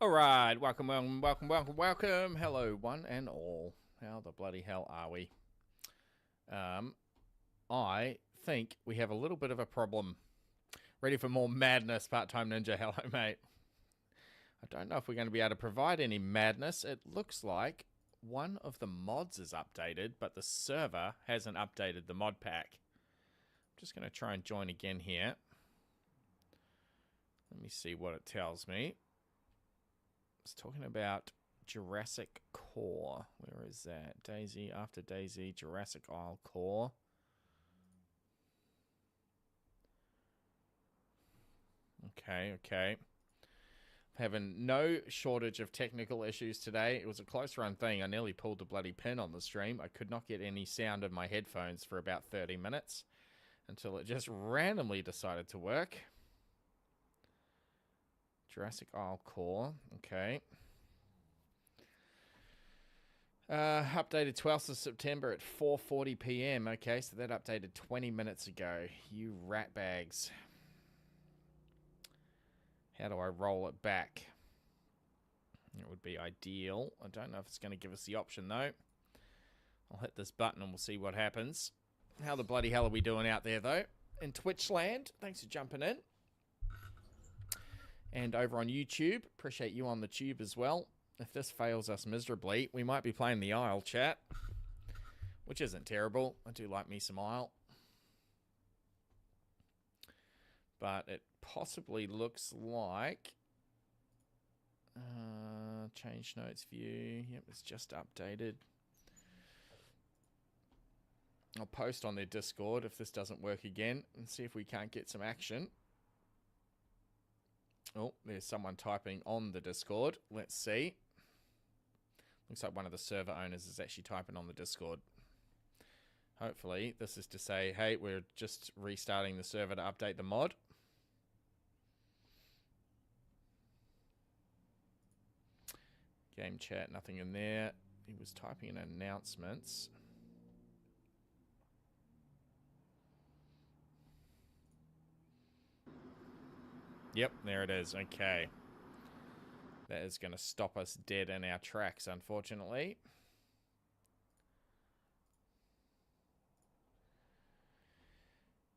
Alright, welcome. Hello, one and all. How the bloody hell are we? I think we have a little bit of a problem. Ready for more madness, Part-Time Ninja. Hello, mate. I don't know if we're going to be able to provide any madness. It looks like one of the mods is updated, but the server hasn't updated the mod pack. I'm just going to try and join again here. Let me see what it tells me. It's talking about Jurassic Core. Where is that? DayZ, after DayZ, Jurassic Isle Core. Okay. Having no shortage of technical issues today. It was a close run thing. I nearly pulled the bloody pin on the stream. I could not get any sound in my headphones for about 30 minutes until it just randomly decided to work. Jurassic Isle Core. Okay. Updated 12th of September at 4:40 p.m. Okay, so that updated 20 minutes ago. You rat bags. How do I roll it back? It would be ideal. I don't know if it's going to give us the option, though. I'll hit this button and we'll see what happens. How the bloody hell are we doing out there, though? In Twitch land, thanks for jumping in. And over on YouTube, appreciate you on the tube as well. If this fails us miserably, we might be playing the Isle, chat. Which isn't terrible. I do like me some Isle. But it possibly looks like... change notes view. Yep, it's just updated. I'll post on their Discord if this doesn't work again and see if we can't get some action. Oh, there's someone typing on the Discord. Let's see. Looks like one of the server owners is actually typing on the Discord. Hopefully, this is to say, hey, we're just restarting the server to update the mod. Game chat, nothing in there. He was typing in announcements. Yep, there it is. Okay. That is going to stop us dead in our tracks, unfortunately.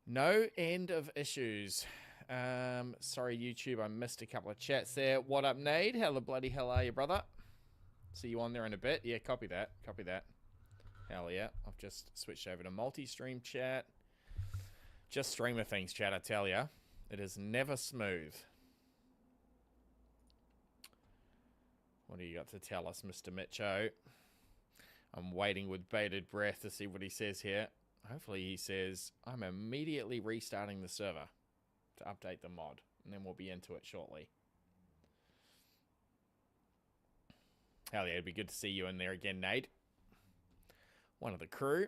No end of issues. Sorry, YouTube, I missed a couple of chats there. What up, Nade? How the bloody hell are you, brother? See you on there in a bit. Yeah, copy that. Copy that. Hell yeah. I've just switched over to multi-stream chat. Just streamer things, chat, I tell ya. It is never smooth. What do you got to tell us, Mr. Mitcho? I'm waiting with bated breath to see what he says here. Hopefully he says, I'm immediately restarting the server to update the mod. And then we'll be into it shortly. Hell yeah, it'd be good to see you in there again, Nate. One of the crew.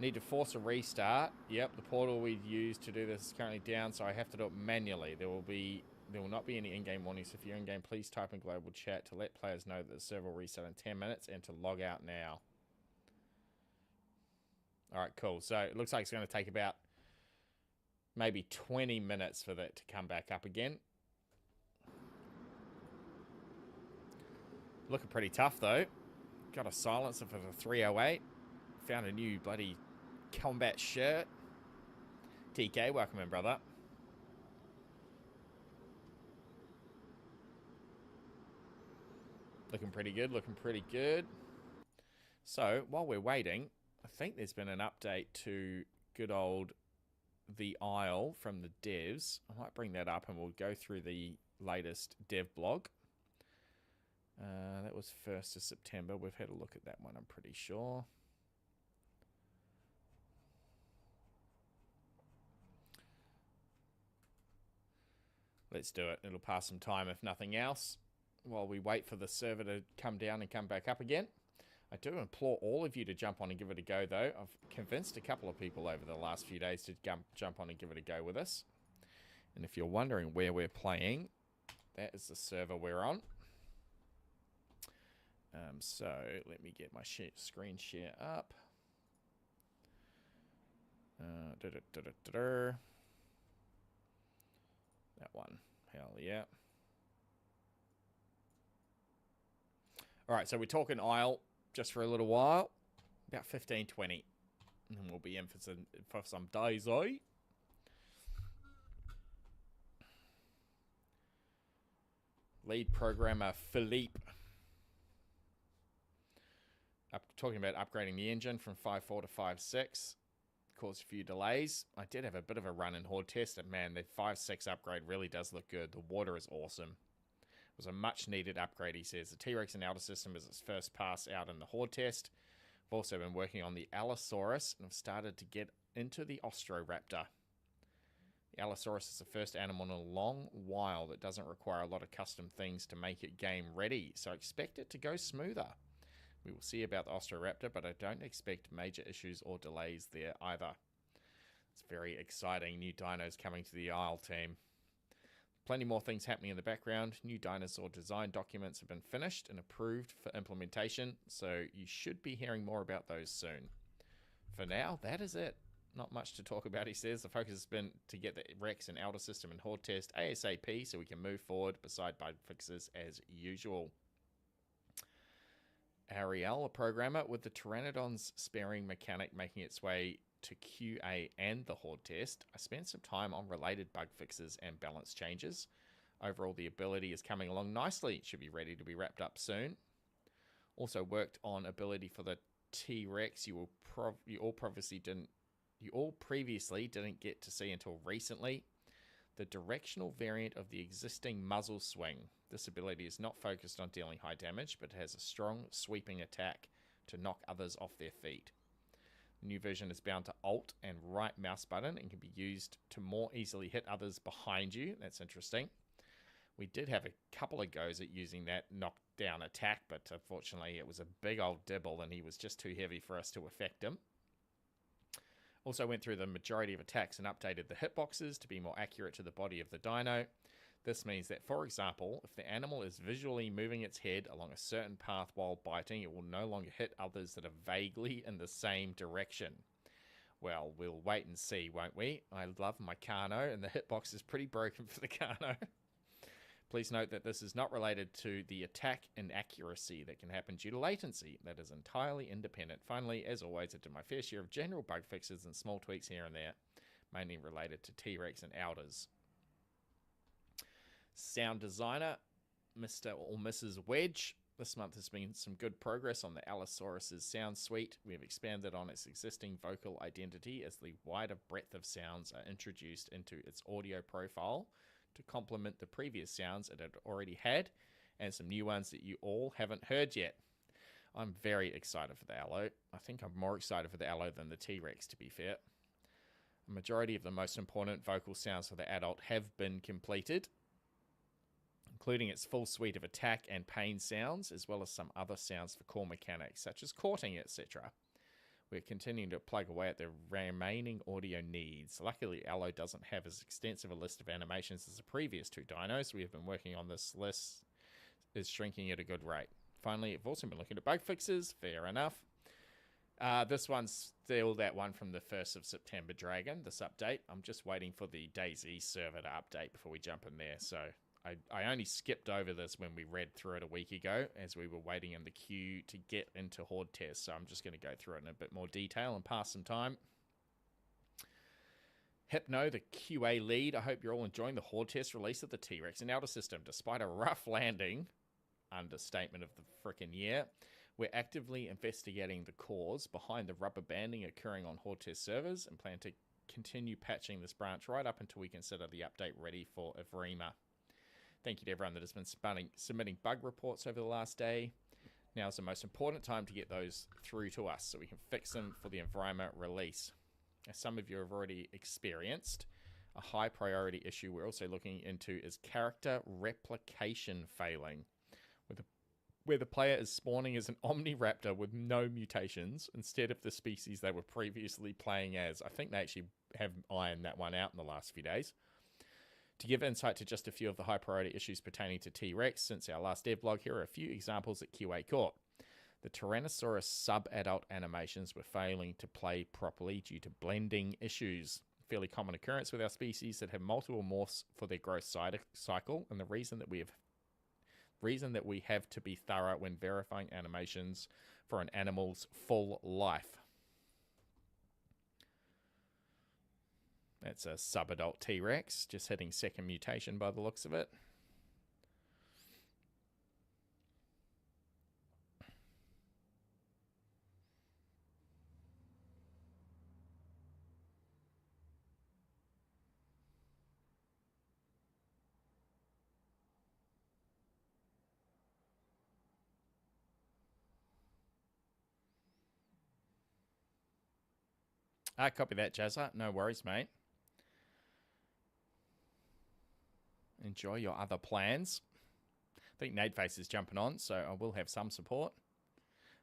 Need to force a restart. Yep, the portal we used to do this is currently down, so I have to do it manually. There will not be any in-game warnings. If you're in-game, please type in global chat to let players know that the server will restart in 10 minutes and to log out now. Alright, cool. So it looks like it's going to take about maybe 20 minutes for that to come back up again. Looking pretty tough, though. Got a silencer for the 308. Found a new bloody combat shirt. TK, welcome in, brother. Looking pretty good, looking pretty good. So, while we're waiting, I think there's been an update to good old The Isle from the devs. I might bring that up and we'll go through the latest dev blog. That was 1st of September. We've had a look at that one, I'm pretty sure. Let's do it. It'll pass some time if nothing else while we wait for the server to come down and come back up again. I do implore all of you to jump on and give it a go, though. I've convinced a couple of people over the last few days to jump on and give it a go with us. And if you're wondering where we're playing, that is the server we're on. So let me get my screen share up. That one. Hell yeah. All right, so we're talking Isle just for a little while. About 15, 20. And we'll be in for some DayZ. Lead programmer Philippe. Talking about upgrading the engine from 5.4 to 5.6. Caused a few delays. I did have a bit of a run in Horde test, and man, the 5.6 upgrade really does look good. The water is awesome. It was a much needed upgrade, he says. The T-Rex and Outer System is its first pass out in the Horde test. I've also been working on the Allosaurus, and I've started to get into the Ostroraptor. The Allosaurus is the first animal in a long while that doesn't require a lot of custom things to make it game ready, so expect it to go smoother. We will see about the Ostroraptor, but I don't expect major issues or delays there either. It's very exciting. New dinos coming to the Isle team. Plenty more things happening in the background. New dinosaur design documents have been finished and approved for implementation, so you should be hearing more about those soon. For now, that is it. Not much to talk about, he says. The focus has been to get the Rex and Outer System and Horde test ASAP so we can move forward beside bug fixes as usual. Ariel, a programmer with the Pteranodon's sparing mechanic making its way to QA and the Horde test, I spent some time on related bug fixes and balance changes. Overall, the ability is coming along nicely. It should be ready to be wrapped up soon. Also worked on ability for the T-Rex you all previously didn't get to see until recently. The directional variant of the existing muzzle swing. This ability is not focused on dealing high damage, but has a strong sweeping attack to knock others off their feet. The new version is bound to Alt and right mouse button and can be used to more easily hit others behind you. That's interesting. We did have a couple of goes at using that knockdown attack, but unfortunately it was a big old dibble and he was just too heavy for us to affect him. Also went through the majority of attacks and updated the hitboxes to be more accurate to the body of the dino. This means that, for example, if the animal is visually moving its head along a certain path while biting, it will no longer hit others that are vaguely in the same direction. Well, we'll wait and see, won't we? I love my Carno, and the hitbox is pretty broken for the Carno. Please note that this is not related to the attack inaccuracy that can happen due to latency. That is entirely independent. Finally, as always, I did my fair share of general bug fixes and small tweaks here and there, mainly related to T-Rex and Outers. Sound designer, Mr. or Mrs. Wedge. This month has been some good progress on the Allosaurus' sound suite. We have expanded on its existing vocal identity as the wider breadth of sounds are introduced into its audio profile to complement the previous sounds it had already had, and some new ones that you all haven't heard yet. I'm very excited for the Allo. I think I'm more excited for the Allo than the T-Rex, to be fair. A majority of the most important vocal sounds for the adult have been completed, including its full suite of attack and pain sounds, as well as some other sounds for core mechanics, such as courting, etc. We're continuing to plug away at the remaining audio needs. Luckily, Allo doesn't have as extensive a list of animations as the previous two dinos. We have been working on this list, is shrinking at a good rate. Finally, I've also been looking at bug fixes. Fair enough. This one's still that one from the 1st of September Dragon, this update. I'm just waiting for the DayZ server to update before we jump in there. So I only skipped over this when we read through it a week ago as we were waiting in the queue to get into Horde test. So I'm just going to go through it in a bit more detail and pass some time. Hypno, the QA lead. I hope you're all enjoying the Horde test release of the T-Rex and Outer System. Despite a rough landing, understatement of the frickin' year, we're actively investigating the cause behind the rubber banding occurring on Horde test servers and plan to continue patching this branch right up until we consider the update ready for Evrima. Thank you to everyone that has been submitting bug reports over the last day. Now is the most important time to get those through to us so we can fix them for the Evrima release. As some of you have already experienced, a high priority issue we're also looking into is character replication failing, where the player is spawning as an Omniraptor with no mutations instead of the species they were previously playing as. I think they actually have ironed that one out in the last few days. To give insight to just a few of the high priority issues pertaining to T-Rex since our last devlog, here are a few examples that QA caught. The Tyrannosaurus sub-adult animations were failing to play properly due to blending issues. fairly common occurrence with our species that have multiple morphs for their growth cycle, and the reason that we have to be thorough when verifying animations for an animal's full life. That's a subadult T-Rex, just hitting second mutation by the looks of it. I copy that, Jazza. No worries, mate. Enjoy your other plans. I think Nadeface is jumping on, so I will have some support.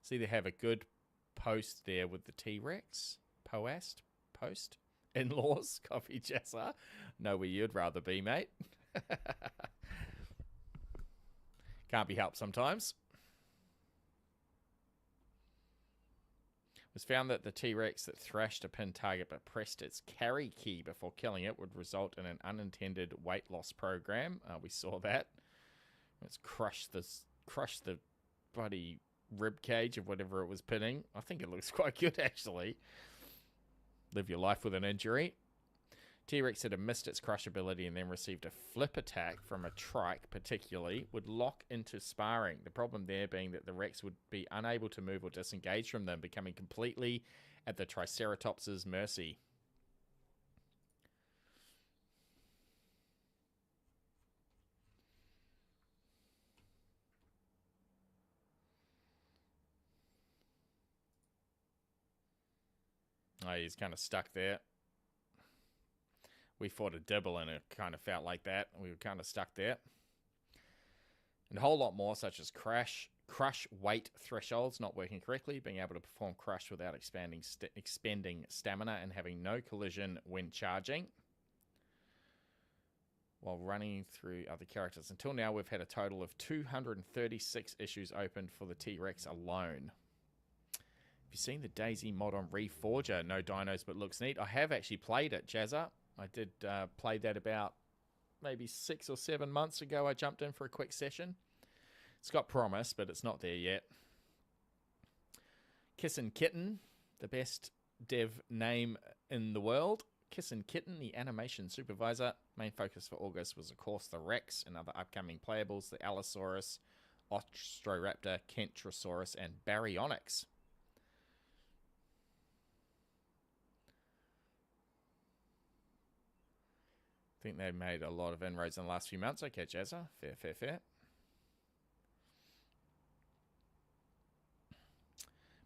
See, they have a good post there with the T-Rex. Post? In-laws. Copy, Jazza. Know where you'd rather be, mate. Can't be helped sometimes. It was found that the T-Rex that thrashed a pinned target but pressed its carry key before killing it would result in an unintended weight loss program. We saw that. It's crushed the bloody rib cage of whatever it was pinning. I think it looks quite good, actually. Live your life with an injury. T-Rex had missed its crush ability and then received a flip attack from a trike, particularly, would lock into sparring. The problem there being that the Rex would be unable to move or disengage from them, becoming completely at the Triceratops's mercy. Oh, he's kind of stuck there. We fought a dibble and it kind of felt like that. We were kind of stuck there. And a whole lot more, such as crush weight thresholds not working correctly, being able to perform crush without expending stamina, and having no collision when charging while running through other characters. Until now, we've had a total of 236 issues opened for the T-Rex alone. Have you seen the DayZ mod on Reforger? No dinos, but looks neat. I have actually played it, Jazza. I did play that about maybe 6 or 7 months ago. I jumped in for a quick session. It's got promise, but it's not there yet. Kissin' Kitten, the best dev name in the world. Kissin' Kitten, the animation supervisor. Main focus for August was, of course, the Rex and other upcoming playables, the Allosaurus, Ostroraptor, Kentrosaurus, and Baryonyx. I think they've made a lot of inroads in the last few months. Okay, Jazza. Fair.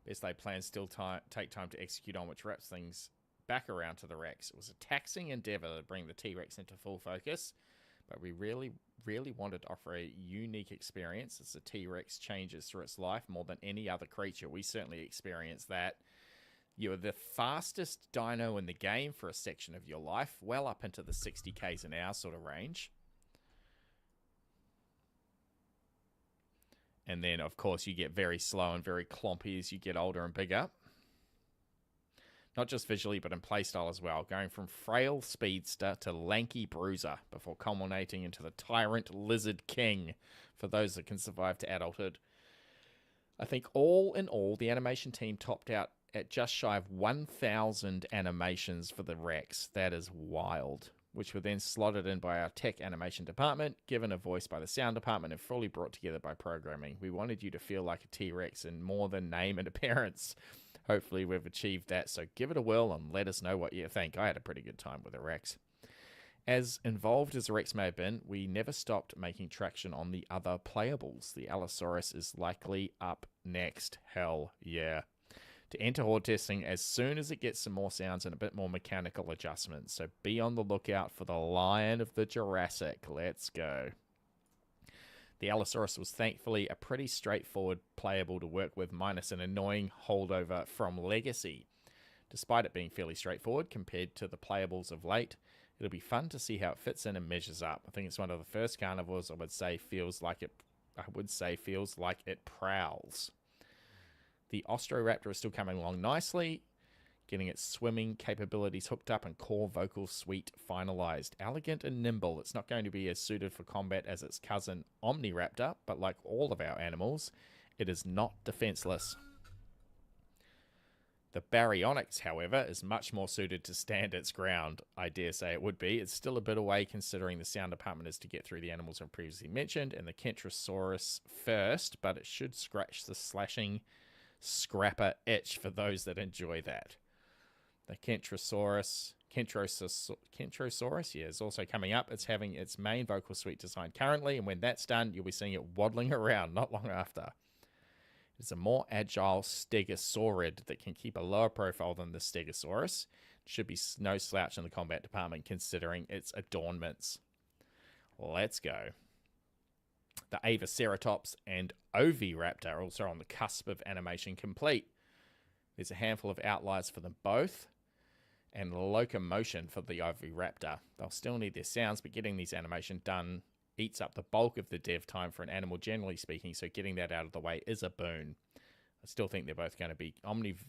Best laid plans still take time to execute on, which wraps things back around to the Rex. It was a taxing endeavor to bring the T-Rex into full focus, but we really wanted to offer a unique experience as the T-Rex changes through its life more than any other creature. We certainly experienced that. You are the fastest dino in the game for a section of your life, well up into the 60 k's an hour sort of range. And then, of course, you get very slow and very clompy as you get older and bigger. Not just visually, but in playstyle as well. Going from frail speedster to lanky bruiser before culminating into the tyrant lizard king for those that can survive to adulthood. I think all in all, the animation team topped out at just shy of 1,000 animations for the Rex. That is wild. Which were then slotted in by our tech animation department, given a voice by the sound department, and fully brought together by programming. We wanted you to feel like a T-Rex in more than name and appearance. Hopefully we've achieved that, so give it a whirl and let us know what you think. I had a pretty good time with the Rex. As involved as the Rex may have been, we never stopped making traction on the other playables. The Allosaurus is likely up next. Hell yeah. To enter horde testing as soon as it gets some more sounds and a bit more mechanical adjustments. So be on the lookout for the Lion of the Jurassic. Let's go. The Allosaurus was thankfully a pretty straightforward playable to work with, minus an annoying holdover from Legacy. Despite it being fairly straightforward compared to the playables of late, it'll be fun to see how it fits in and measures up. I think it's one of the first carnivores I would say feels like it prowls. The Ostroraptor is still coming along nicely. getting its swimming capabilities hooked up and core vocal suite finalized. Elegant and nimble, it's not going to be as suited for combat as its cousin Omniraptor, but like all of our animals, it is not defenseless. The Baryonyx, however, is much more suited to stand its ground. I dare say it would be. It's still a bit away considering the sound department is to get through the animals I've previously mentioned, and the Kentrosaurus first, but it should scratch the slashing scrapper itch for those that enjoy that. The Kentrosaurus, yeah, is also coming up. It's having its main vocal suite designed currently, and when that's done, you'll be seeing it waddling around not long after. It's a more agile Stegosaurid that can keep a lower profile than the Stegosaurus. It should be no slouch in the combat department considering its adornments. Let's go. The Avaceratops and Oviraptor are also on the cusp of animation complete. There's a handful of outliers for them both, and locomotion for the Oviraptor. They'll still need their sounds, but getting these animation done eats up the bulk of the dev time for an animal, generally speaking, so getting that out of the way is a boon. I still think they're both going to be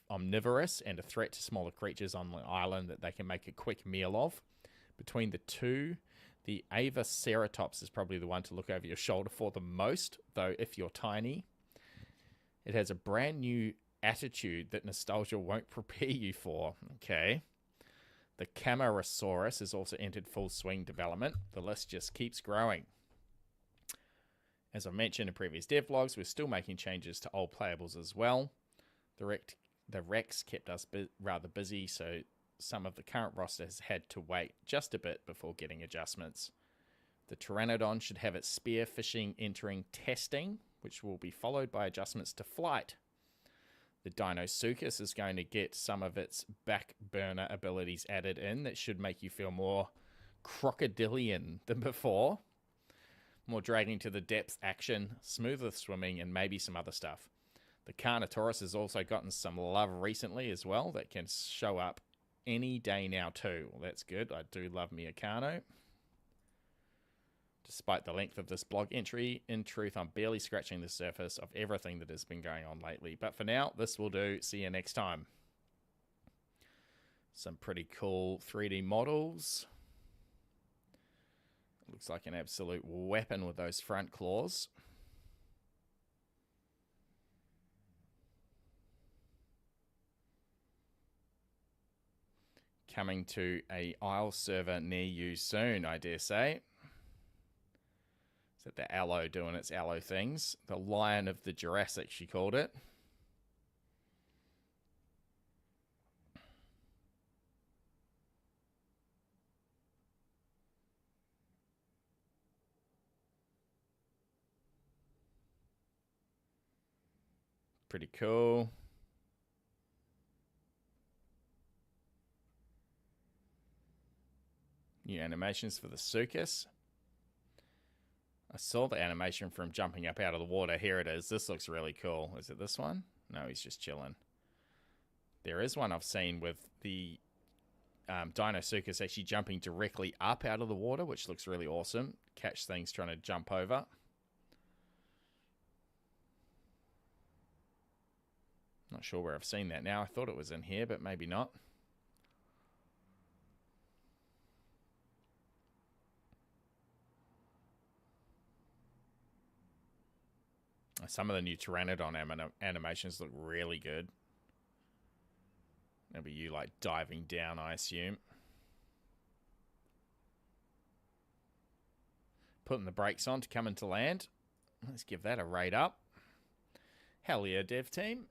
omnivorous and a threat to smaller creatures on the island that they can make a quick meal of. Between the two, the Avaceratops is probably the one to look over your shoulder for the most, though if you're tiny. It has a brand new attitude that nostalgia won't prepare you for. Okay. The Camarasaurus has also entered full swing development. The list just keeps growing. As I mentioned in previous devlogs, we're still making changes to old playables as well. The Rex kept us rather busy, so some of the current roster has had to wait just a bit before getting adjustments. The Pteranodon should have its spearfishing entering testing, which will be followed by adjustments to flight. The Deinosuchus is going to get some of its back burner abilities added in that should make you feel more crocodilian than before. More dragging to the depths action, smoother swimming, and maybe some other stuff. The Carnotaurus has also gotten some love recently as well that can show up any day now too. Well, that's good. I do love me a Carno. Despite the length of this blog entry, in truth, I'm barely scratching the surface of everything that has been going on lately. But for now, this will do. See you next time. Some pretty cool 3D models. Looks like an absolute weapon with those front claws. Coming to a Isle server near you soon, I dare say. Is that the Allo doing its Allo things? The Lion of the Jurassic, she called it. Pretty cool. New animations for the Suchus. I saw the animation from jumping up out of the water. Here it is. This looks really cool. Is it this one? No, he's just chilling. There is one I've seen with the Deinosuchus actually jumping directly up out of the water, which looks really awesome. Catch things trying to jump over. Not sure where I've seen that now. I thought it was in here, but maybe not. Some of the new Pteranodon animations look really good. That'll be you like diving down, I assume. Putting the brakes on to come into land. Let's give that a rate up. Hell yeah, dev team.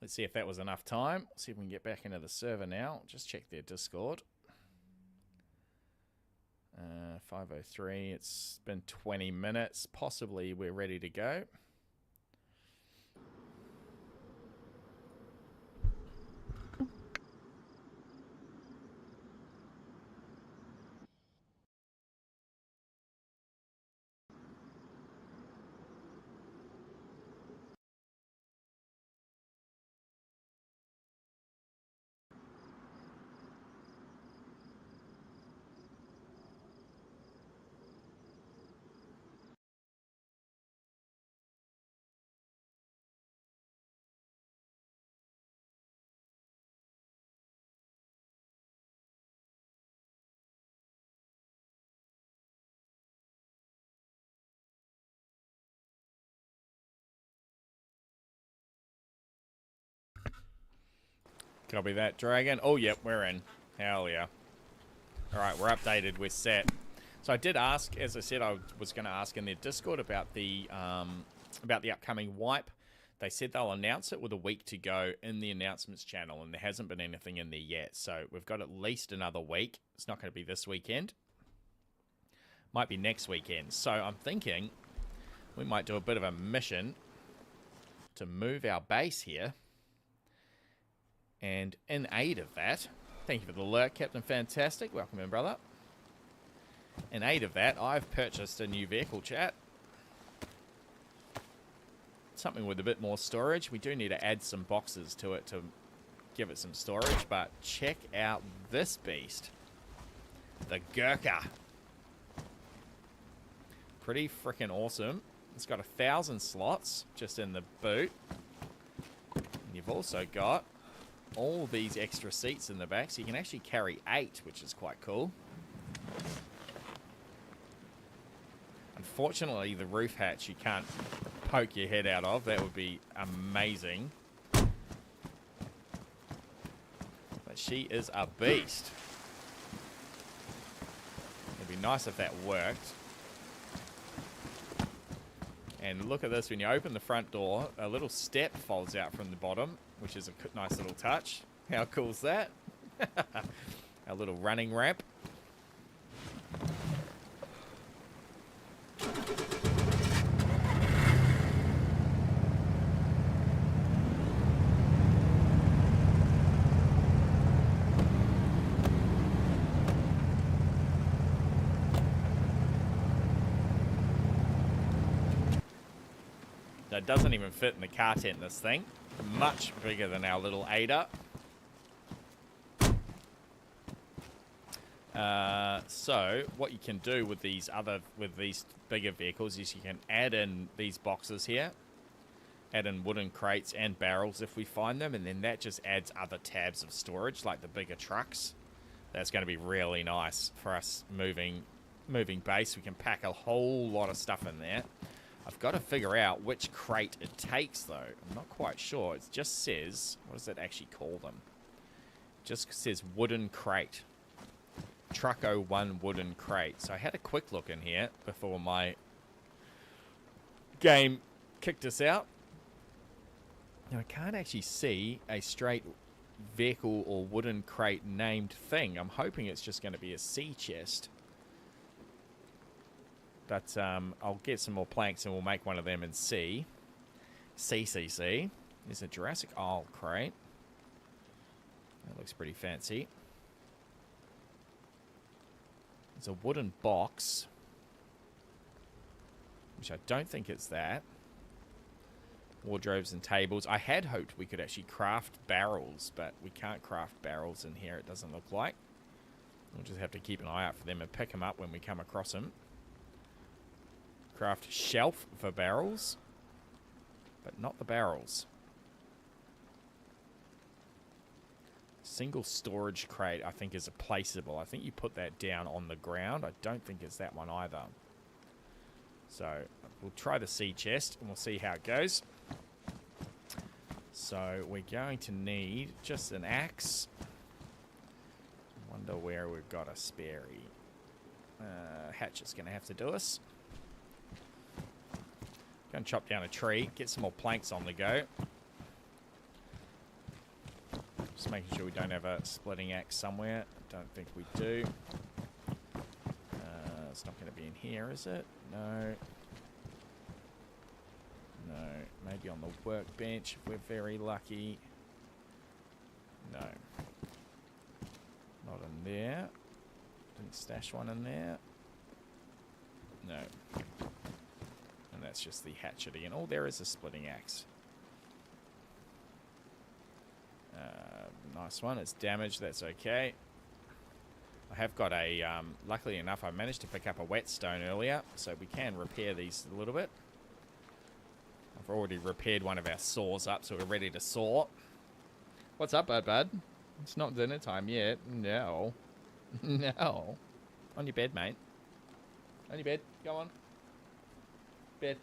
Let's see if that was enough time. See if we can get back into the server now. Just check their Discord. 5:03. It's been 20 minutes. Possibly we're ready to go. Copy that, Dragon. Oh, yep, we're in. Hell yeah. Alright, we're updated. We're set. So I did ask, as I said, I was going to ask in their Discord about the upcoming wipe. They said they'll announce it with a week to go in the announcements channel, and there hasn't been anything in there yet. So we've got at least another week. It's not going to be this weekend. Might be next weekend. So I'm thinking we might do a bit of a mission to move our base here. And in aid of that, thank you for the alert, Captain Fantastic. Welcome in, brother. In aid of that, I've purchased a new vehicle, chat. Something with a bit more storage. We do need to add some boxes to it to give it some storage, but check out this beast. The Gurkha. Pretty freaking awesome. It's got 1,000 slots just in the boot. And you've also got all these extra seats in the back, so you can actually carry 8, which is quite cool. Unfortunately, the roof hatch you can't poke your head out of. That would be amazing. But she is a beast. It'd be nice if that worked. And look at this, when you open the front door, a little step folds out from the bottom, which is a nice little touch. How cool is that? A little running ramp. It doesn't even fit in the car tent, this thing. Much bigger than our little Ada. So what you can do with these bigger vehicles is you can add in these boxes here, add in wooden crates and barrels if we find them, and then that just adds other tabs of storage like the bigger trucks. That's going to be really nice for us moving base. We can pack a whole lot of stuff in there. I've got to figure out which crate it takes, though. I'm not quite sure. It just says... What does it actually call them? It just says wooden crate. Trucko 1 wooden crate. So I had a quick look in here before my game kicked us out. Now, I can't actually see a straight vehicle or wooden crate named thing. I'm hoping it's just going to be a sea chest. But I'll get some more planks and we'll make one of them and see. CCC. There's a Jurassic Isle crate. That looks pretty fancy. There's a wooden box. Which I don't think it's that. Wardrobes and tables. I had hoped we could actually craft barrels, but we can't craft barrels in here, it doesn't look like. We'll just have to keep an eye out for them and pick them up when we come across them. Craft shelf for barrels, but not the barrels. Single storage crate, I think, is a placeable. I think you put that down on the ground. I don't think it's that one either. So we'll try the sea chest and we'll see how it goes. So we're going to need just an axe. Wonder where we've got a sparey. Hatchet's going to have to do us. Go and chop down a tree, get some more planks on the go. Just making sure we don't have a splitting axe somewhere. I don't think we do. It's not going to be in here, is it? No. No. Maybe on the workbench if we're very lucky. No. Not in there. Didn't stash one in there. No. And that's just the hatchet again. Oh, there is a splitting axe. Nice one. It's damaged. That's okay. I have got a... luckily enough, I managed to pick up a whetstone earlier, so we can repair these a little bit. I've already repaired one of our saws up, so we're ready to saw. What's up, bud? It's not dinner time yet. No. No. On your bed, mate. On your bed. Go on. Bed.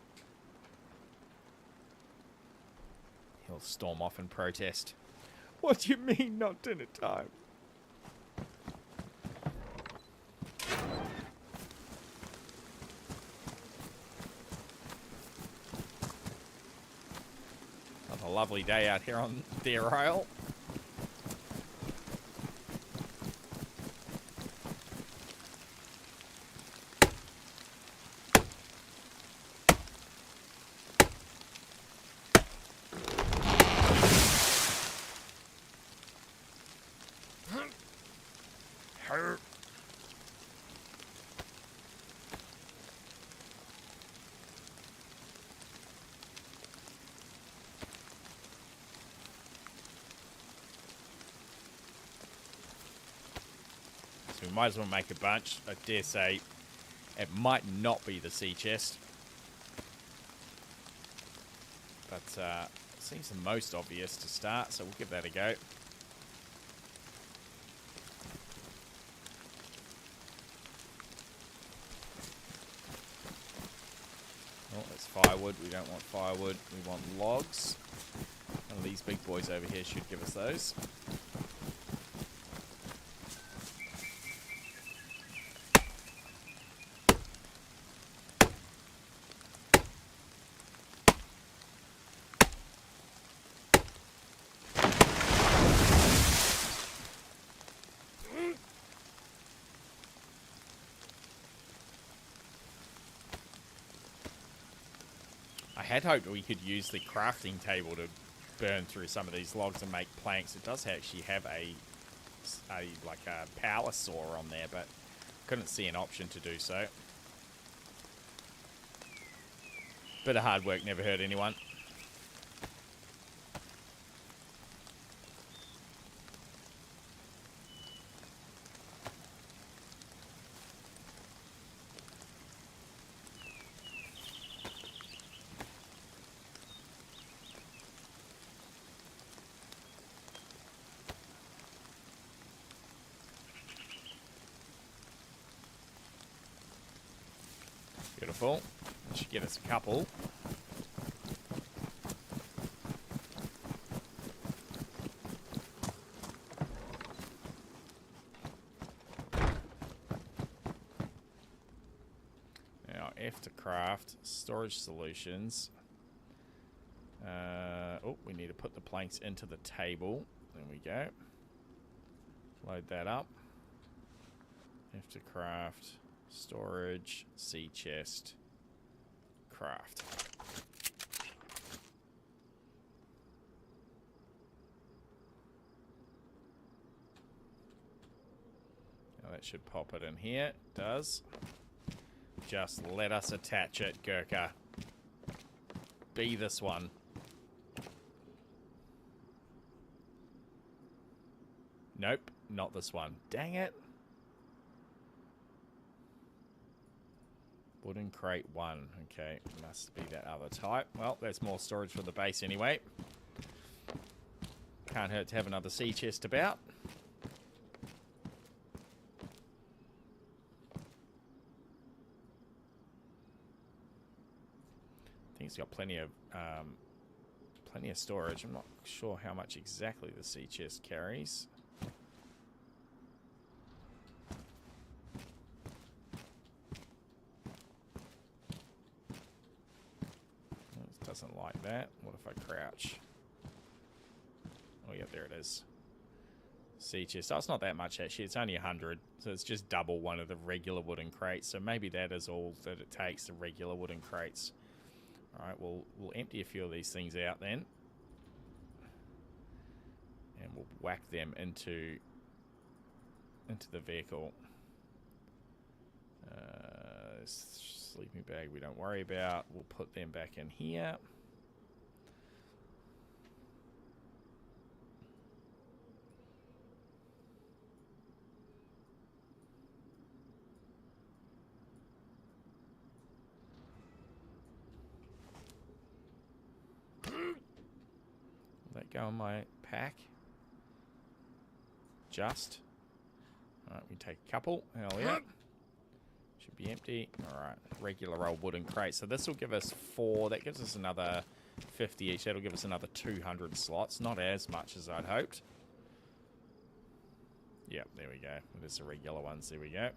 He'll storm off and protest. What do you mean, not dinner time? Another lovely day out here on DayZ Isle. So we might as well make a bunch. I dare say it might not be the sea chest. But it seems the most obvious to start, so we'll give that a go. Oh, that's firewood. We don't want firewood. We want logs. One of these big boys over here should give us those. I had hoped we could use the crafting table to burn through some of these logs and make planks. It does actually have a power saw on there, but couldn't see an option to do so. Bit of hard work never hurt anyone. Beautiful. That should get us a couple. Now, F to craft. Storage solutions. Oh, we need to put the planks into the table. There we go. Load that up. F to craft. Storage, sea chest, craft. Now that should pop it in here. It does. Just let us attach it, Gurkha. Be this one. Nope, not this one. Dang it. Wooden crate 1. Okay, must be that other type. Well, there's more storage for the base anyway. Can't hurt to have another sea chest about. I think it's got plenty of storage. I'm not sure how much exactly the sea chest carries. Doesn't like that. What if I crouch? Oh yeah, there it is. Sea chest. Oh, it's not that much actually. It's only 100, so it's just double one of the regular wooden crates. So maybe that is all that it takes, the regular wooden crates. All right, we'll empty a few of these things out then, and we'll whack them into the vehicle. Sleeping bag we don't worry about. We'll put them back in here. Let go of my pack. Just. Alright, we take a couple. Hell yeah. Should be empty. Alright, regular old wooden crate. So this will give us 4. That gives us another 50 each. That'll give us another 200 slots. Not as much as I'd hoped. Yep, there we go. There's the regular ones. There we go.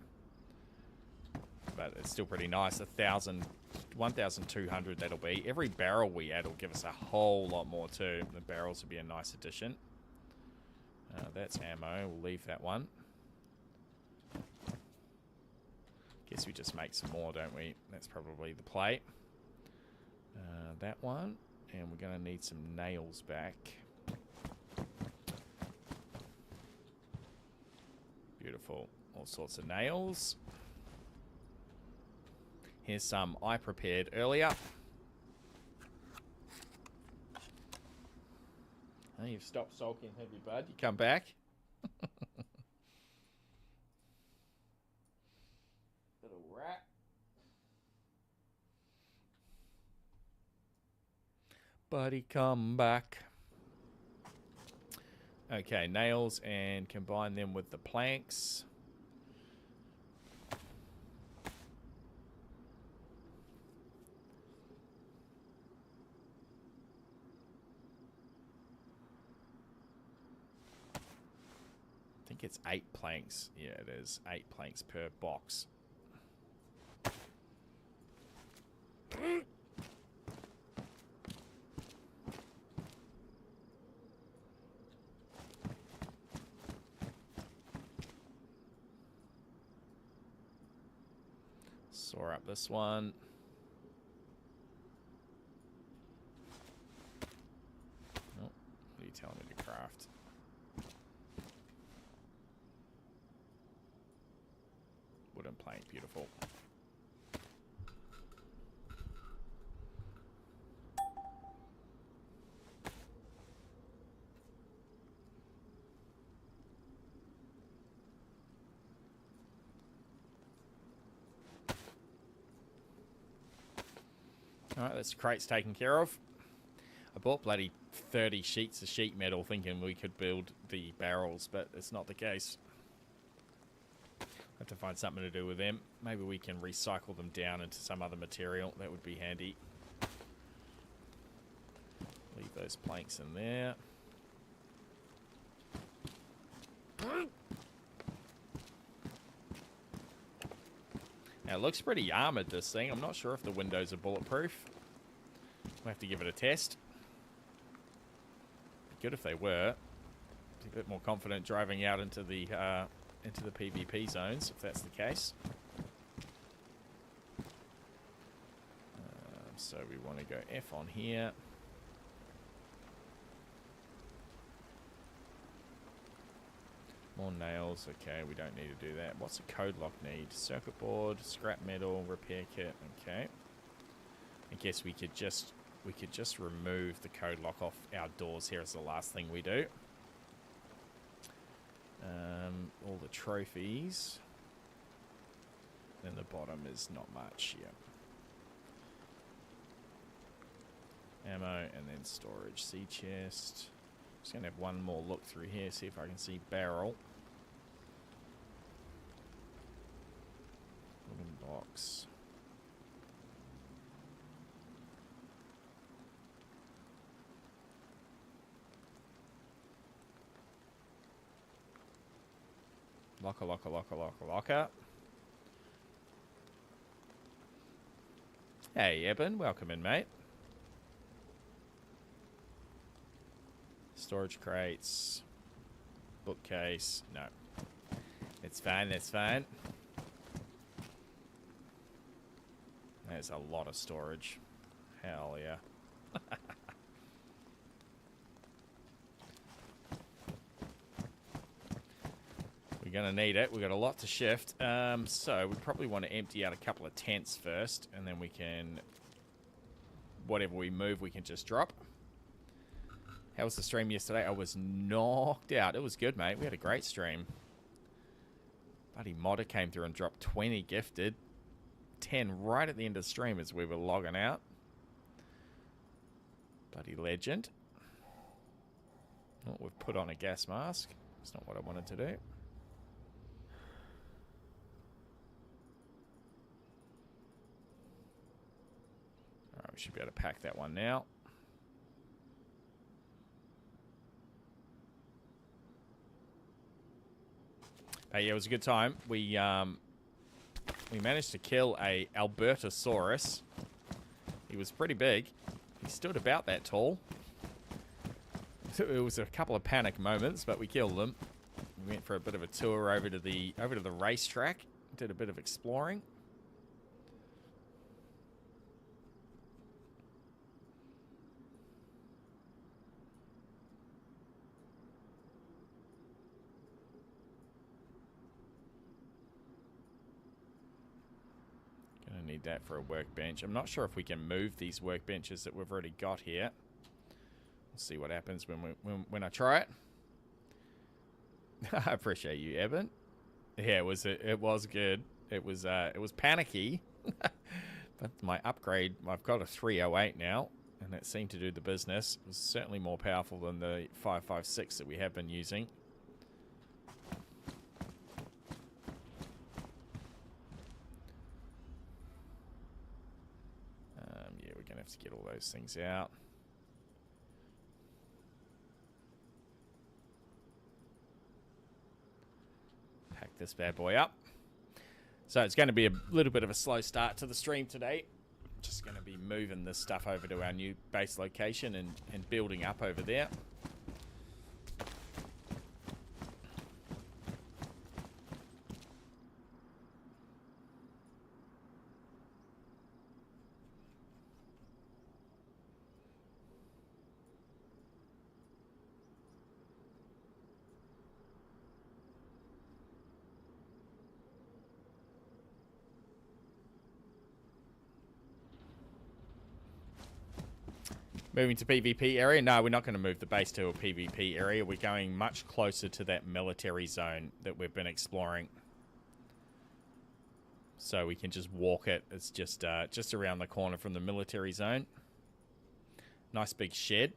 But it's still pretty nice. 1,200 that'll be. Every barrel we add will give us a whole lot more too. The barrels will be a nice addition. That's ammo. We'll leave that one. Guess we just make some more, don't we? That's probably the play. That one. And we're going to need some nails back. Beautiful. All sorts of nails. Here's some I prepared earlier. Oh, you've stopped sulking, have you, bud? You come back? Little rat. Buddy, come back. Okay, nails, and combine them with the planks. I think it's 8 planks. Yeah, it is 8 planks per box. Saw up this one. Oh, what are you telling me to craft? Wooden plank, beautiful. Alright, this crate's taken care of. I bought bloody 30 sheets of sheet metal thinking we could build the barrels, but it's not the case. Have to find something to do with them. Maybe we can recycle them down into some other material. That would be handy. Leave those planks in there. Now, it looks pretty armored, this thing. I'm not sure if the windows are bulletproof. We'll have to give it a test. Good if they were. Be a bit more confident driving out into the PvP zones, if that's the case. So we want to go F on here. More nails. Okay, we don't need to do that. What's a code lock need? Circuit board, scrap metal, repair kit. Okay. I guess we could just remove the code lock off our doors here as the last thing we do. All the trophies. Then the bottom is not much. Yeah. Ammo and then storage. Sea chest. Just going to have one more look through here, see if I can see barrel. Wooden box. Locker, locker, locker, locker, locker. Hey, Eben, welcome in, mate. Storage crates. Bookcase. No. It's fine, that's fine. There's a lot of storage. Hell yeah. We're going to need it. We've got a lot to shift. So we probably want to empty out a couple of tents first, and then we can... Whatever we move, we can just drop. How was the stream yesterday? I was knocked out. It was good, mate. We had a great stream. Buddy Modder came through and dropped 20 gifted. 10 right at the end of the stream as we were logging out. Bloody legend. Oh, we've put on a gas mask. It's not what I wanted to do. Alright, we should be able to pack that one now. But yeah, it was a good time. We managed to kill a Albertosaurus. He was pretty big. He stood about that tall. It was a couple of panic moments, but we killed them. We went for a bit of a tour over to the racetrack. Did a bit of exploring. Gonna need that for a workbench. I'm not sure if we can move these workbenches that we've already got here. We'll see what happens when I try it. I appreciate you, Evan. Yeah, it was good. It was panicky. But my upgrade, I've got a 308 now, and it seemed to do the business. It was certainly more powerful than the 556 that we have been using. Yeah, we're gonna have to get all those things out. Pack this bad boy up. So it's going to be a little bit of a slow start to the stream today. Just going to be moving this stuff over to our new base location and building up over there. Moving to PvP area? No, we're not going to move the base to a PvP area. We're going much closer to that military zone that we've been exploring. So we can just walk it. It's just around the corner from the military zone. Nice big shed.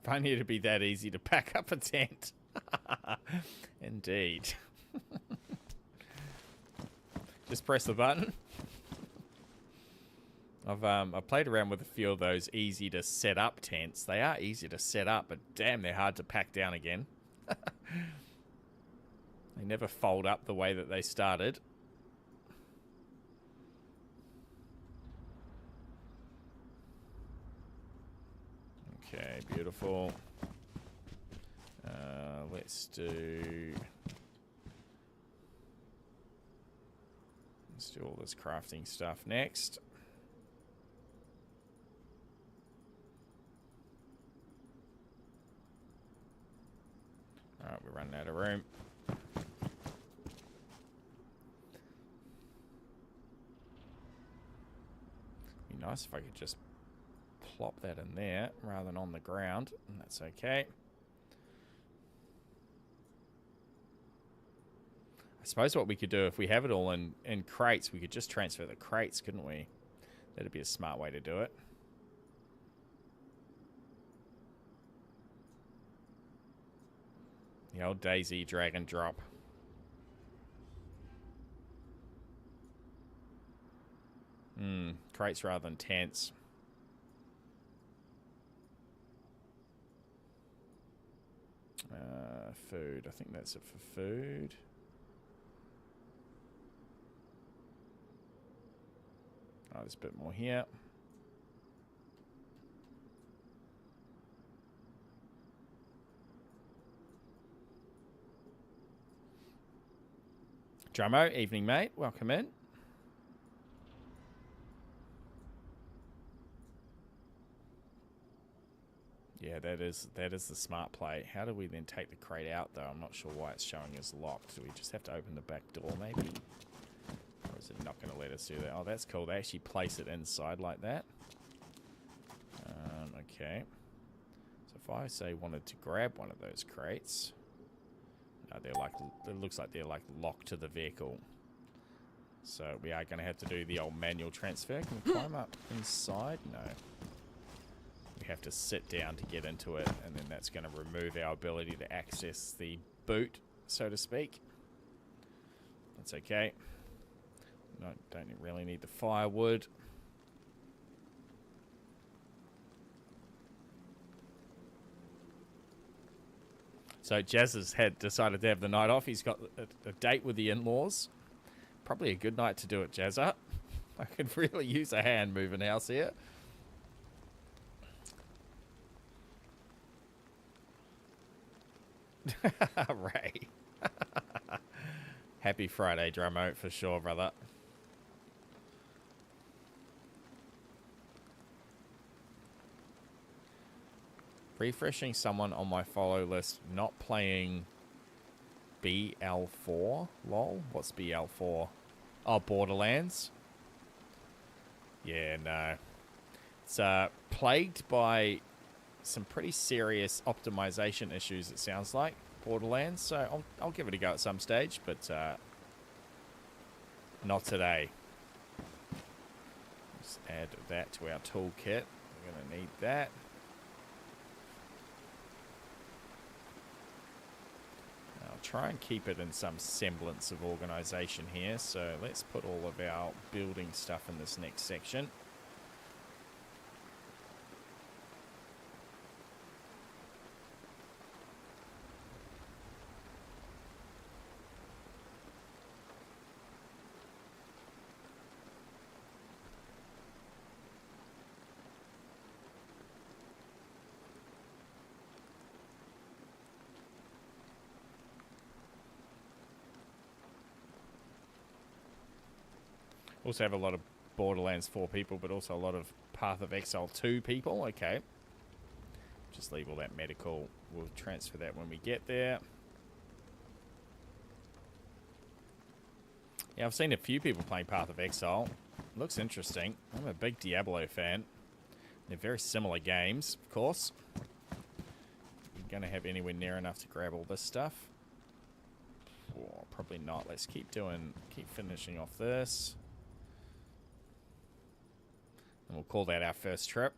If only it'd be that easy to pack up a tent. Indeed. Just press the button. I've played around with a few of those easy to set up tents. They are easy to set up, but damn, they're hard to pack down again. They never fold up the way that they started. Okay, beautiful. Let's do all this crafting stuff next. Alright, we're running out of room. Be nice if I could just plop that in there rather than on the ground, and that's okay. I suppose what we could do if we have it all in crates, we could just transfer the crates, couldn't we? That'd be a smart way to do it. The old DayZ drag and drop. Crates rather than tents. Food. I think that's it for food. Oh, there's a bit more here. Drummo, evening, mate. Welcome in. Yeah, that is the smart play. How do we then take the crate out, though? I'm not sure why it's showing as locked. Do we just have to open the back door, maybe? Or is it not going to let us do that? Oh, that's cool. They actually place it inside like that. Okay. So if I, say, wanted to grab one of those crates... No, they're like... It looks like they're, like, locked to the vehicle. So we are going to have to do the old manual transfer. Can we climb up inside? No. We have to sit down to get into it, and then that's going to remove our ability to access the boot, so to speak. That's okay. No, don't really need the firewood. So Jazz has decided to have the night off. He's got a date with the in-laws. Probably a good night to do it, Jazza. I could really use a hand moving house here. Ray. Happy Friday, Drummo, for sure, brother. Refreshing someone on my follow list, not playing BL4. Lol. What's BL4? Oh, Borderlands. Yeah, no. It's plagued by some pretty serious optimization issues, it sounds like, Borderlands. So I'll give it a go at some stage, but not today. Let's add that to our toolkit. We're going to need that. I'll try and keep it in some semblance of organization here. So let's put all of our building stuff in this next section. Also have a lot of Borderlands 4 people, but also a lot of Path of Exile 2 people. Okay. Just leave all that medical. We'll transfer that when we get there. Yeah, I've seen a few people playing Path of Exile. Looks interesting. I'm a big Diablo fan. They're very similar games, of course. I'm going to have anywhere near enough to grab all this stuff. Oh, probably not. Let's keep finishing off this. And we'll call that our first trip.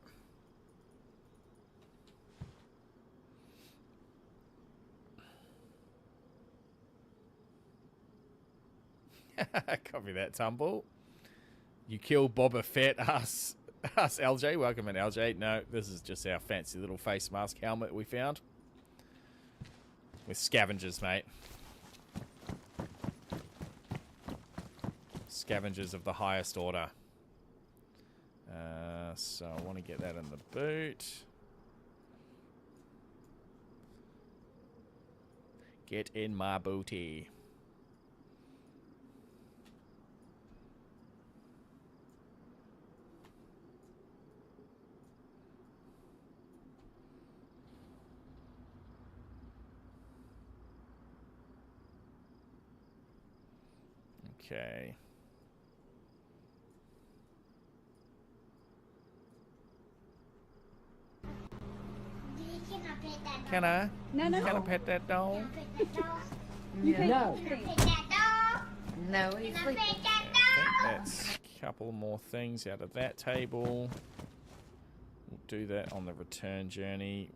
Copy that, Tumble. You killed Boba Fett, us LJ. Welcome in, LJ. No, this is just our fancy little face mask helmet we found. With scavengers, mate. Scavengers of the highest order. So I want to get that in the boot. Get in my booty. Okay. Can I? No. Can I pet that dog? No. No, he's sleeping. I think that's a couple more things out of that table. We'll do that on the return journey.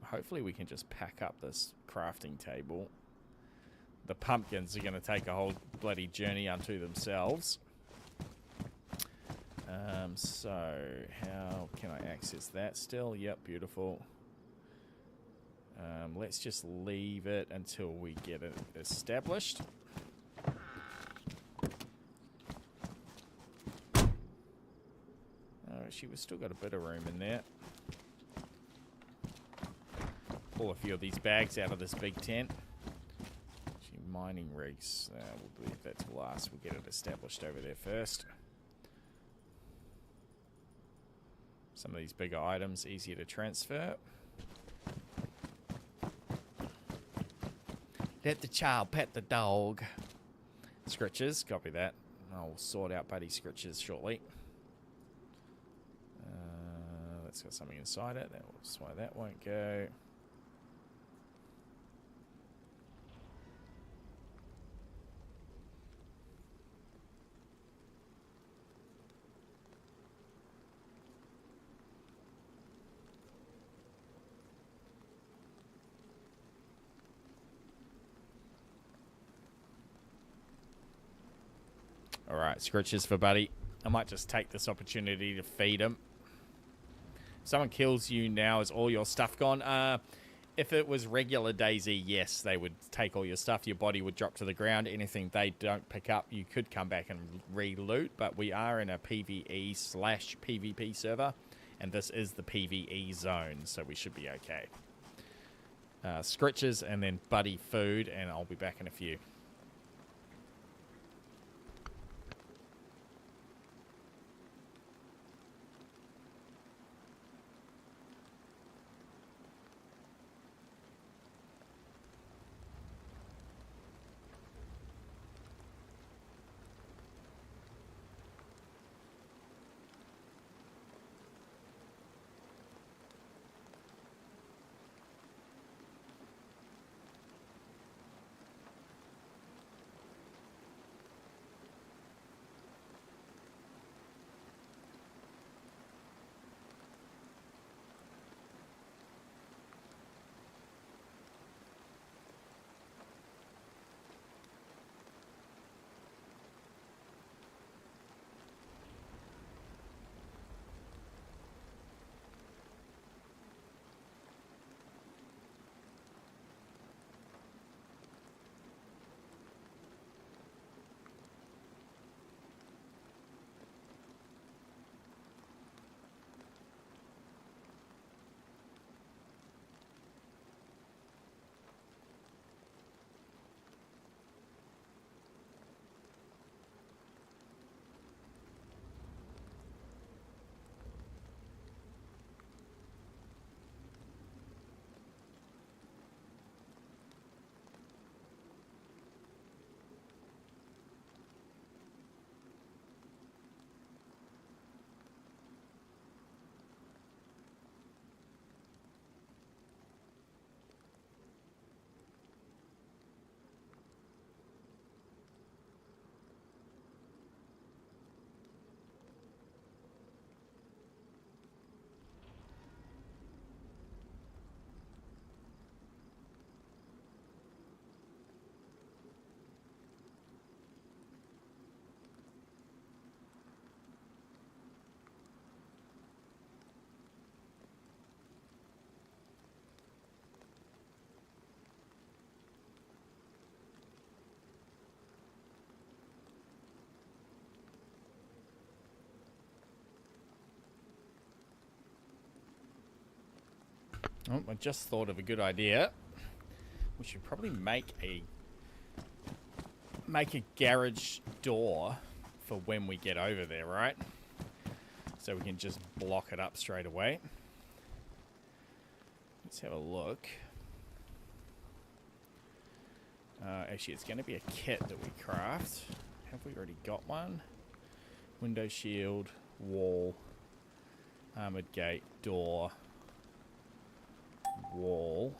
Hopefully we can just pack up this crafting table. The pumpkins are going to take a whole bloody journey unto themselves. So how can I access that still? Yep, beautiful. Let's just leave it until we get it established. Oh, we've still got a bit of room in there. Pull a few of these bags out of this big tent. Actually, mining rigs. We'll leave that to last. We'll get it established over there first. Some of these bigger items easier to transfer. Let the child pet the dog. Scritches, copy that. I'll sort out Buddy Scritches shortly. That's got something inside it. That's why that won't go. Alright, scritches for Buddy. I might just take this opportunity to feed him. If someone kills you now, is all your stuff gone? If it was regular DayZ, yes, they would take all your stuff. Your body would drop to the ground. Anything they don't pick up, you could come back and re-loot. But we are in a PvE/PvP server, and this is the PvE zone, so we should be okay. Scritches and then Buddy food, and I'll be back in a few. Oh, I just thought of a good idea. We should probably make a garage door for when we get over there, right? So we can just block it up straight away. Let's have a look. Actually, it's going to be a kit that we craft. Have we already got one? Window shield, wall, armored gate, door, wall.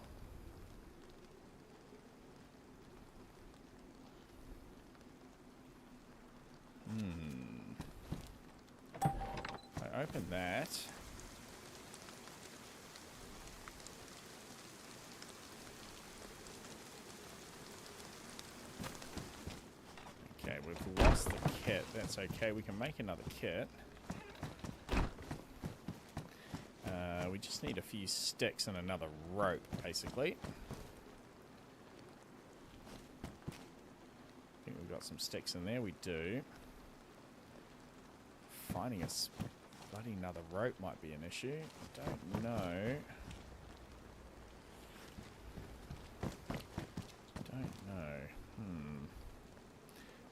I open that. Okay, we've lost the kit. That's okay. We can make another kit. We just need a few sticks and another rope, basically. I think we've got some sticks in there. We do. Finding a bloody another rope might be an issue. I don't know.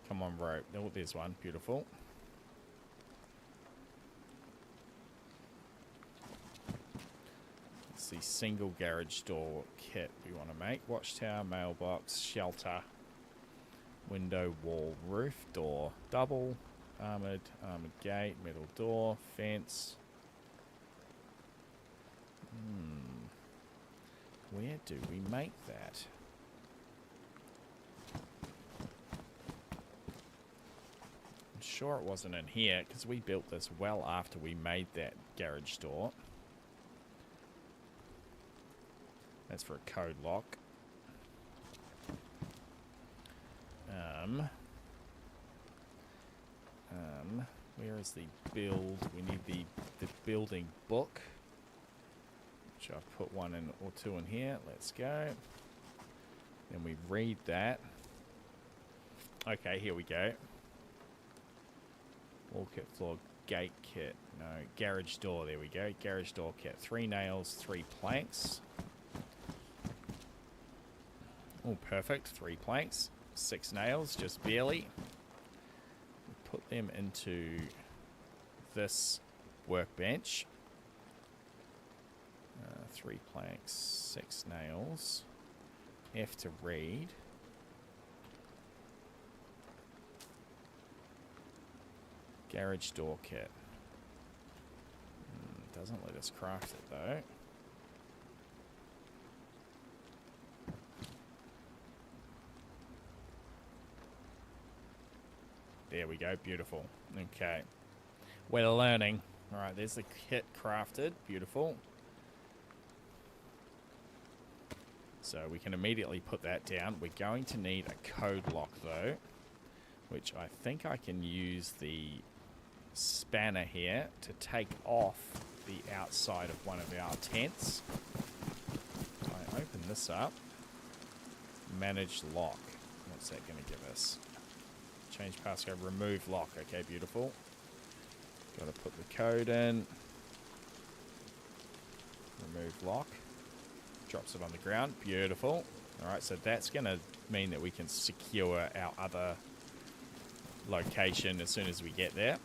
Come on, rope. Oh, there's one. Beautiful. It's the single garage door kit we want to make. Watchtower, mailbox, shelter, window, wall, roof, door, double, armored gate, metal door, fence. Where do we make that? I'm sure it wasn't in here because we built this well after we made that garage door. That's for a code lock. Where is the build? We need the building book. Which I've put one in or two in here. Let's go. Then we read that. Okay, here we go. Wall kit, floor, gate kit. No, garage door. There we go. Garage door kit. 3 nails, 3 planks. Oh, perfect. 3 planks. 6 nails, just barely. Put them into this workbench. 3 planks, 6 nails. F to read. Garage door kit. Doesn't let us craft it though. There we go, beautiful. Okay. We're learning. Alright, there's the kit crafted. Beautiful. So we can immediately put that down. We're going to need a code lock though, which I think I can use the spanner here to take off the outside of one of our tents. I open this up. Manage lock. What's that going to give us? Change passcode, remove lock. Okay, beautiful. Got to put the code in. Remove lock. Drops it on the ground. Beautiful. Alright, so that's going to mean that we can secure our other location as soon as we get there.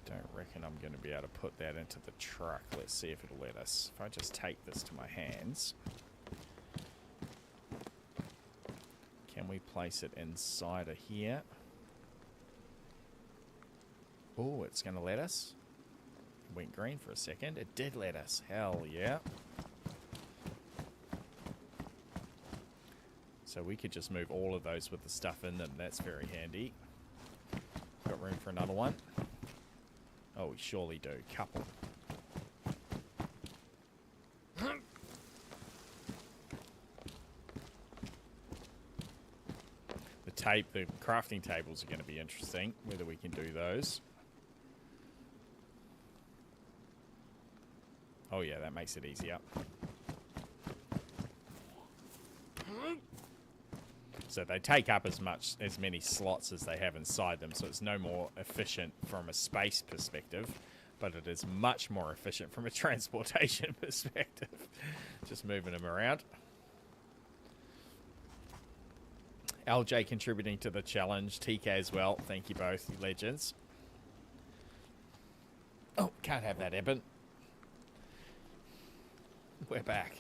Don't reckon I'm going to be able to put that into the truck. Let's see if it'll let us. If I just take this to my hands. Can we place it inside of here? Oh, it's going to let us. It went green for a second. It did let us. Hell yeah. So we could just move all of those with the stuff in them. That's very handy. Got room for another one? Oh, we surely do. Couple. The crafting tables are going to be interesting, whether we can do those. Oh yeah, that makes it easier. So they take up as many slots as they have inside them, so it's no more efficient from a space perspective, but it is much more efficient from a transportation perspective. Just moving them around. LJ contributing to the challenge. TK as well. Thank you both, you legends. Oh, can't have that, Eben. We're back.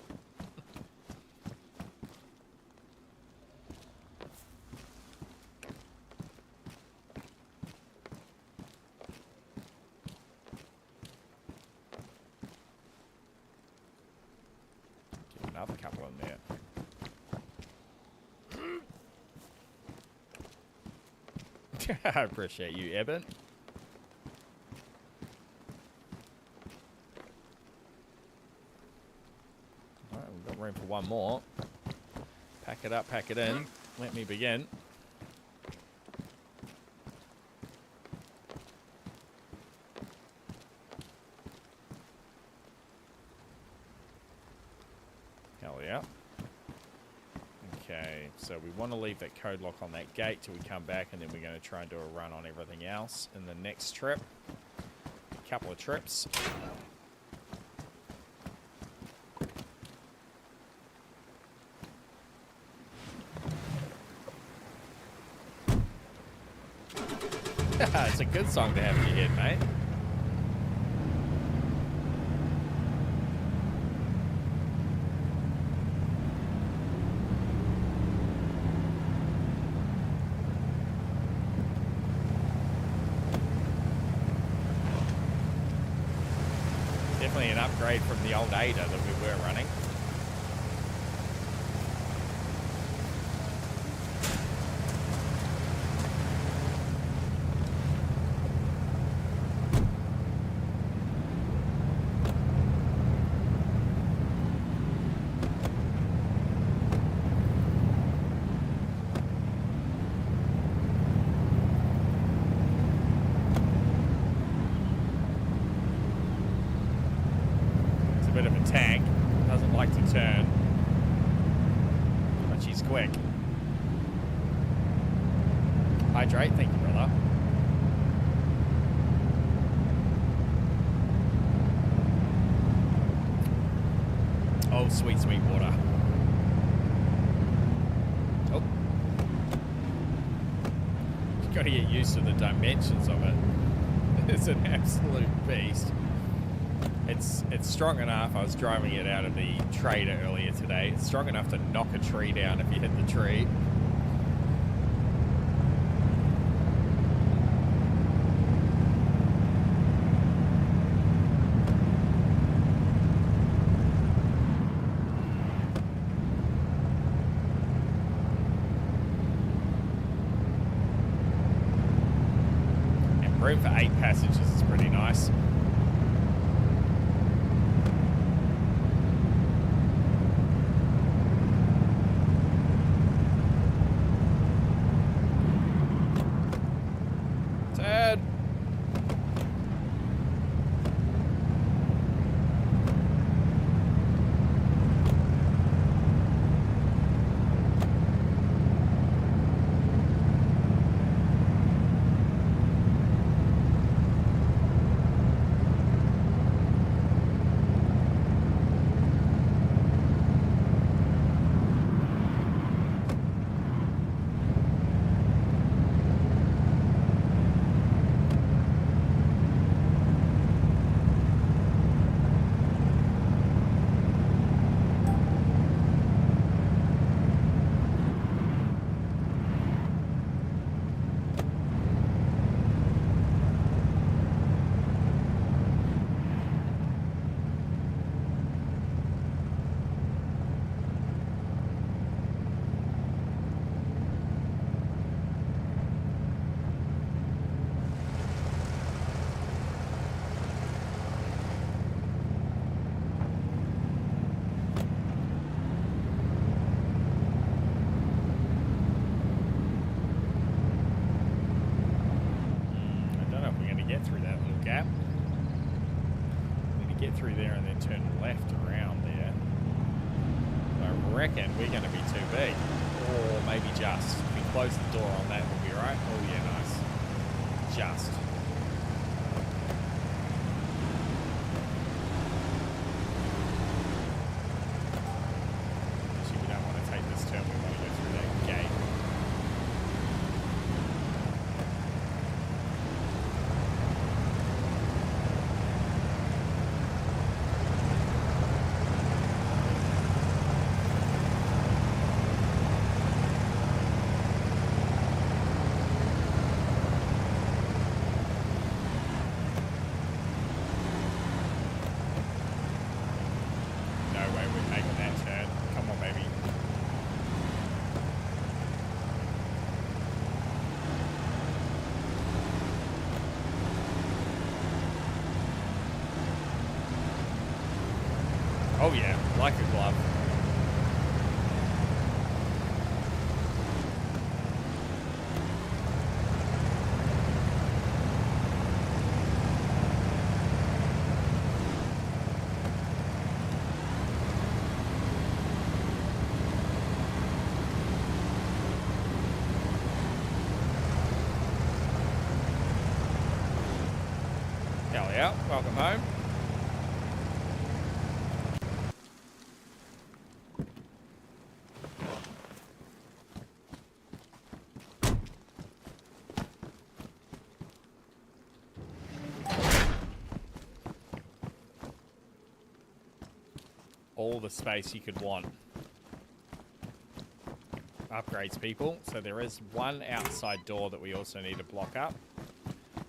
Get another couple in there. I appreciate you, Eben. Alright, we've got room for one more. Pack it up, pack it in. Let me begin. Hell yeah. Okay, so we want to leave that code lock on that gate till we come back, and then we're going to try and do a run on everything else in the next trip. A couple of trips. It's a good song to have in your head, mate. Definitely an upgrade from the old Ada that we were running. bit of a tank. Doesn't like to turn. But she's quick. Hydrate, thank you, brother. Oh, sweet, sweet water. Oh. You've got to get used to the dimensions of it. It's an absolute beast. It's strong enough. I was driving it out of the trader earlier today. It's strong enough to knock a tree down if you hit the tree. Room for 8 passengers is pretty nice. Ted! Through there and then turn left around there. I reckon we're going to be too big. Or maybe just. If we close the door on that, we'll be right. Oh yeah, nice. Just. Actually, we don't want to take this turn. We want to go through that gate. Oh yeah, like a glove. Hell yeah, welcome home. All the space you could want. Upgrades, people. So there is one outside door that we also need to block up,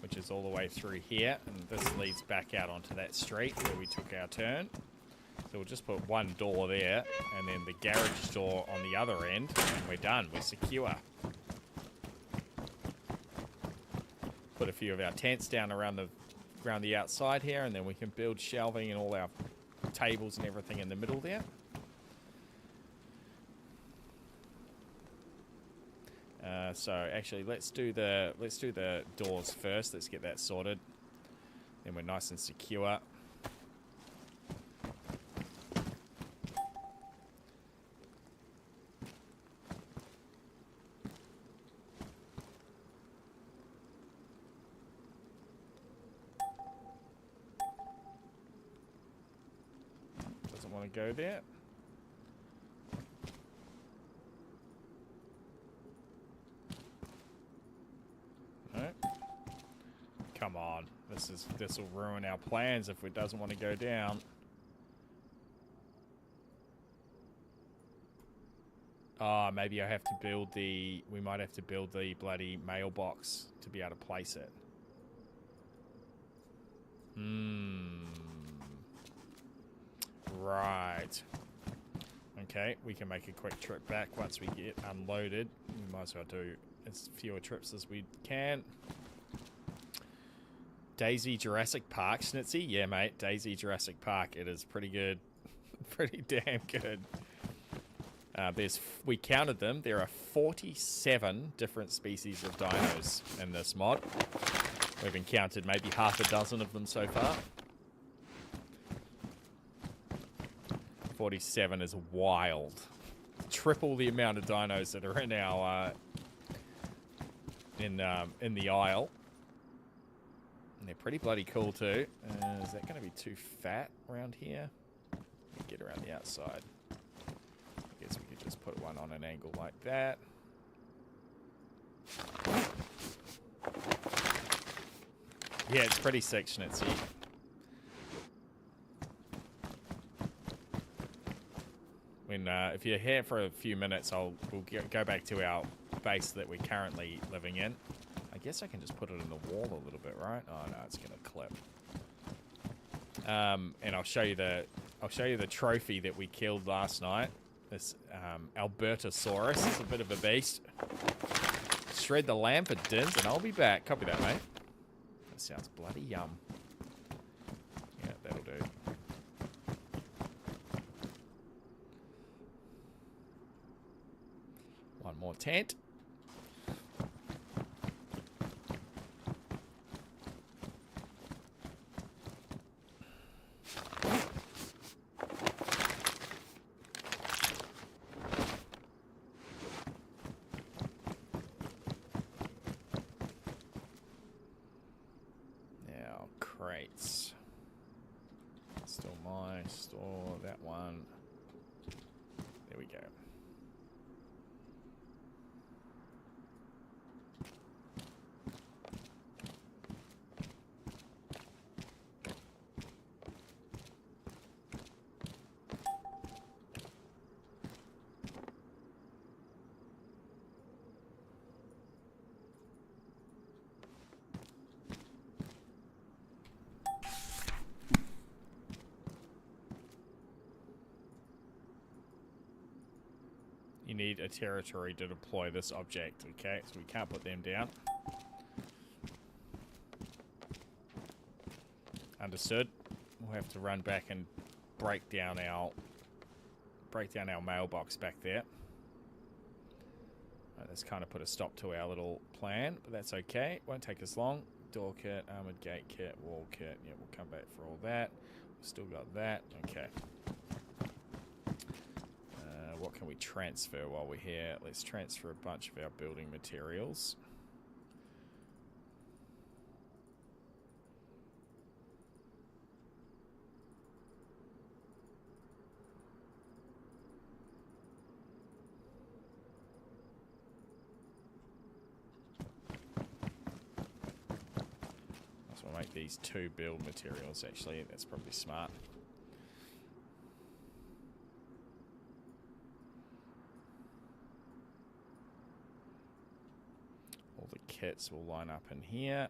which is all the way through here, and this leads back out onto that street where we took our turn. So we'll just put one door there, and then the garage door on the other end, and we're done. We're secure. Put a few of our tents down around the outside here, and then we can build shelving and all our tables and everything in the middle there. So actually, let's do the doors first. Let's get that sorted. Then we're nice and secure. want to go there. No. Come on. This will ruin our plans if it doesn't want to go down. Oh, maybe I have to build the... We might have to build the bloody mailbox to be able to place it. Right. Okay, we can make a quick trip back once we get unloaded. We might as well do as fewer trips as we can. DayZ Jurassic Park, Schnitzy? Yeah, mate, DayZ Jurassic Park. It is pretty good. Pretty damn good. We counted them. There are 47 different species of dinos in this mod. We've encountered maybe half a dozen of them so far. 47 is wild. Triple the amount of dinos that are in our in the Isle. And they're pretty bloody cool too. Is that going to be too fat around here? Get around the outside. I guess we could just put one on an angle like that. Yeah, it's pretty sick, Schnitzy. When if you're here for a few minutes, we'll go back to our base that we're currently living in. I guess I can just put it in the wall a little bit, right? Oh no, it's gonna clip. And I'll show you the trophy that we killed last night. This Albertosaurus is a bit of a beast. Shred the lamb for Dins, and I'll be back. Copy that, mate. That sounds bloody yum. Yeah, that'll do. One more tent. Now, crates. Still mine. Store that one. There we go. You need a territory to deploy this object, okay? So we can't put them down. Understood. We'll have to run back and break down our mailbox back there. Let's kind of put a stop to our little plan, but that's okay. Won't take us long. Door kit, armored gate kit, wall kit. Yeah, we'll come back for all that. We've still got that. Okay. What can we transfer while we're here? Let's transfer a bunch of our building materials. So we'll make these 2 build materials, actually. That's probably smart. All the kits will line up in here.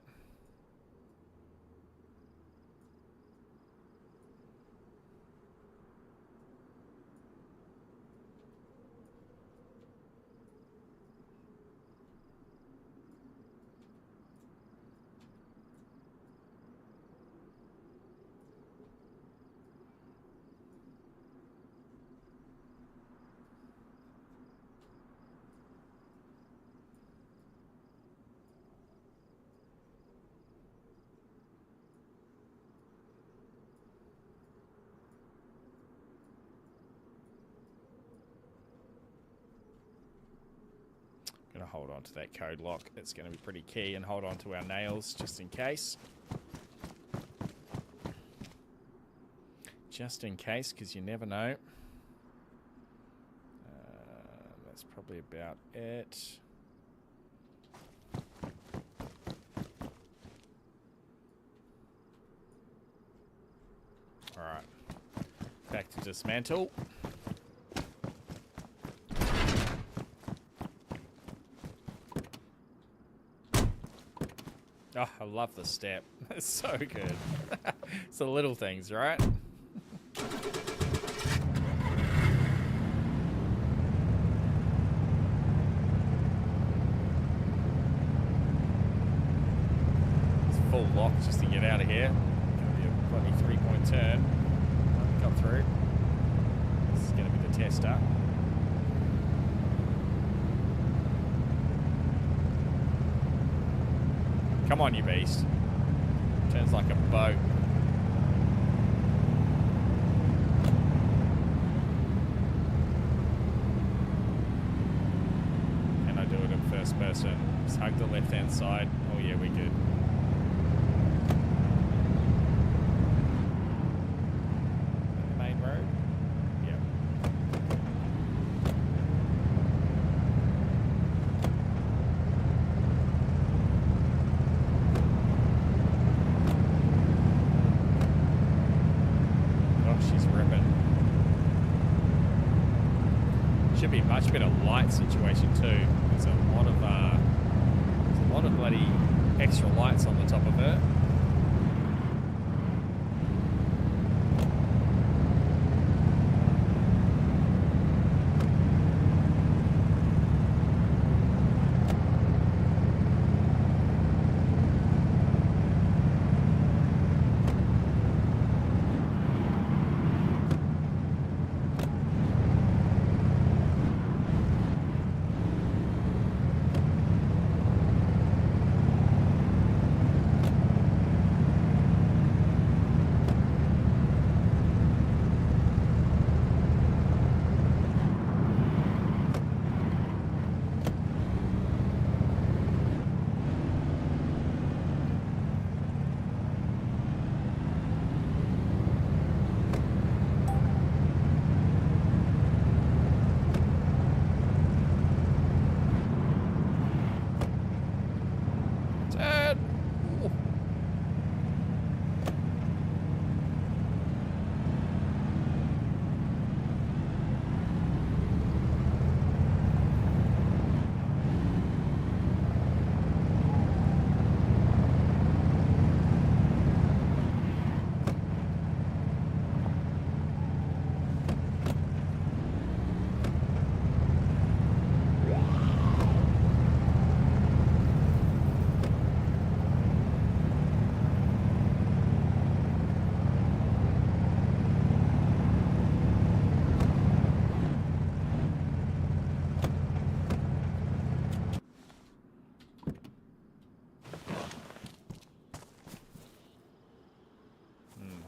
Gonna hold on to that code lock. It's gonna be pretty key, and hold on to our nails just in case. just in case, because you never know. That's probably about it. All right, back to dismantle. Oh, I love the step. It's so good. It's the little things, right? It's full lock just to get out of here. Gonna be a bloody 3-point turn. Got through. This is gonna be the tester. Come on, you beast. Turns like a boat. Can I do it in first person? Just hug the left-hand side. Oh yeah, we're good. Main road? Yep. She's ripping. Should be much better light situation too. There's a lot of bloody extra lights on the top of it.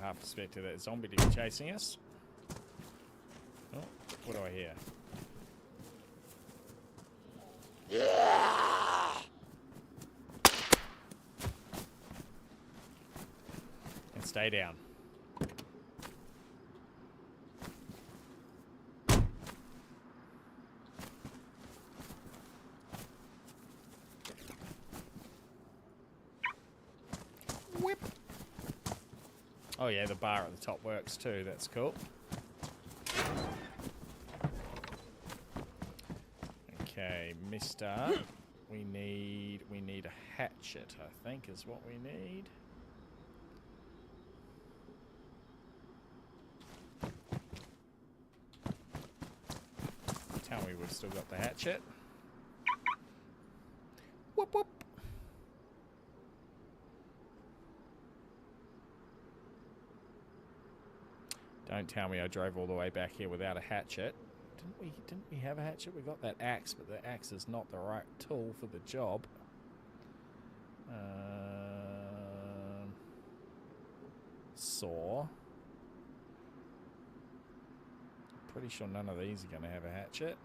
Half expected that zombie to be chasing us. Oh, what do I hear? And stay down. Whip. Oh yeah, the bar at the top works too. That's cool. Okay, mister. We need a hatchet, I think is what we need. Tell me we've still got the hatchet. Whoop whoop. Don't tell me I drove all the way back here without a hatchet. Didn't we have a hatchet? We got that axe, but the axe is not the right tool for the job. Saw. Pretty sure none of these are going to have a hatchet.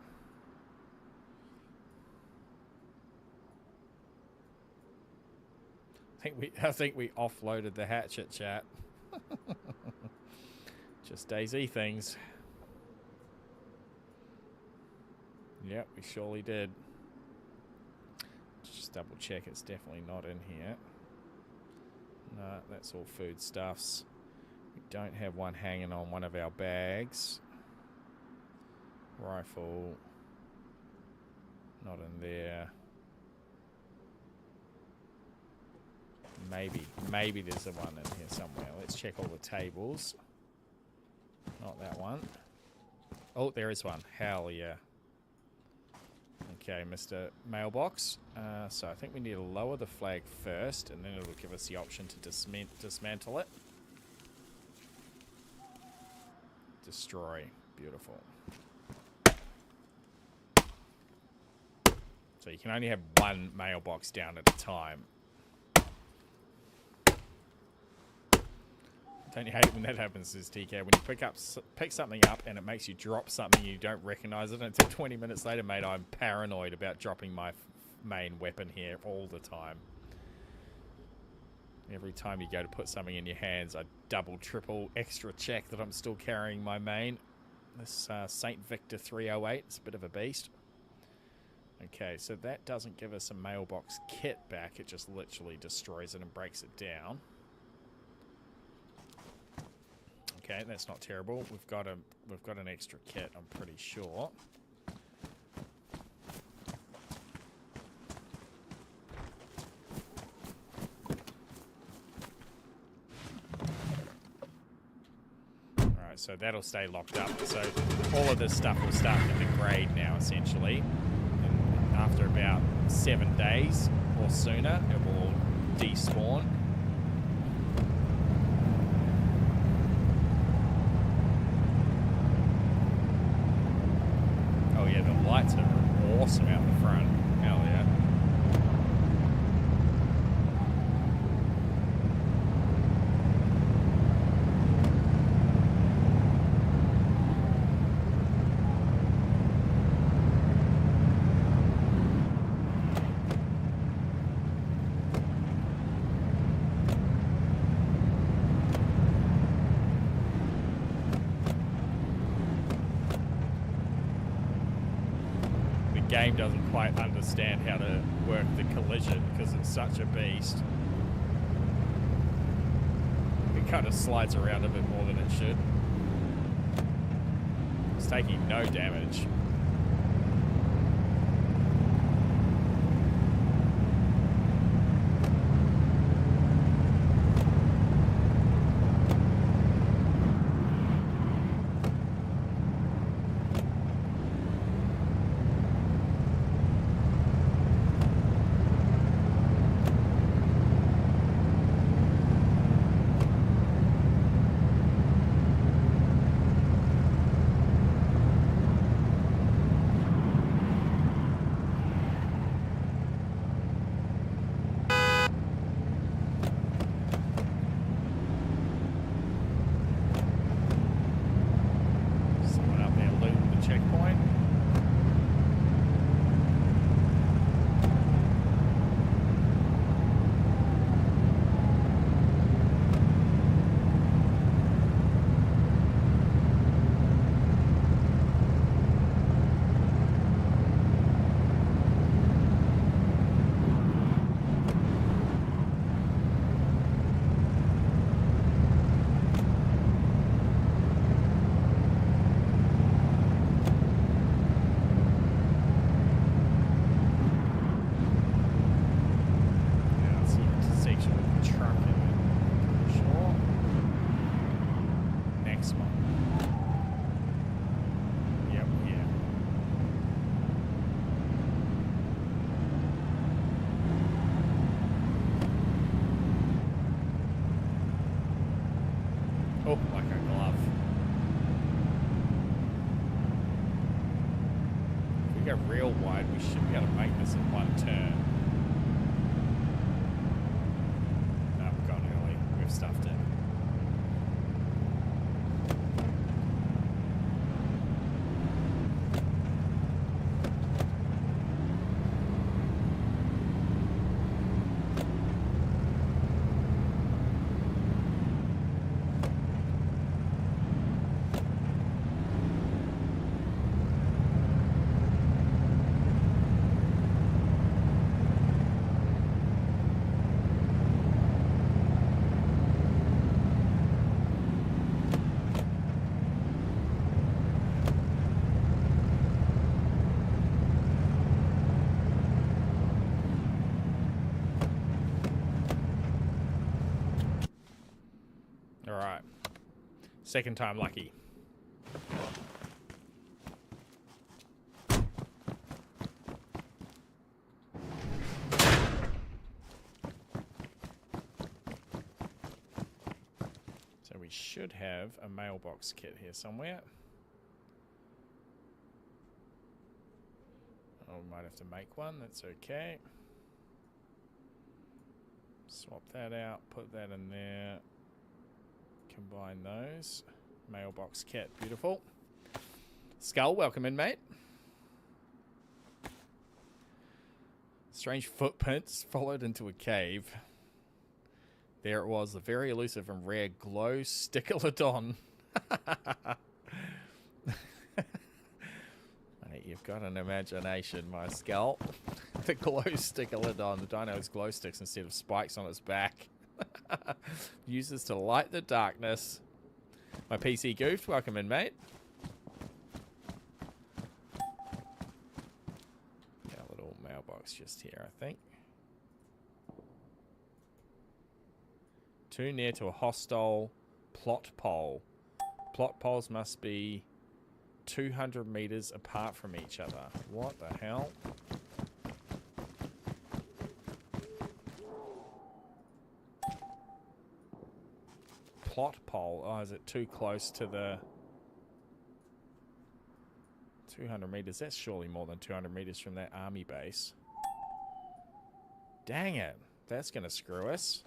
I think we offloaded the hatchet, chat. Just DayZ things. Yep, we surely did. Just double check it's definitely not in here. No, that's all foodstuffs. We don't have one hanging on one of our bags. Rifle. Not in there. Maybe there's a one in here somewhere. Let's check all the tables. Not that one. Oh, there is one. Hell yeah. Okay, Mr. Mailbox. So I think we need to lower the flag first, and then it'll give us the option to dismantle it. Destroy. Beautiful. So you can only have one mailbox down at a time. Don't you hate it when that happens, says TK? When you pick something up and it makes you drop something, you don't recognize it until 20 minutes later, mate. I'm paranoid about dropping my main weapon here all the time. Every time you go to put something in your hands, I double, triple, extra check that I'm still carrying my main. This St. Victor 308, it's a bit of a beast. Okay, so that doesn't give us a mailbox kit back. It just literally destroys it and breaks it down. Okay, that's not terrible. We've got an extra kit, I'm pretty sure. Alright, so that'll stay locked up. So all of this stuff will start to degrade now, essentially. And after about 7 days or sooner, it will despawn. The lights are awesome out the front. Hell yeah. Game doesn't quite understand how to work the collision because it's such a beast. It kind of slides around a bit more than it should. It's taking no damage. Oh, like a glove. If we go real wide, we should be able to make this in one turn. No, we've gone early. We've stuffed it. Second time lucky. So we should have a mailbox kit here somewhere. Oh, we might have to make one. That's okay. Swap that out. Put that in there. Combine those. Mailbox kit. Beautiful. Skull, welcome in, mate. Strange footprints followed into a cave. There it was, the very elusive and rare glow stickalodon. Mate, you've got an imagination, my Skull. The glow stickalodon. The dino has glow sticks instead of spikes on its back. Uses to light the darkness. My PC goofed. Welcome in, mate. Got a little mailbox just here, I think. Too near to a hostile plot pole. Plot poles must be 200 meters apart from each other. What the hell? Plot pole. Oh, is it too close to the 200 meters? That's surely more than 200 meters from that army base. Dang it. That's going to screw us.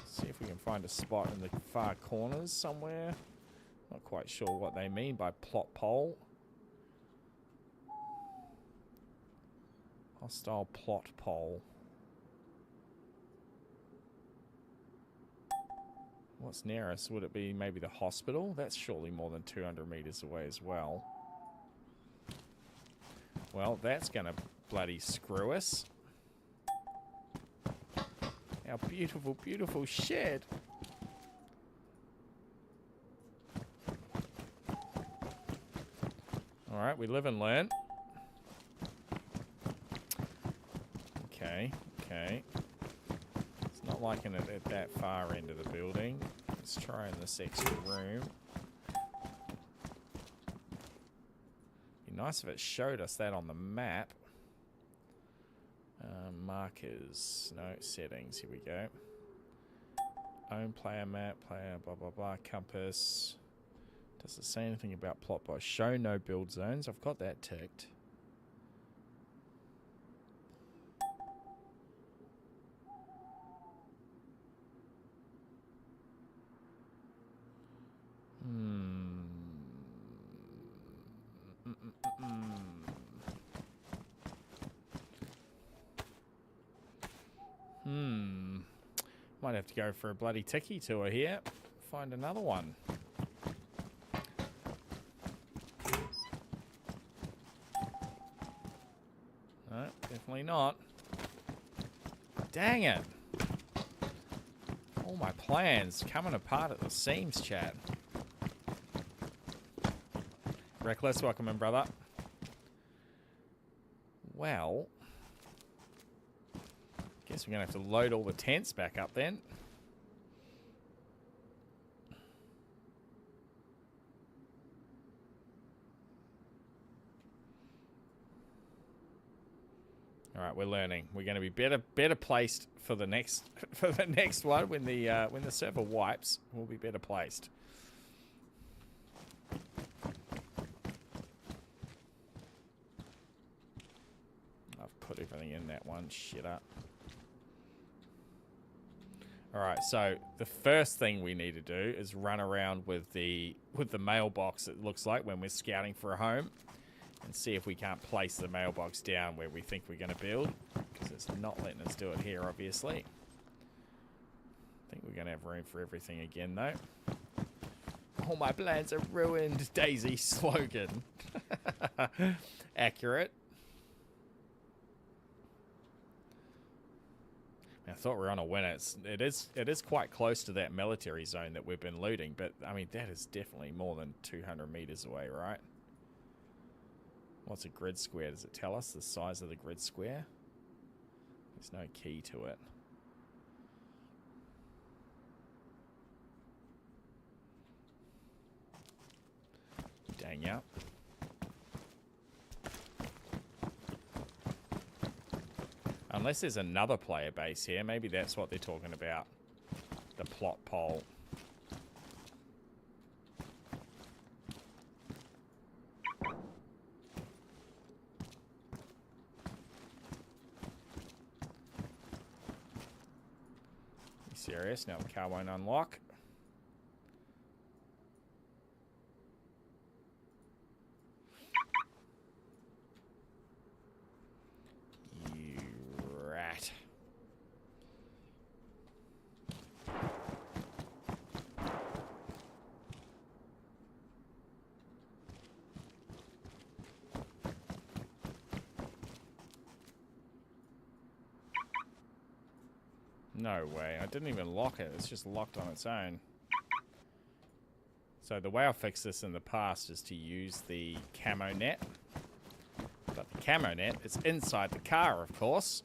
See if we can find a spot in the far corners somewhere. Not quite sure what they mean by plot pole. Hostile plot pole. What's nearest? Would it be maybe the hospital? That's surely more than 200 meters away as well. Well, that's going to bloody screw us. Our beautiful, beautiful shed. Alright, we live and learn. Okay, okay. It's not liking it at that far end of the building. Let's try in this extra room. Be nice if it showed us that on the map. Markers, no, settings, here we go. Own player map, player, blah, blah, blah, compass. Does it say anything about plot by show no build zones? I've got that ticked. Might have to go for a bloody tiki tour here. Find another one. No, definitely not. Dang it. All my plans coming apart at the seams, chat. Reckless, welcome in, brother. Well, guess we're going to have to load all the tents back up then. All right, we're learning. We're going to be better placed for the next one when the server wipes. We'll be better placed. I've put everything in that one. Shit up. All right, so the first thing we need to do is run around with the mailbox, it looks like, when we're scouting for a home, and see if we can't place the mailbox down where we think we're going to build, because it's not letting us do it here, obviously. I think we're going to have room for everything again, though. All my plans are ruined, DayZ slogan. Accurate. I thought we were on a winner. It is quite close to that military zone that we've been looting, but I mean that is definitely more than 200 meters away, right? What's a grid square? Does it tell us the size of the grid square? There's no key to it. hang out. Unless there's another player base here. Maybe that's what they're talking about. The plot pole. You serious? Now the car won't unlock. No way. I didn't even lock it. It's just locked on its own. So the way I fixed this in the past is to use the camo net. But the camo net is inside the car, of course.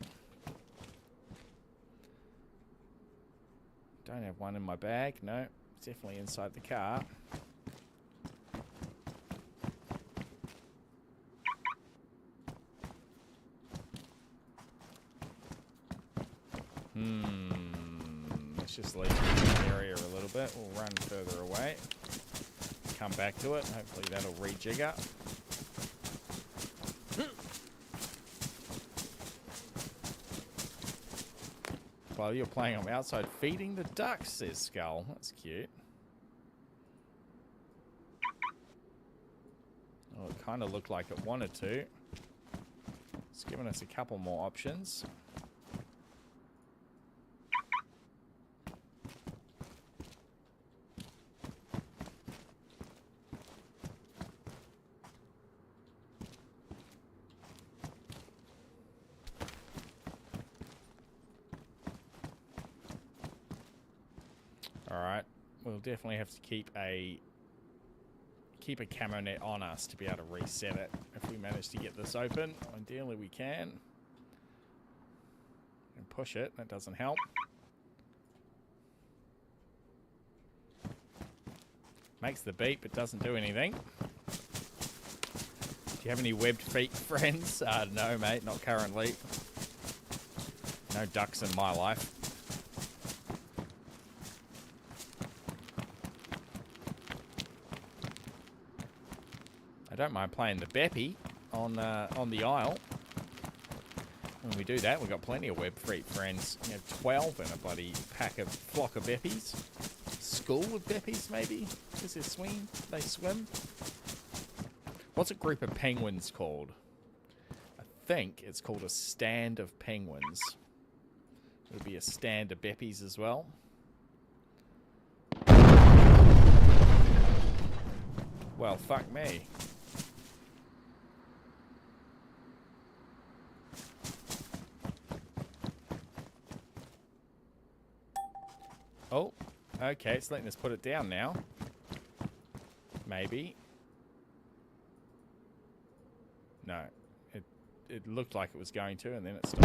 Don't have one in my bag. No, it's definitely inside the car. Let's just leave the area a little bit. We'll run further away. Come back to it. Hopefully that'll rejigger. While you're playing, I'm outside feeding the ducks, says Skull. That's cute. Oh, it kind of looked like it wanted to. It's given us a couple more options. Alright, we'll definitely have to keep a camo net on us to be able to reset it if we manage to get this open. Ideally we can. And push it, that doesn't help. Makes the beep, but doesn't do anything. Do you have any webbed feet friends? No mate, not currently. No ducks in my life. I don't mind playing the Beppy on the Isle. When we do that, we've got plenty of web-feet friends. We have 12 in a bloody flock of Beppies. School of Beppies, maybe? Because they swim. What's a group of penguins called? I think it's called a stand of penguins. It would be a stand of Beppies as well. Well, fuck me. Oh, okay, it's letting us put it down now. Maybe. No, it looked like it was going to, and then it stopped.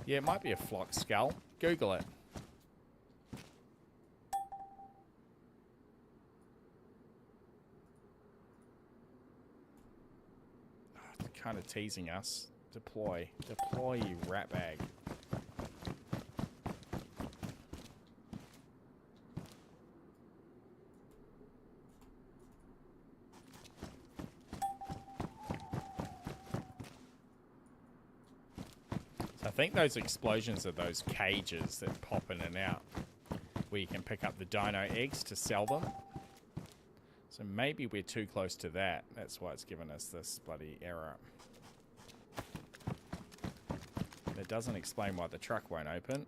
Yeah, it might be a flock skull. Google it. Kind of teasing us. Deploy, you rat bag. So I think those explosions are those cages that pop in and out, where you can pick up the dino eggs to sell them. So maybe we're too close to that. That's why it's given us this bloody error. It doesn't explain why the truck won't open.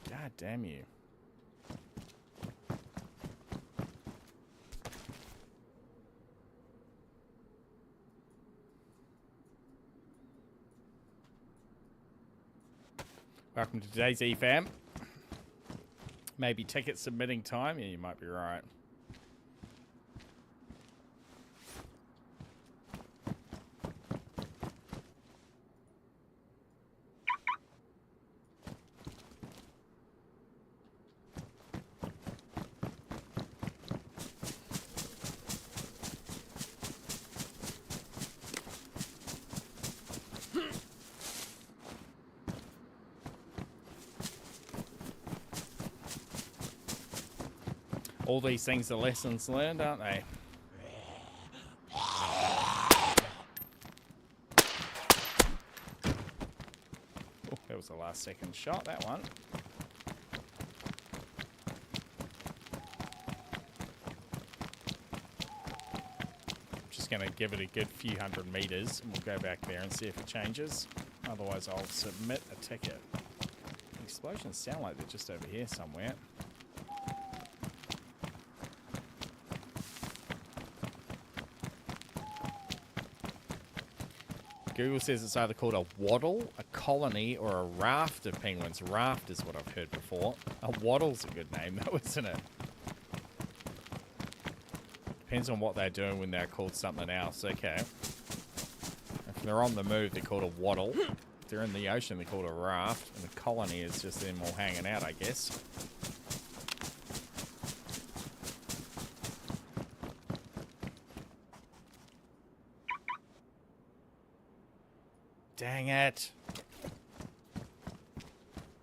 God damn you. Welcome to DayZ, fam. Maybe ticket submitting time? Yeah, you might be right. All these things are lessons learned, aren't they? Oh, that was the last second shot, that one. Just going to give it a good few hundred meters, and we'll go back there and see if it changes. Otherwise, I'll submit a ticket. The explosions sound like they're just over here somewhere. Google says it's either called a waddle, a colony, or a raft of penguins. Raft is what I've heard before. A waddle's a good name, though, isn't it? Depends on what they're doing when they're called something else. Okay. If they're on the move, they're called a waddle. If they're in the ocean, they're called a raft. And a colony is just them all hanging out, I guess. Dang it.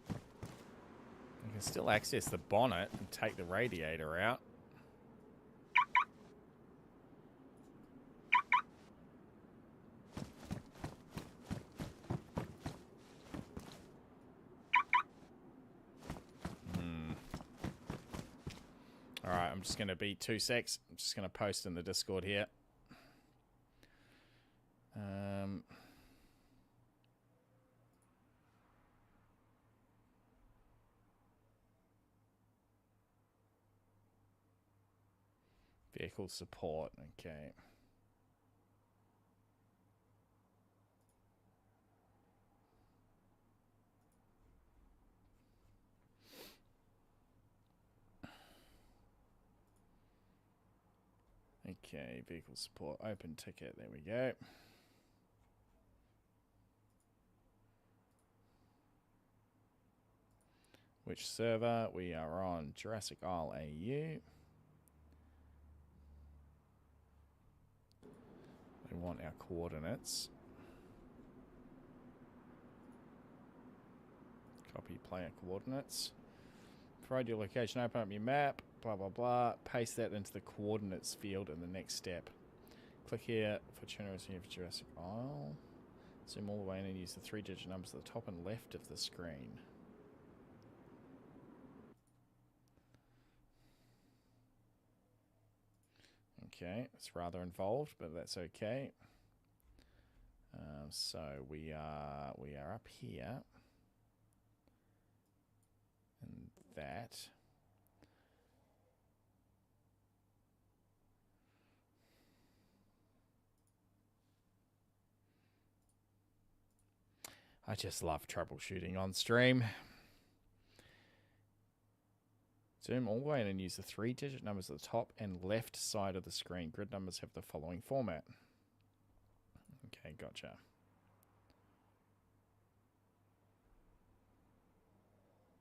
You can still access the bonnet and take the radiator out. Alright, I'm just going to be 2 secs. I'm just going to post in the Discord here. Vehicle support, okay. Okay, vehicle support, open ticket, there we go. Which server? We are on Jurassic Isle AU. We want our coordinates. Copy player coordinates. Provide your location, open up your map, blah, blah, blah. Paste that into the coordinates field in the next step. Click here for generous here for Jurassic Isle. Zoom all the way in and use the 3-digit numbers at the top and left of the screen. Okay, it's rather involved, but that's okay. So we are up here, and that. I just love troubleshooting on stream. Zoom all the way in and use the 3-digit numbers at the top and left side of the screen. Grid numbers have the following format. Okay, gotcha.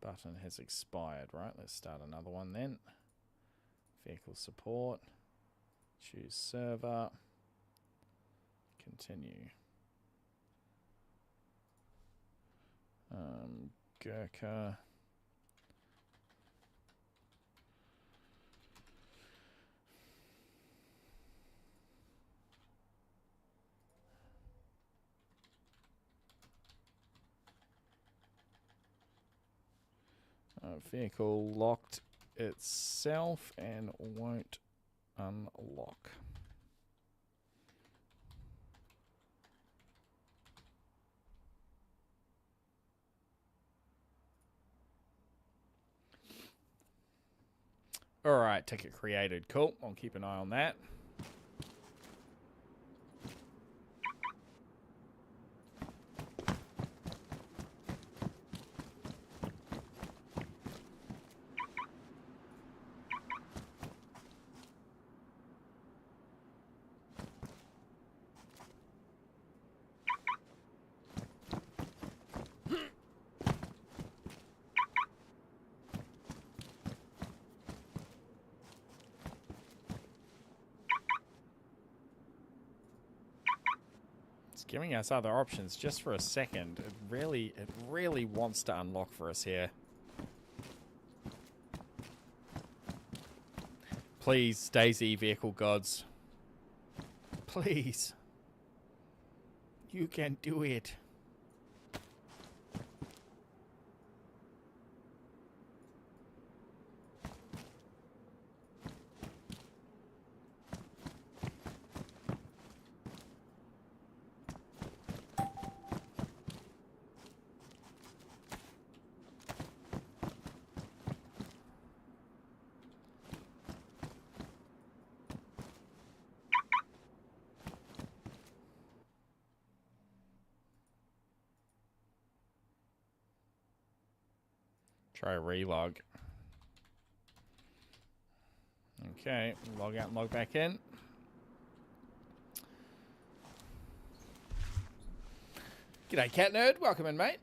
Button has expired, right? Let's start another one then. Vehicle support. Choose server. Continue. Gurkha. Vehicle locked itself and won't unlock. All right, ticket created. Cool. I'll keep an eye on that. giving us other options just for a second. It really wants to unlock for us here. Please, DayZ vehicle gods. Please. You can do it. Try a relog. Okay, log out and log back in. G'day, Cat Nerd. Welcome in, mate.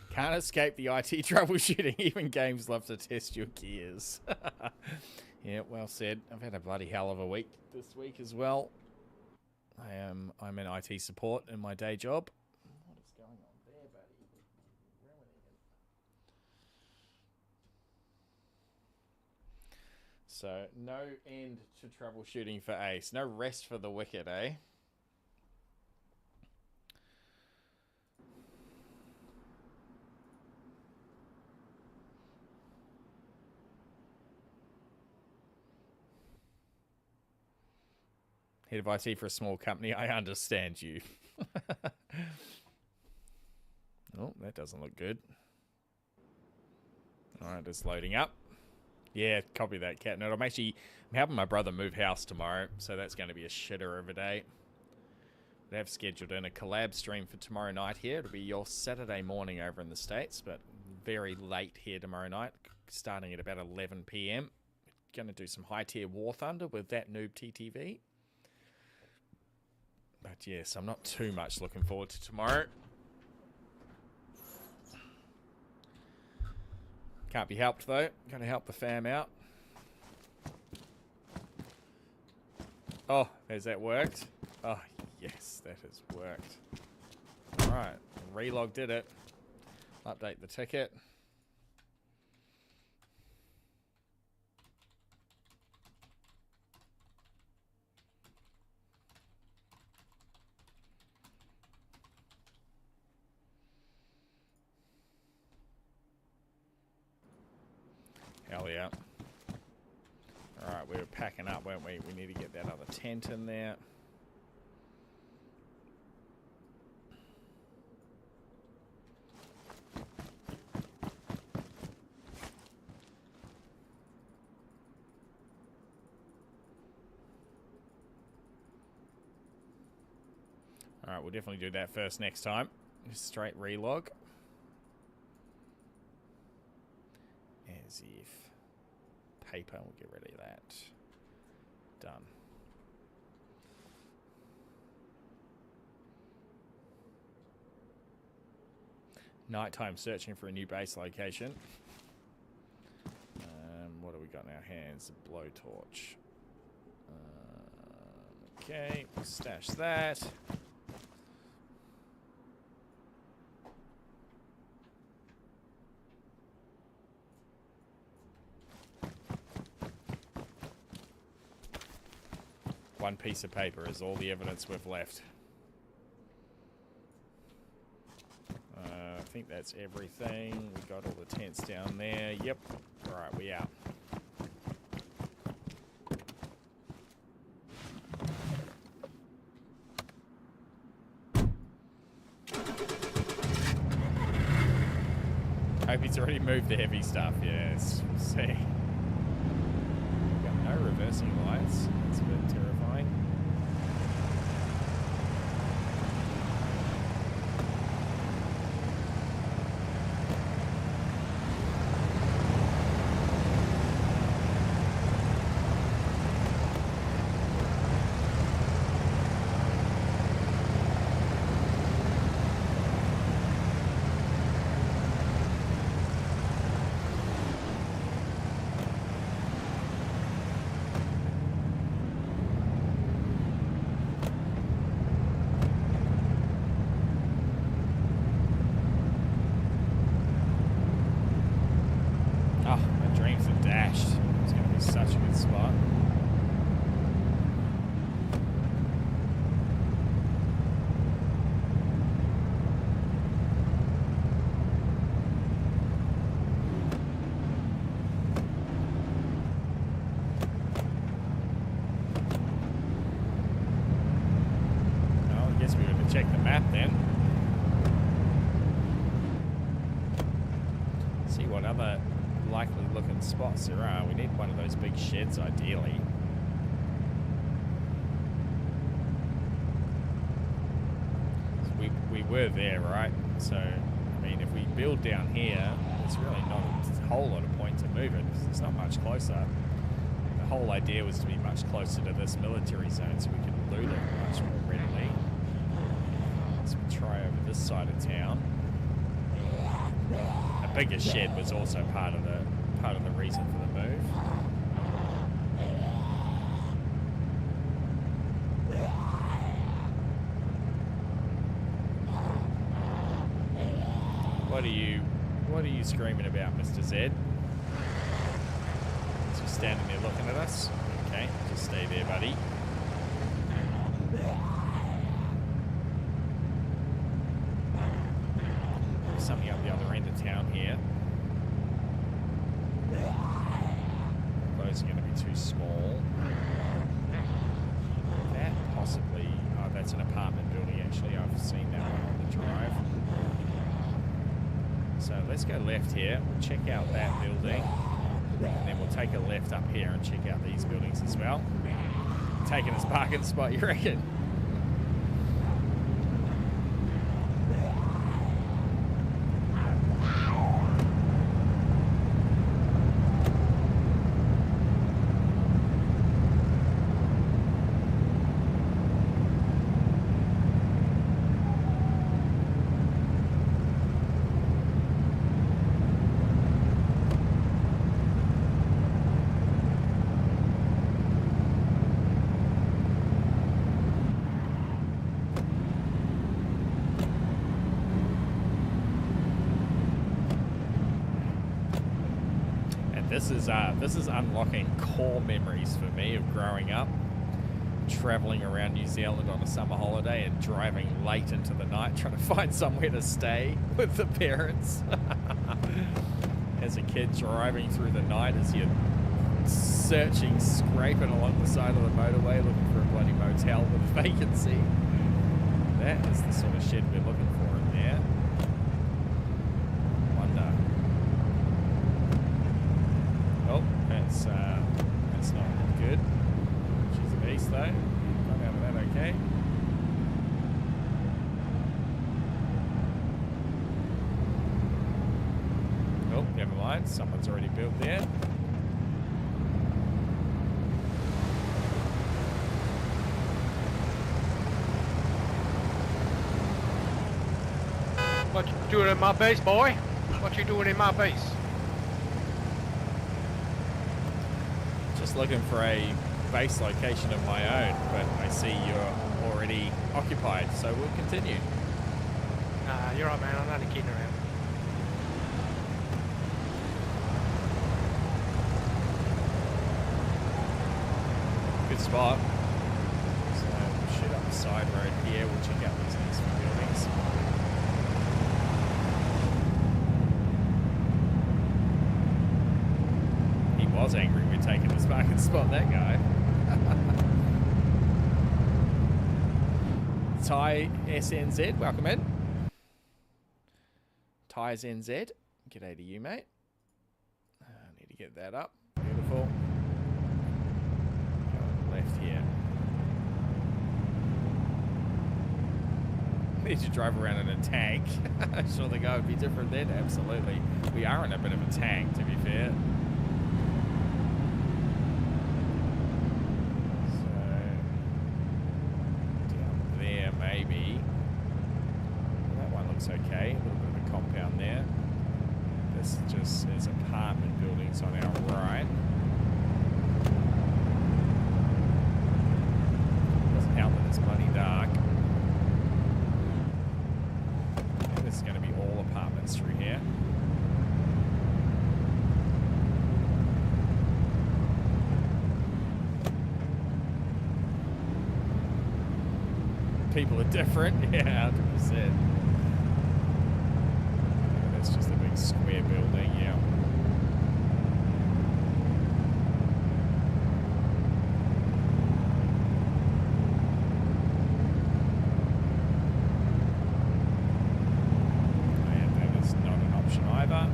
Can't escape the IT troubleshooting. Even games love to test your gears. Yeah, well said. I've had a bloody hell of a week this week as well. I'm in IT support in my day job. What is going on there, buddy? So, no end to troubleshooting for Ace. No rest for the wicked, eh? Head of IT for a small company. I understand you. Oh, that doesn't look good. Alright, it's loading up. Yeah, copy that, Cat Nerd. I'm helping my brother move house tomorrow, so that's going to be a shitter of a day. They have scheduled in a collab stream for tomorrow night here. It'll be your Saturday morning over in the States, but very late here tomorrow night, starting at about 11 p.m. Going to do some high-tier War Thunder with that noob TTV. But yes, I'm not too much looking forward to tomorrow. Can't be helped though. Going to help the fam out. Oh, has that worked? Oh, yes, that has worked. Alright, relog did it. Update the ticket. Hell yeah. Alright, we were packing up, weren't we? We need to get that other tent in there. Alright, we'll definitely do that first next time. Just straight relog. As if paper, we'll get rid of that. Done. Nighttime searching for a new base location. What do we got in our hands? A blowtorch. Okay, we'll stash that. One piece of paper is all the evidence we've left. I think that's everything. We got all the tents down there. Yep. Alright, we out. Hope he's already moved the heavy stuff. Yes, we'll see. Got no reversing lights. That's a bit terrifying. parking spots there are. We need one of those big sheds, ideally. So we were there, right? So, I mean, if we build down here, there's really not a whole lot of point to move it, because it's not much closer. The whole idea was to be much closer to this military zone, so we could loot it much more readily. So we'll try over this side of town. A bigger shed was also part of the reason for the move. What are you screaming about, Mr. Z? Just standing there looking at us. Okay, just stay there, buddy. There's something up the other end of town here. Those are going to be too small. That possibly... Oh, that's an apartment building, actually. I've seen that one on the drive. So let's go left here. We'll check out that building. And then we'll take a left up here and check out these buildings as well. Taking us parking spot, you reckon? This is unlocking core memories for me of growing up, traveling around New Zealand on a summer holiday and driving late into the night trying to find somewhere to stay with the parents. As a kid, driving through the night as you're searching, scraping along the side of the motorway looking for a bloody motel with a vacancy. That is the sort of shit we're looking for in there. Wonder. Oh, that's not good. She's a beast though. Got out of that okay. Oh, never mind. Someone's already built there. What you doing in my base, boy? What you doing in my base? Just looking for a base location of my own, but I see you're already occupied, so we'll continue. Nah, you're right, man. I'm only kidding around. Good spot. So we'll shoot up the side road here. We'll check out these next few buildings. He was angry we're taking this parking spot, that guy. Ty SNZ, welcome in. Ty's NZ, g'day to you, mate. I need to get that up. Beautiful. Going left here. Need to drive around in a tank. Sure, the guy would be different then. Absolutely. We are in a bit of a tank, to be fair. Maybe. Well, that one looks okay. A little bit of a compound there. This just is apartment buildings on our right. Doesn't help that it's bloody dark. I think this is going to be all apartments through here. People are different, yeah, 100%. That's just a big square building, yeah. And that is not an option either.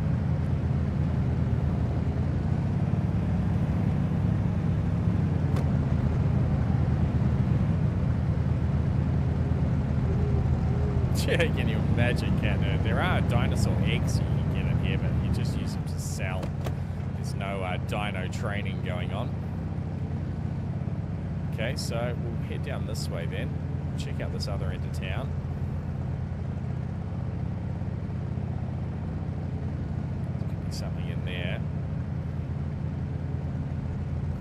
Can you imagine, Cat? There are dinosaur eggs you can get in here, but you just use them to sell. There's no dino training going on. Okay, so we'll head down this way then. Check out this other end of town. There could be something in there.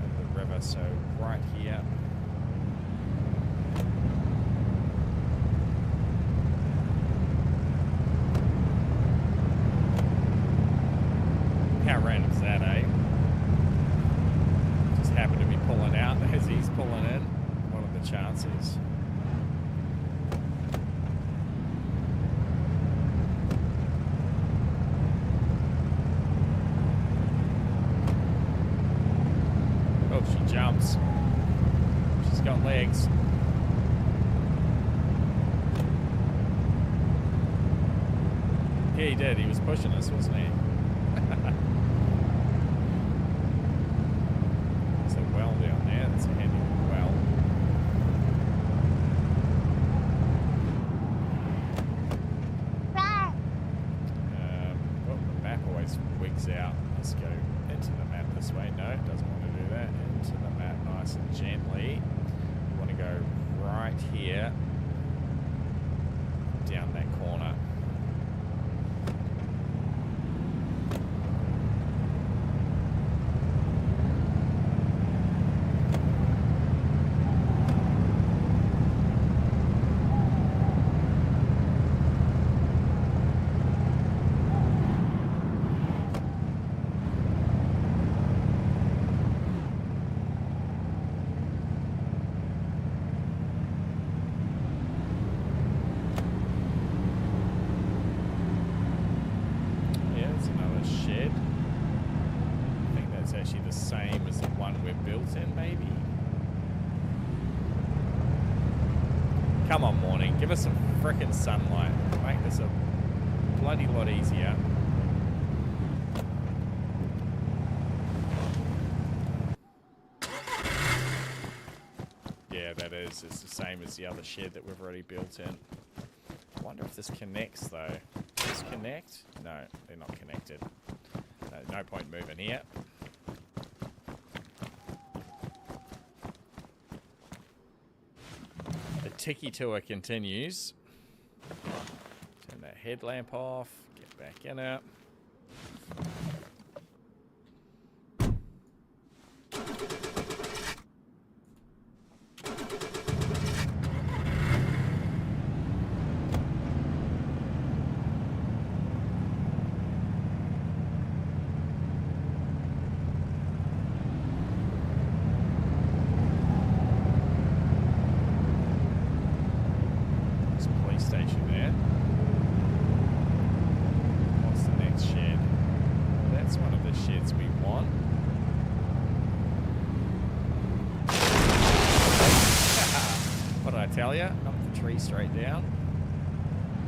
Over the river, so right here. How random is that, eh? Just happened to be pulling out as he's pulling in. What are the chances? Oh, she jumps. She's got legs. Yeah, he did. He was pushing us, wasn't he? There's a well down there. That's a handy well. Well, the map always wigs out. Let's go into the map this way. No, it doesn't want to do that. Into the map nice and gently. We want to go right here. Down that corner. The same as the one we're built in, maybe? Come on, morning. Give us some frickin' sunlight. Make this a bloody lot easier. Yeah, that is. It's the same as the other shed that we've already built in. I wonder if this connects, though. Does this connect? No, they're not connected. No point moving here. Tiki tour continues. Turn that headlamp off. Get back in it. Station there. What's the next shed? That's one of the sheds we want. What did I tell you? Knock the tree straight down.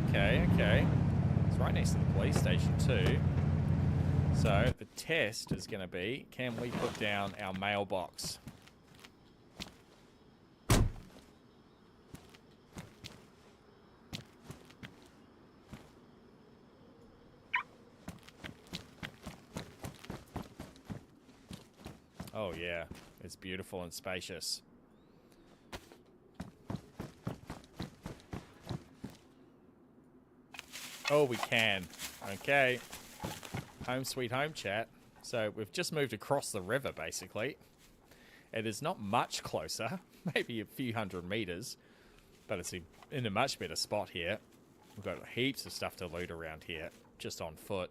Okay, okay. It's right next to the police station too. So the test is going to be, can we put down our mailbox? Oh yeah, it's beautiful and spacious. Oh, we can. Okay. Home sweet home, chat. So we've just moved across the river, basically. It is not much closer, maybe a few hundred meters, but it's in a much better spot here. We've got heaps of stuff to loot around here, just on foot.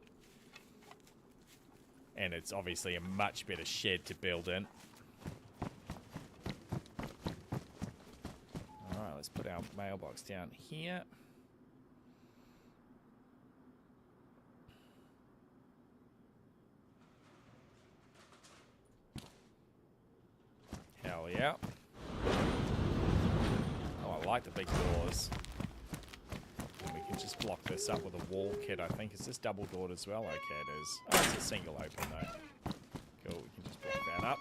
And it's obviously a much better shed to build in. Alright, let's put our mailbox down here. Hell yeah. Oh, I like the big doors. And we can just block this up with a wall kit, I think. Is this double doored as well? Okay, it is. Oh, it's a single open though. Cool, we can just block that up.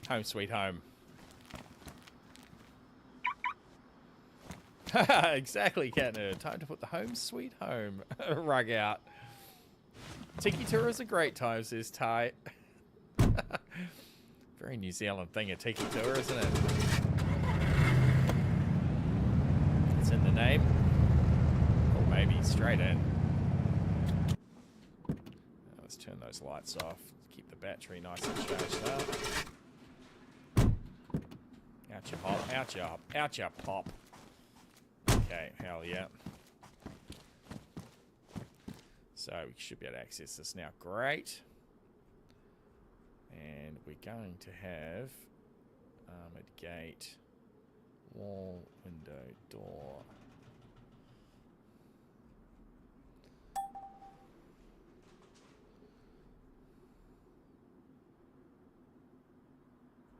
Home sweet home. Exactly, Cat Nerd. Time to put the home sweet home rug out. Tiki tour is a great time, says Ty. Very New Zealand thing, a tiki tour, isn't it? It's in the name. Or maybe straight in. Let's turn those lights off. Keep the battery nice and charged up. Out you hop, out you hop, out you pop. Okay, hell yeah. So we should be able to access this now. Great. And we're going to have armored gate, wall, window, door.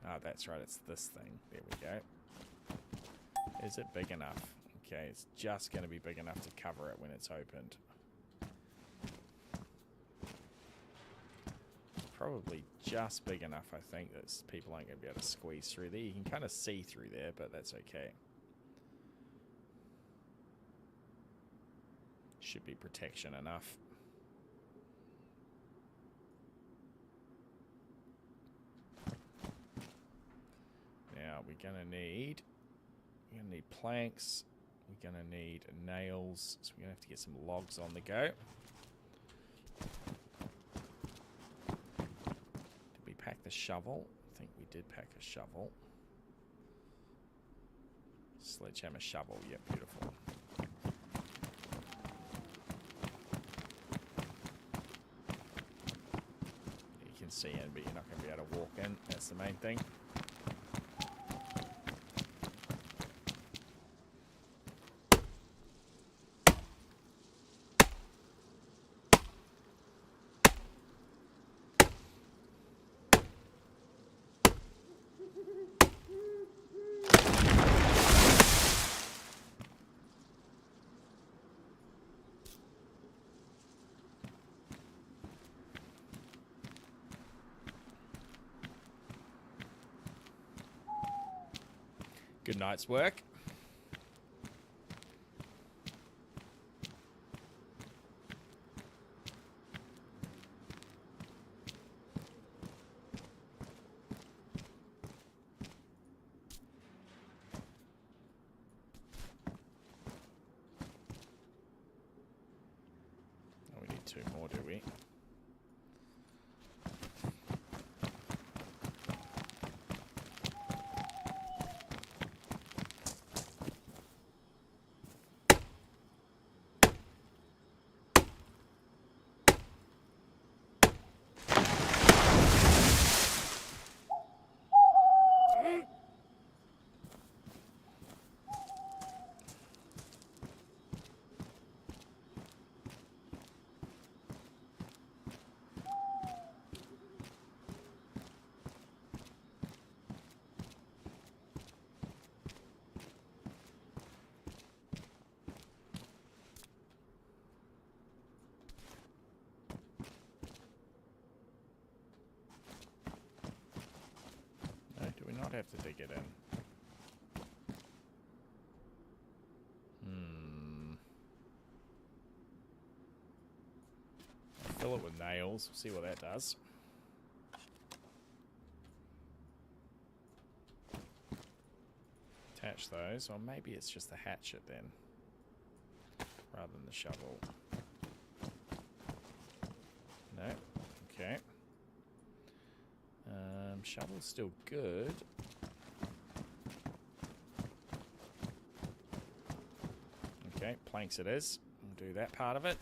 Oh, that's right, it's this thing. There we go. Is it big enough? Okay, it's just going to be big enough to cover it when it's opened. Probably just big enough, I think, that people aren't going to be able to squeeze through there. You can kind of see through there, but that's okay. Should be protection enough. Now we're going to need planks. We're going to need nails, so we're going to have to get some logs on the go. Did we pack the shovel? I think we did pack a shovel. Sledgehammer shovel, yeah, beautiful. You can see in, but you're not going to be able to walk in. That's the main thing. Good night's work. Oh, we need 2 more, do we? Not have to dig it in. Fill it with nails. We'll see what that does. Attach those, or maybe it's just the hatchet then, rather than the shovel. No. Okay. Shovel's still good. Okay, planks it is. We'll do that part of it.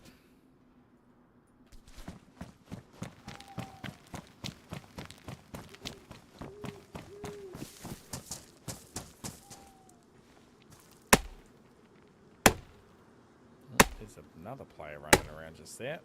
Oh, there's another player running around just there.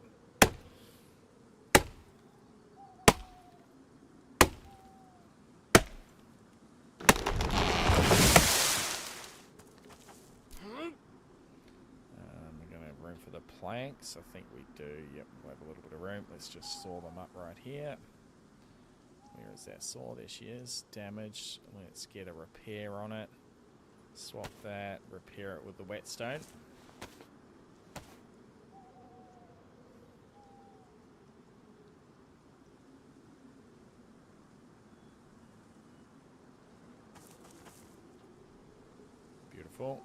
For the planks, I think we do. Yep, we'll have a little bit of room. Let's just saw them up right here. Where is that saw? There she is. Damaged. Let's get a repair on it. Swap that, repair it with the whetstone. Beautiful.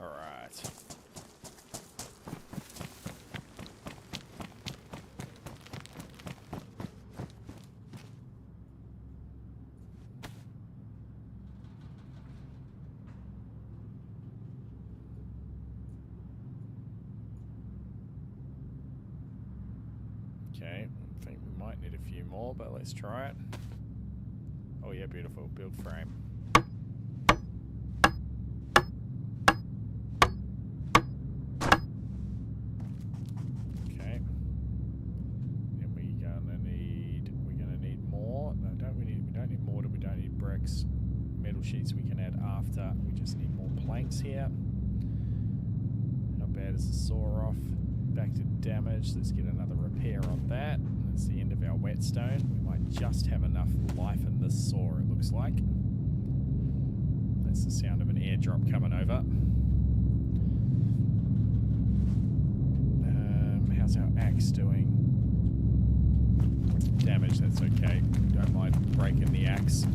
All right. Okay, I think we might need a few more, but let's try it. Oh yeah, beautiful. Build frame. Okay. And we're gonna need more. No, we don't need mortar, we don't need bricks. Metal sheets we can add after. We just need more planks here. How bad is the saw off? Back to damage. Let's get another repair on that. That's the end of our whetstone. We might just have enough life in this saw, it looks like. That's the sound of an airdrop coming over. How's our axe doing? Damage, that's okay. Don't mind breaking the axe.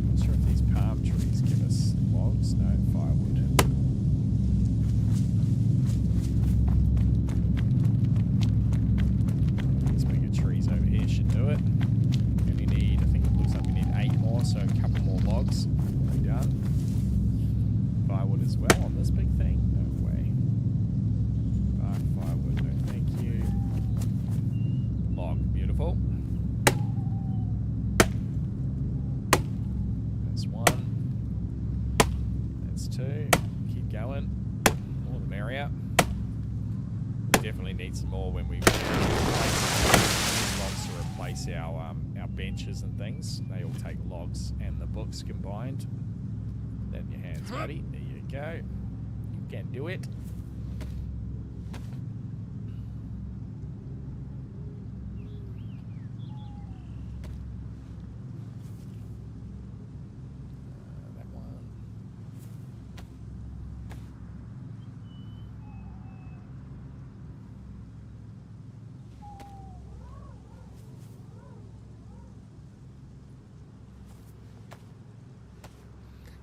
Not sure if these palm trees give us logs. No, firewood. These bigger trees over here should do it. We only need, I think it looks like we need 8 more, so a couple more logs. We'll be done. Firewood as well on this big thing. No way. Firewood, no thank you. Log, beautiful. That's 1. That's 2. Keep going. More the merrier. We definitely need some more when we need logs to replace our benches and things. They all take logs and the books combined. That in your hands, buddy. There you go. You can do it. That one.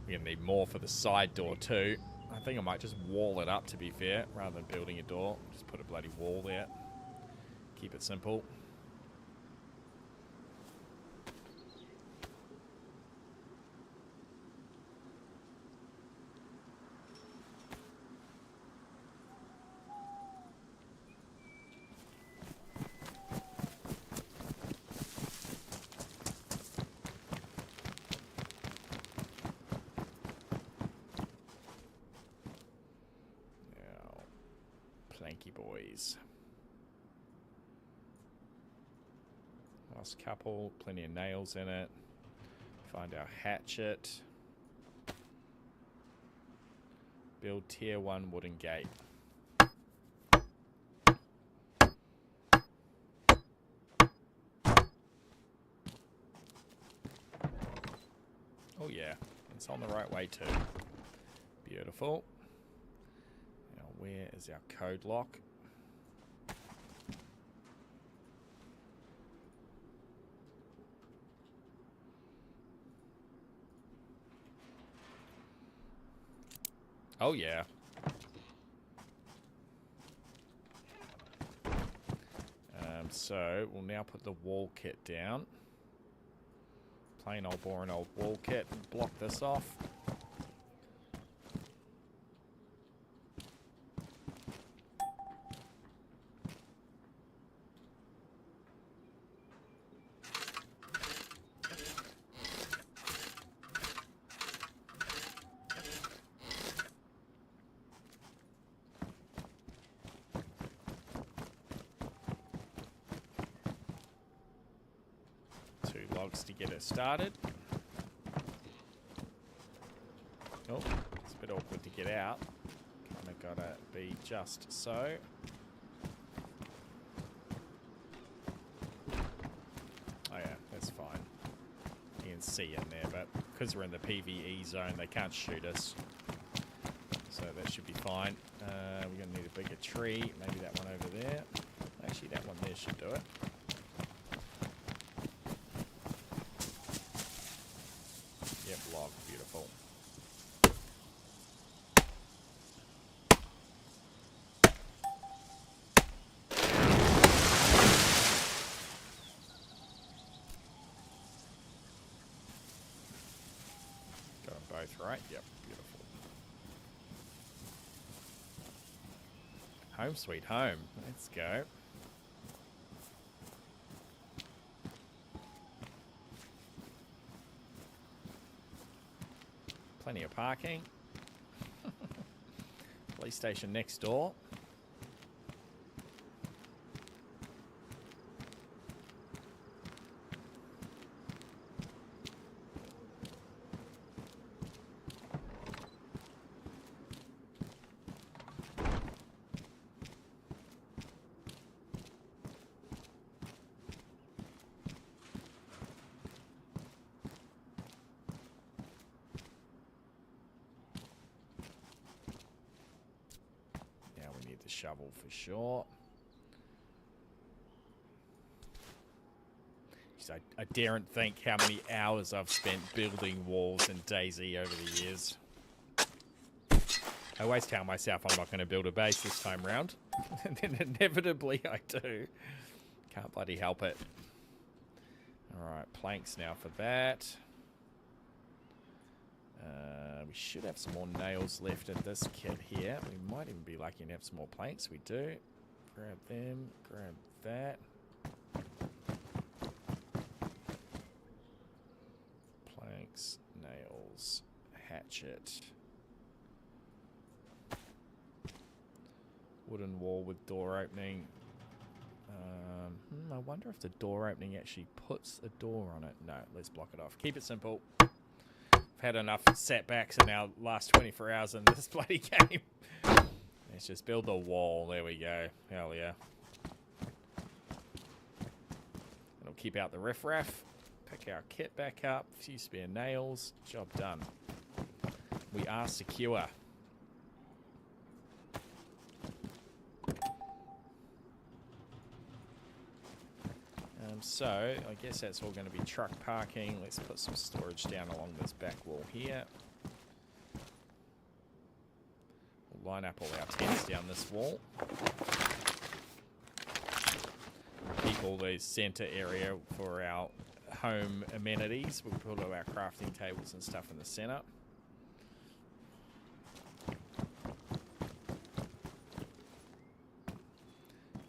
We're going to need more for the side door too. I think I might just wall it up, to be fair, rather than building a door. Just put a bloody wall there. Keep it simple. Planky boys. Last couple, plenty of nails in it. Find our hatchet. Build tier 1 wooden gate. Oh yeah, it's on the right way too. Beautiful. Where is our code lock? Oh yeah. So we'll now put the wall kit down. Plain old boring old wall kit. Block this off. logs to get it started. Oh, it's a bit awkward to get out. Kind of gotta be just so. Oh yeah, that's fine. You can see in there, but because we're in the PvE zone, they can't shoot us. So that should be fine. We're going to need a bigger tree. Maybe that one over there. Actually, that one there should do it. Yep, log. Beautiful. Got them both right. Yep, beautiful. Home sweet home. Let's go. Plenty of parking. Police station next door. Shovel for sure. Jeez, I daren't think how many hours I've spent building walls in DayZ over the years. I always tell myself I'm not going to build a base this time round. And then inevitably I do. Can't bloody help it. Alright, planks now for that. We should have some more nails left in this kit here. We might even be lucky to have some more planks. We do. Grab them. Grab that. Planks, nails, hatchet. Wooden wall with door opening. I wonder if the door opening actually puts a door on it. No, let's block it off. Keep it simple. Had enough setbacks in our last 24 hours in this bloody game. Let's just build the wall. There we go. Hell yeah. It'll keep out the riffraff. Pick our kit back up. A few spare nails. Job done. We are secure. So, I guess that's all going to be truck parking. Let's put some storage down along this back wall here. We'll line up all our tents down this wall. Keep all the center area for our home amenities. We'll put all our crafting tables and stuff in the center.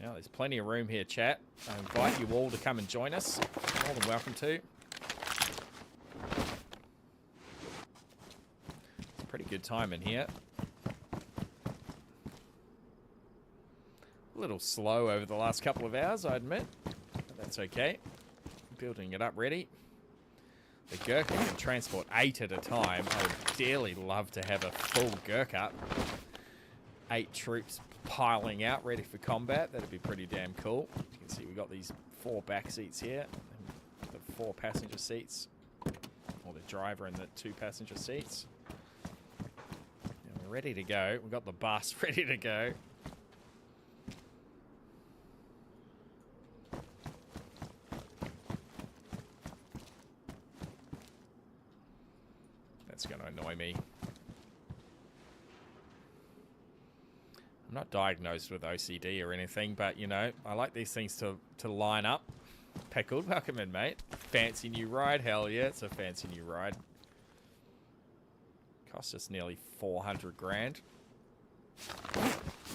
Now, there's plenty of room here, chat. I invite you all to come and join us. More than welcome to. It's a pretty good time in here. A little slow over the last couple of hours, I admit. But that's okay. Building it up ready. The Gurkha can transport 8 at a time. I would dearly love to have a full Gurkha. 8 troops piling out, ready for combat. That'd be pretty damn cool. You can see we've got these 4 back seats here. The 4 passenger seats. Or the driver and the 2 passenger seats. And we're ready to go. We've got the bus ready to go. That's going to annoy me. I'm not diagnosed with OCD or anything, but, you know, I like these things to line up. Peckled, welcome in, mate. Fancy new ride? Hell yeah, it's a fancy new ride. Cost us nearly 400 grand.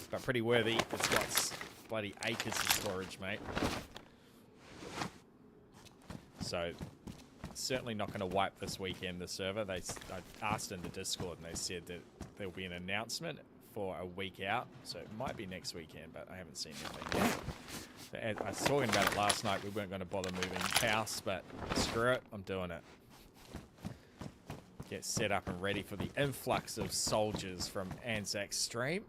But pretty worthy. It's got bloody acres of storage, mate. So, certainly not going to wipe this weekend, the server. I asked in the Discord and they said that there'll be an announcement for a week out, so it might be next weekend, but I haven't seen anything yet. So as I was talking about it last night, we weren't going to bother moving house, but screw it, I'm doing it. Get set up and ready for the influx of soldiers from Anzac's stream.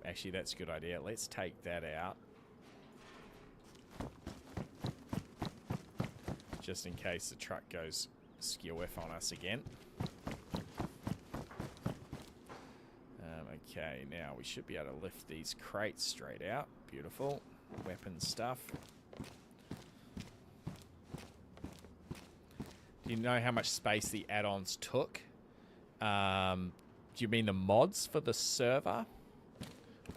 Actually, that's a good idea. Let's take that out. Just in case the truck goes skew-whiff on us again. Okay, now we should be able to lift these crates straight out. Beautiful. Weapon stuff. Do you know how much space the add-ons took? Do you mean the mods for the server?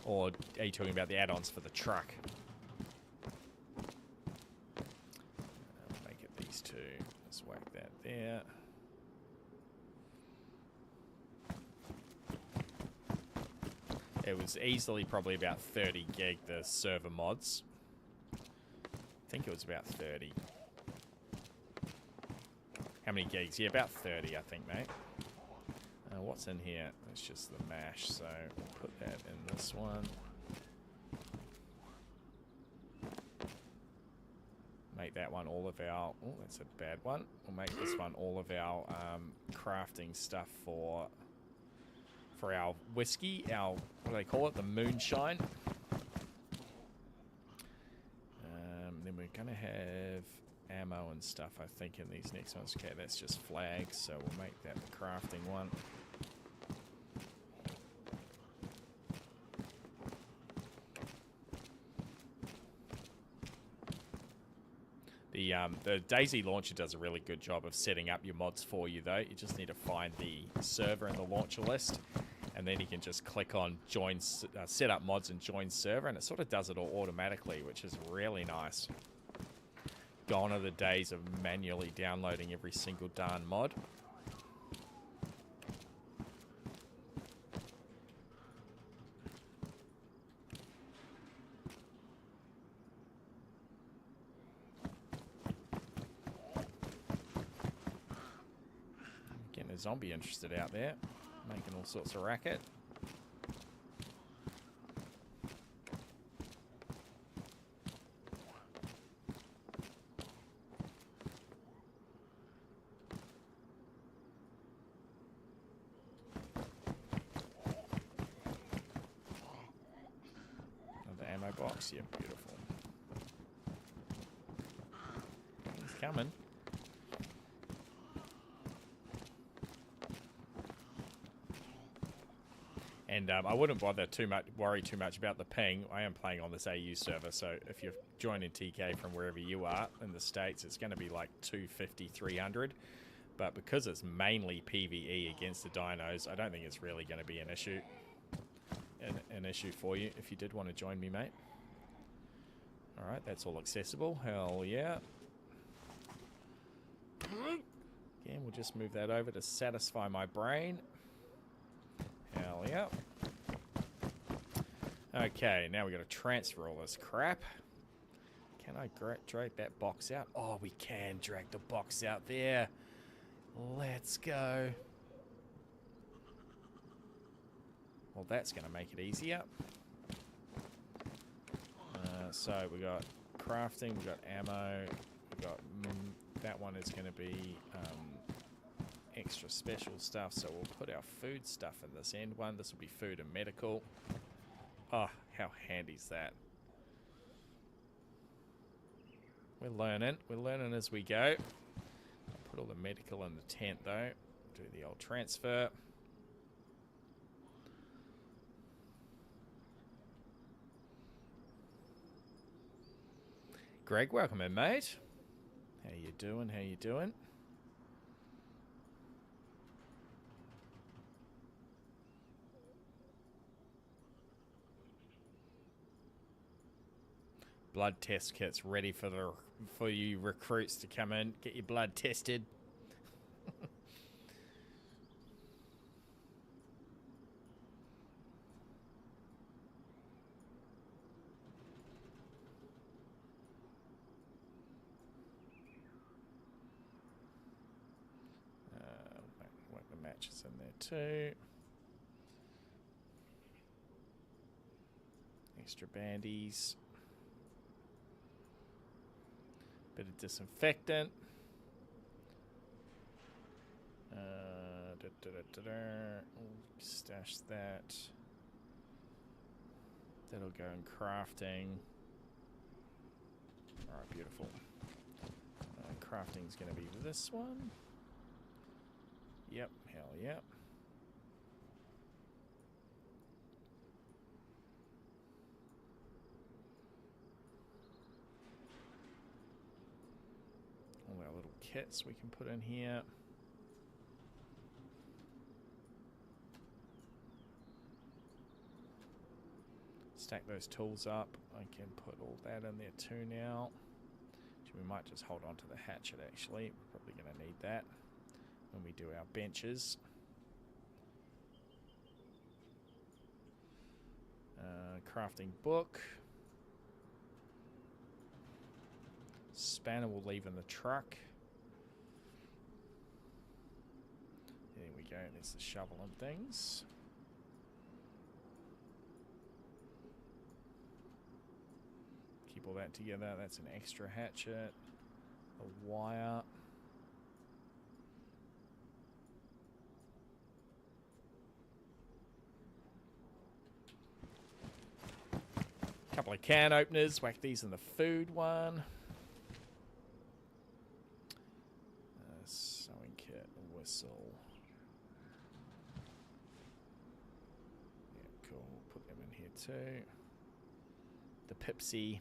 Or are you talking about the add-ons for the truck? Make it these two. Let's whack that there. It was easily probably about 30 gig, the server mods. I think it was about 30. How many gigs? Yeah, about 30, I think, mate. What's in here? It's just the mash, so we'll put that in this one. Make that one all of our... Oh, that's a bad one. We'll make this one all of our crafting stuff for our whiskey, our, what do they call it? The moonshine. Then we're going to have ammo and stuff, I think, in these next ones. Okay, that's just flags, so we'll make that the crafting one. The DayZ launcher does a really good job of setting up your mods for you, though. You just need to find the server in the launcher list, and then you can just click on join, set up mods and join server, and it sort of does it all automatically, which is really nice. Gone are the days of manually downloading every single darn mod. Getting a zombie interested out there, making all sorts of racket. Box, yeah, beautiful. He's coming. And I wouldn't worry too much about the ping. I am playing on this AU server, so if you're joining TK from wherever you are in the States, it's going to be like 250, 300. But because it's mainly PvE against the dinos, I don't think it's really going to be an issue. An issue for you if you did want to join me, mate. Alright, that's all accessible. Hell yeah. Again, we'll just move that over to satisfy my brain. Hell yeah. Okay, now we got to transfer all this crap. Can I drag that box out? Oh, we can drag the box out there. Let's go. Well, that's going to make it easier. So we got crafting, we got ammo, we got that one is going to be extra special stuff. So we'll put our food stuff in this end one. This will be food and medical. Oh, how handy is that? We're learning as we go. I'll put all the medical in the tent though. Do the old transfer. Greg, welcome in, mate. How you doing? How you doing? Blood test kits ready for you recruits to come in, get your blood tested. Work the matches in there too. Extra bandies. Bit of disinfectant. Stash that. That'll go in crafting. Alright, beautiful. Crafting's going to be this one. Yep, hell yep. All our little kits we can put in here. Stack those tools up. I can put all that in there too now. We might just hold on to the hatchet actually. We're probably going to need that when we do our benches. Crafting book. Spanner we'll leave in the truck. There we go. There's the shovel and things. Keep all that together. That's an extra hatchet. A wire. Couple of can openers. Whack these in the food one. Sewing kit. A whistle. Yeah, cool. Put them in here too. The Pepsi.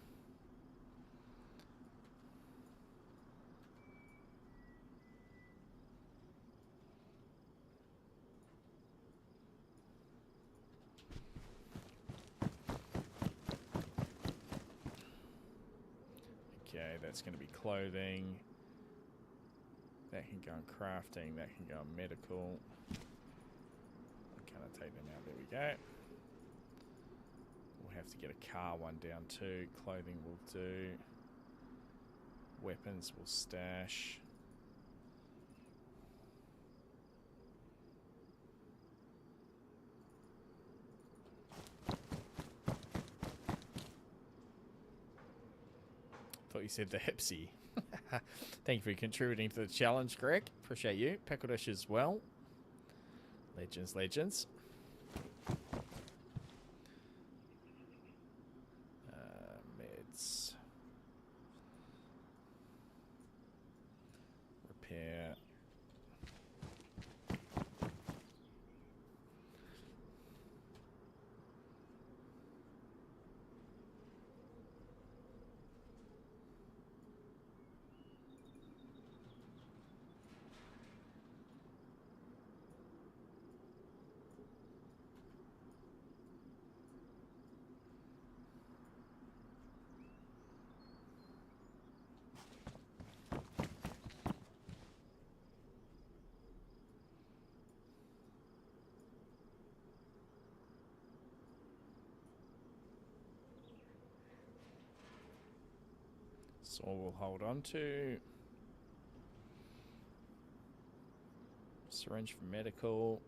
Okay, that's going to be clothing. That can go in crafting. That can go in medical. I'll kind of take them out. There we go. We'll have to get a car one down too. Clothing will do. Weapons will stash. Thought you said the Hipsy. Thank you for contributing to the challenge, Greg. Appreciate you. Pekodish as well. Legends, legends. Meds. Repair. So we'll hold on to. Syringe for medical.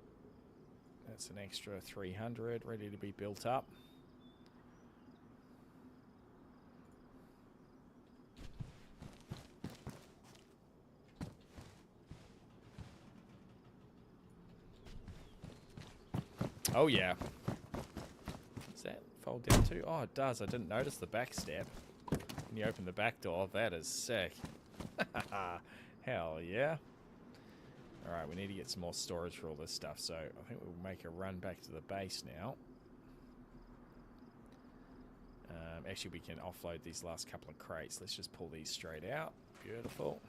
That's an extra 300 ready to be built up. Oh yeah. Does that fold down too? Oh, it does. I didn't notice the back step. When you open the back door, that is sick. Hell yeah. Alright, we need to get some more storage for all this stuff, so I think we'll make a run back to the base now. Actually, we can offload these last couple of crates. Let's just pull these straight out. Beautiful.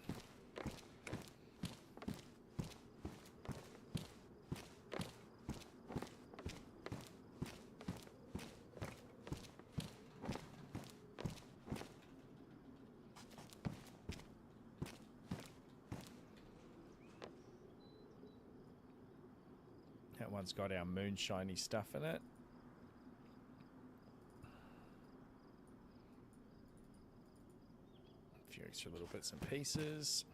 That one's got our moonshiny stuff in it. A few extra little bits and pieces.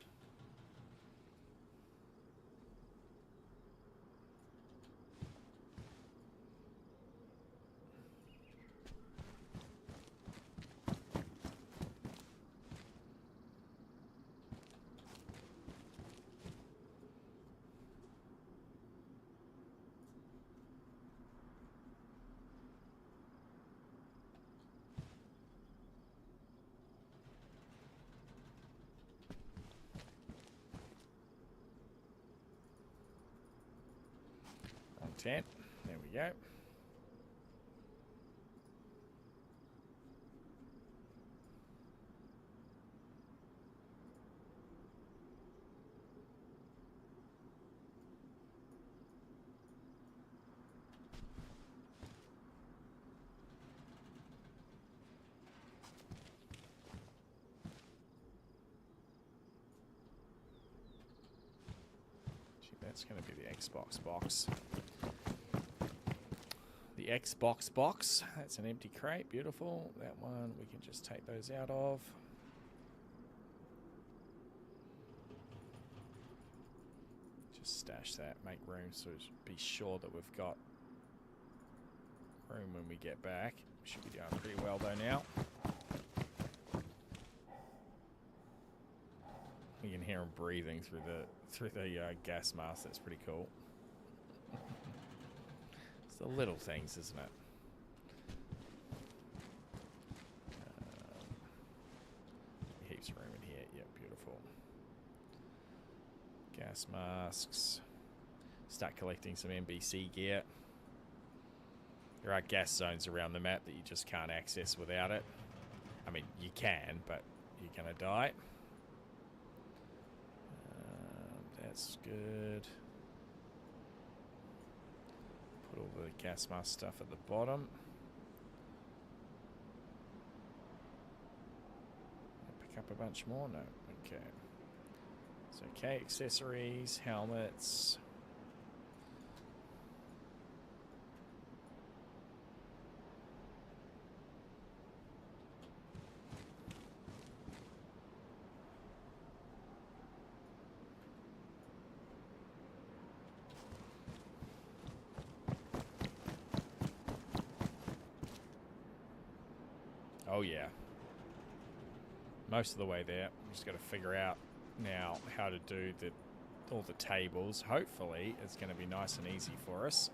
tent. There we go. That's going to be the Xbox box. The Xbox box. That's an empty crate. Beautiful. That one we can just take those out of. Just stash that. Make room so be sure that we've got room when we get back. Should be doing pretty well though now. You can hear him breathing through the gas mask. That's pretty cool. It's the little things, isn't it? Heaps of room in here. Yep, beautiful. Gas masks. Start collecting some NBC gear. There are gas zones around the map that you just can't access without it. I mean, you can, but you're going to die. That's good. Put all the gas mask stuff at the bottom. Pick up a bunch more? No. Okay. So, okay, accessories, helmets. Oh yeah, most of the way there. We just got to figure out now how to do all the tables. Hopefully it's going to be nice and easy for us.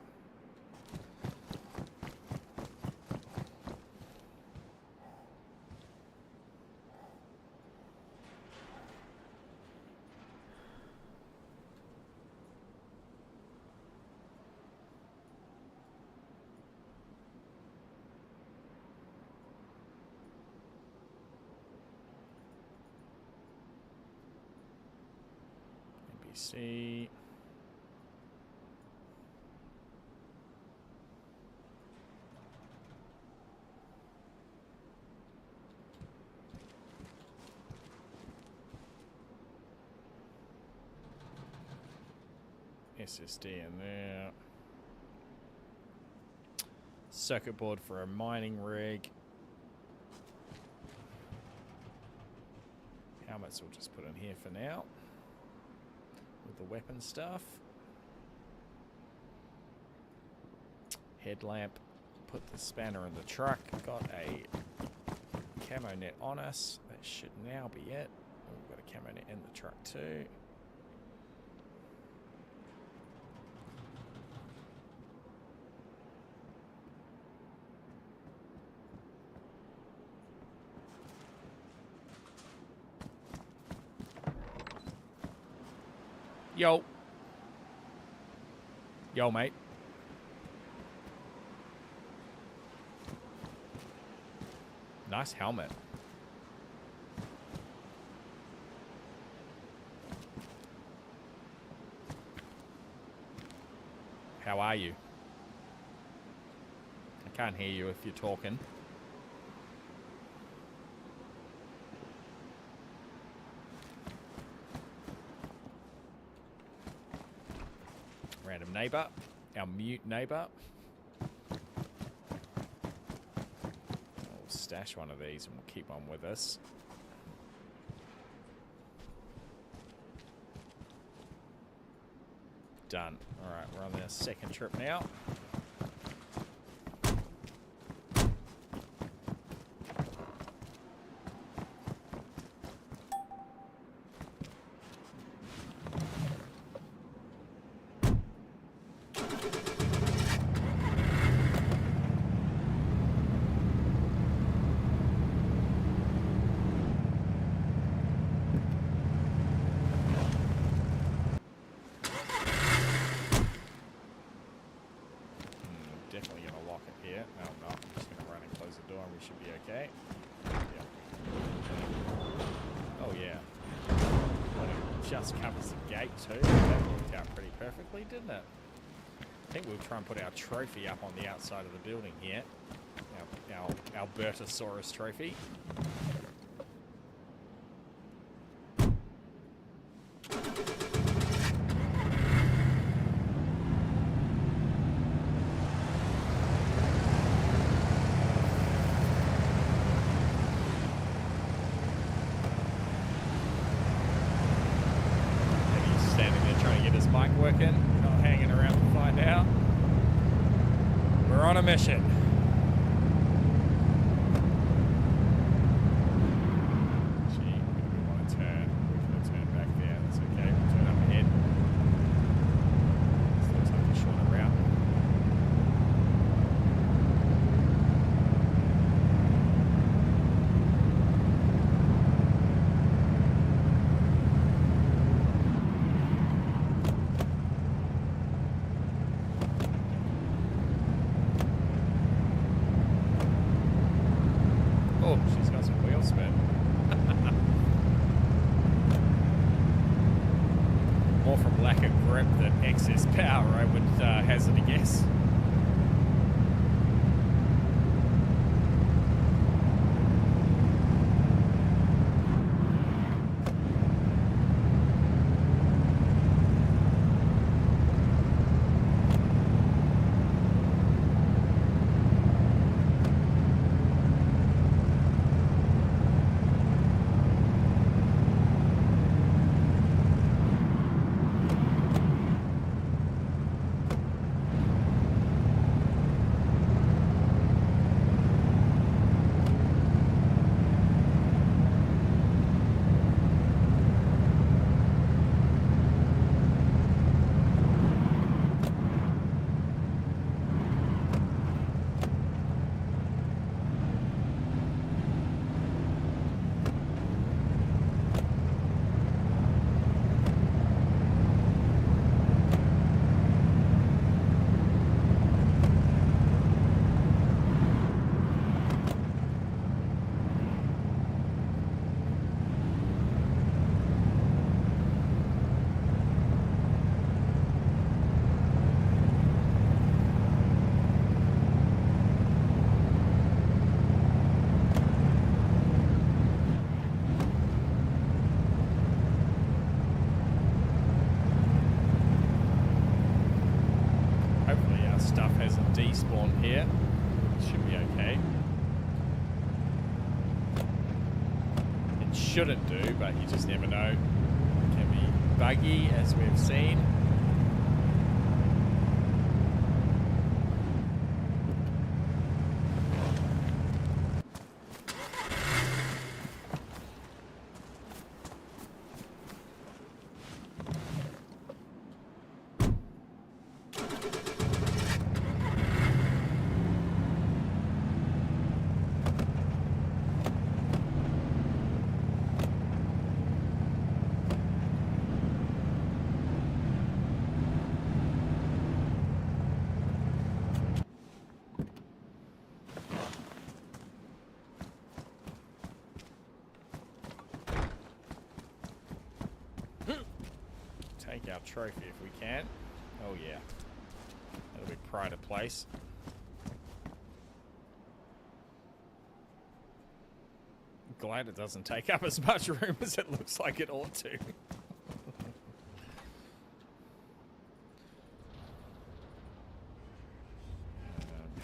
See. SSD in there. Circuit board for a mining rig. Helmets we'll just put in here for now. The weapon stuff. Headlamp. Put the spanner in the truck. Got a camo net on us. That should now be it. Oh, we've got a camo net in the truck too. Yo. Yo, mate. Nice helmet. How are you? I can't hear you if you're talking. Random neighbor, our mute neighbor. We'll stash one of these and we'll keep one with us. Done. All right, we're on the second trip now. we should be okay. Yep. Oh yeah. Well, it just covers the gate too. That worked out pretty perfectly, didn't it? I think we'll try and put our trophy up on the outside of the building here. Our Albertosaurus trophy. Working, not hanging around to find out. We're on a mission. Gee, we want to turn. We're going to turn back there. That's okay. We'll turn up ahead. This looks like a shorter route. Excess power, I would hazard a guess. Despawn here. Should be okay. It shouldn't do, but you just never know. It can be buggy, as we've seen. Take our trophy if we can. Oh yeah. That'll be pride of place. Glad it doesn't take up as much room as it looks like it ought to. How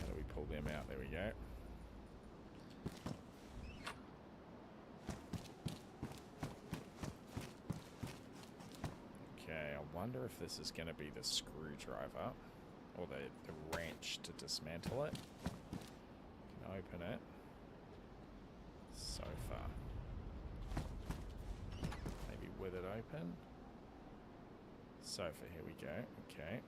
do we pull them out? There we go. I wonder if this is going to be the screwdriver or the wrench to dismantle it. Can open it. Sofa. Maybe with it open. Sofa, here we go. Okay.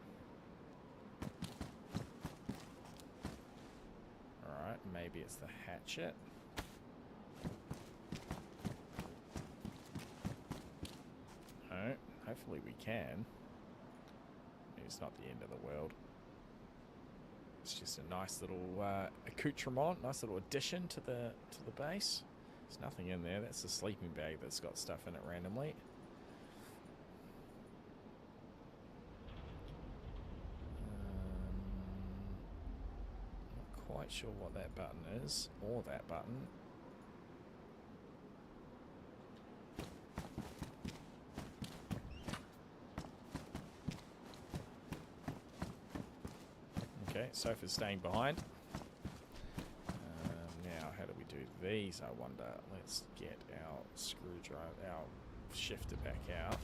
Alright, maybe it's the hatchet. No. Hopefully we can. It's not the end of the world. It's just a nice little accoutrement, nice little addition to the base. There's nothing in there. That's the sleeping bag that's got stuff in it randomly. Not quite sure what that button is, or that button. Okay, sofa's staying behind. Now, how do we do these, I wonder? Let's get our screwdriver, our shifter back out.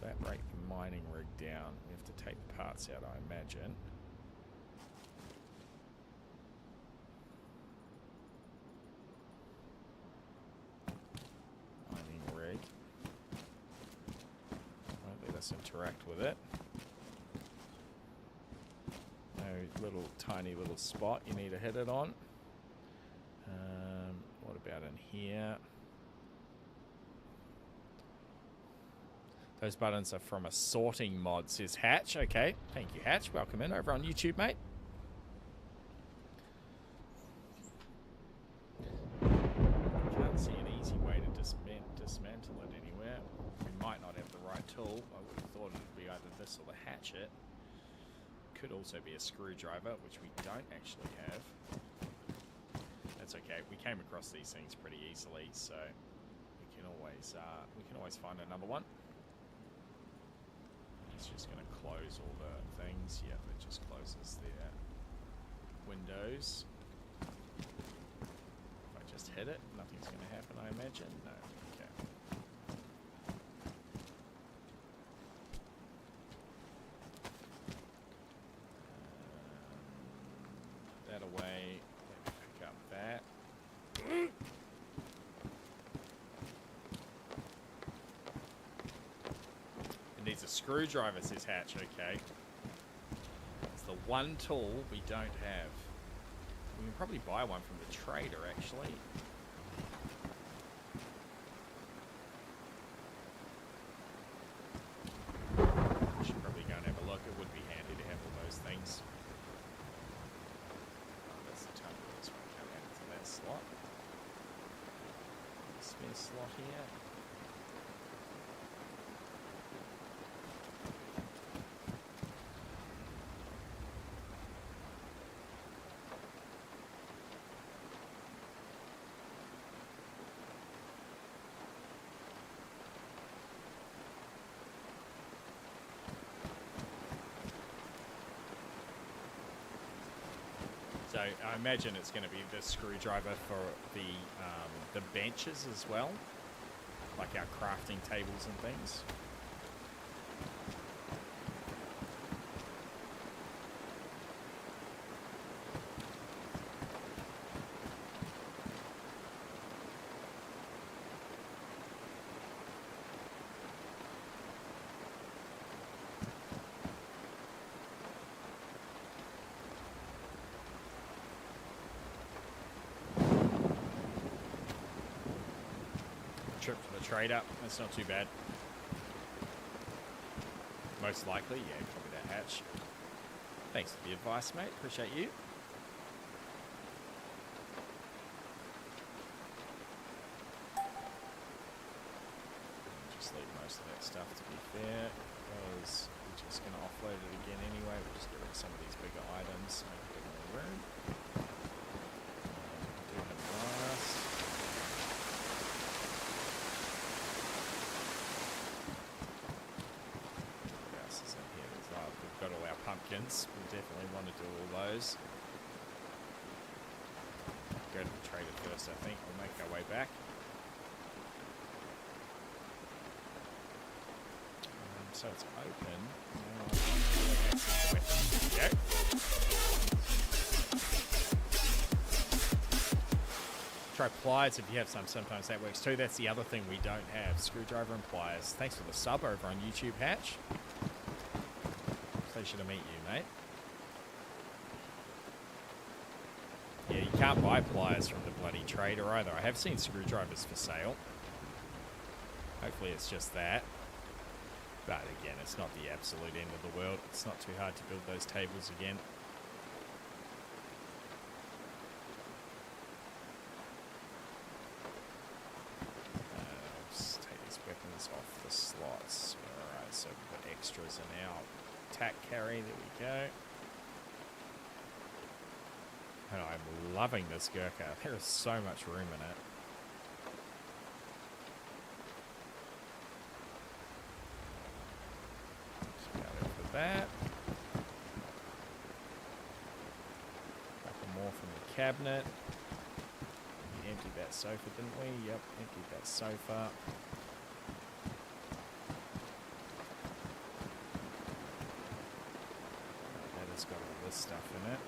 That break the mining rig down. We have to take the parts out, I imagine. Mining rig. Won't let us interact with it. Little tiny little spot you need to hit it on. What about in here? Those buttons are from a sorting mod, says Hatch. Okay, thank you, Hatch. Welcome in over on YouTube, mate. Can't see an easy way to dismantle it anywhere. We might not have the right tool. I would have thought it would be either this or the hatchet. Could also be a screwdriver, which we don't actually have. That's okay. We came across these things pretty easily, so we can always find another one. It's just going to close all the things. Yeah, it just closes their windows. If I just hit it, nothing's going to happen, I imagine. No. Okay. That away. Let me pick up that. It needs a screwdriver, says Hatch. Okay. It's the one tool we don't have. We can probably buy one from the trader, actually. Should probably go and have a look. It would be handy to have all those things. That's the time where this one come out into that slot. Spare slot here. So I imagine it's going to be the screwdriver for the benches as well, like our crafting tables and things. Trip to the trader, that's not too bad. Most likely, yeah, probably that hatch. Thanks for the advice, mate. Appreciate you. Just leave most of that stuff, to be fair, because we're just going to offload it again anyway. We'll just get rid of some of these bigger items, make a bit more room. Do have glass. Got all our pumpkins. We definitely want to do all those. Go to the trader first, I think. We'll make our way back. So it's open. Now, try pliers if you have some. Sometimes that works too. That's the other thing we don't have. Screwdriver and pliers. Thanks for the sub over on YouTube, Hatch. Pleasure to meet you, mate. Yeah, you can't buy pliers from the bloody trader either. I have seen screwdrivers for sale. Hopefully it's just that. But again, it's not the absolute end of the world. It's not too hard to build those tables again. for slots. Alright, so we've got extras in our tack carry. There we go. And I'm loving this Gurkha. There is so much room in it. Just go for that. Couple more from the cabinet. We emptied that sofa, didn't we? Yep, emptied that sofa. That has got all this stuff in it.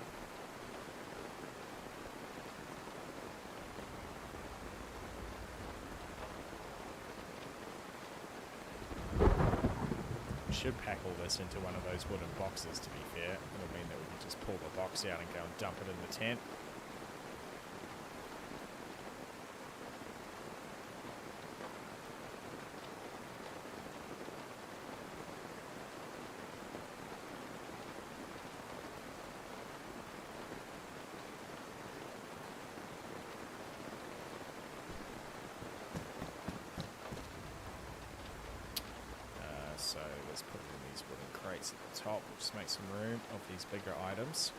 Should pack all this into one of those wooden boxes, to be fair. It'll mean that we can just pull the box out and go and dump it in the tent. So let's put it in these wooden crates at the top. We'll just make some room of these bigger items.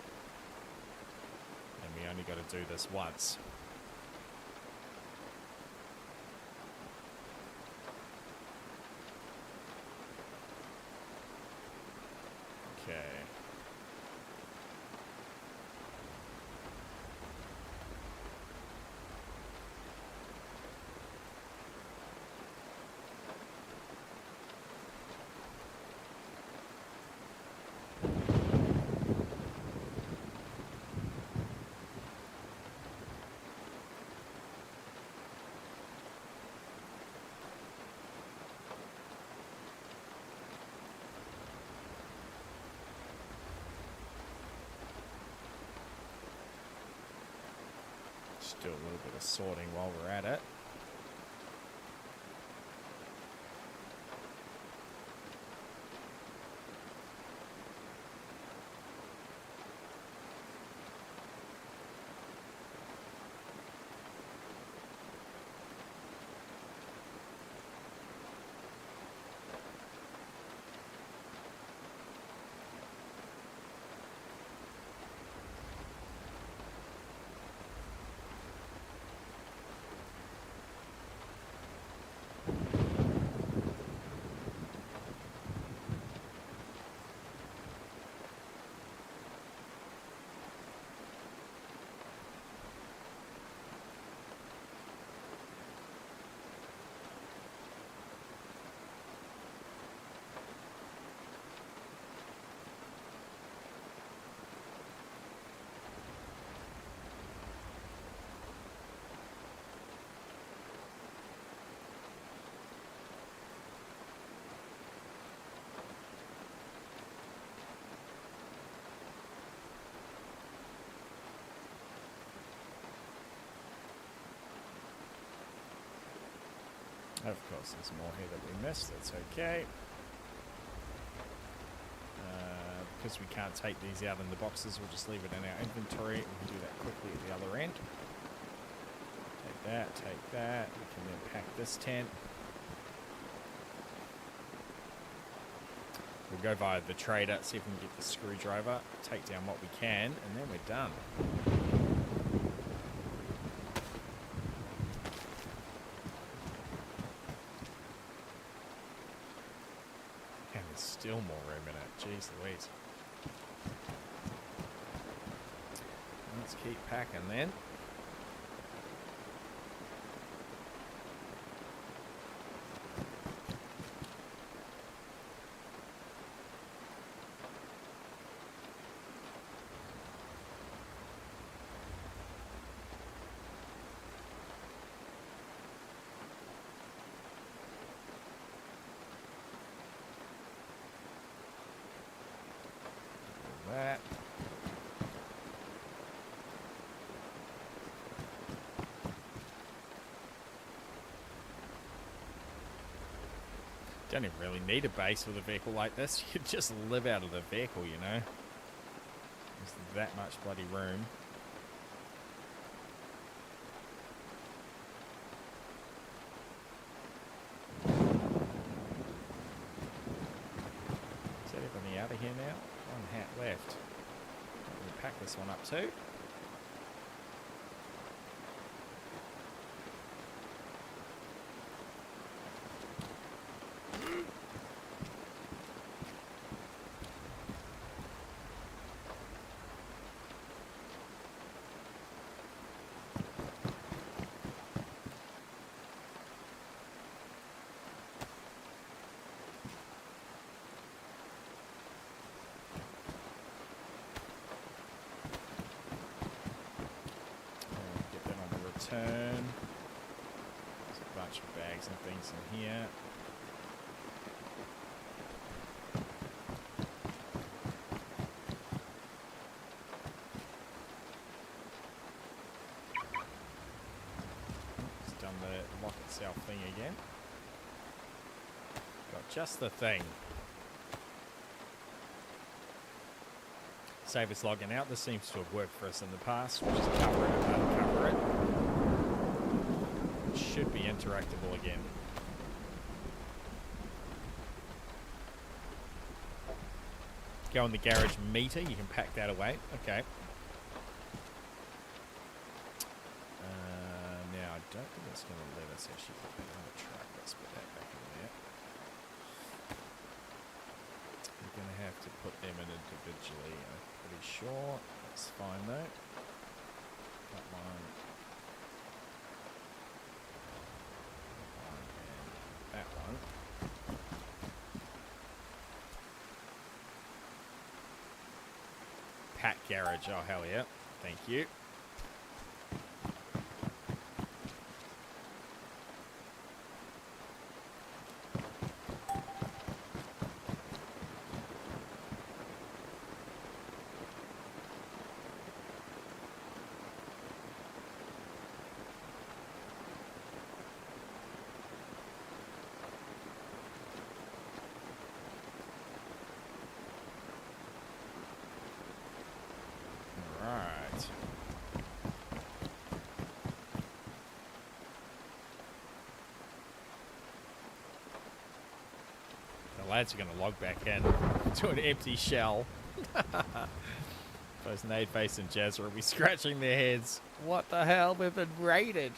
And we only got to do this once. Okay. Just do a little bit of sorting while we're at it. Of course, there's more here that we missed. That's okay. Because we can't take these out in the boxes, we'll just leave it in our inventory. We can do that quickly at the other end. Take that, take that. We can then pack this tent. We'll go via the trader, see if we can get the screwdriver, take down what we can, and then we're done. And there's still more room in it. Jeez Louise. Let's keep packing then. That. Don't even really need a base with a vehicle like this. You just live out of the vehicle, you know. There's that much bloody room. here now? One hat left. We'll pack this one up too. Turn. There's a bunch of bags and things in here. It's done the lock itself thing again. Got just the thing. Save us logging out. This seems to have worked for us in the past. We'll just cover it and uncover it. Should be interactable again. Go in the garage meter, you can pack that away. Okay. Now, I don't think it's going to let us actually put that on the truck. Let's put that back in there. We're going to have to put them in individually, I'm pretty sure. That's fine though. That one. That one. Pat garage, oh hell yeah. Thank you. Lads are going to log back in to an empty shell. Those Nade Face and Jazz will be scratching their heads. What the hell? We've been raided.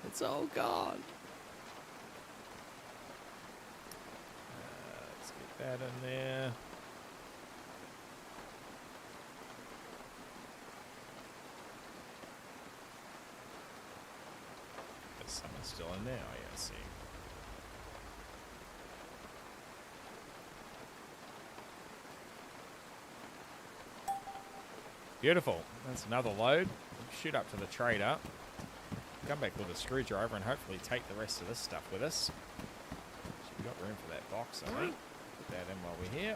It's all gone. Let's get that in there. Someone's still in there, oh yeah, I see. Beautiful. That's another load. Shoot up to the trader. Come back with a screwdriver and hopefully take the rest of this stuff with us. So we've got room for that box, I think. Put that in while we're here.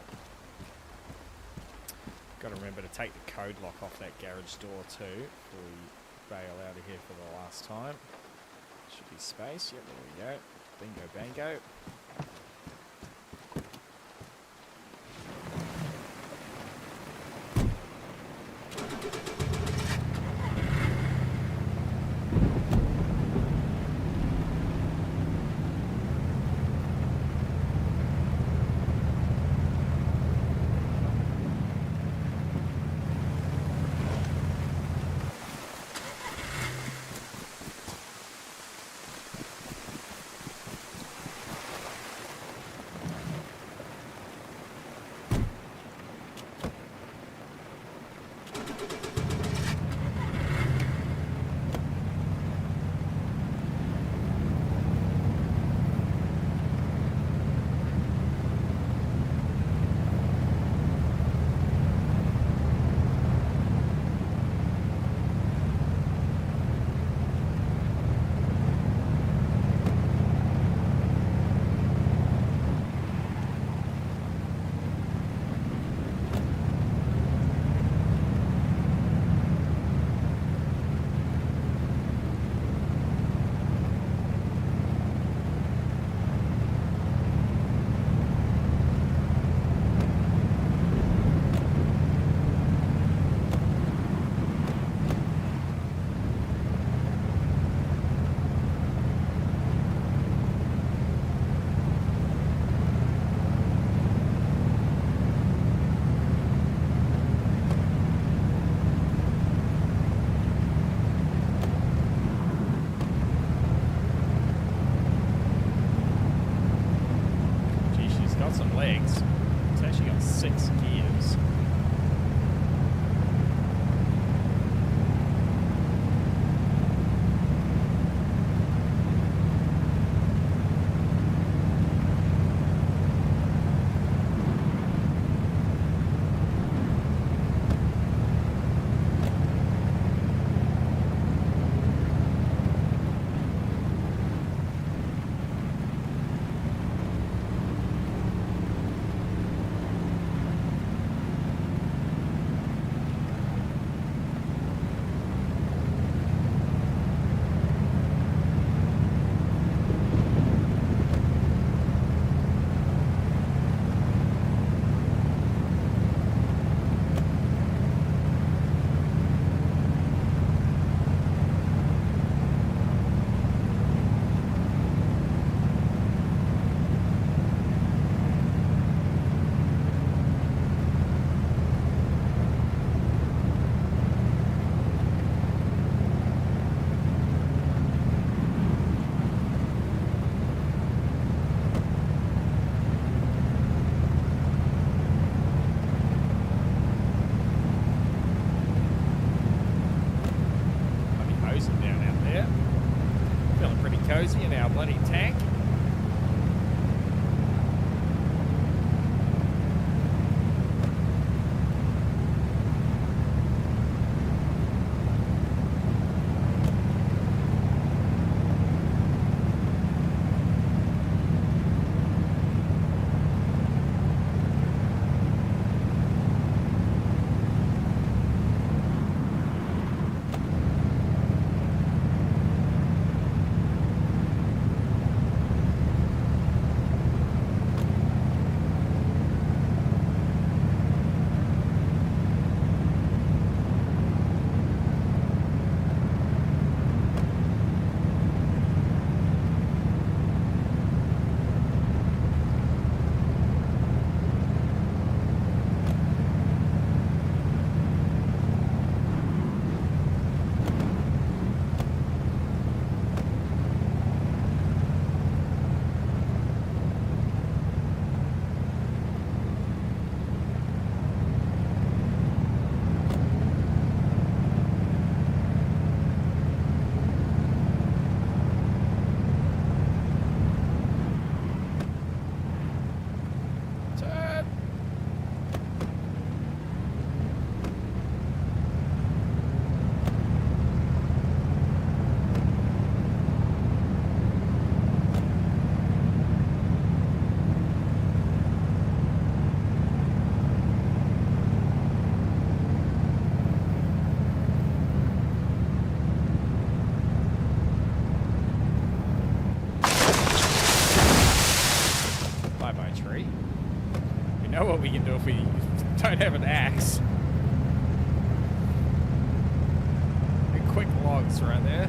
Got to remember to take the code lock off that garage door too before we bail out of here for the last time. Should be space. Yep, there we go. Bingo, bango. legs. It's actually got 6 gears. Cozy in our bloody tank. Know what we can do if we don't have an axe. Quick logs right there.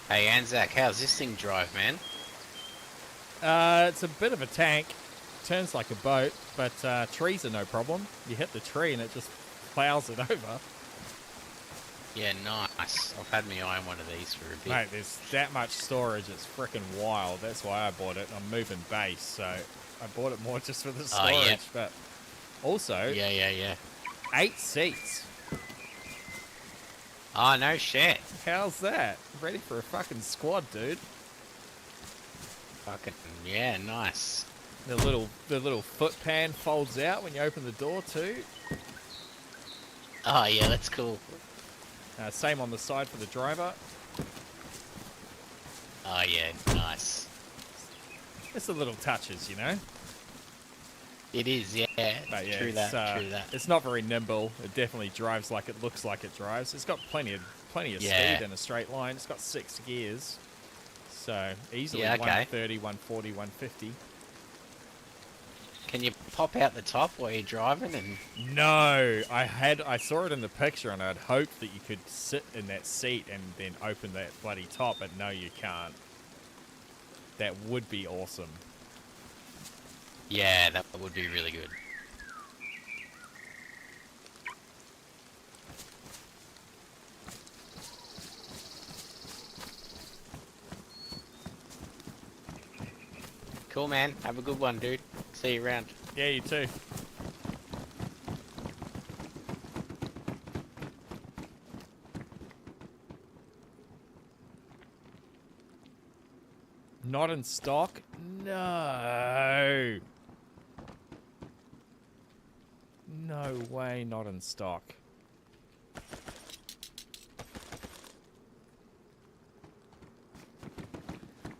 Hey Anzac, how's this thing drive, man? It's a bit of a tank. Turns like a boat, but trees are no problem. You hit the tree and it just plows it over. Yeah, nice. I've had my eye on one of these for a bit. Mate, there's that much storage. It's freaking wild. That's why I bought it. I'm moving base, so I bought it more just for the storage. Yeah. But also, yeah. 8 seats. Oh, no shit. How's that? Ready for a fucking squad, dude. Fucking, yeah, nice. The little foot pan folds out when you open the door too. Oh, yeah, that's cool. Same on the side for the driver. Oh, yeah, nice. It's the little touches, you know. It is, yeah. But yeah, True that. It's not very nimble. It definitely drives like it looks like it drives. It's got plenty of Yeah. speed in a straight line. It's got 6 gears, so easily Yeah, okay. 130, 140, 150. Can you pop out the top while you're driving? And No, I saw it in the picture and I'd hoped that you could sit in that seat and then open that bloody top, but no, you can't. That would be awesome. yeah, that would be really good. Cool, man. Have a good one, dude. See you around. Yeah, you too. Not in stock? No. No way, not in stock.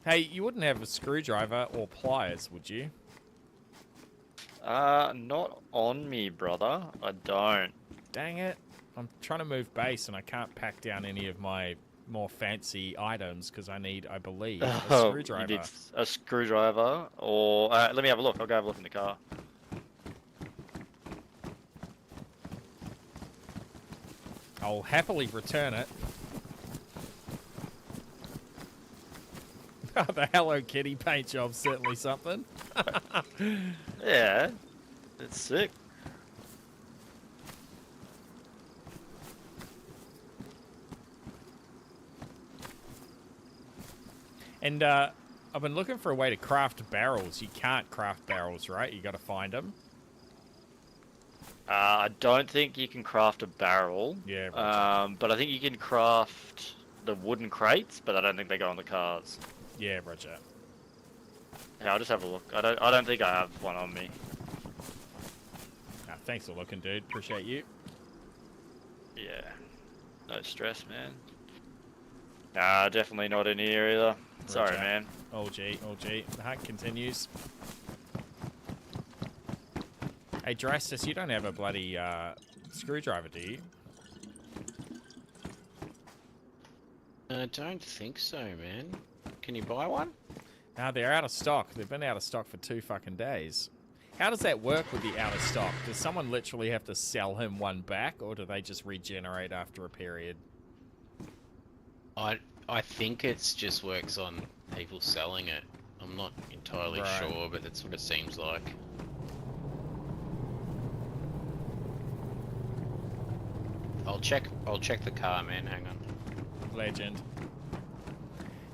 Hey, you wouldn't have a screwdriver or pliers, would you? Not on me, brother. I don't. Dang it. I'm trying to move base and I can't pack down any of my more fancy items because I need, I believe, a Oh, screwdriver. you need a screwdriver, or let me have a look. I'll go have a look in the car. I'll happily return it. The Hello Kitty paint job's certainly something. Yeah, it's sick. And I've been looking for a way to craft barrels. You can't craft barrels, right? You got to find them. I don't think you can craft a barrel. Yeah. Roger. But I think you can craft the wooden crates, but I don't think they go on the cars. Yeah, Roger. Yeah, I'll just have a look. I don't think I have one on me. Thanks for looking, dude. Appreciate you. Yeah. No stress, man. Nah, definitely not in here either. Sorry, Roger. man. OG. The hunt continues. Hey, Drastus, you don't have a bloody screwdriver, do you? I don't think so, man. Can you buy one? No, they're out of stock. They've been out of stock for 2 fucking days. How does that work with the out of stock? Does someone literally have to sell him one back, or do they just regenerate after a period? I think it's just works on people selling it. I'm not entirely Right. sure, but that's what it seems like. I'll check the car, man. Hang on. Legend.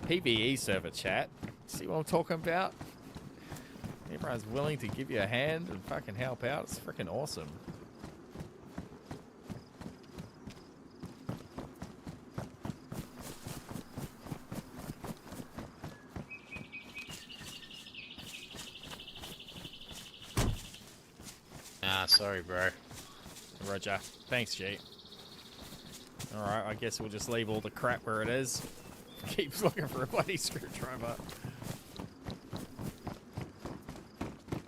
PvE server chat. See what I'm talking about? Everyone's willing to give you a hand and fucking help out. It's freaking awesome. Sorry, bro. Roger. Thanks, G. Alright, I guess we'll just leave all the crap where it is. Keeps looking for a bloody screwdriver.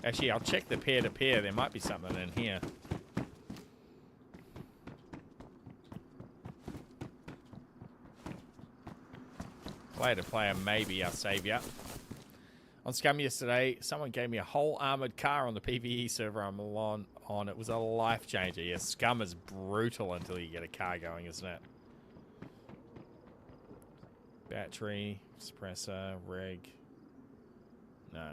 Actually, I'll check the peer-to-peer. There might be something in here. Player-to-player, maybe our savior. On Scum yesterday, someone gave me a whole armored car on the PvE server I'm on. It was a life changer. Yeah, Scum is brutal until you get a car going, isn't it? Battery, suppressor, rig. No.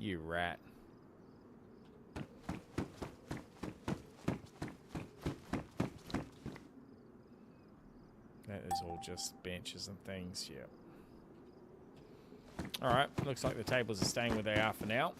You rat. That is all just benches and things, yeah. Alright, looks like the tables are staying where they are for now.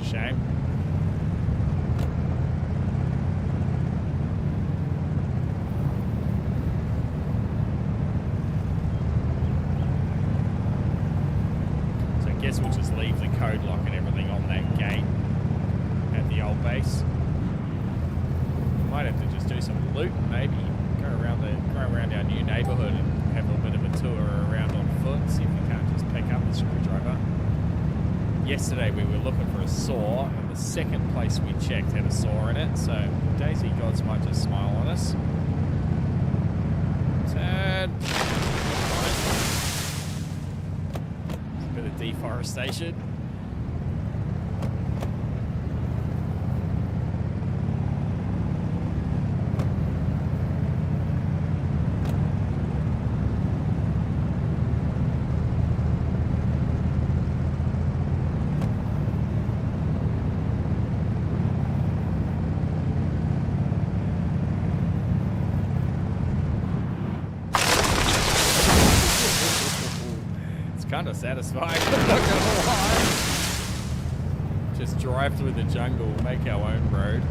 Shame. So I guess we'll just leave the code lock and everything on that gate at the old base. Might have to just do some loot, maybe go around our new neighbourhood and have a bit of a tour around on foot. See if we can't just pick up the screwdriver. Yesterday we were looking for a saw, and the second place we checked had a saw in it, so DayZ gods might just smile on us. Turn. A bit of deforestation. Kind of satisfying, I'm not gonna lie. Just drive through the jungle, make our own road.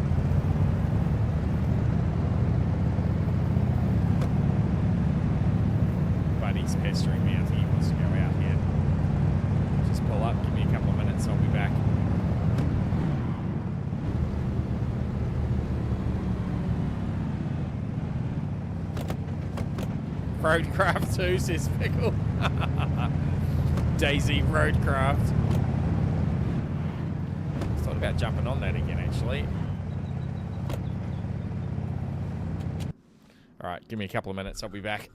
Buddy's pestering me, I think he wants to go out here. Just pull up, give me a couple of minutes, I'll be back. Roadcraft 2, says Pickle. DayZ Roadcraft. Thought about jumping on that again, actually. Alright, give me a couple of minutes, I'll be back.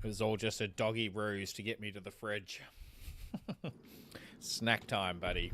It was all just a doggy ruse to get me to the fridge. Snack time, buddy.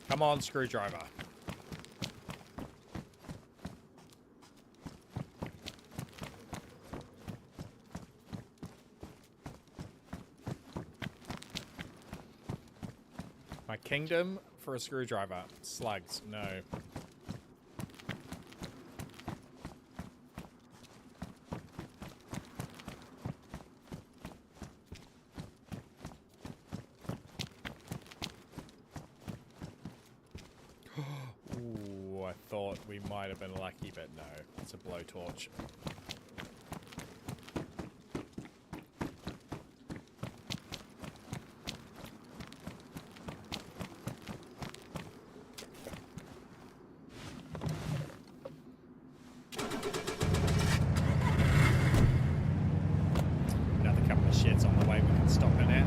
Come on, screwdriver. My kingdom for a screwdriver. Slugs, no. Ooh, I thought we might have been lucky, but no. It's a blowtorch. Another couple of sheds on the way we can stop in at.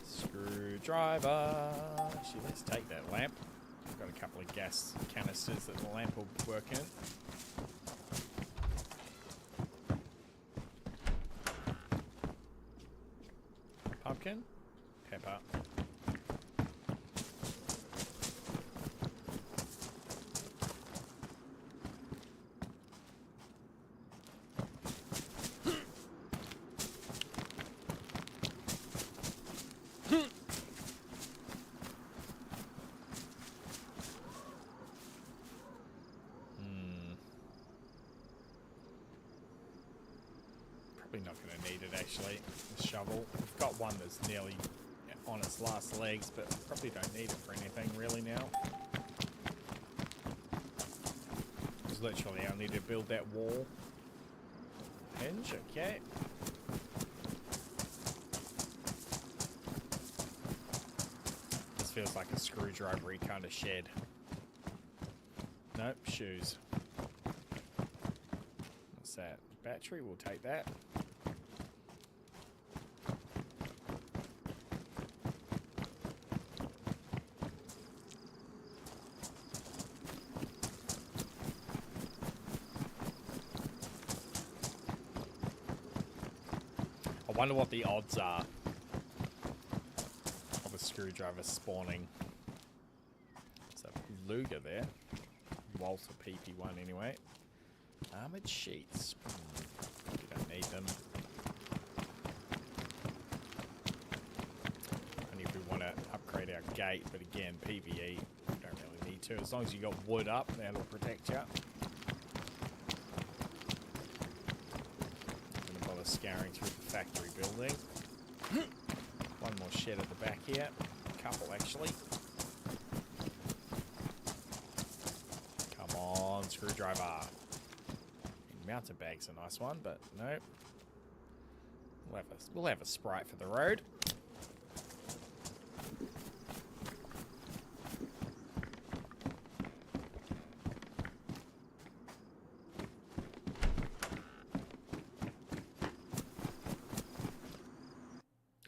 Screwdriver. Actually, let's take that lamp. I've got a couple of gas canisters that the lamp will work in. Pumpkin. Pepper. Probably not going to need it actually, the shovel. We've got one that's nearly on its last legs, but probably don't need it for anything really now. Because literally I need to build that wall. Hinge, okay. This feels like a screwdriver-y kind of shed. Nope, shoes. What's that? Battery, we'll take that. I wonder what the odds are of a screwdriver spawning. It's a Luger there. Walter PP1 anyway. Armored sheets. We don't need them. Only if we want to upgrade our gate, but again, PvE, we don't really need to. As long as you got wood up, that'll protect you. I'm gonna bother scouring through the factory building. One more shed at the back here. A couple actually. Come on, screwdriver. Mountain bag's a nice one, but no. We'll have a Sprite for the road.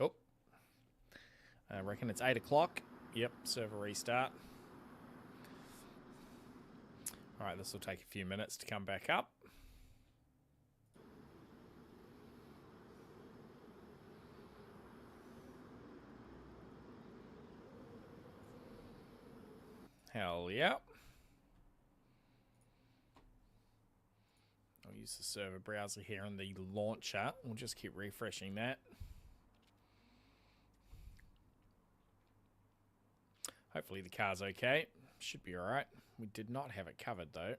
Oh. I reckon it's 8 o'clock. Yep, server restart. Alright, this will take a few minutes to come back up. Hell yeah. I'll use the server browser here in the launcher. We'll just keep refreshing that. Hopefully the car's okay. Should be alright. We did not have it covered though.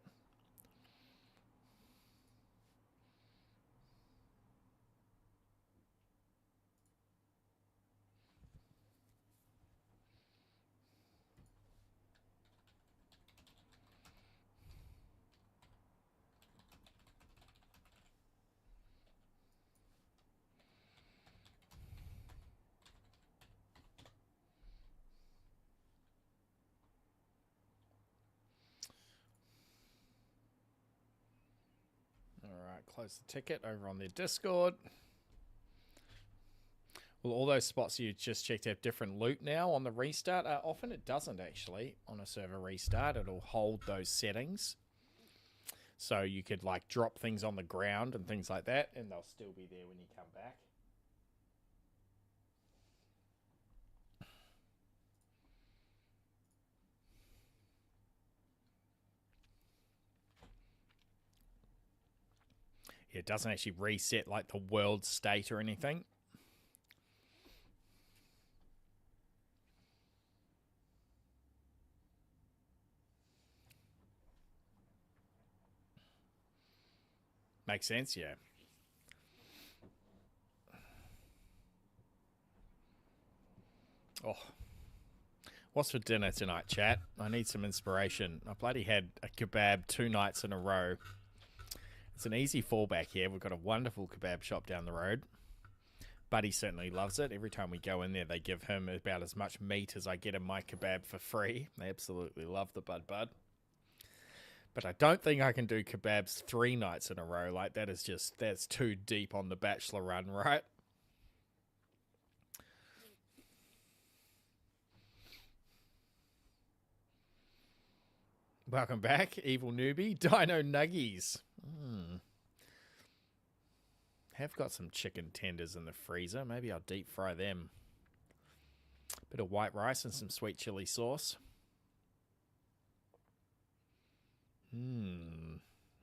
Alright, close the ticket over on their Discord. Will all those spots you just checked have different loot now on the restart? Often it doesn't actually. On a server restart, it'll hold those settings. So you could like drop things on the ground and things like that, and they'll still be there when you come back. It doesn't actually reset like the world state or anything. Makes sense, yeah. Oh. What's for dinner tonight, chat? I need some inspiration. I bloody had a kebab 2 nights in a row. It's an easy fallback here. We've got a wonderful kebab shop down the road. Buddy certainly loves it. Every time we go in there, they give him about as much meat as I get in my kebab for free. They absolutely love the Bud. But I don't think I can do kebabs 3 nights in a row. Like, that is just, that's too deep on the Bachelor run, right? Welcome back, evil newbie. Dino Nuggies. Have got some chicken tenders in the freezer. Maybe I'll deep fry them. Bit of white rice and some sweet chili sauce.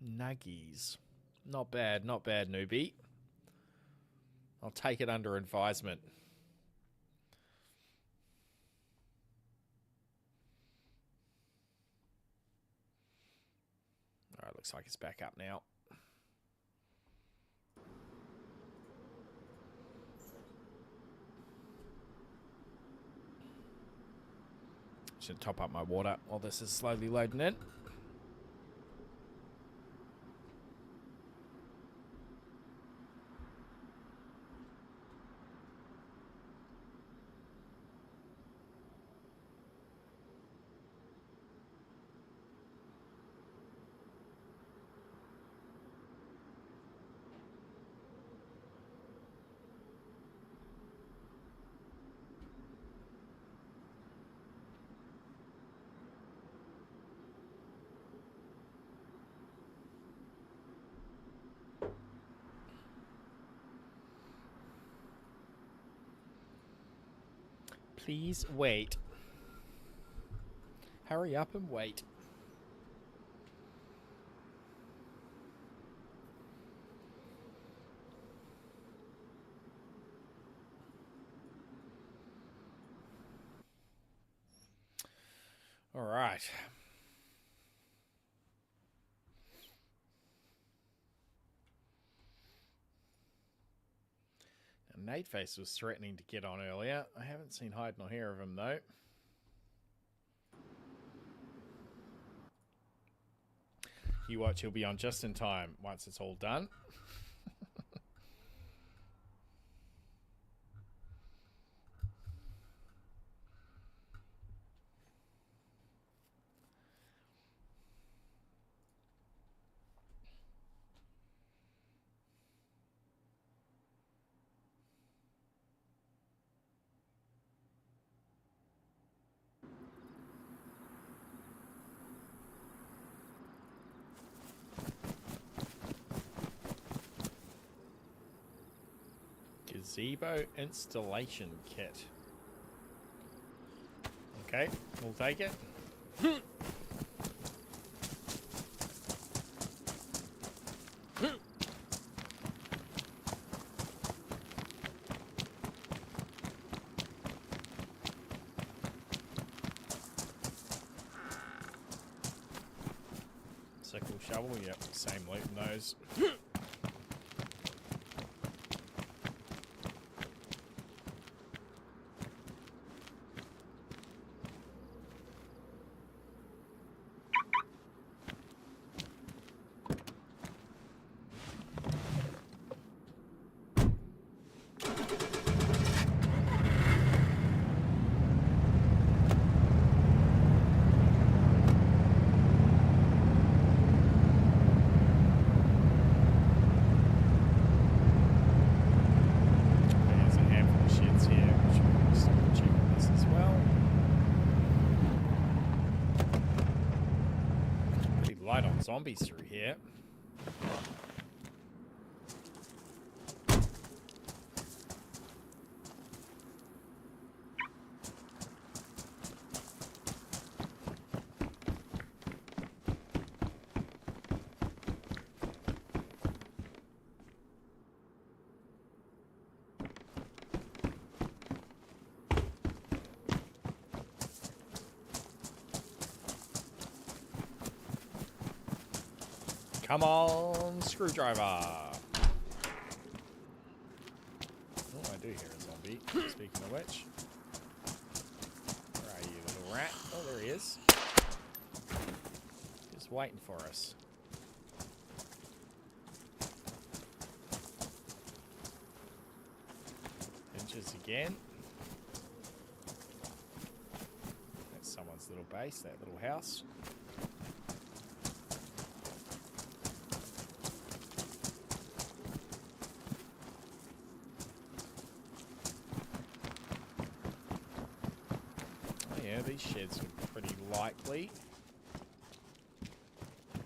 Nuggies. Not bad, newbie. I'll take it under advisement. Alright, looks like it's back up now. Should top up my water while this is slowly loading in. Please wait. Hurry up and wait. All right. Nateface was threatening to get on earlier. I haven't seen hide nor hair of him, though. You watch, he'll be on just in time once it's all done. Gazebo installation kit. Okay, we'll take it. Sickle shovel, yep, same loot in those. There's a handful of sheds here, which we'll stop and check on this as well. Pretty light on zombies through here. Come on, screwdriver. Oh, I do hear a zombie. Speaking of which. Where are you, little rat? Oh, there he is. Just waiting for us. Hinges again. That's someone's little base, that little house. Yeah, these sheds are pretty likely.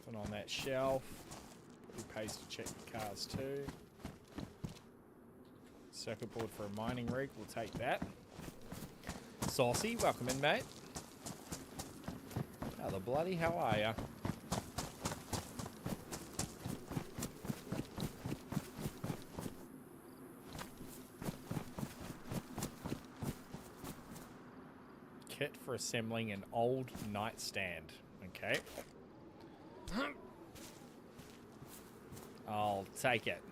Put on that shelf. Probably pays to check the cars too. Circuit board for a mining rig, we'll take that. Saucy, welcome in, mate. How the bloody hell are ya? Kit for assembling an old nightstand. Okay. I'll take it.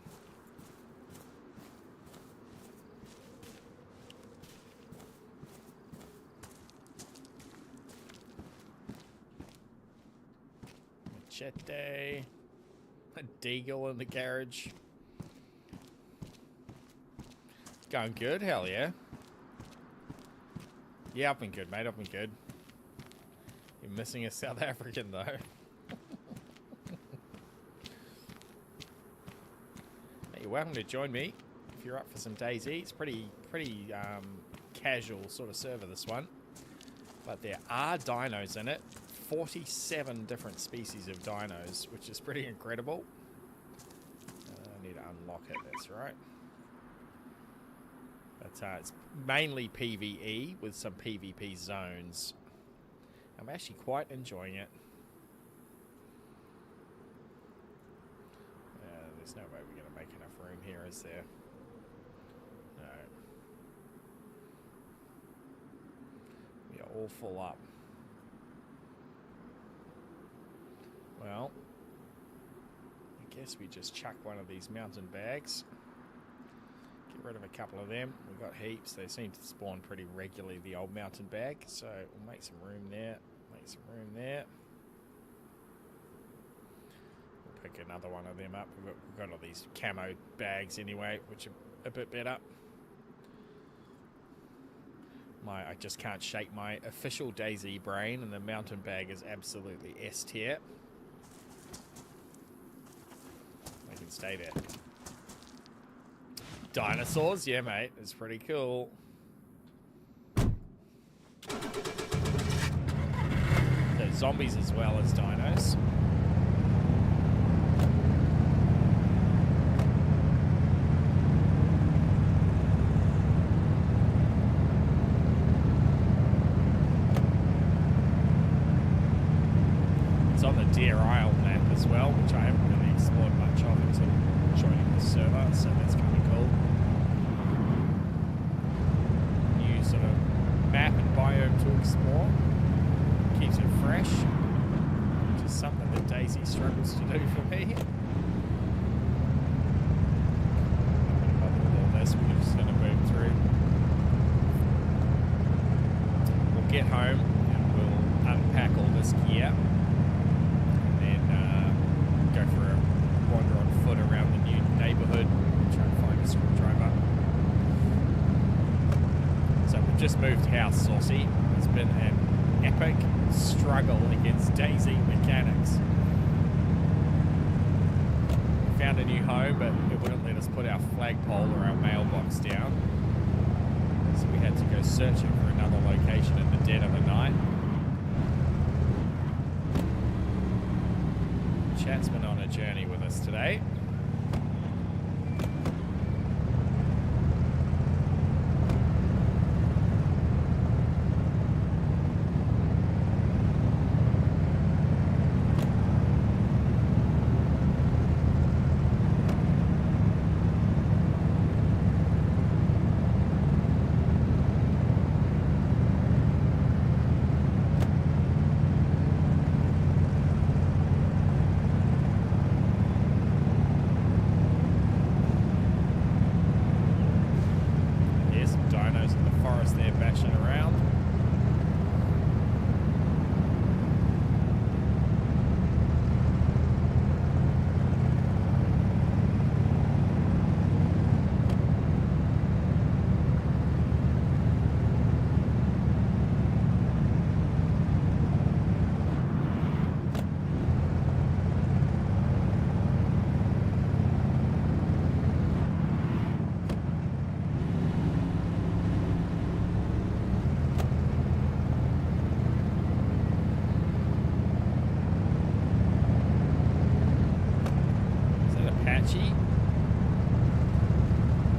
Machete. A deagle in the garage. Going good? Hell yeah. Yeah, I've been good, mate. I've been good. You're missing a South African, though. Hey, you're welcome to join me if you're up for some DayZ. It's pretty casual sort of server, this one. But there are dinos in it. 47 different species of dinos, which is pretty incredible. I need to unlock it, that's right. But it's mainly PvE with some PvP zones. I'm actually quite enjoying it. There's no way we're going to make enough room here, is there? No. We are all full up. Well, I guess we just chuck one of these mountain bags. Get rid of a couple of them. We've got heaps. They seem to spawn pretty regularly, the old mountain bag. So we'll make some room there. Make some room there. We'll pick another one of them up. We've got all these camo bags anyway, which are a bit better. I just can't shake my official DayZ brain, and the mountain bag is absolutely S tier. They can stay there. Dinosaurs? Yeah, mate. It's pretty cool. There's zombies as well as dinos. It's on the Deer Isle map as well, which I haven't really explored much of until joining the server, so that's kind of cool. New sort of map and biome to explore. Keeps it fresh, which is something that DayZ struggles to do for me. Not bother with all this, we're just going to move through. We'll get home and we'll unpack all this gear and then go for a wander on foot around the new neighbourhood, try and find a screwdriver. So we've just moved house, Saucy. It's been an epic struggle against DayZ mechanics. We found a new home, but it wouldn't let us put our flagpole or our mailbox down. So we had to go searching for another location in the dead of the night. Chat's been on a journey with us today.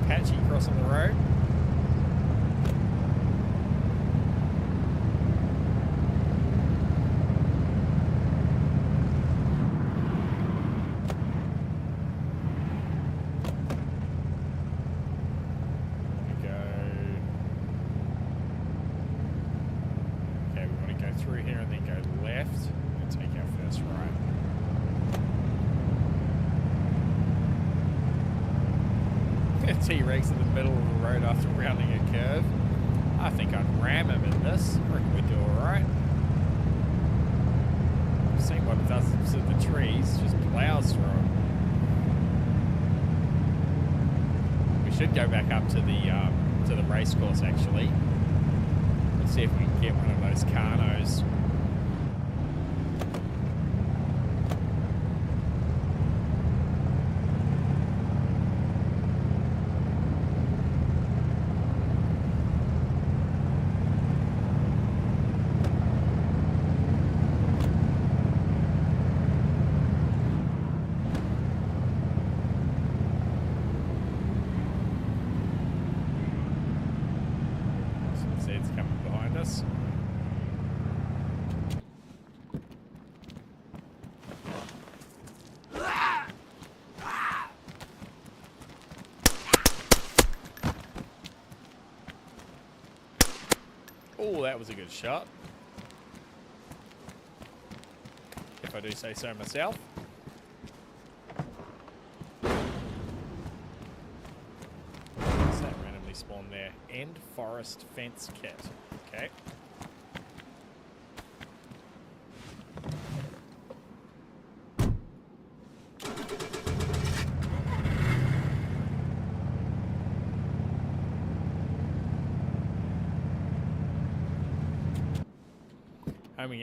Apache crossing the road. Okay, we want to go through here and then go left and take our first right. T-Rex in the middle of the road after rounding a curve. I think I'd ram him in this. I reckon we'd do alright. I've seen what it does to the trees, just plows through them. We should go back up to the race course actually. Let's see if we can get one of those carnos. Oh, that was a good shot. If I do say so myself. What's that randomly spawned there? End forest fence kit. Okay.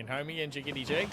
Homing and jiggity jig.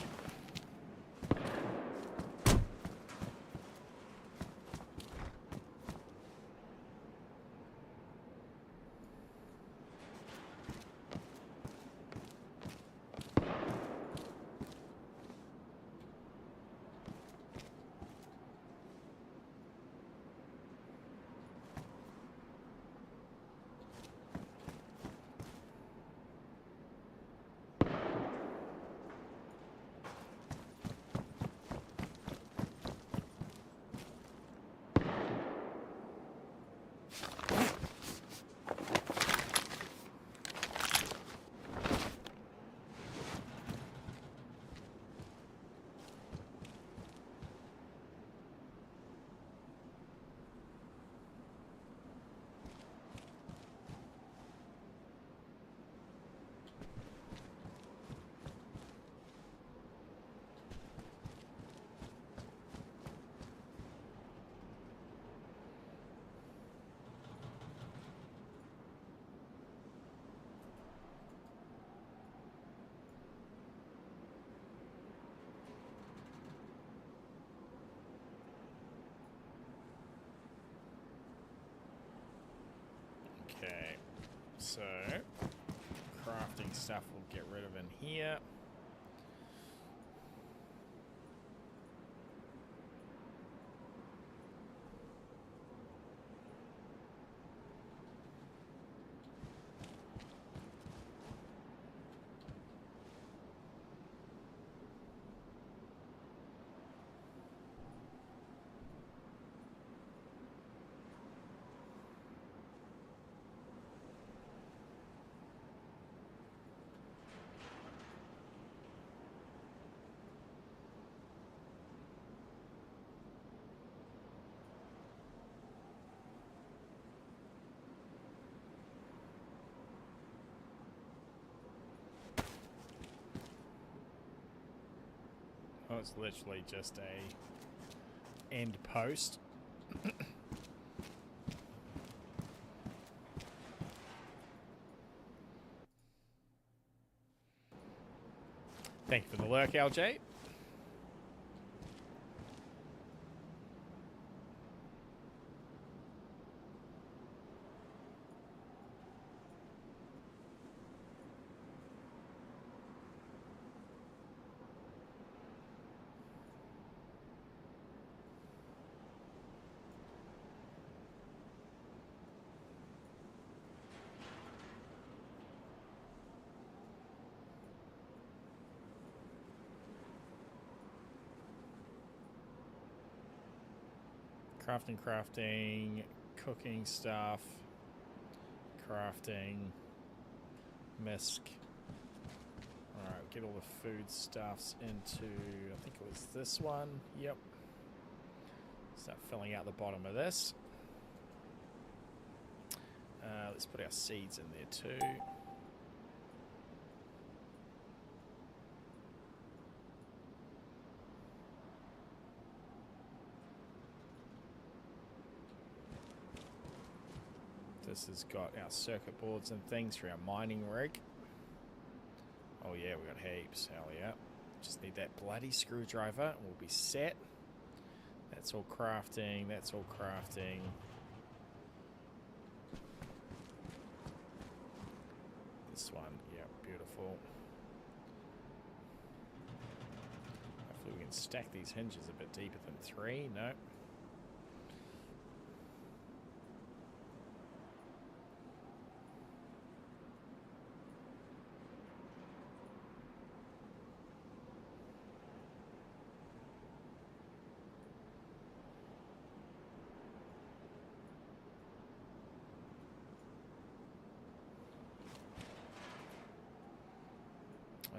So, crafting stuff we'll get rid of in here. Oh, it's literally just a end post. Thank you for the lurk, LJ. Crafting, cooking stuff, crafting, misc. Alright, get all the food stuffs into, I think it was this one. Yep. Start filling out the bottom of this. Let's put our seeds in there too. This has got our circuit boards and things for our mining rig. Oh yeah, we got heaps. Hell yeah. Just need that bloody screwdriver and we'll be set. That's all crafting. That's all crafting. This one, yeah, beautiful. Hopefully we can stack these hinges a bit deeper than 3. No.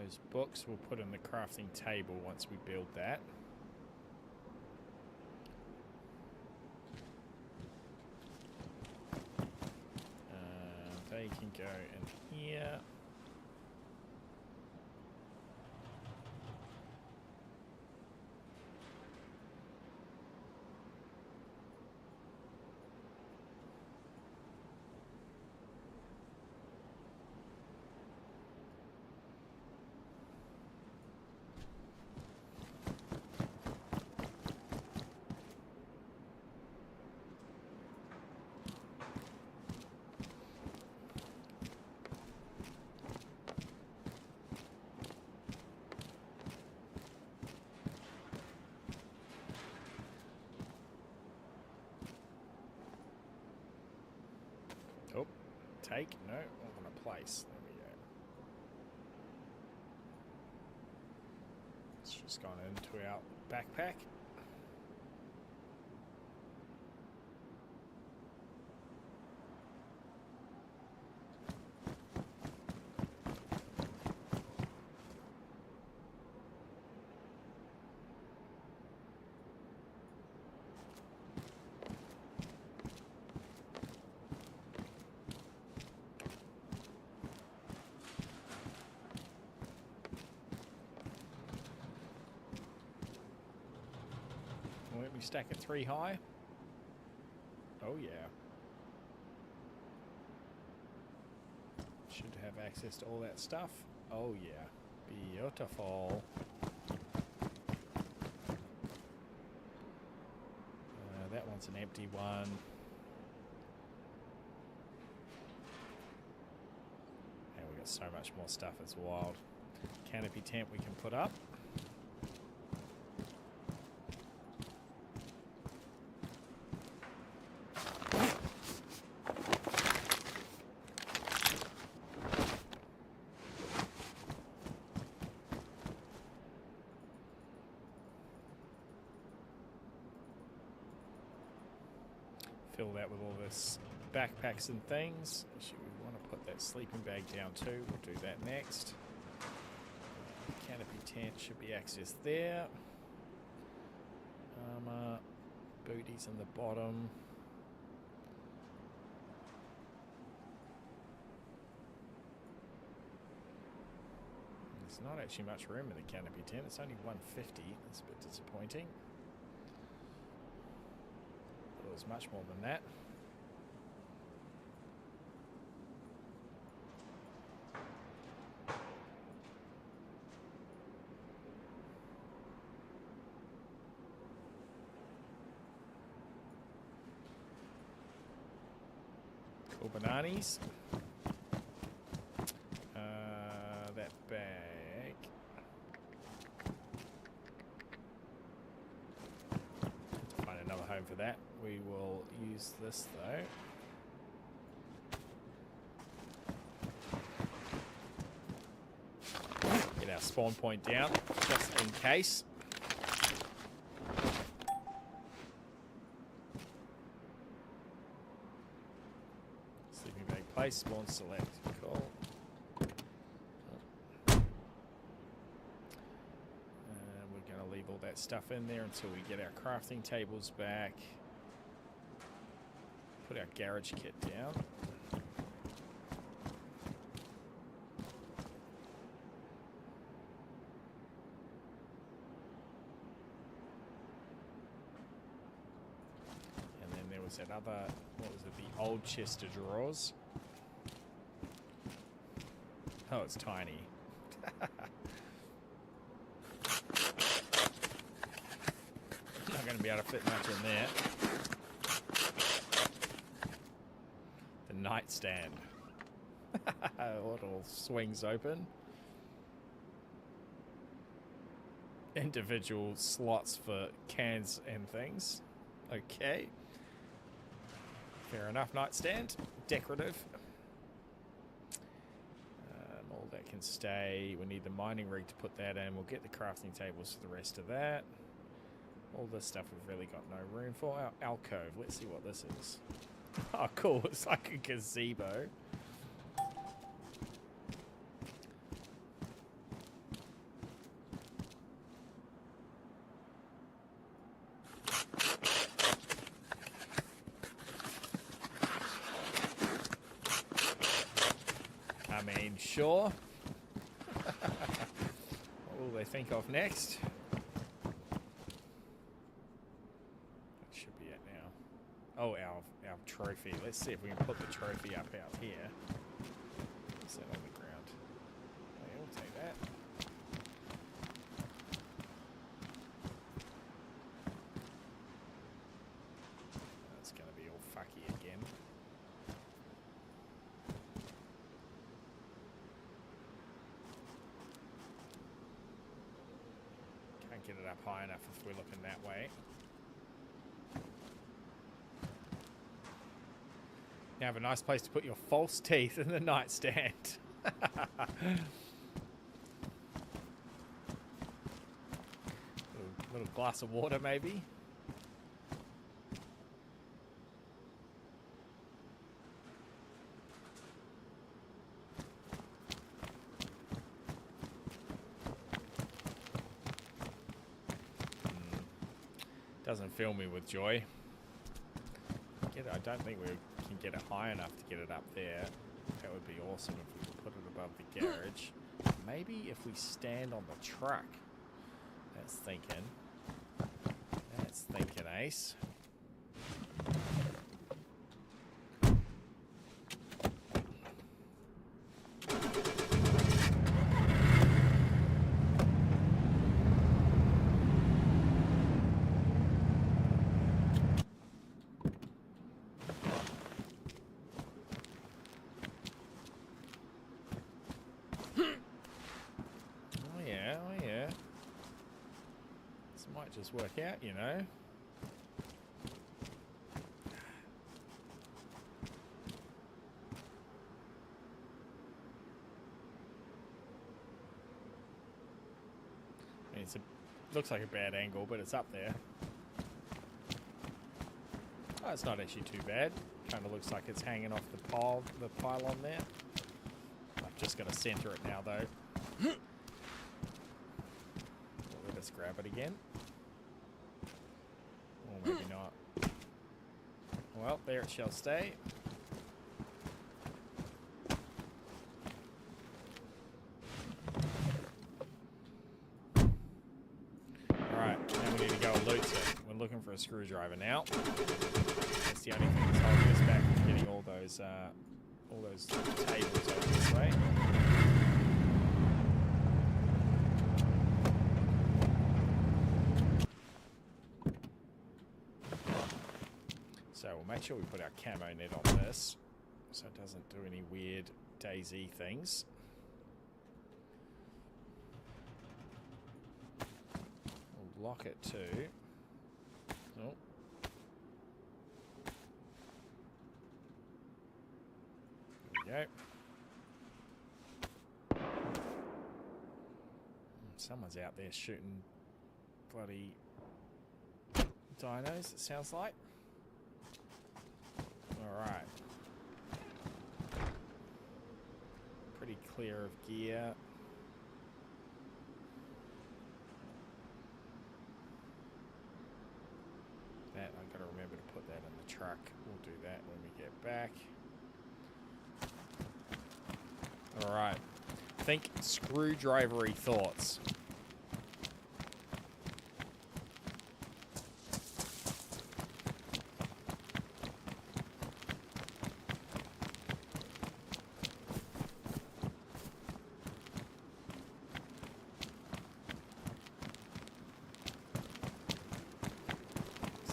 Those books we'll put in the crafting table once we build that. They can go in here. Oh, take? No, I'm going to place. There we go. It's just gone into our backpack. Let me stack it 3 high. Oh yeah. Should have access to all that stuff. Oh yeah. Beautiful. That one's an empty one. got so much more stuff, it's wild. Canopy tent we can put up. Fill that with all this backpacks and things. Actually, we want to put that sleeping bag down too. We'll do that next. Canopy tent should be accessed there. Armor, booties in the bottom. There's not actually much room in the canopy tent. It's only 150. That's a bit disappointing. It was much more than that. Cool bananas. That bag. Find another home for that. We will use this though. Get our spawn point down just in case. Sleeping bag place, spawn select. Cool. We're going to leave all that stuff in there until we get our crafting tables back. Put our garage kit down. And then there was that other, what was it, the old chest of drawers. Oh, it's tiny. Not going to be able to fit much in there. The nightstand. It all swings open. Individual slots for cans and things. Okay. Fair enough. Nightstand. Decorative. All that can stay. We need the mining rig to put that in. We'll get the crafting tables for the rest of that. All this stuff we've really got no room for. Our alcove. Let's see what this is. Oh, cool. It's like a gazebo. I mean, sure. What will they think of next? That should be it now. Oh, our trophy. Let's see if we can put the trophy up out here. What's that on the ground? Okay, we'll take that. That's going to be all fucky again. Can't get it up high enough if we're looking that way. You have a nice place to put your false teeth in the nightstand. little glass of water, maybe. Doesn't fill me with joy. I don't think we can get it high enough to get it up there. That would be awesome if we could put it above the garage. Maybe if we stand on the truck. That's thinking. That's thinking, Ace. Might just work out, you know. I mean, looks like a bad angle, but it's up there. Oh, it's not actually too bad. Kind of looks like it's hanging off the pylon there. I've just got to center it now, though. Let us grab it again. Or maybe not. Well, there it shall stay. Alright, now we need to go and loot it. We're looking for a screwdriver now. That's the only thing that's holding us back from getting all those tables over this way. So we'll make sure we put our camo net on this so it doesn't do any weird DayZ things. We'll lock it too. Oh. There we go. Someone's out there shooting bloody dinos, it sounds like. Alright. Pretty clear of gear. That, I've got to remember to put that in the truck. We'll do that when we get back. Alright. Think screwdrivery thoughts.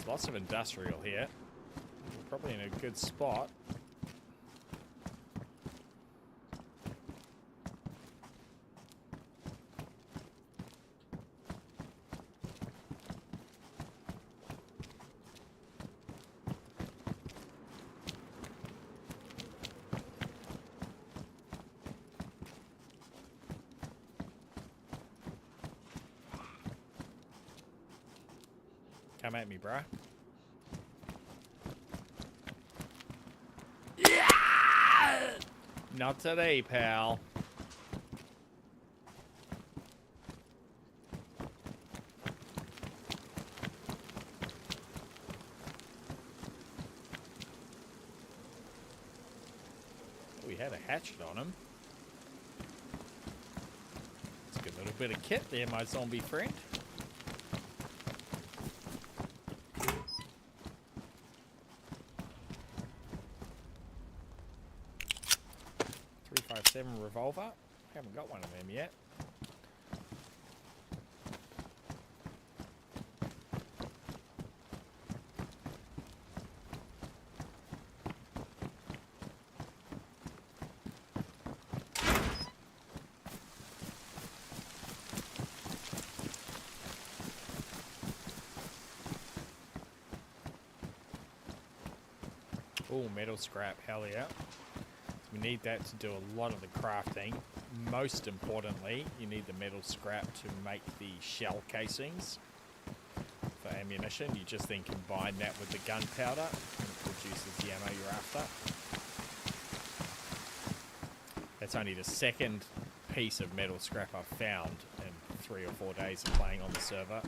Lots of industrial here. We're probably in a good spot. Come at me, bruh. Yeah! Not today, pal. We had a hatchet on him. That's a good little bit of kit there, my zombie friend. 357 revolver. Haven't got one of them yet. Oh, metal scrap, hell yeah. We need that to do a lot of the crafting. Most importantly, you need the metal scrap to make the shell casings for ammunition. You just then combine that with the gunpowder and it produces the ammo you're after. That's only the second piece of metal scrap I've found in 3 or 4 days of playing on the server.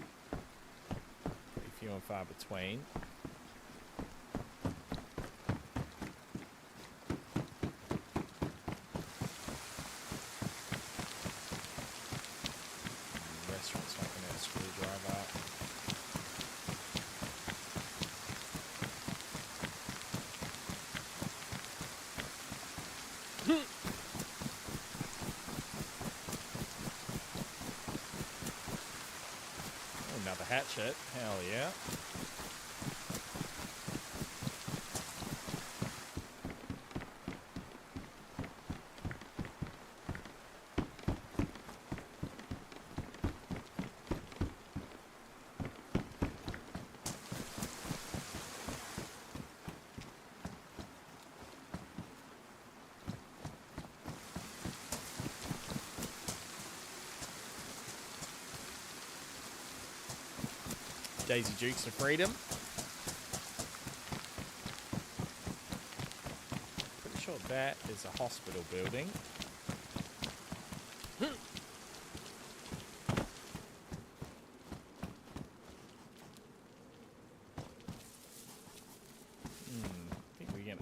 Pretty few and far between. Another hatchet, hell yeah. DayZ Dukes of Freedom. Pretty sure that is a hospital building.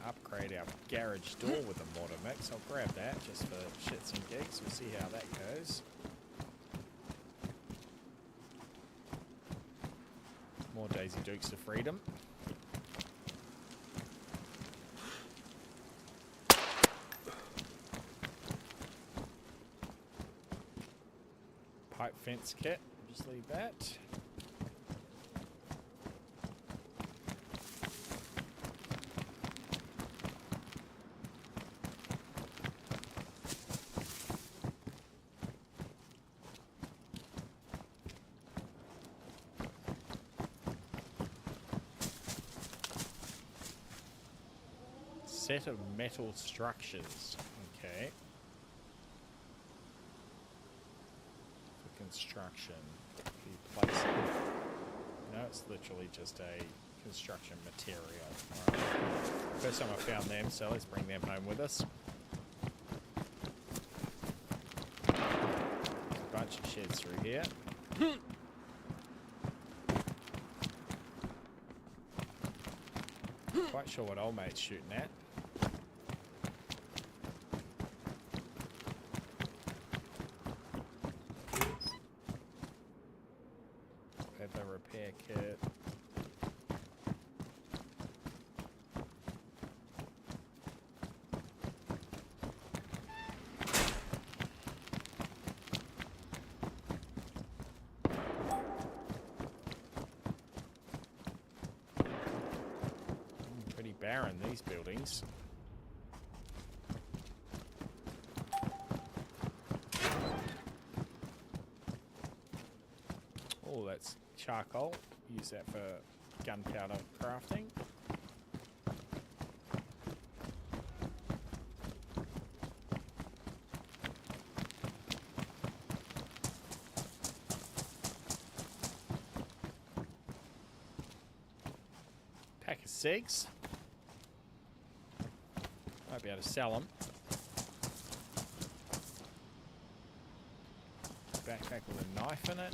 Upgrade our garage door with a mortar mix. I'll grab that just for shits and gigs. We'll see how that goes. More DayZ Dukes of Freedom. Pipe fence kit. Just leave that. Set of metal structures. Okay. For construction. You place it. No, it's literally just a construction material. Alright. First time I found them, so let's bring them home with us. There's a bunch of sheds through here. Quite sure what old mate's shooting at. Weather repair kit. Pretty barren, these buildings. Oh, that's charcoal. Use that for gunpowder crafting. Pack of cigs. Might be able to sell them. Backpack with a knife in it.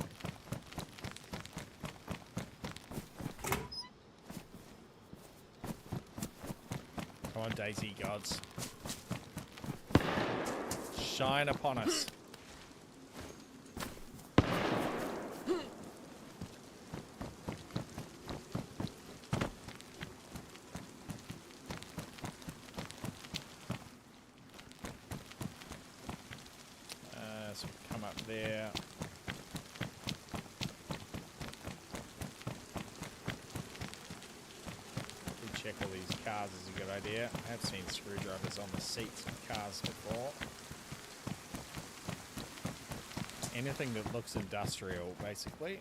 Come on, DayZ gods. Shine upon us. So come up there. Check all these cars is a good idea. I have seen screwdrivers on the seats of cars before. Anything that looks industrial, basically.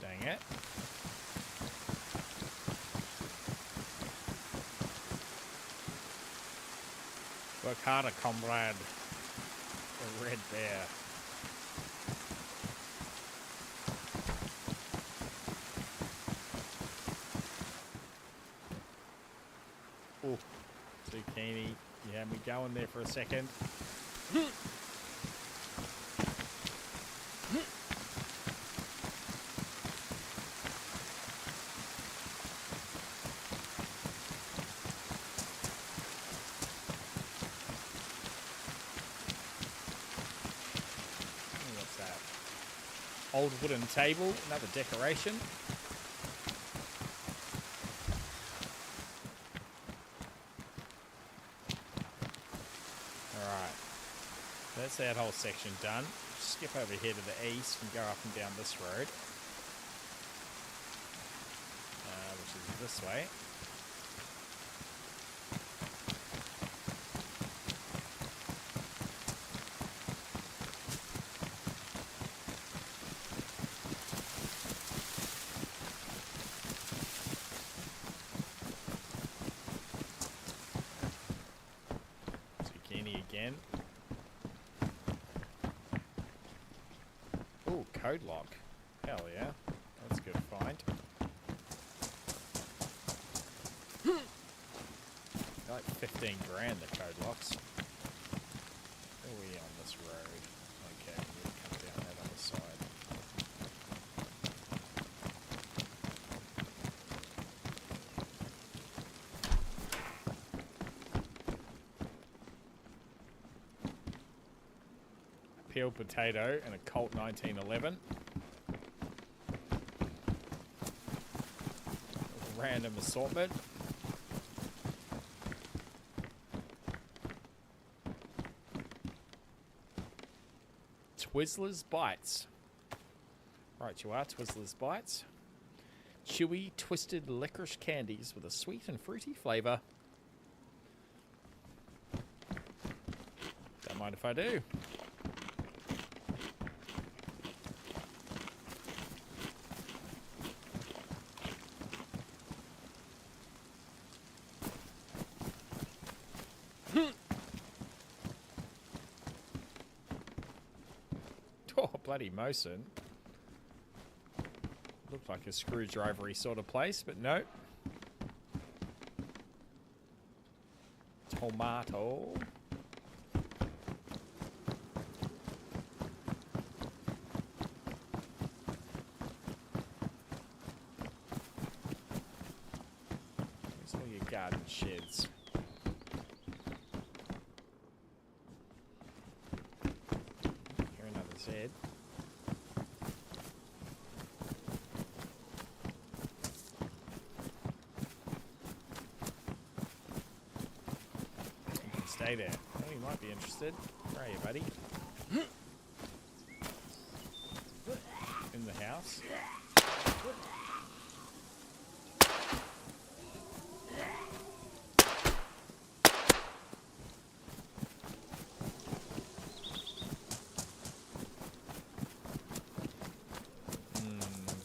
Dang it. Work harder, comrade. The red bear. Oh, zucchini. You had me going there for a second. old wooden table, another decoration. Alright, that's that whole section done. Skip over here to the east and go up and down this road, which is this way. Zucchini again. Ooh, code lock. Hell yeah. That's a good find. Like 15 grand the code locks. Where are we on this road? Okay, we'll come down that other side. A peeled potato and a Colt 1911. A random assortment. Twizzlers Bites. Right, you are Twizzlers Bites. Chewy, twisted licorice candies with a sweet and fruity flavour. Don't mind if I do. Oh, bloody Mosin. Looked like a screwdriver-y sort of place, but no. Tomato. Where's all your garden sheds? Here another Z. Stay there. Oh, you might be interested. Where are you, buddy? In the house.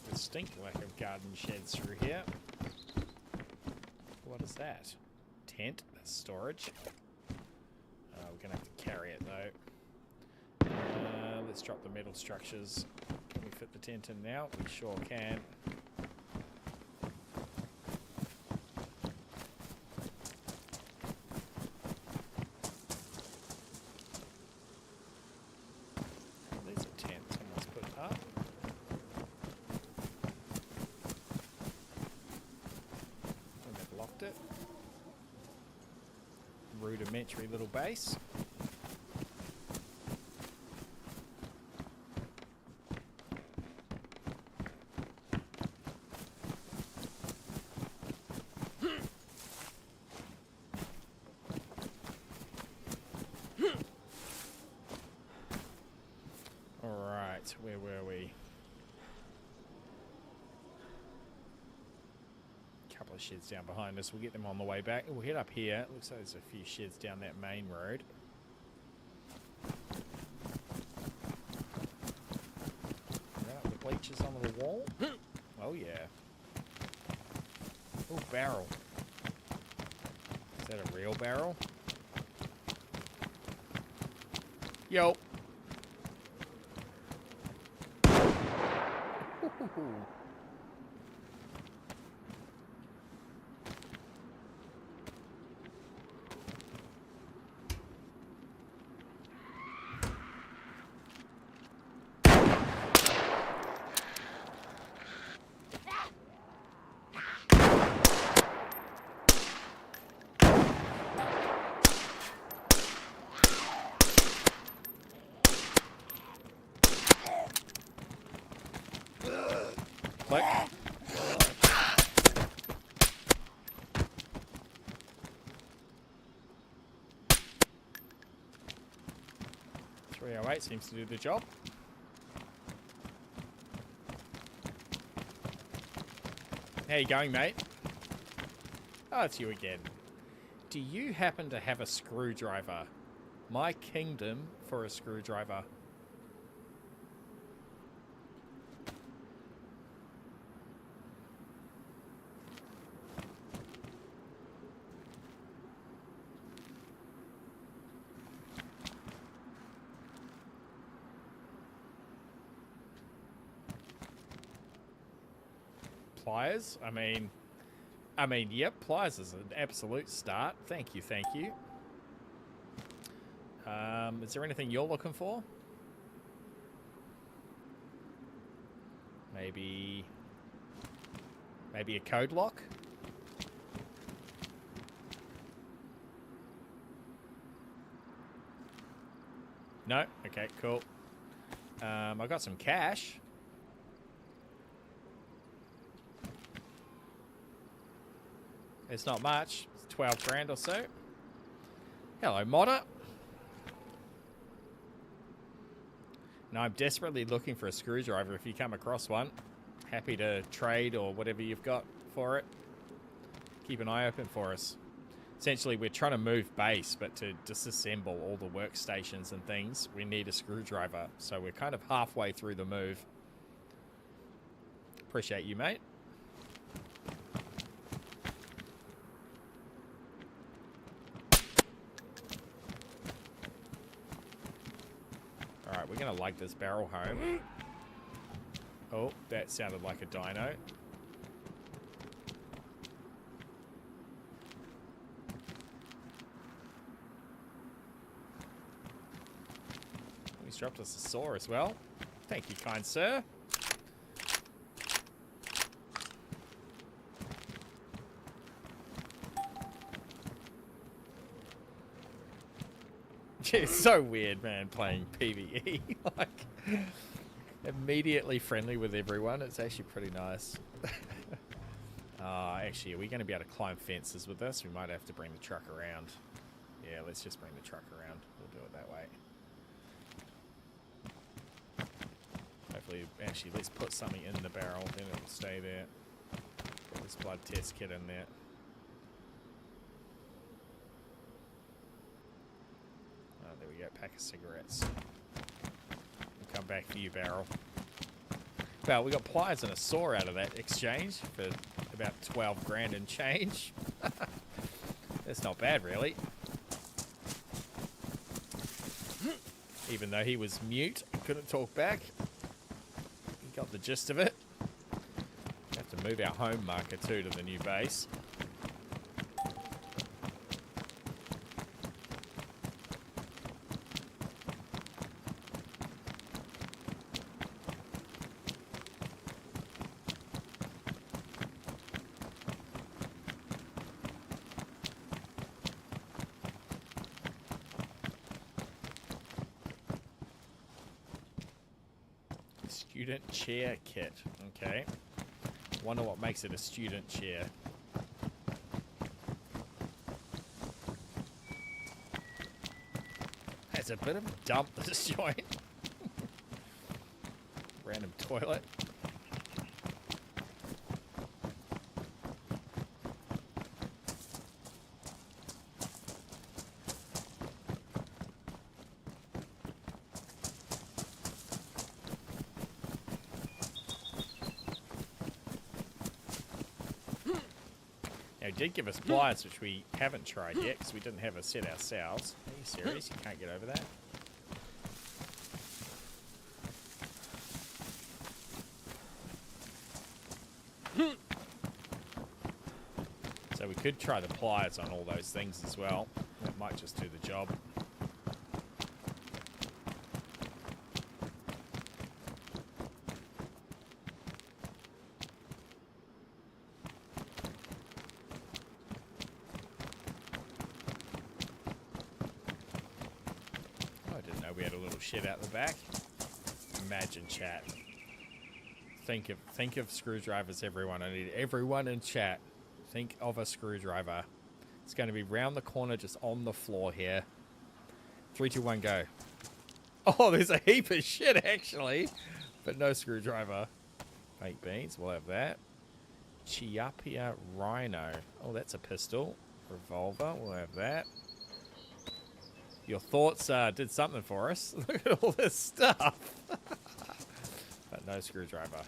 Distinct lack of garden sheds through here. What is that? Tent? That's storage. We're going to have to carry it though. Let's drop the metal structures. Can we fit the tent in now? We sure can. Oh, there's a tent someone's put up. And they've locked it. Rudimentary little base. Alright, where were we? Couple of sheds down behind us. We'll get them on the way back. We'll head up here. Looks like there's a few sheds down that main road. Right up the bleachers on the wall. Oh yeah. Oh, barrel. Is that a real barrel? Yo. Ooh. 308 seems to do the job. How you going, mate? Oh, it's you again. Do you happen to have a screwdriver? My kingdom for a screwdriver. Pliers? I mean, yep, pliers is an absolute start. Thank you, thank you. Is there anything you're looking for? Maybe a code lock? No? Okay, cool. I got some cash. It's not much. It's 12 grand or so. Hello, modder. Now, I'm desperately looking for a screwdriver. If you come across one, happy to trade or whatever you've got for it. Keep an eye open for us. Essentially, we're trying to move base, but to disassemble all the workstations and things, we need a screwdriver. So we're kind of halfway through the move. Appreciate you, mate. Alright, we're going to lug this barrel home. Oh, that sounded like a dino. He's dropped us a saw as well. Thank you, kind sir. It's so weird, man, playing PvE. Like, immediately friendly with everyone. It's actually pretty nice. Actually, are we going to be able to climb fences with this? We might have to bring the truck around. Yeah, let's just bring the truck around. We'll do it that way. Hopefully, actually, let's put something in the barrel. Then it'll stay there. Put this blood test kit in there. There we go, pack of cigarettes. We'll come back for you, barrel. Well, we got pliers and a saw out of that exchange for about 12 grand and change. That's not bad, really. Even though he was mute, couldn't talk back. He got the gist of it. Have to move our home marker too to the new base. Student chair kit. Okay. Wonder what makes it a student chair. It's a bit of a dump, this joint. Random toilet. Did give us pliers, which we haven't tried yet because we didn't have a set ourselves. Are you serious? You can't get over that? So we could try the pliers on all those things as well. That might just do the job. Shit out the back. Imagine, chat. Think of screwdrivers, everyone. I need everyone in chat. Think of a screwdriver. It's going to be round the corner, just on the floor here. 3, 2, 1, go. Oh, there's a heap of shit, actually. But no screwdriver. Baked beans, we'll have that. Chiapia Rhino. Oh, that's a pistol. Revolver, we'll have that. Your thoughts did something for us. Look at all this stuff. But no screwdriver.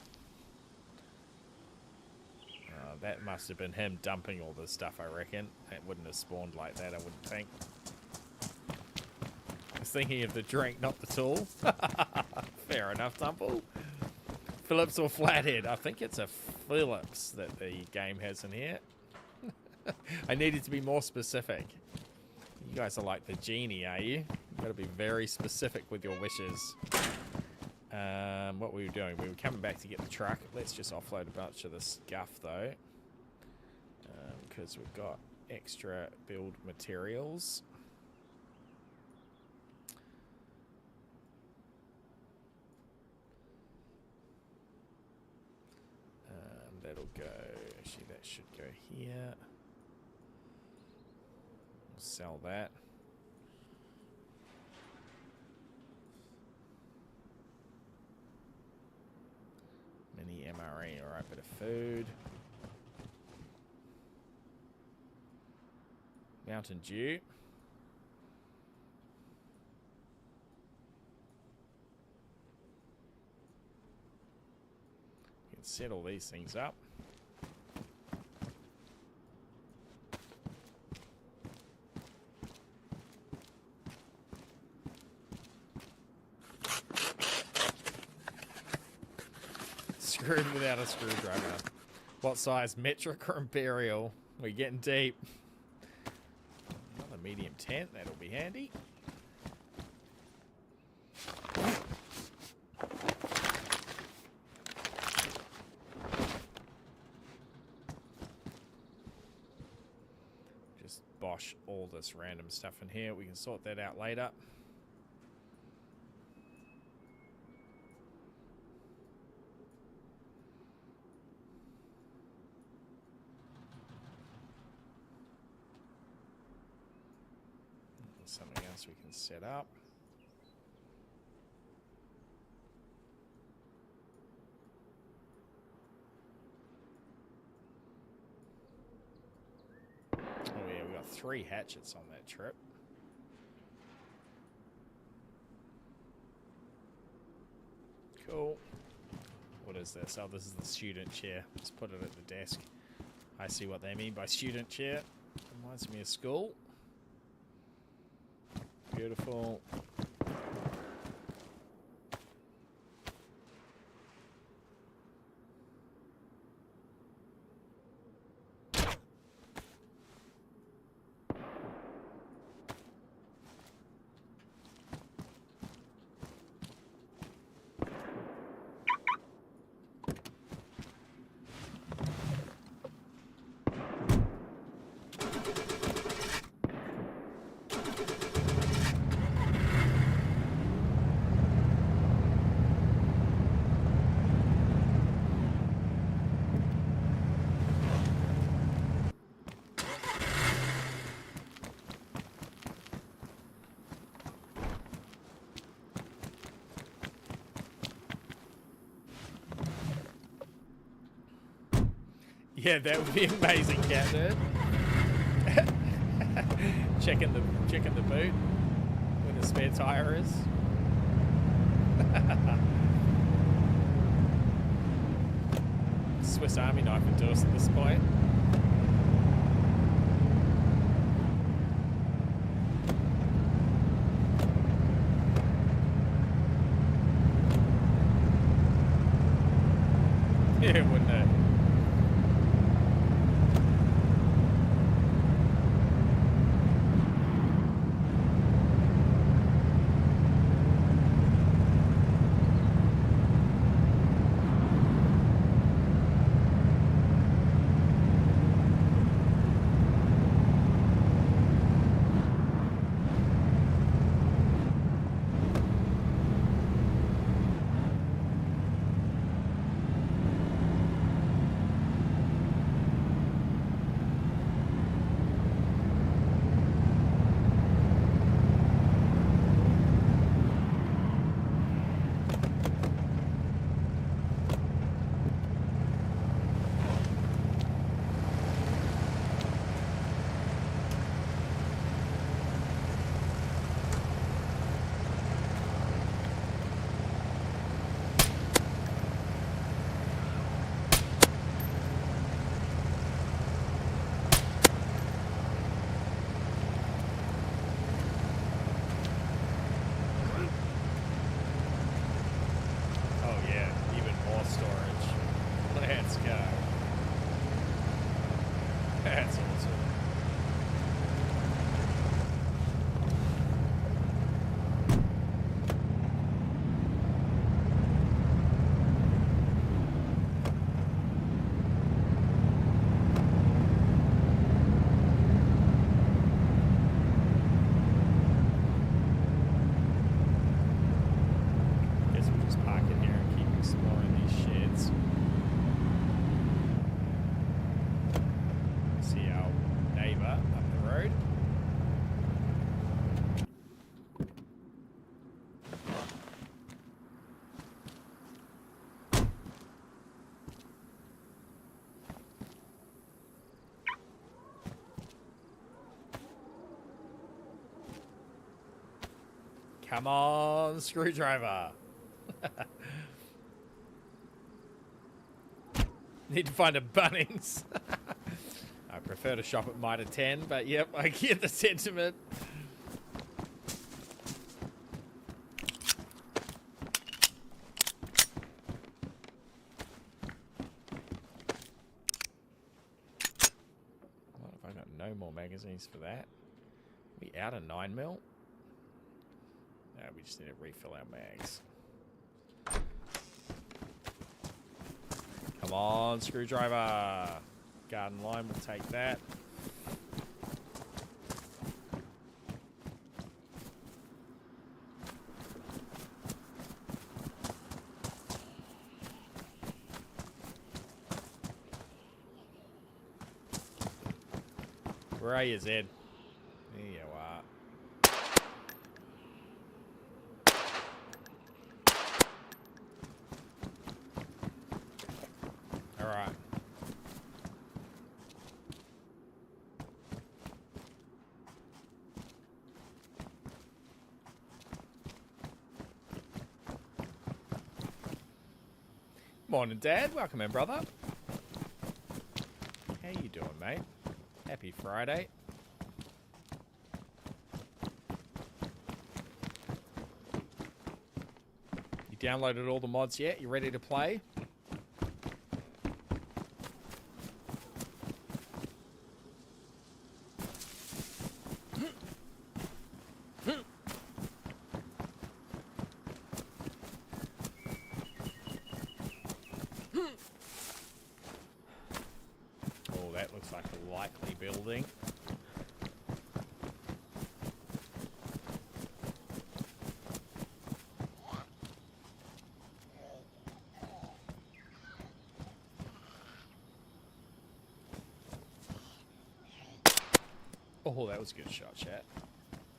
That must have been him dumping all this stuff, I reckon. It wouldn't have spawned like that, I wouldn't think. I was thinking of the drink, not the tool. Fair enough, Tumble. Phillips or Flathead? I think it's a Phillips that the game has in here. I needed to be more specific. You guys are like the genie, are you? You've got to be very specific with your wishes. What were we doing? We were coming back to get the truck. Let's just offload a bunch of this guff, though. Because we've got extra build materials. That'll go... Actually, that should go here. We'll sell that. Mini MRE, alright, bit of food. Mountain Dew. You can set all these things up. Screwed without a screwdriver. What size? Metric or Imperial? We're getting deep. Another medium tent, that'll be handy. Just bosh all this random stuff in here. We can sort that out later. Something else we can set up. Oh yeah, we got 3 hatchets on that trip. Cool. What is this? Oh, this is the student chair. Let's put it at the desk. I see what they mean by student chair. Reminds me of school. Beautiful. Yeah, that would be amazing, cat dude. checking the boot where the spare tire is. Swiss Army knife would do us at this point. Yeah, wouldn't it? Come on, screwdriver. Need to find a Bunnings. I prefer to shop at Mitre 10, but yep, I get the sentiment. What if I got no more magazines for that? We out of 9mm? No, we just need to refill our mags. Come on, screwdriver. Garden line will take that. Where are you, Zed? There you are. All right. Morning, Dad. Welcome in, brother. How you doing, mate? Happy Friday. You downloaded all the mods yet? You ready to play? Oh, that looks like a likely building. Oh, that was a good shot, chat.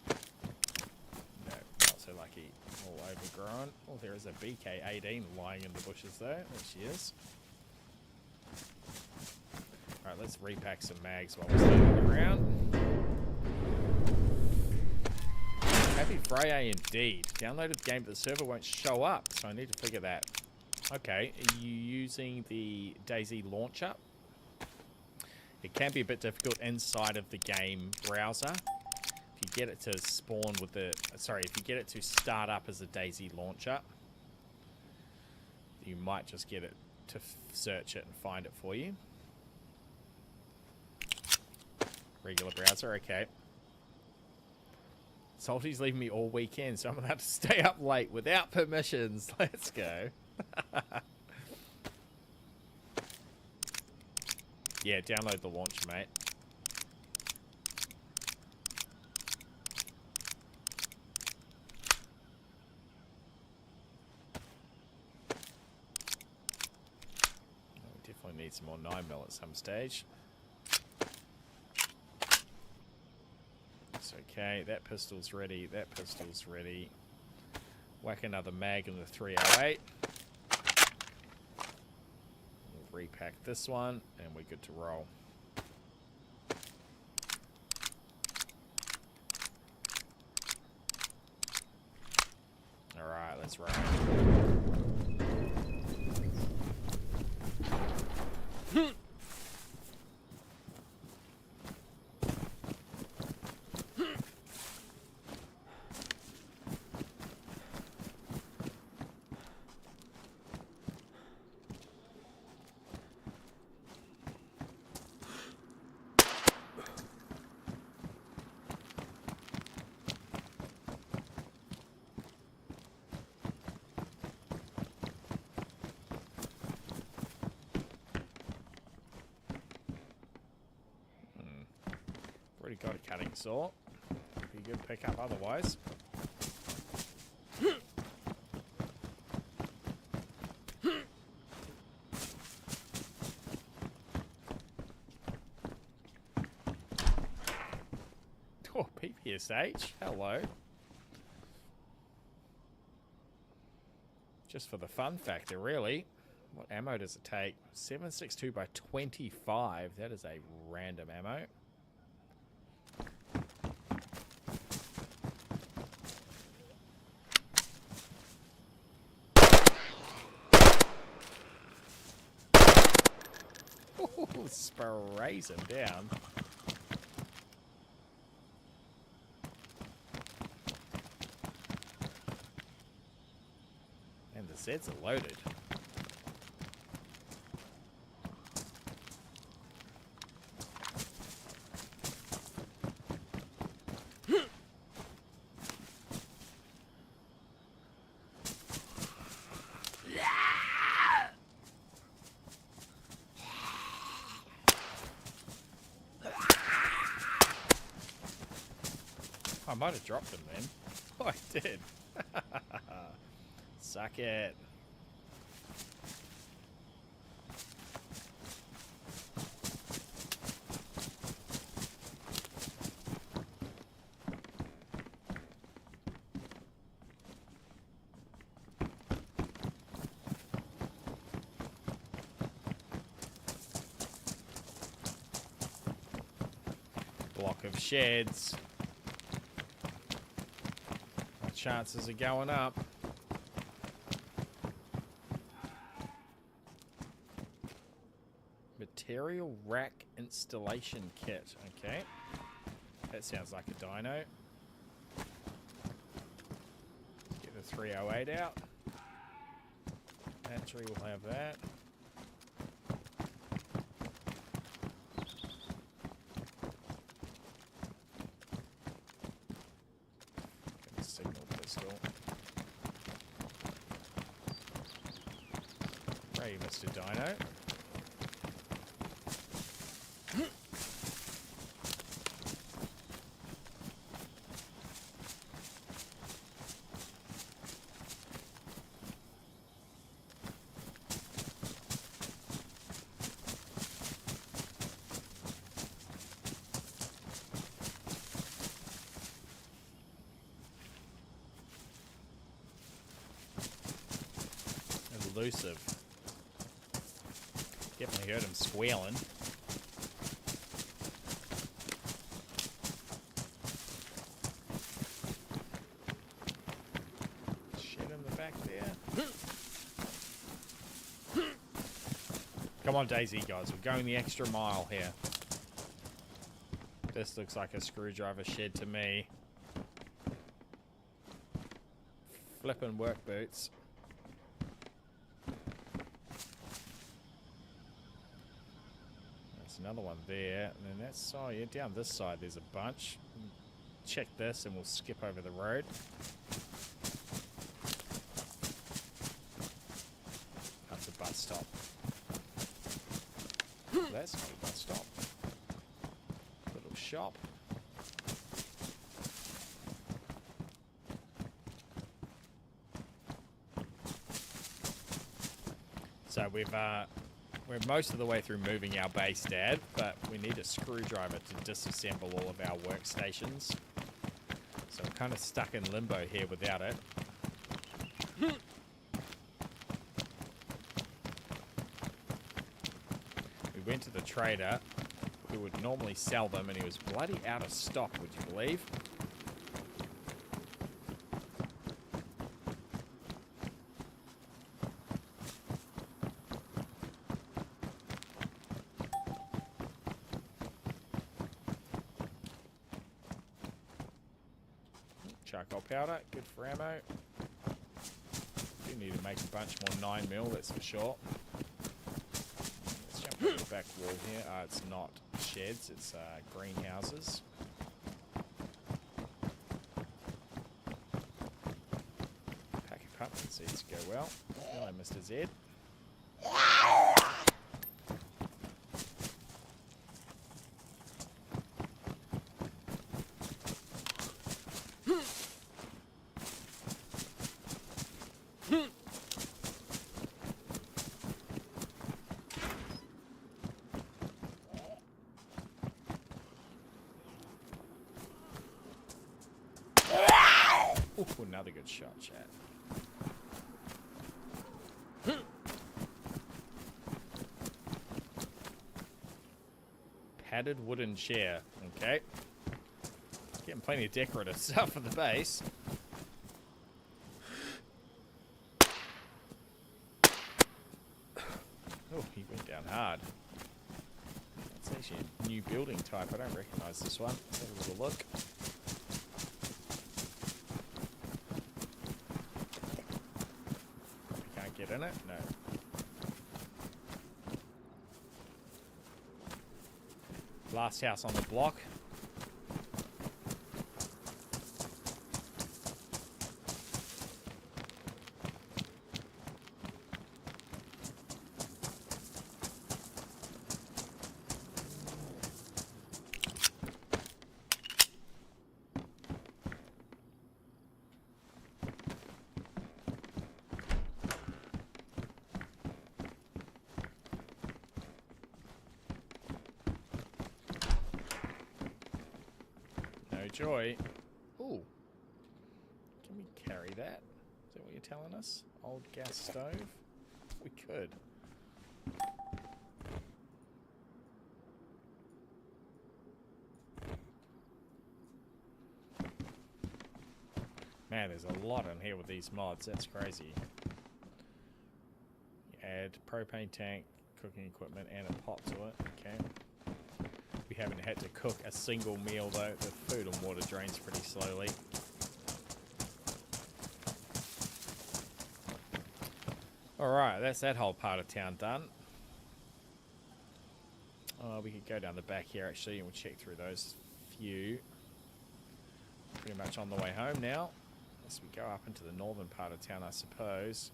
No, not so lucky. All overgrown. Oh, there is a BK-18 lying in the bushes, though. There she is. Alright, let's repack some mags while we're standing around. Happy Friday indeed. Downloaded the game, but the server won't show up, so I need to figure that. Okay, are you using the DayZ launcher? It can be a bit difficult inside of the game browser. If you get it to spawn with the... Sorry, if you get it to start up as a DayZ launcher, you might just get it to search it and find it for you. Regular browser, okay. Salty's leaving me all weekend, so I'm going to have to stay up late without permissions. Let's go. Yeah, download the launcher, mate. We definitely need some more 9mm at some stage. It's okay, that pistol's ready, that pistol's ready. Whack another mag in the 308. We'll repack this one, and we're good to roll. Alright, let's roll. Already got a cutting saw. Be good pickup otherwise. Oh, PPSH. Hello. Just for the fun factor, really. What ammo does it take? 7.62 by 25. That is a random ammo. sprays him down. And the Zeds are loaded. I might have dropped him then. Oh, I did. Suck it. Block of sheds. My chances are going up. Material rack installation kit. Okay. That sounds like a dino. Get the 308 out. Battery will have that. Get a signal pistol. Ray, Mr. Dino. Elusive. Definitely heard him squealing. Shit in the back there. Come on, DayZ guys, we're going the extra mile here. This looks like a screwdriver shed to me. Flippin' work boots. Another one there, and then that's, oh yeah, down this side there's a bunch. Check this and we'll skip over the road. That's a bus stop. That's not a bus stop. Little shop. So we're most of the way through moving our base, Dad, but we need a screwdriver to disassemble all of our workstations. So we're kind of stuck in limbo here without it. We went to the trader who would normally sell them, and he was bloody out of stock, would you believe? Charcoal powder, good for ammo. Do need to make a bunch more 9mm, that's for sure. Let's jump over the back wall here. It's not sheds, it's greenhouses. Pack of pumpkin seeds go well. Hello, Mr. Z. Ooh, another good shot, chat. Padded wooden chair. Okay. Getting plenty of decorative stuff for the base. Oh, he went down hard. type. I don't recognise this one. Let's have a little look. Can't get in it? No. Last house on the block. Joy. Ooh. Can we carry that? Is that what you're telling us? Old gas stove? We could. Man, there's a lot in here with these mods. That's crazy. You add propane tank, cooking equipment, and a pot to it. Okay. We haven't had to cook a single meal though. The food and water drains pretty slowly. Alright, that's that whole part of town done. We could go down the back here actually and we'll check through those few. Pretty much on the way home now. As we go up into the northern part of town, I suppose.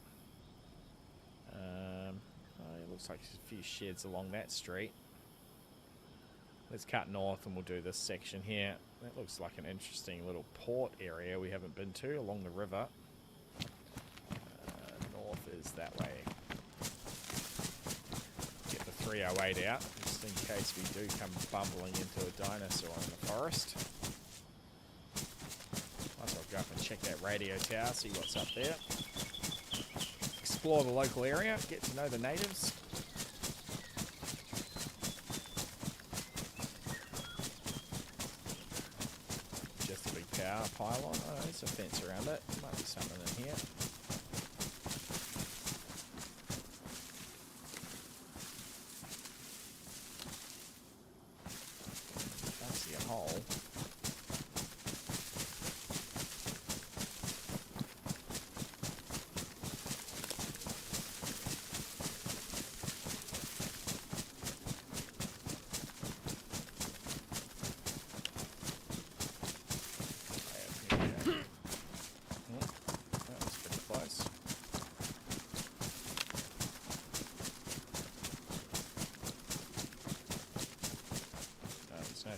It looks like there's a few sheds along that street. Let's cut north and we'll do this section here. That looks like an interesting little port area we haven't been to along the river. North is that way. Get the 308 out just in case we do come bumbling into a dinosaur in the forest. Might as well go up and check that radio tower, see what's up there. Explore the local area, get to know the natives. Power pylon. Oh, there's a fence around it. Might be something in here. Can't see a hole.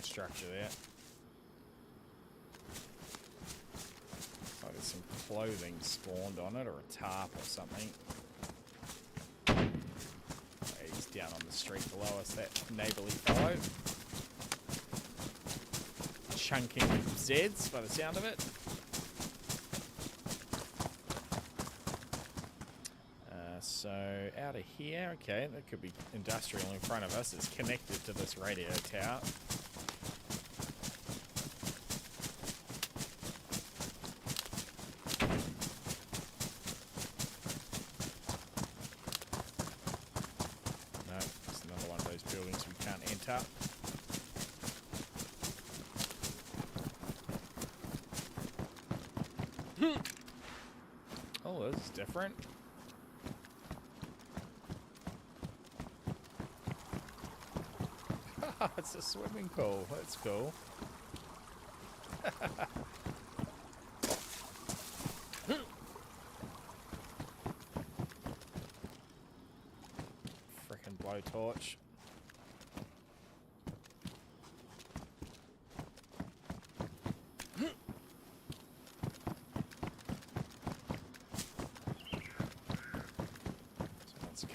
Structure there. Looks like there's some clothing spawned on it or a tarp or something. He's down on the street below us, that neighbourly fellow. Chunking Zeds by the sound of it. So out of here, okay, that could be industrial in front of us. It's connected to this radio tower. Oh, this is different. It's a swimming pool. That's cool. Frickin' blowtorch.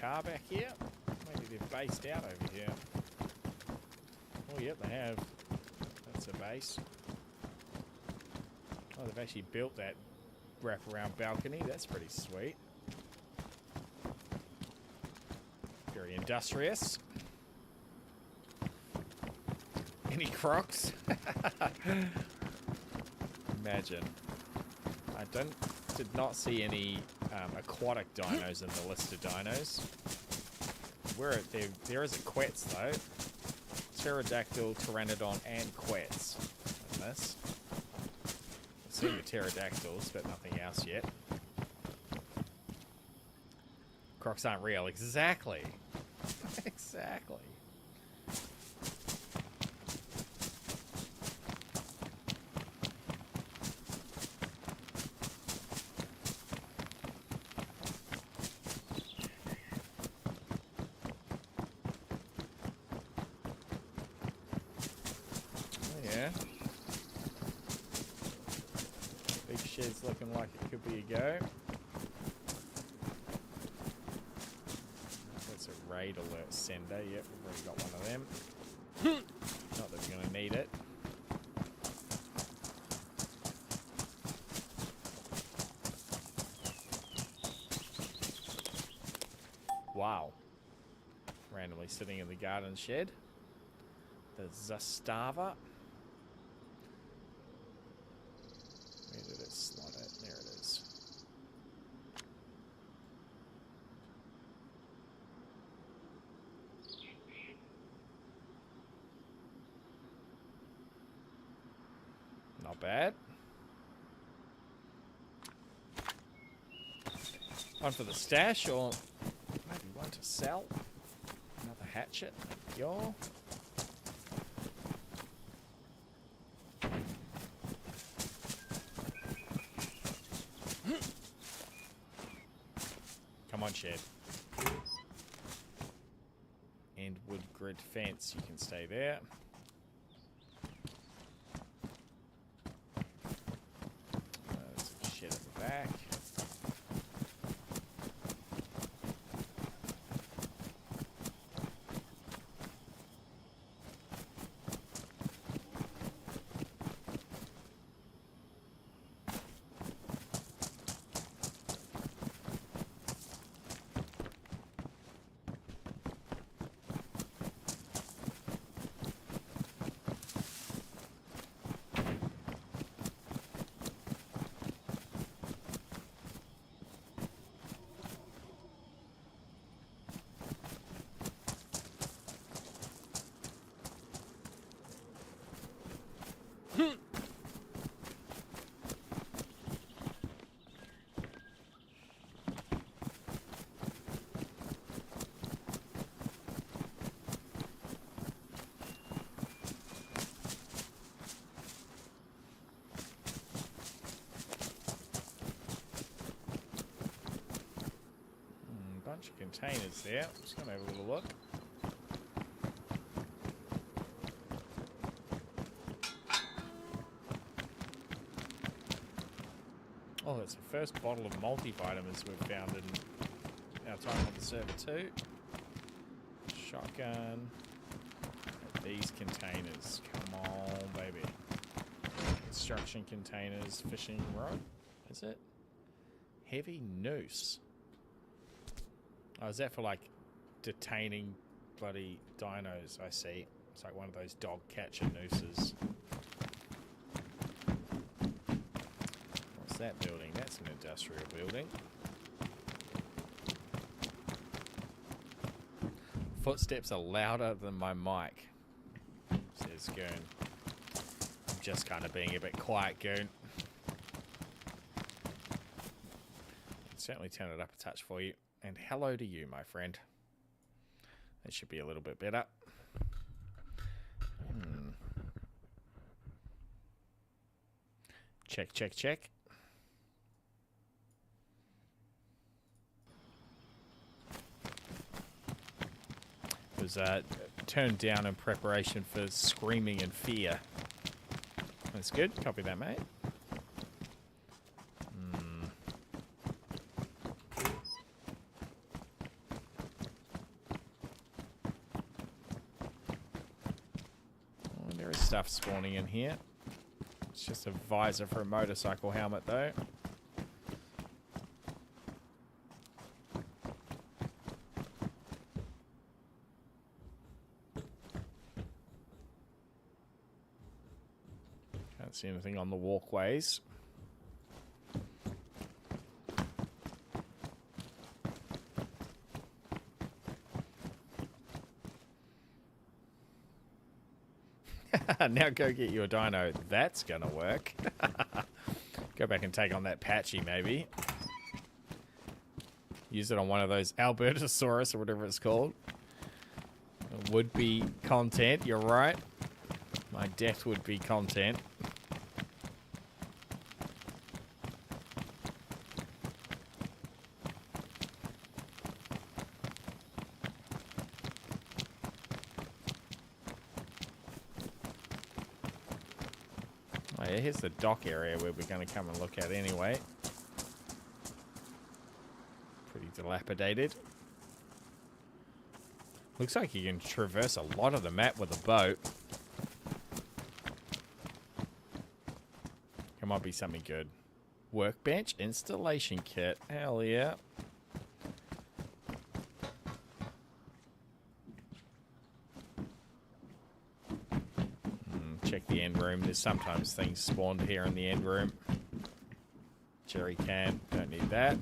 Car back here. Maybe they've based out over here. Oh, yep, they have. That's a base. Oh, they've actually built that wraparound balcony. That's pretty sweet. Very industrious. Any crocs? Imagine. I did not see any aquatic dinos in the list of dinos. There is a Quetz though. pterodactyl, pteranodon, and quets in this. I've seen the pterodactyls, but nothing else yet. Crocs aren't real. Exactly. Exactly. Yeah. Big shed's looking like it could be a go. That's a raid alert sender. Yep, we've already got one of them. Not that we're going to need it. Wow. Randomly sitting in the garden shed. The Zastava. Where did it slot it? There it is. Not bad. One for the stash, or maybe one to sell. Another hatchet. Yo. Come on, shed. And wood grid fence, you can stay there. There's a shed at the back. Bunch of containers there. I'm just going to have a little look. Oh, that's the first bottle of multivitamins we've found in our time on the server too. Shotgun. These containers. Come on, baby. Construction containers. Fishing rod. Is it? Heavy noose. Oh, is that for like detaining bloody dinos? I see. It's like one of those dog catcher nooses. What's that building? That's an industrial building. Footsteps are louder than my mic, says Goon. I'm just kind of being a bit quiet, Goon. Certainly turn it up a touch for you. And hello to you, my friend. That should be a little bit better. Check, check, check. It was turned down in preparation for screaming in fear. That's good. Copy that, mate. Stuff spawning in here. It's just a visor for a motorcycle helmet though. Can't see anything on the walkways. Now go get your dino. That's gonna work. Go back and take on that Patchy, maybe. Use it on one of those Albertosaurus or whatever it's called. Would be content, you're right. My death would be content. Oh yeah, here's the dock area where we're going to come and look at anyway. Pretty dilapidated. Looks like you can traverse a lot of the map with a boat. There might be something good. Workbench installation kit. Hell yeah. Check the end room. There's sometimes things spawned here in the end room. Jerry can. Don't need that.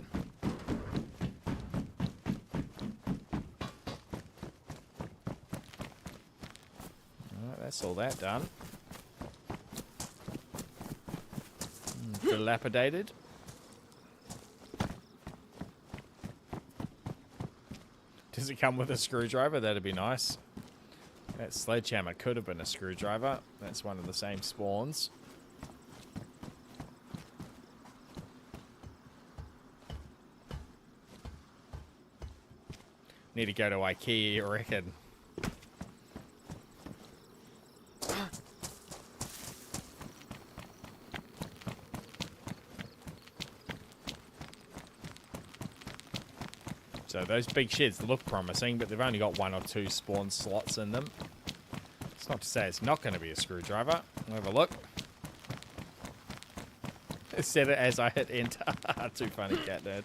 That's all that done. Dilapidated. Does it come with a screwdriver? That'd be nice. That sledgehammer could have been a screwdriver. That's one of the same spawns. Need to go to IKEA, you reckon? So those big sheds look promising, but they've only got 1 or 2 spawn slots in them. It's not to say it's not going to be a screwdriver. We'll have a look. I said it as I hit enter. Too funny, cat nerd.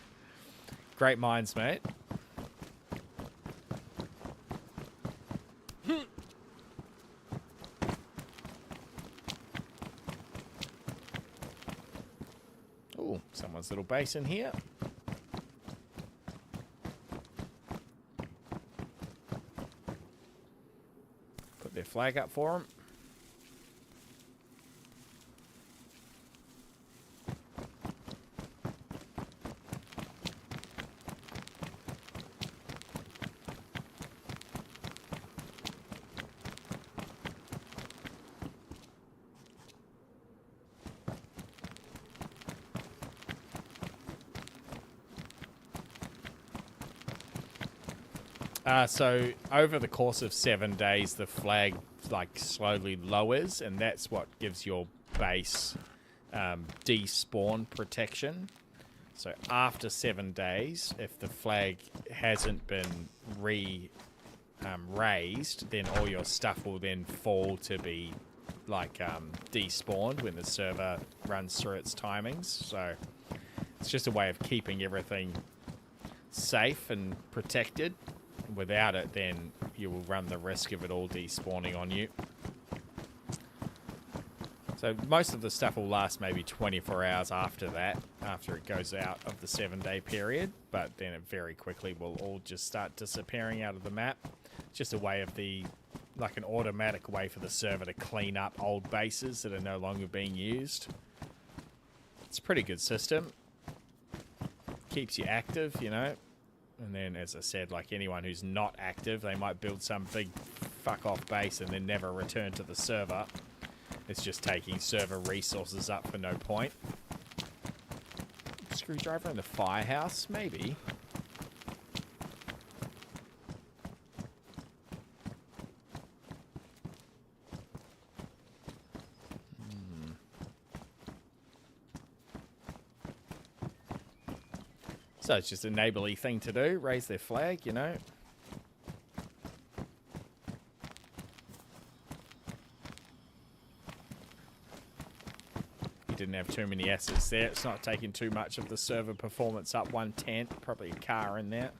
Great minds, mate. Oh, someone's little base in here. Their flag up for them. So over the course of 7 days, the flag like slowly lowers, and that's what gives your base despawn protection. So after 7 days, if the flag hasn't been raised, then all your stuff will then fall to be like despawned when the server runs through its timings. So it's just a way of keeping everything safe and protected. Without it, then you will run the risk of it all despawning on you. So most of the stuff will last maybe 24 hours after that, after it goes out of the 7-day period, but then it very quickly will all just start disappearing out of the map. It's just a way of like an automatic way for the server to clean up old bases that are no longer being used. It's a pretty good system. Keeps you active, you know. And then, as I said, like anyone who's not active, they might build some big fuck-off base and then never return to the server. It's just taking server resources up for no point. Screwdriver in the firehouse? Maybe. So it's just a neighbourly thing to do, raise their flag, you know. You didn't have too many assets there. It's not taking too much of the server performance up. One tent, probably a car in there.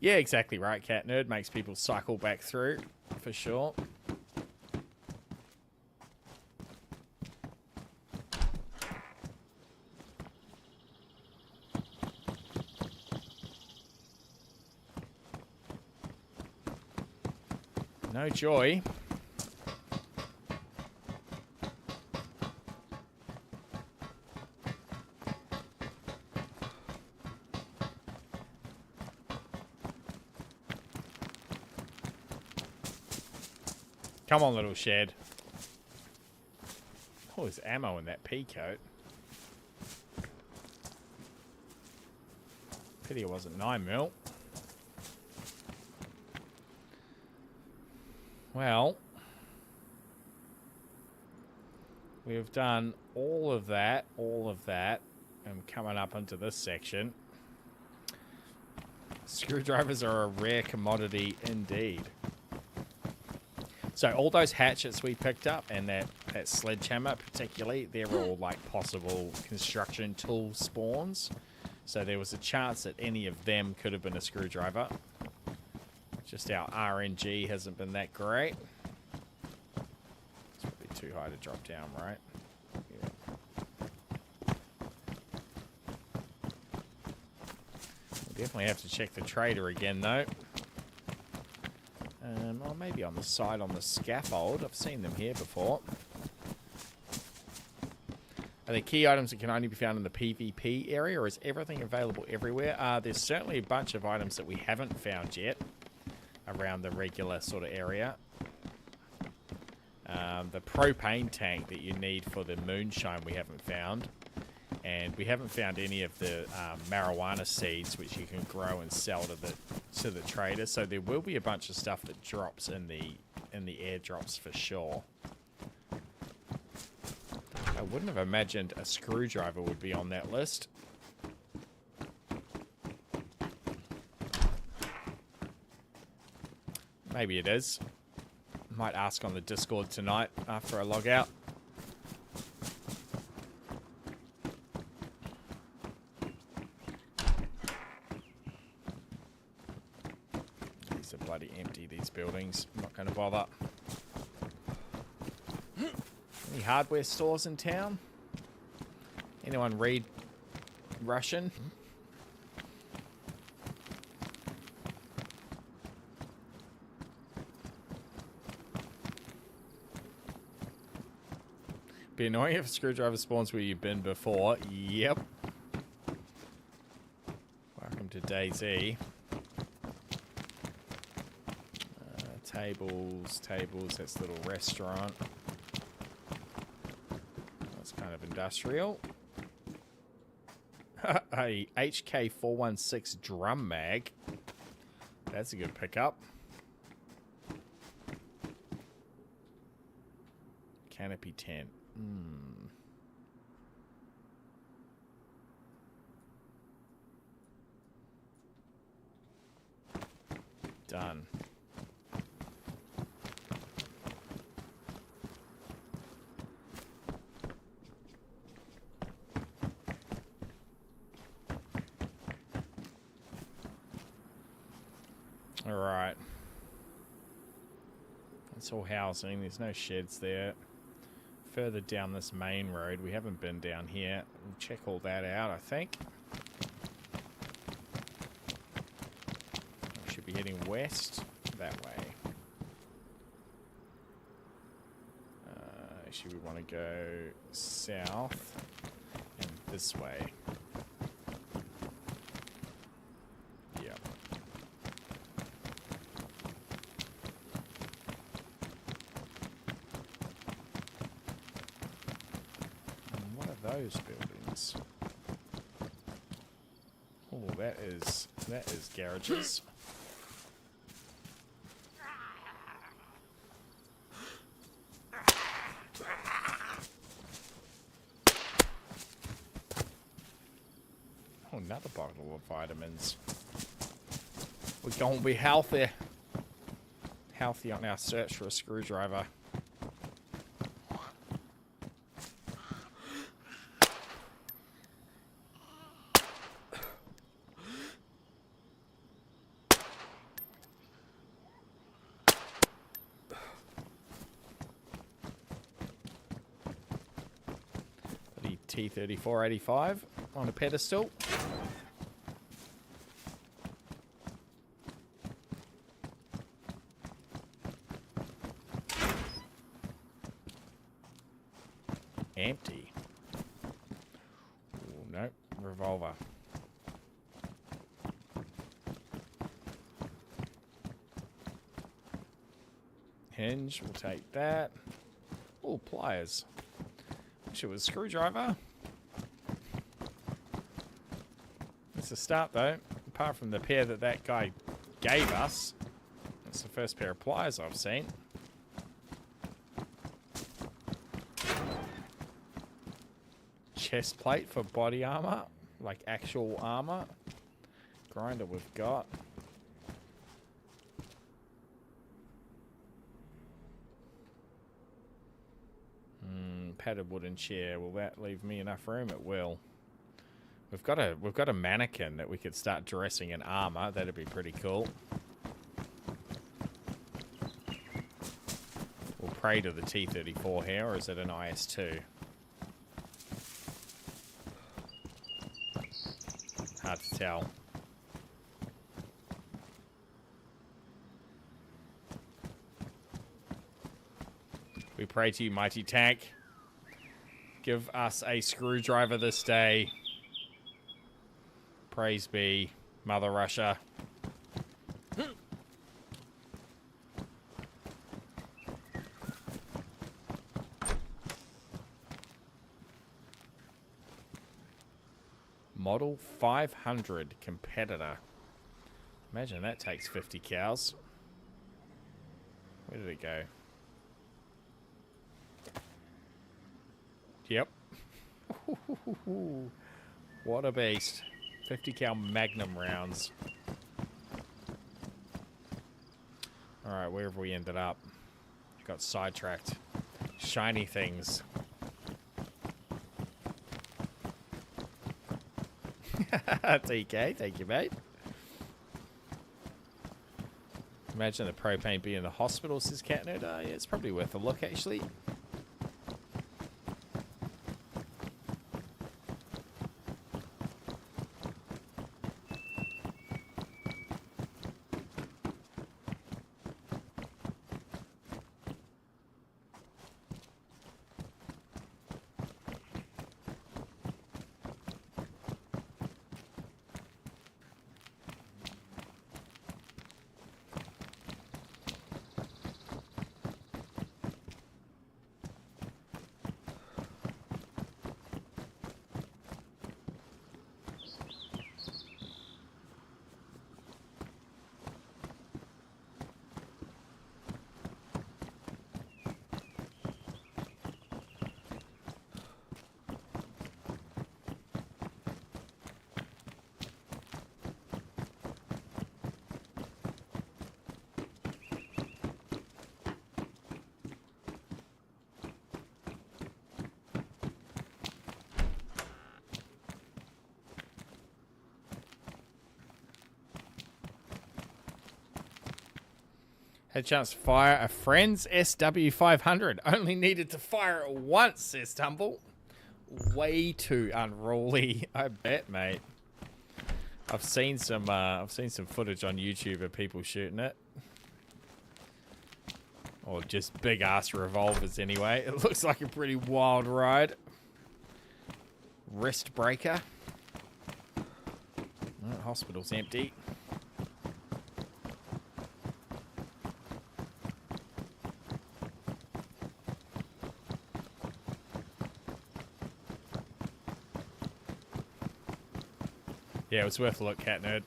Yeah, exactly right, Cat Nerd. Makes people cycle back through, for sure. No joy. Come on, little shed. Oh, there's ammo in that pea coat. Pity it wasn't 9mm. Well, we've done all of that, and coming up into this section. Screwdrivers are a rare commodity indeed. So all those hatchets we picked up and that sledgehammer particularly, they're all like possible construction tool spawns. So there was a chance that any of them could have been a screwdriver. Just our RNG hasn't been that great. It's probably too high to drop down, right? Yeah. We'll definitely have to check the trader again though. Or maybe on the side on the scaffold. I've seen them here before. Are there key items that can only be found in the PvP area, or is everything available everywhere? There's certainly a bunch of items that we haven't found yet around the regular sort of area. The propane tank that you need for the moonshine we haven't found. And we haven't found any of the marijuana seeds which you can grow and sell to the trader. So there will be a bunch of stuff that drops in the airdrops for sure. I wouldn't have imagined a screwdriver would be on that list. Maybe it is. Might ask on the Discord tonight after I log out. These are bloody empty, these buildings. I'm not going to bother. Any hardware stores in town? Anyone read Russian? Be annoying if a screwdriver spawns where you've been before. Yep. Welcome to DayZ. Tables. That's a little restaurant. That's kind of industrial. A HK416 drum mag. That's a good pickup. Canopy tent. Done. All right. That's all housing. There's no sheds there. Further down this main road, we haven't been down here. We'll check all that out, I think. We should be heading west that way. Actually, we want to go south and this way. Yep. Those buildings. Oh, that is garages. Oh, another bottle of vitamins. We're going to be healthy. Healthy on our search for a screwdriver. T-3485 on a pedestal. Empty. Ooh, nope. Revolver. Hinge, we'll take that. Oh, pliers. Wish it was a screwdriver. It's a start though. Apart from the pair that guy gave us, it's the first pair of pliers I've seen. Chest plate for body armor, like actual armor. Grinder we've got. Padded wooden chair. Will that leave me enough room? It will. We've got a mannequin that we could start dressing in armor. That'd be pretty cool. We'll pray to the T-34 here, or is it an IS-2? Hard to tell. We pray to you, mighty tank. Give us a screwdriver this day. Praise be, Mother Russia. Model 500 competitor. Imagine that takes 50 cows. Where did it go? Yep. What a beast. 50 cal Magnum rounds. Alright, where have we ended up? Got sidetracked. Shiny things. TK, thank you, mate. Imagine the propane being in the hospital, says Catnerd. Yeah, it's probably worth a look, actually. Had a chance to fire a friend's SW500. Only needed to fire it once, says Tumble. Way too unruly, I bet, mate. I've seen some footage on YouTube of people shooting it. Or just big ass revolvers anyway. It looks like a pretty wild ride. Wrist breaker. Oh, hospital's empty. Yeah, it was worth a look, Cat Nerd.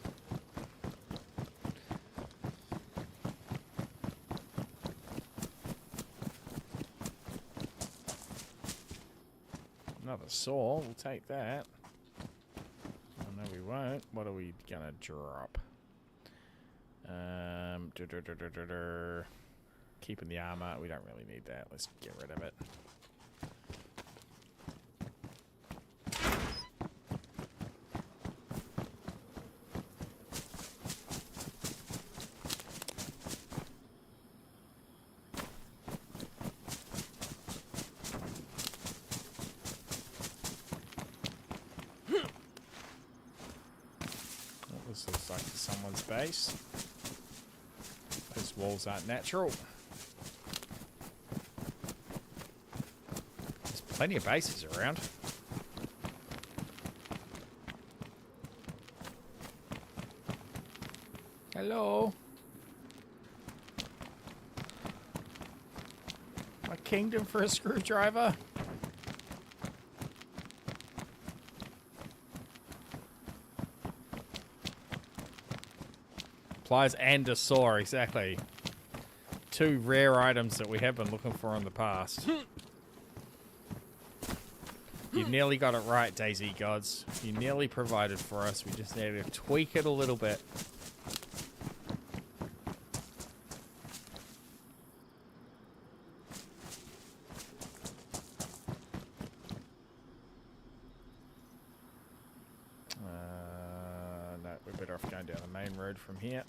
Another saw, we'll take that. Oh, no, we won't. What are we gonna drop? Keeping the armor, we don't really need that. Let's get rid of it. Looks like someone's base. Those walls aren't natural. There's plenty of bases around. Hello. A kingdom for a screwdriver. Pliers and a saw, exactly. Two rare items that we have been looking for in the past. You nearly got it right, DayZ gods. You nearly provided for us. We just needed to tweak it a little bit. No, we're better off going down the main road from here.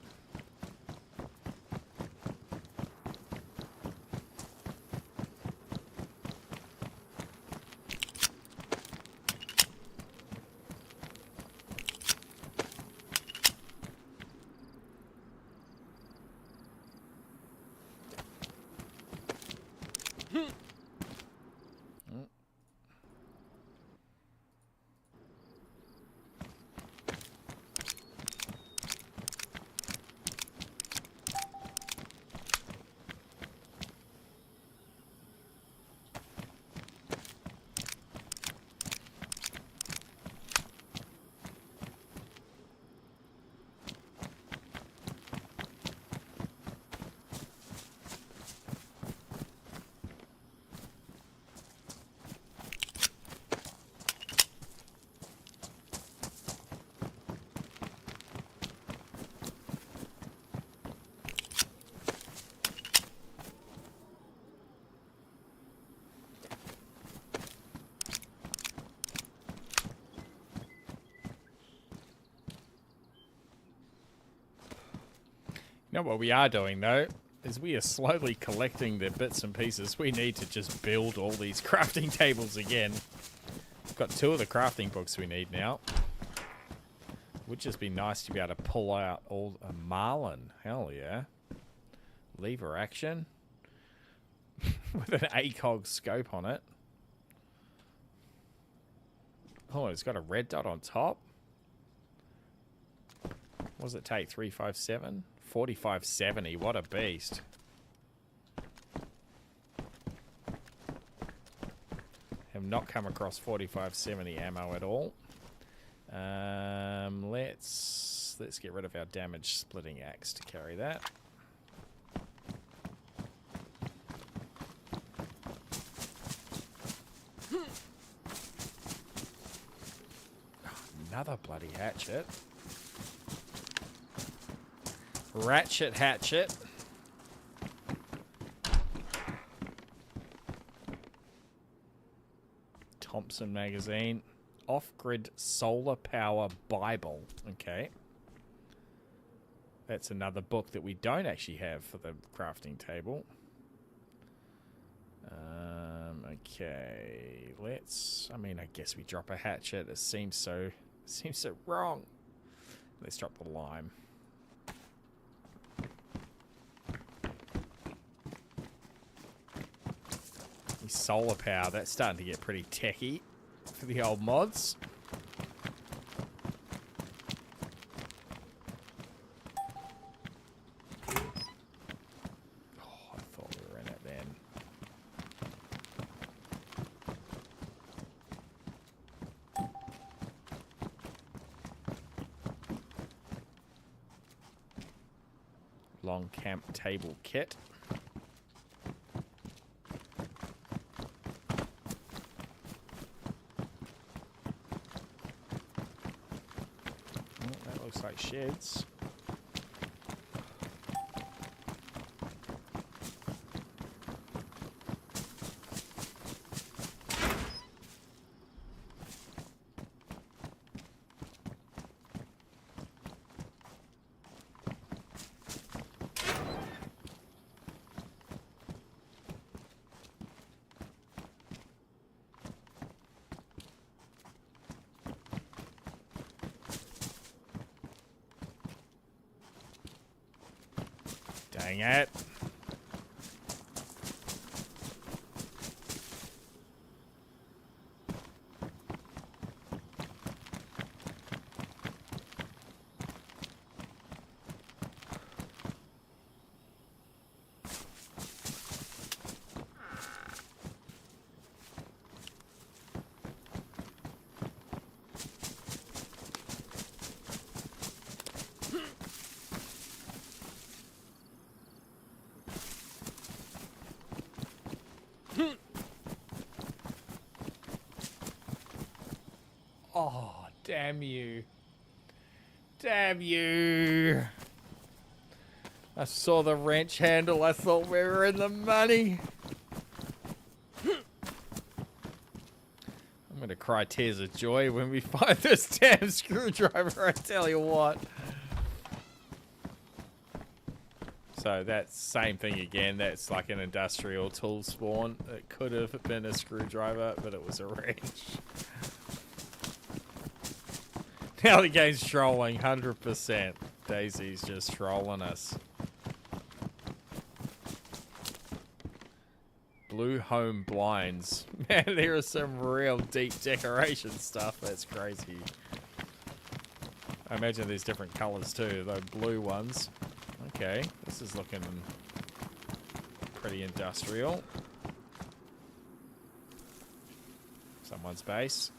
You know what we are doing, though, is we are slowly collecting the bits and pieces. We need to just build all these crafting tables again. We've got 2 of the crafting books we need now. Would just be nice to be able to pull out all a marlin. Hell yeah. Lever action. With an ACOG scope on it. Oh, it's got a red dot on top. What does it take? 357? 4570. What a beast. Have not come across 4570 ammo at all. Let's get rid of our damage splitting axe to carry that. Another bloody hatchet. Ratchet hatchet. Thompson magazine. Off-grid solar power Bible. Okay. That's another book that we don't actually have for the crafting table. Okay. I guess we drop a hatchet. It seems so wrong. Let's drop the lime. Solar power, that's starting to get pretty techy for the old mods. Oh, I thought we were in it then. Long camp table kit. Like sheds. Dang it. Oh, damn you. Damn you. I saw the wrench handle. I thought we were in the money. I'm going to cry tears of joy when we find this damn screwdriver, I tell you what. So that's same thing again. That's like an industrial tool spawn. It could have been a screwdriver, but it was a wrench. Now the game's trolling, 100%. DayZ's just trolling us. Blue home blinds. Man, there is some real deep decoration stuff. That's crazy. I imagine there's different colors too, the blue ones. Okay, this is looking pretty industrial. Someone's base.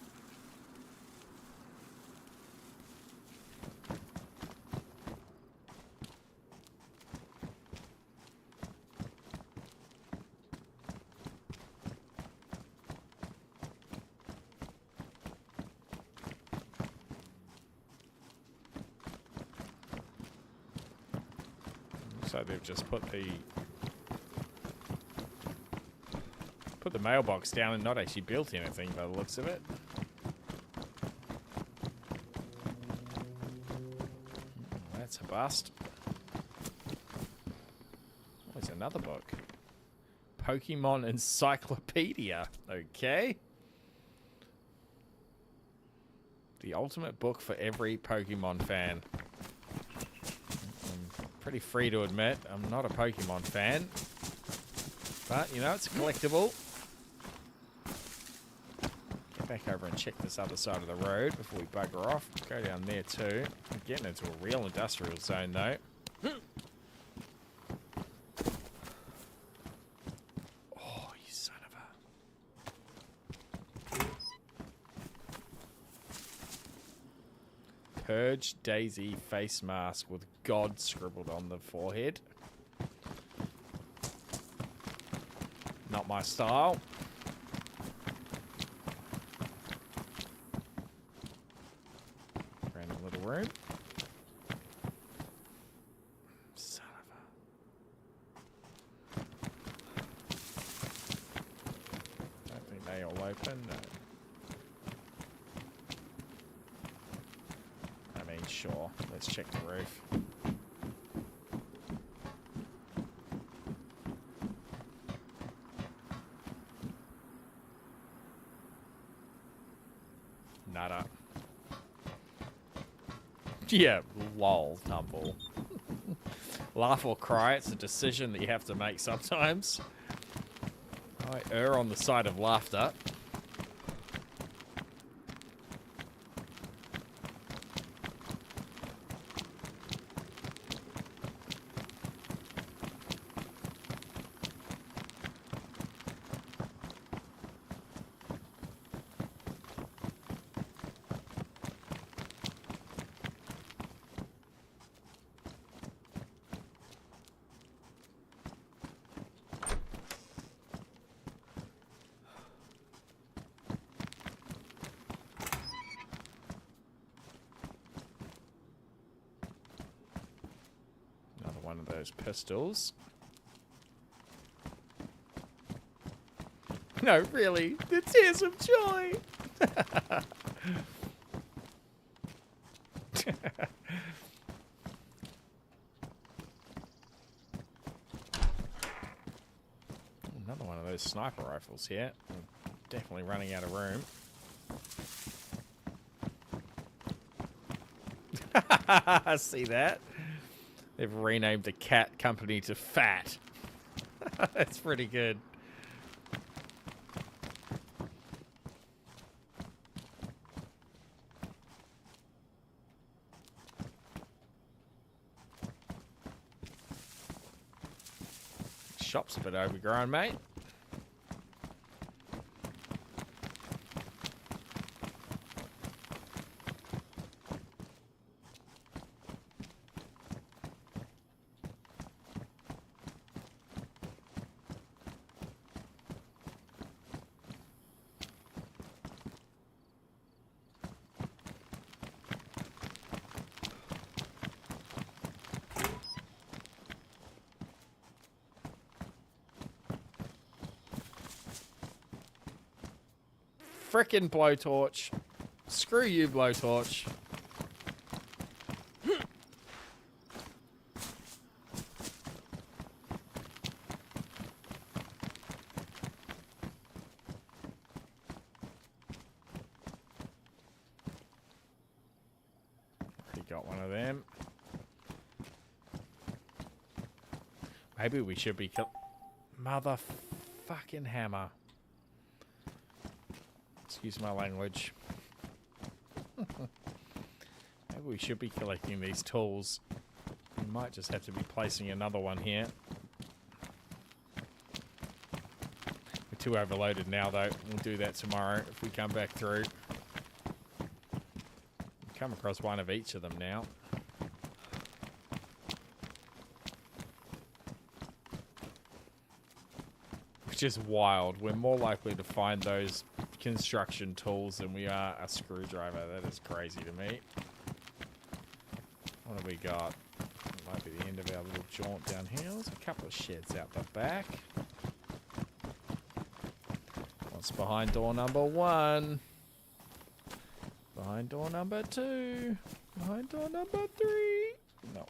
So they've just put the mailbox down and not actually built anything by the looks of it. That's a bust. Oh, there's another book. Pokemon Encyclopedia. Okay. The ultimate book for every Pokemon fan. Pretty free to admit, I'm not a Pokemon fan. But, you know, it's a collectible. Get back over and check this other side of the road before we bugger off. Go down there too. I'm getting into a real industrial zone though. Oh, you son of a... Purge DayZ face mask with God scribbled on the forehead. Not my style. Random little room. Son of a... Don't think they all open. No. Sure. Let's check the roof. Nada. Yeah, lol, tumble. Laugh or cry, it's a decision that you have to make sometimes. I err on the side of laughter. One of those pistols. No, really, the tears of joy. Another one of those sniper rifles here. I'm definitely running out of room. See that? They've renamed the cat company to Fat. That's pretty good. Shop's a bit overgrown, mate. Frickin' blowtorch. Screw you, blowtorch. He got one of them. Maybe we should be motherfucking hammer. Excuse my language. Maybe we should be collecting these tools. We might just have to be placing another one here. We're too overloaded now, though. We'll do that tomorrow if we come back through. We've come across one of each of them now. Which is wild. We're more likely to find those construction tools than we are a screwdriver. That is crazy to me. What have we got? It might be the end of our little jaunt down here. There's a couple of sheds out the back. What's behind door number 1? Behind door number 2? Behind door number 3? No.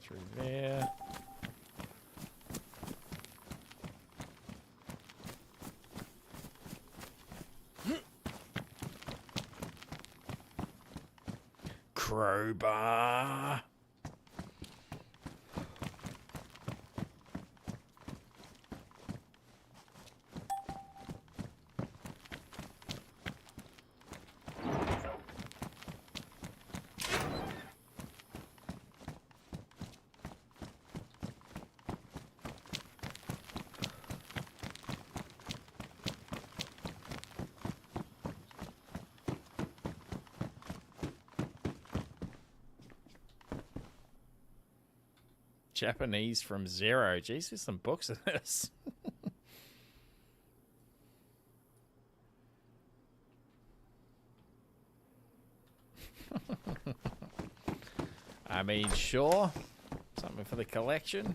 Through there. Crowbar. Japanese from Zero. Jeez, there's some books of this. I mean, sure. Something for the collection.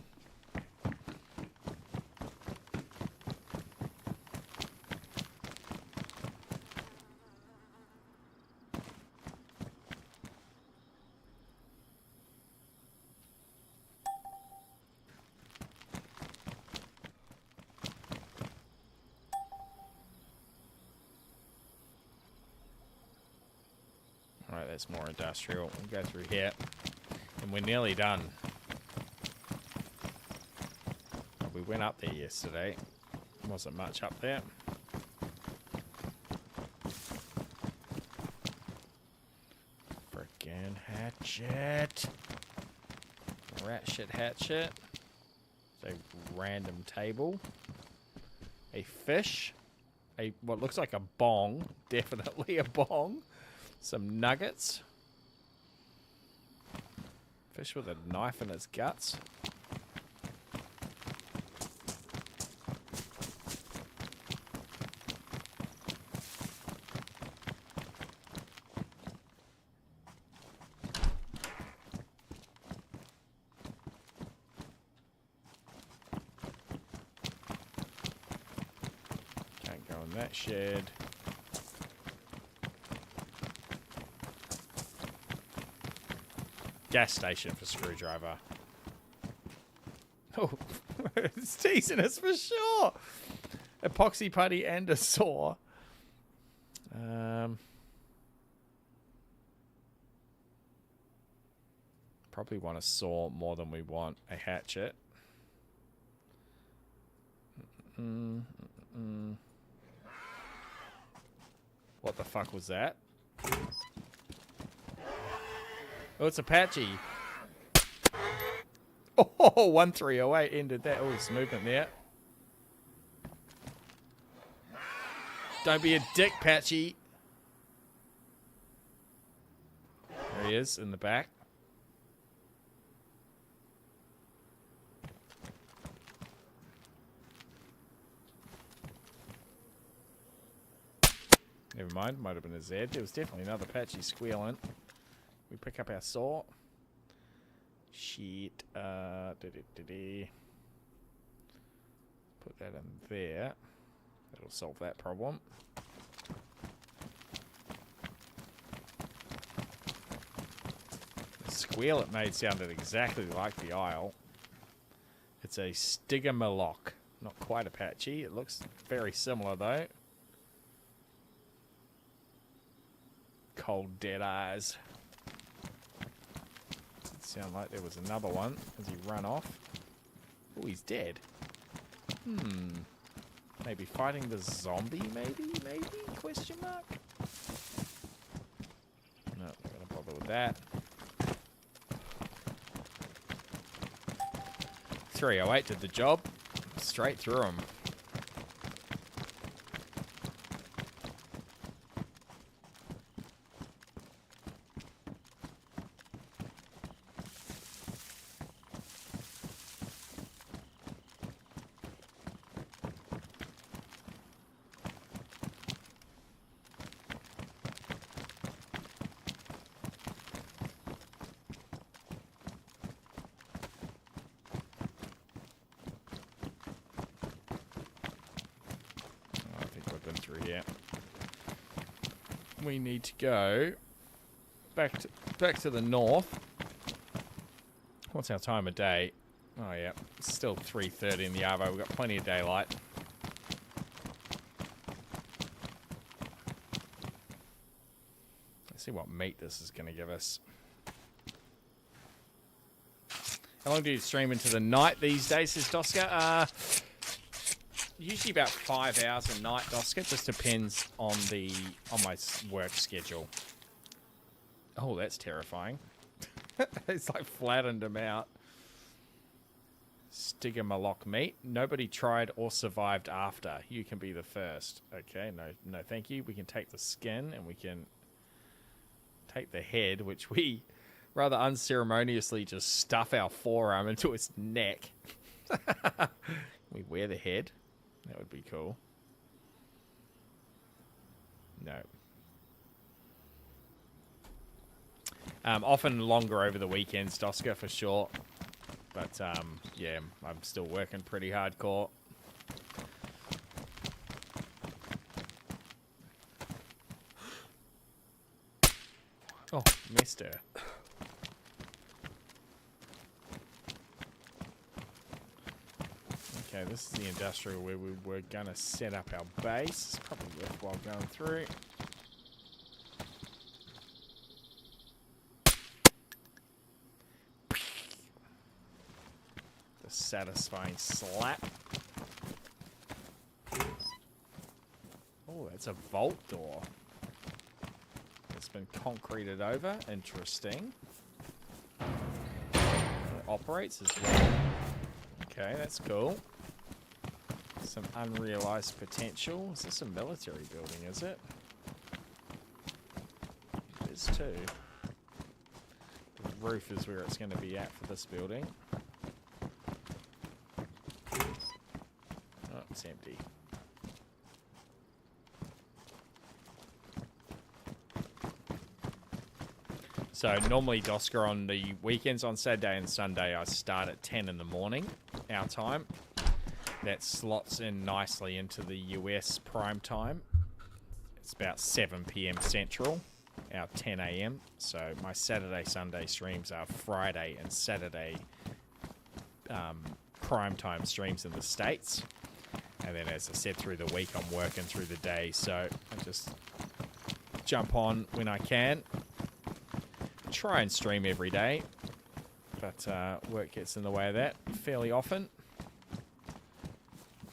Alright, that's more industrial. We'll go through here. And we're nearly done. We went up there yesterday. Wasn't much up there. Frickin' hatchet. Rat shit hatchet. A random table. A fish. A what looks like a bong. Definitely a bong. Some nuggets. Fish with a knife in its guts. Can't go in that shed. Gas station for screwdriver. Oh, it's teasing us for sure. Epoxy putty and a saw. Probably want a saw more than we want a hatchet. What the fuck was that? Oh, it's Apache. Oh, 1308 ended that. Oh, there's movement there. Don't be a dick, Patchy. There he is in the back. Never mind, might have been a Z. There was definitely another Patchy squealing. We pick up our saw. Shit. Put that in there. That'll solve that problem. The squeal it made sounded exactly like the Isle. It's a Stigomaloch. Not quite Apache. It looks very similar though. Cold dead eyes. It sounded like there was another one as he ran off. Oh, he's dead. Maybe fighting the zombie, maybe? Question mark? No, not gonna bother with that. 308 did the job. Straight through him. Here. We need to go back to the north. What's our time of day? Oh yeah, it's still 3:30 in the Arvo. We've got plenty of daylight. Let's see what meat this is going to give us. How long do you stream into the night these days, says Doska? Usually about 5 hours a night, Doska. Just depends on my work schedule. Oh, that's terrifying. It's like flattened him out. Stigomaloch meat. Nobody tried or survived after. You can be the first. Okay, no thank you. We can take the skin and we can take the head, which we rather unceremoniously just stuff our forearm into its neck. We wear the head. That would be cool. No. Often longer over the weekends, Doska, for sure. But, yeah, I'm still working pretty hardcore. Oh, missed her. Okay, this is the industrial where we were going to set up our base. It's probably worthwhile going through. The satisfying slap. Oh, that's a vault door. It's been concreted over. Interesting. It operates as well. Okay, that's cool. Some unrealized potential. Is this a military building, is it? It is too. The roof is where it's going to be at for this building. Oh, it's empty. So normally, Doska, on the weekends, on Saturday and Sunday, I start at 10 in the morning, our time. That slots in nicely into the US prime time. It's about 7 p.m. Central, our 10 a.m. So my Saturday, Sunday streams are Friday and Saturday prime time streams in the States. And then, as I said, through the week, I'm working through the day. So I just jump on when I can. Try and stream every day. but work gets in the way of that fairly often.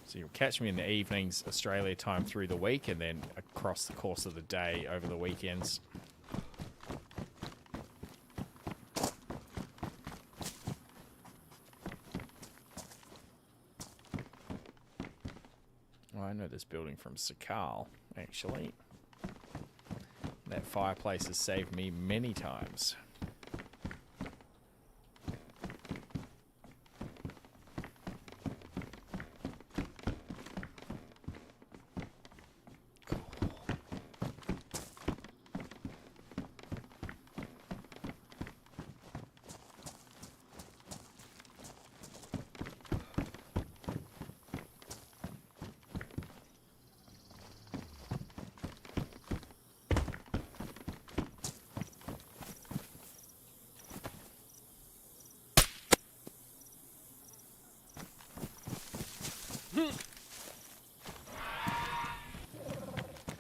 So you'll catch me in the evenings, Australia time through the week, and then across the course of the day over the weekends. Oh, I know this building from Sakal, actually. That fireplace has saved me many times.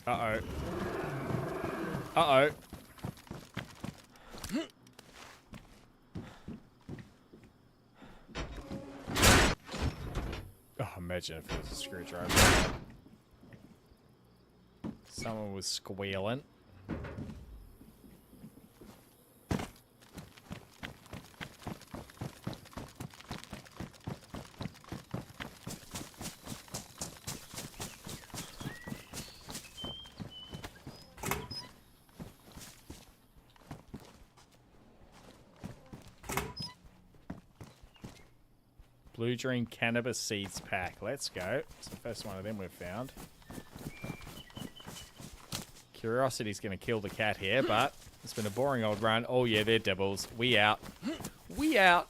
Uh-oh. Uh-oh. Oh, imagine if it was a screwdriver. Someone was squealing. Blue Dream Cannabis Seeds Pack. Let's go. It's the first one of them we've found. Curiosity's going to kill the cat here, but it's been a boring old run. Oh, yeah, they're Dibbles. We out. We out.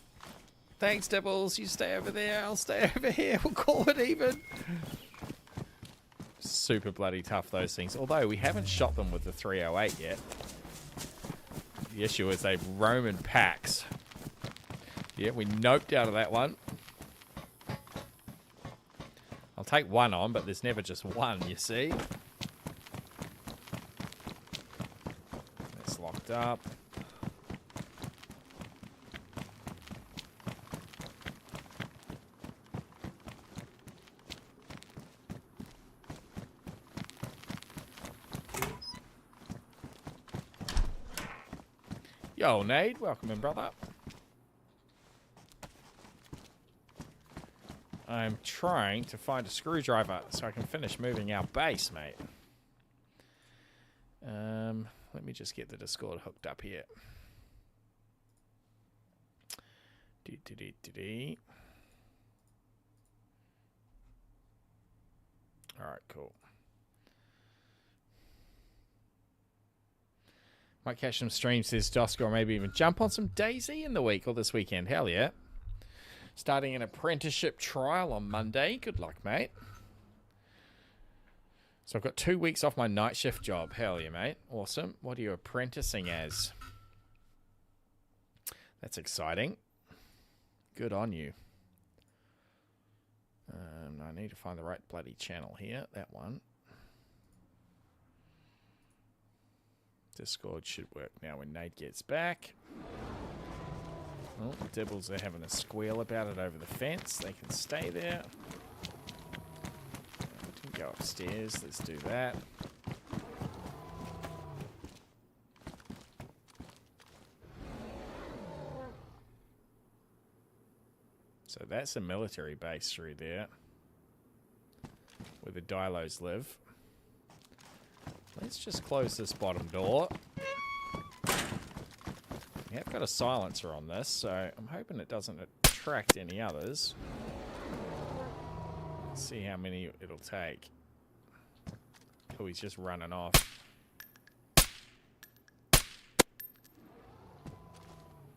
Thanks, Dibbles. You stay over there. I'll stay over here. We'll call it even. Super bloody tough, those things. Although we haven't shot them with the 308 yet. The issue is they roam in packs. Yeah, we noped out of that one. I'll take one on, but there's never just one, you see. That's locked up. Yo, Nade, welcome in, brother. I'm trying to find a screwdriver so I can finish moving our base, mate. Let me just get the Discord hooked up here. Alright, cool. Might catch some streams, says Dosker, or maybe even jump on some DayZ in the week or this weekend. Hell yeah. Starting an apprenticeship trial on Monday. Good luck, mate. So I've got 2 weeks off my night shift job. Hell yeah, mate. Awesome. What are you apprenticing as? That's exciting. Good on you. I need to find the right bloody channel here. That one. Discord should work now when Nate gets back. Oh, the Dibbles are having a squeal about it over the fence. They can stay there. We can go upstairs. Let's do that. So that's a military base through there, where the Dilos live. Let's just close this bottom door. We have got a silencer on this, so I'm hoping it doesn't attract any others. Let's see how many it'll take. Oh, he's just running off.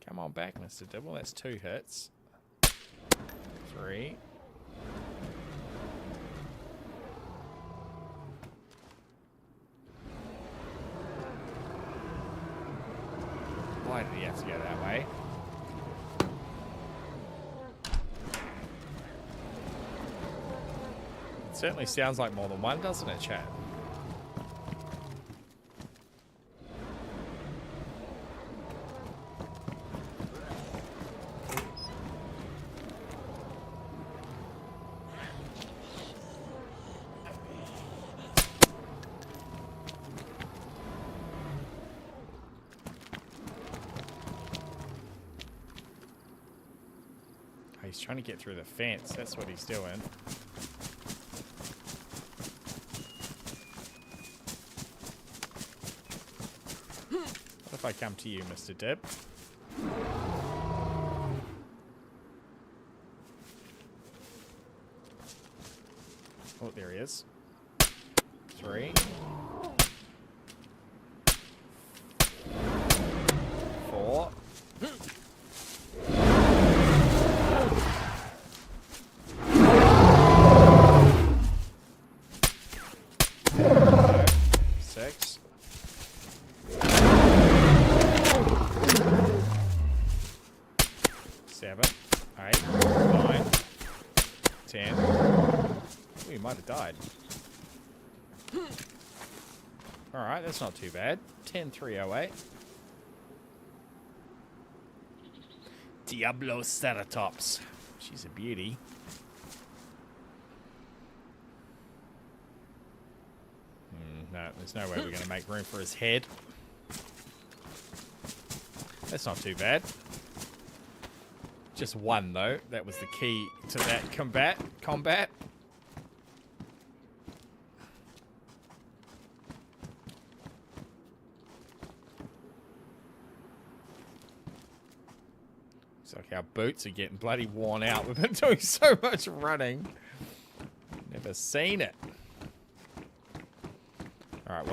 Come on back, Mr. Dibble. That's 2 hits. 3. Why did he have to go that way? It certainly sounds like more than one, doesn't it, chat? He's trying to get through the fence. That's what he's doing. What if I come to you, Mr. Dib? Oh, there he is. 3. 4. 6. 7. 8. 9. 10. Oh, you might have died. Alright, that's not too bad. 10308. Diablo Ceratops. She's a beauty. No, there's no way we're going to make room for his head. That's not too bad. Just one, though. That was the key to that combat. Looks like our boots are getting bloody worn out. We've been doing so much running. Never seen it. Alright,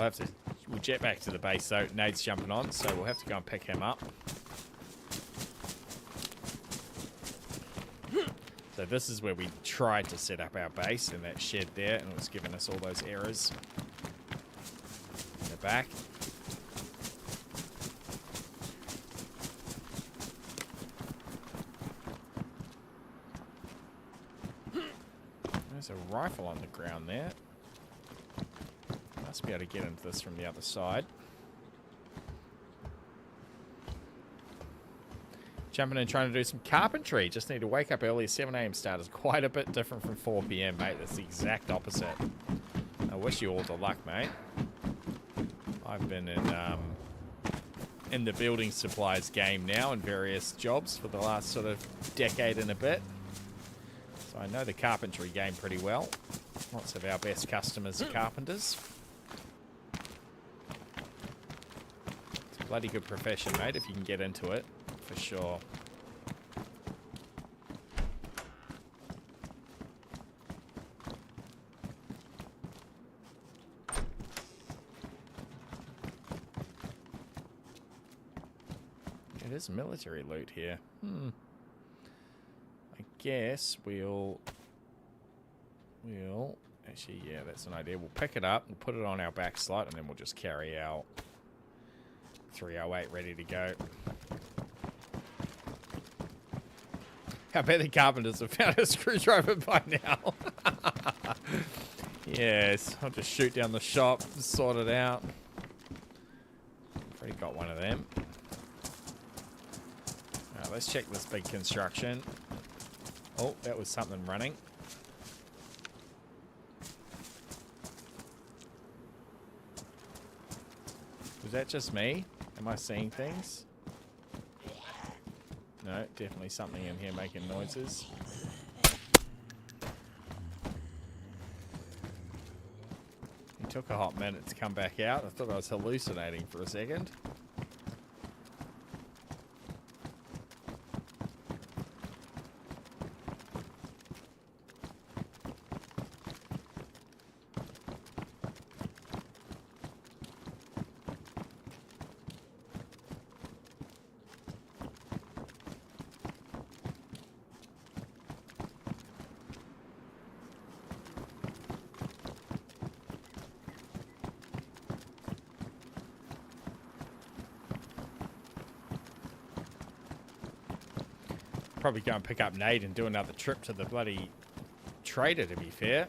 we'll jet back to the base, though. Nade's jumping on, so we'll have to go and pick him up. So this is where we tried to set up our base in that shed there, and it was giving us all those errors. In the back. There's a rifle on the ground there. Must be able to get into this from the other side. Jumping in trying to do some carpentry. Just need to wake up early. 7 AM start is quite a bit different from 4 PM, mate. That's the exact opposite. I wish you all the luck, mate. I've been in the building supplies game now in various jobs for the last sort of decade and a bit. So I know the carpentry game pretty well. Lots of our best customers are carpenters. It's a bloody good profession, mate, if you can get into it. For sure. It is military loot here. I guess we'll actually, yeah, that's an idea. We'll pick it up, we'll put it on our back slot, and then we'll just carry our 308 ready to go. I bet the carpenters have found a screwdriver by now. Yes, I'll just shoot down the shop and sort it out. Already got one of them. Alright, let's check this big construction. Oh, that was something running. Was that just me? Am I seeing things? No, definitely something in here making noises. It took a hot minute to come back out. I thought I was hallucinating for a second. Probably go and pick up Nate and do another trip to the bloody trader, to be fair.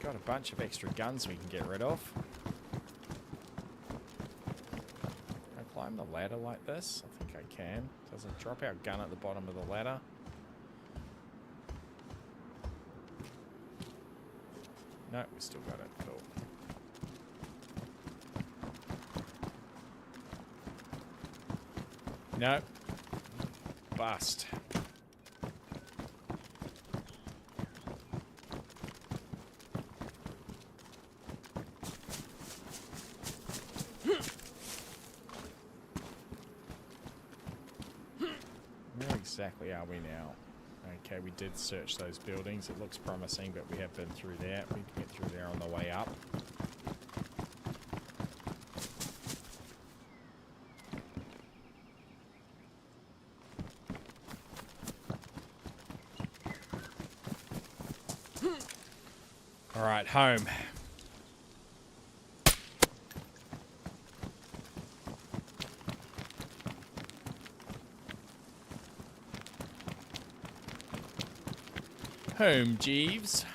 Got a bunch of extra guns we can get rid of. Can I climb the ladder like this? I think I can. Does it drop our gun at the bottom of the ladder? No, we still got it. Cool. No. Bust. exactly are we now? Okay, we did search those buildings. It looks promising, but we have been through there. We can get through there on the way up. All right, home. Home, Jeeves.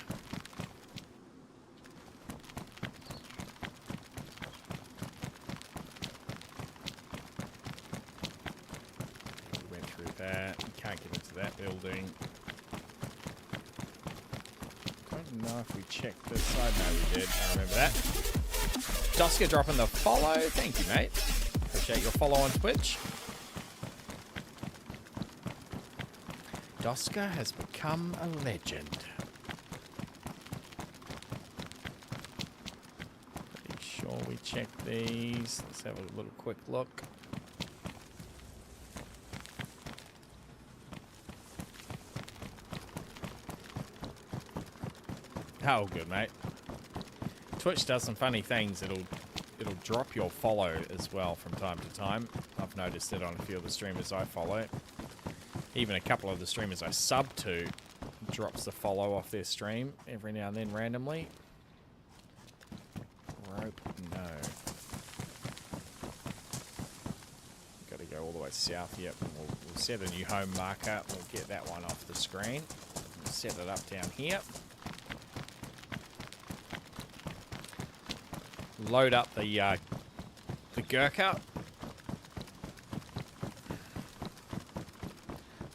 We went through that. Can't get into that building. Don't know if we checked this side. No, we did. I remember that. Dusker dropping the follow. Thank you, mate. Appreciate your follow on Twitch. Doska has become a legend. Pretty sure we checked these. Let's have a little quick look. Oh, good, mate. Twitch does some funny things. It'll drop your follow as well from time to time. I've noticed it on a few of the streamers I follow. Even a couple of the streamers I sub to drops the follow off their stream every now and then randomly. Rope, no. Got to go all the way south. Yep, we'll set a new home marker. We'll get that one off the screen. We'll set it up down here. Load up the Gurkha.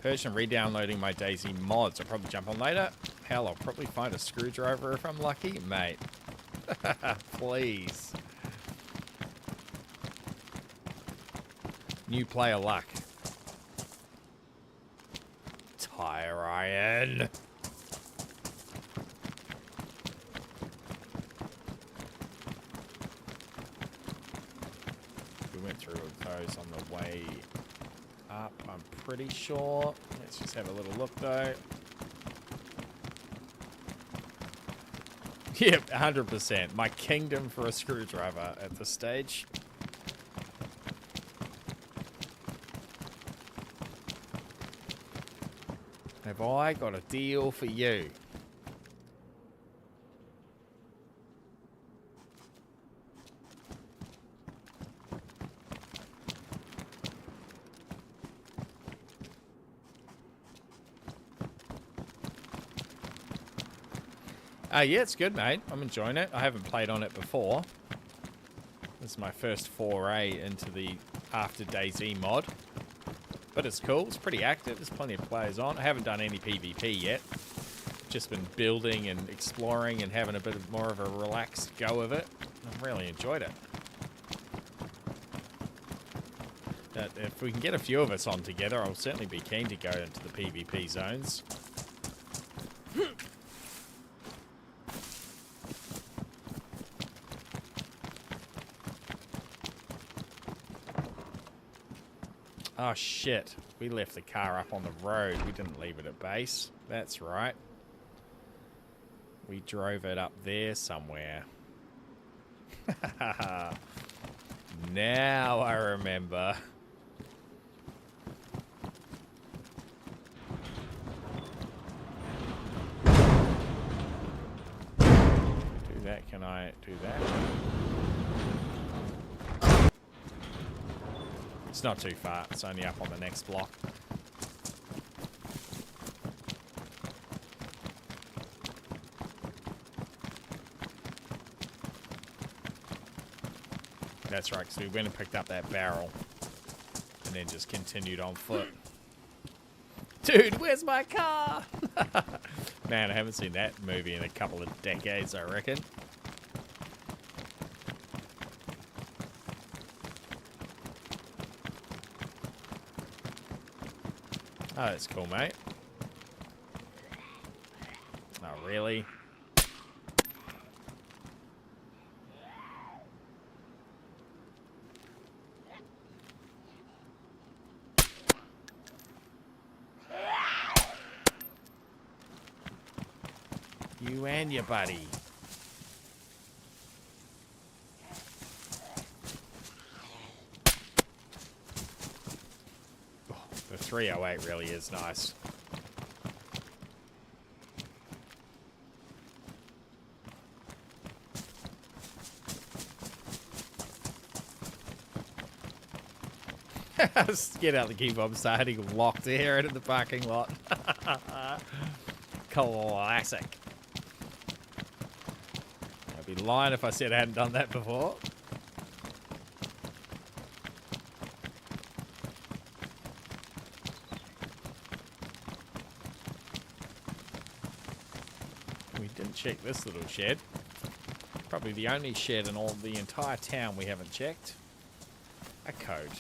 Persian re-downloading my DayZ mods. I'll probably jump on later. Hell, I'll probably find a screwdriver if I'm lucky. Mate. Please. New player luck. Tire iron. We went through those on the way up, I'm pretty sure. Let's just have a little look though. Yep, 100%. My kingdom for a screwdriver at this stage. Have I got a deal for you? Yeah, it's good, mate. I'm enjoying it. I haven't played on it before. This is my first foray into the After DayZ mod. But it's cool. It's pretty active. There's plenty of players on. I haven't done any PvP yet. Just been building and exploring and having a bit of more of a relaxed go of it. I've really enjoyed it. But if we can get a few of us on together, I'll certainly be keen to go into the PvP zones. Oh shit, we left the car up on the road. We didn't leave it at base. That's right. We drove it up there somewhere. Now I remember. Do that, can I do that? It's not too far. It's only up on the next block. That's right, because we went and picked up that barrel and then just continued on foot. Dude, where's my car? Man, I haven't seen that movie in a couple of decades, I reckon. Oh, that's cool, mate. Oh, really? You and your buddy. Oh, the 308 really is nice. Get out the key fob starting locked here in the parking lot. Classic. I'd be lying if I said I hadn't done that before. We didn't check this little shed. Probably the only shed in all the entire town we haven't checked. A code.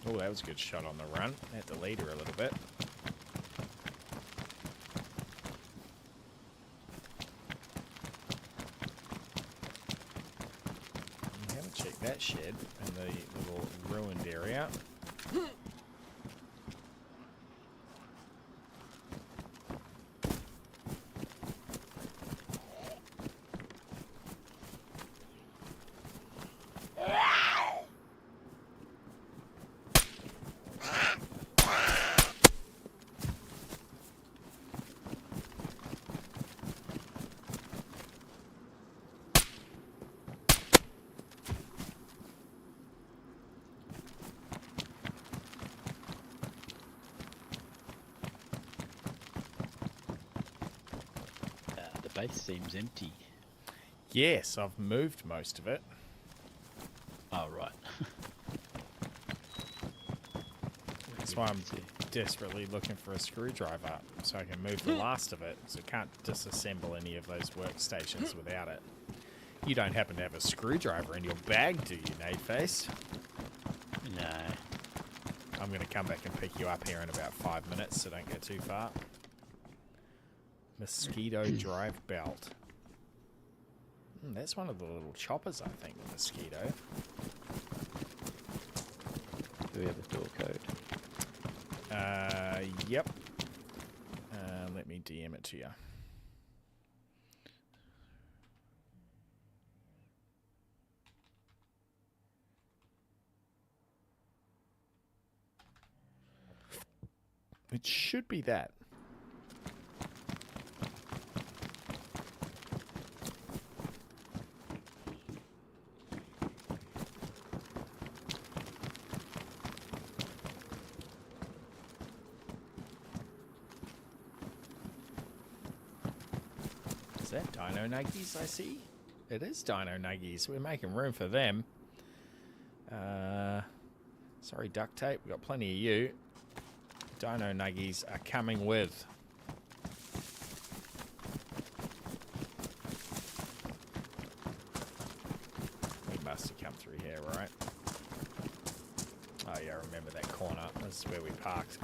Oh, that was a good shot on the run. Had to lead her a little bit. We haven't checked that shed in the little ruined area. The base seems empty. Yes, I've moved most of it. Oh, right. That's why I'm desperately looking for a screwdriver so I can move the last of it. So I can't disassemble any of those workstations without it. You don't happen to have a screwdriver in your bag, do you, Nadeface? No. I'm going to come back and pick you up here in about 5 minutes, so don't go too far. Mosquito drive belt. That's one of the little choppers, I think, the Mosquito. Do we have a door code? Yep. Let me DM it to you. It should be that. Is that Dino Nuggies I see? It is Dino Nuggies. We're making room for them. Sorry, duct tape. We've got plenty of you. Dino Nuggies are coming with. We must have come through here, right? Oh yeah, I remember that corner. This is where we parked.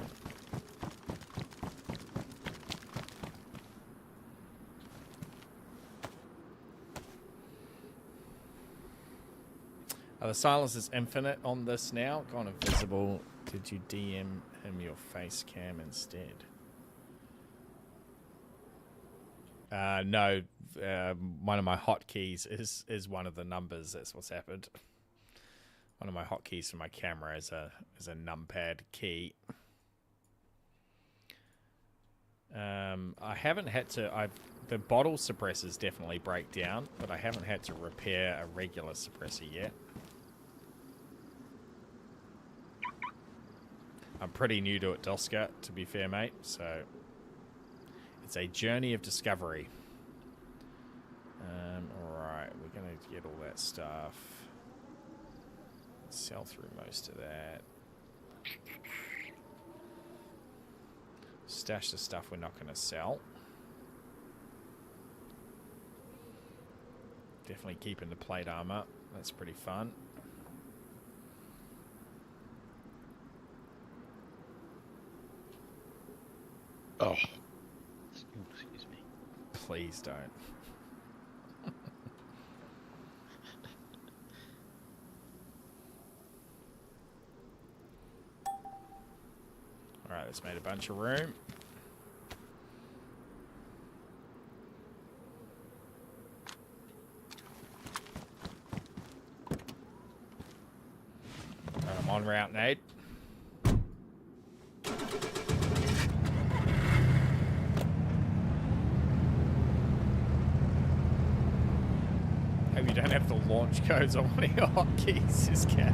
The silence is infinite on this now. Gone invisible. Did you DM him your face cam instead? No. One of my hotkeys is one of the numbers. That's what's happened. One of my hotkeys for my camera is a numpad key. I haven't had to. The bottle suppressors definitely break down, but I haven't had to repair a regular suppressor yet. I'm pretty new to it, Doska, to be fair, mate, so it's a journey of discovery. Alright, we're going to get all that stuff. Sell through most of that. Stash the stuff we're not going to sell. Definitely keeping the plate armor. That's pretty fun. Oh. Excuse me. Please Please don't. Alright, that's made a bunch of room. Alright, I'm en route, Nate. Hope you don't have the launch codes on one of your hotkeys, this cat.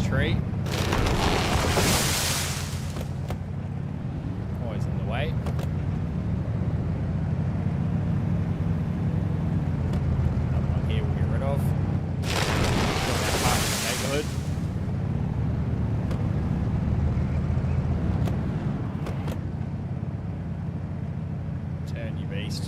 Tree. Always in the way. Another one here we'll get rid of. Got that part of the neighborhood. Turn, you beast.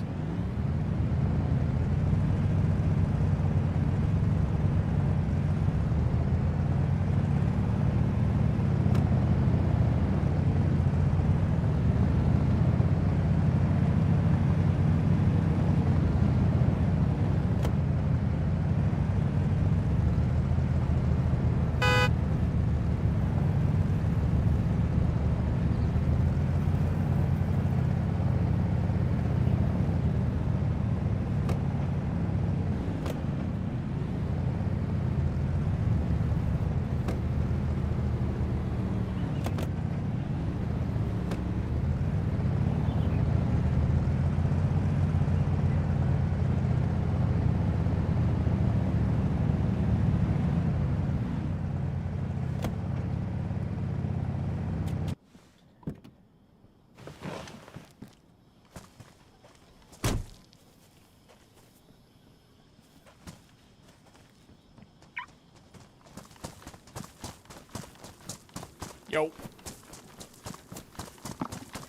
Yo.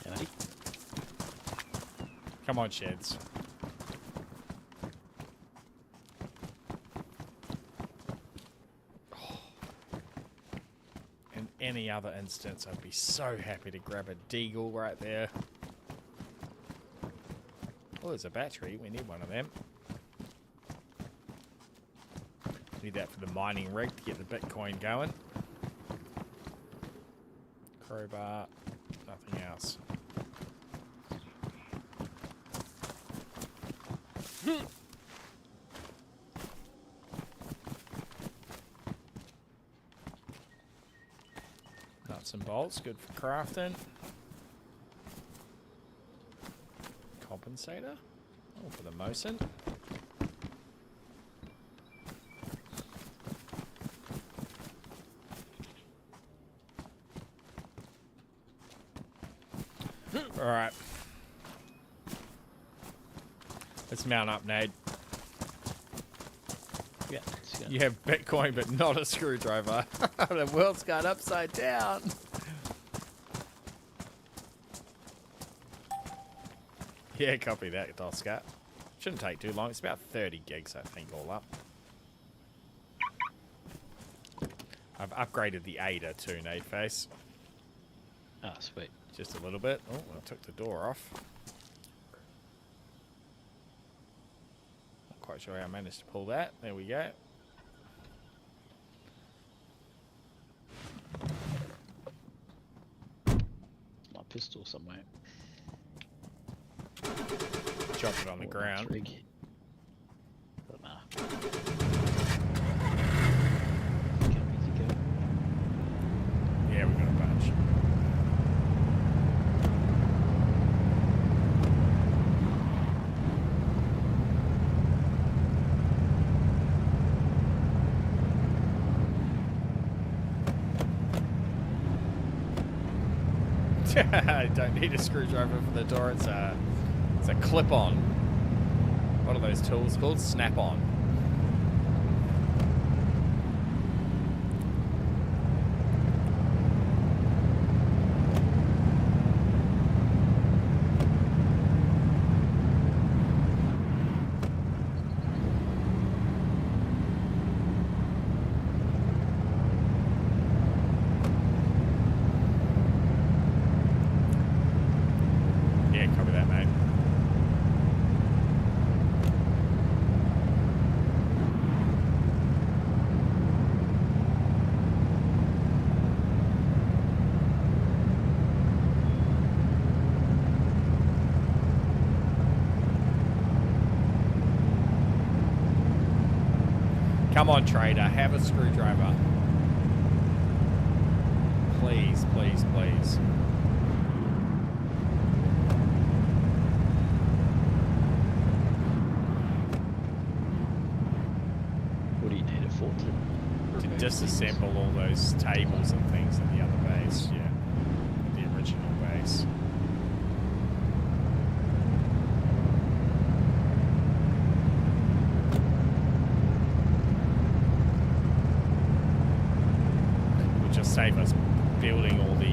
Howdy. Come on, Sheds. In any other instance, I'd be so happy to grab a deagle right there. Oh, there's a battery. We need one of them. Need that for the mining rig to get the Bitcoin going. Crowbar, nothing else. Nuts and bolts, good for crafting. Compensator, oh, for the Mosin. Alright. Let's mount up, Nade. Yeah, let's go. You have Bitcoin, but not a screwdriver. The world's gone upside down. Yeah, copy that, Oscar. Shouldn't take too long. It's about 30 gigs, I think, all up. I've upgraded the Ada to Nade Face. Oh, sweet. Just a little bit. Oh, I took the door off. Not quite sure how I managed to pull that. There we go. My pistol somewhere. Drop it on the ground. Rig. But nah. Yeah, we got a bunch. I don't need a screwdriver for the door. It's a clip-on. What are those tools called? Snap-on. Yeah, copy that, mate. Come on, trader, have a screwdriver. Please, please, please. What do you need it for? To disassemble all those tables and things in the other base, yeah. The original base. Which will save us building all the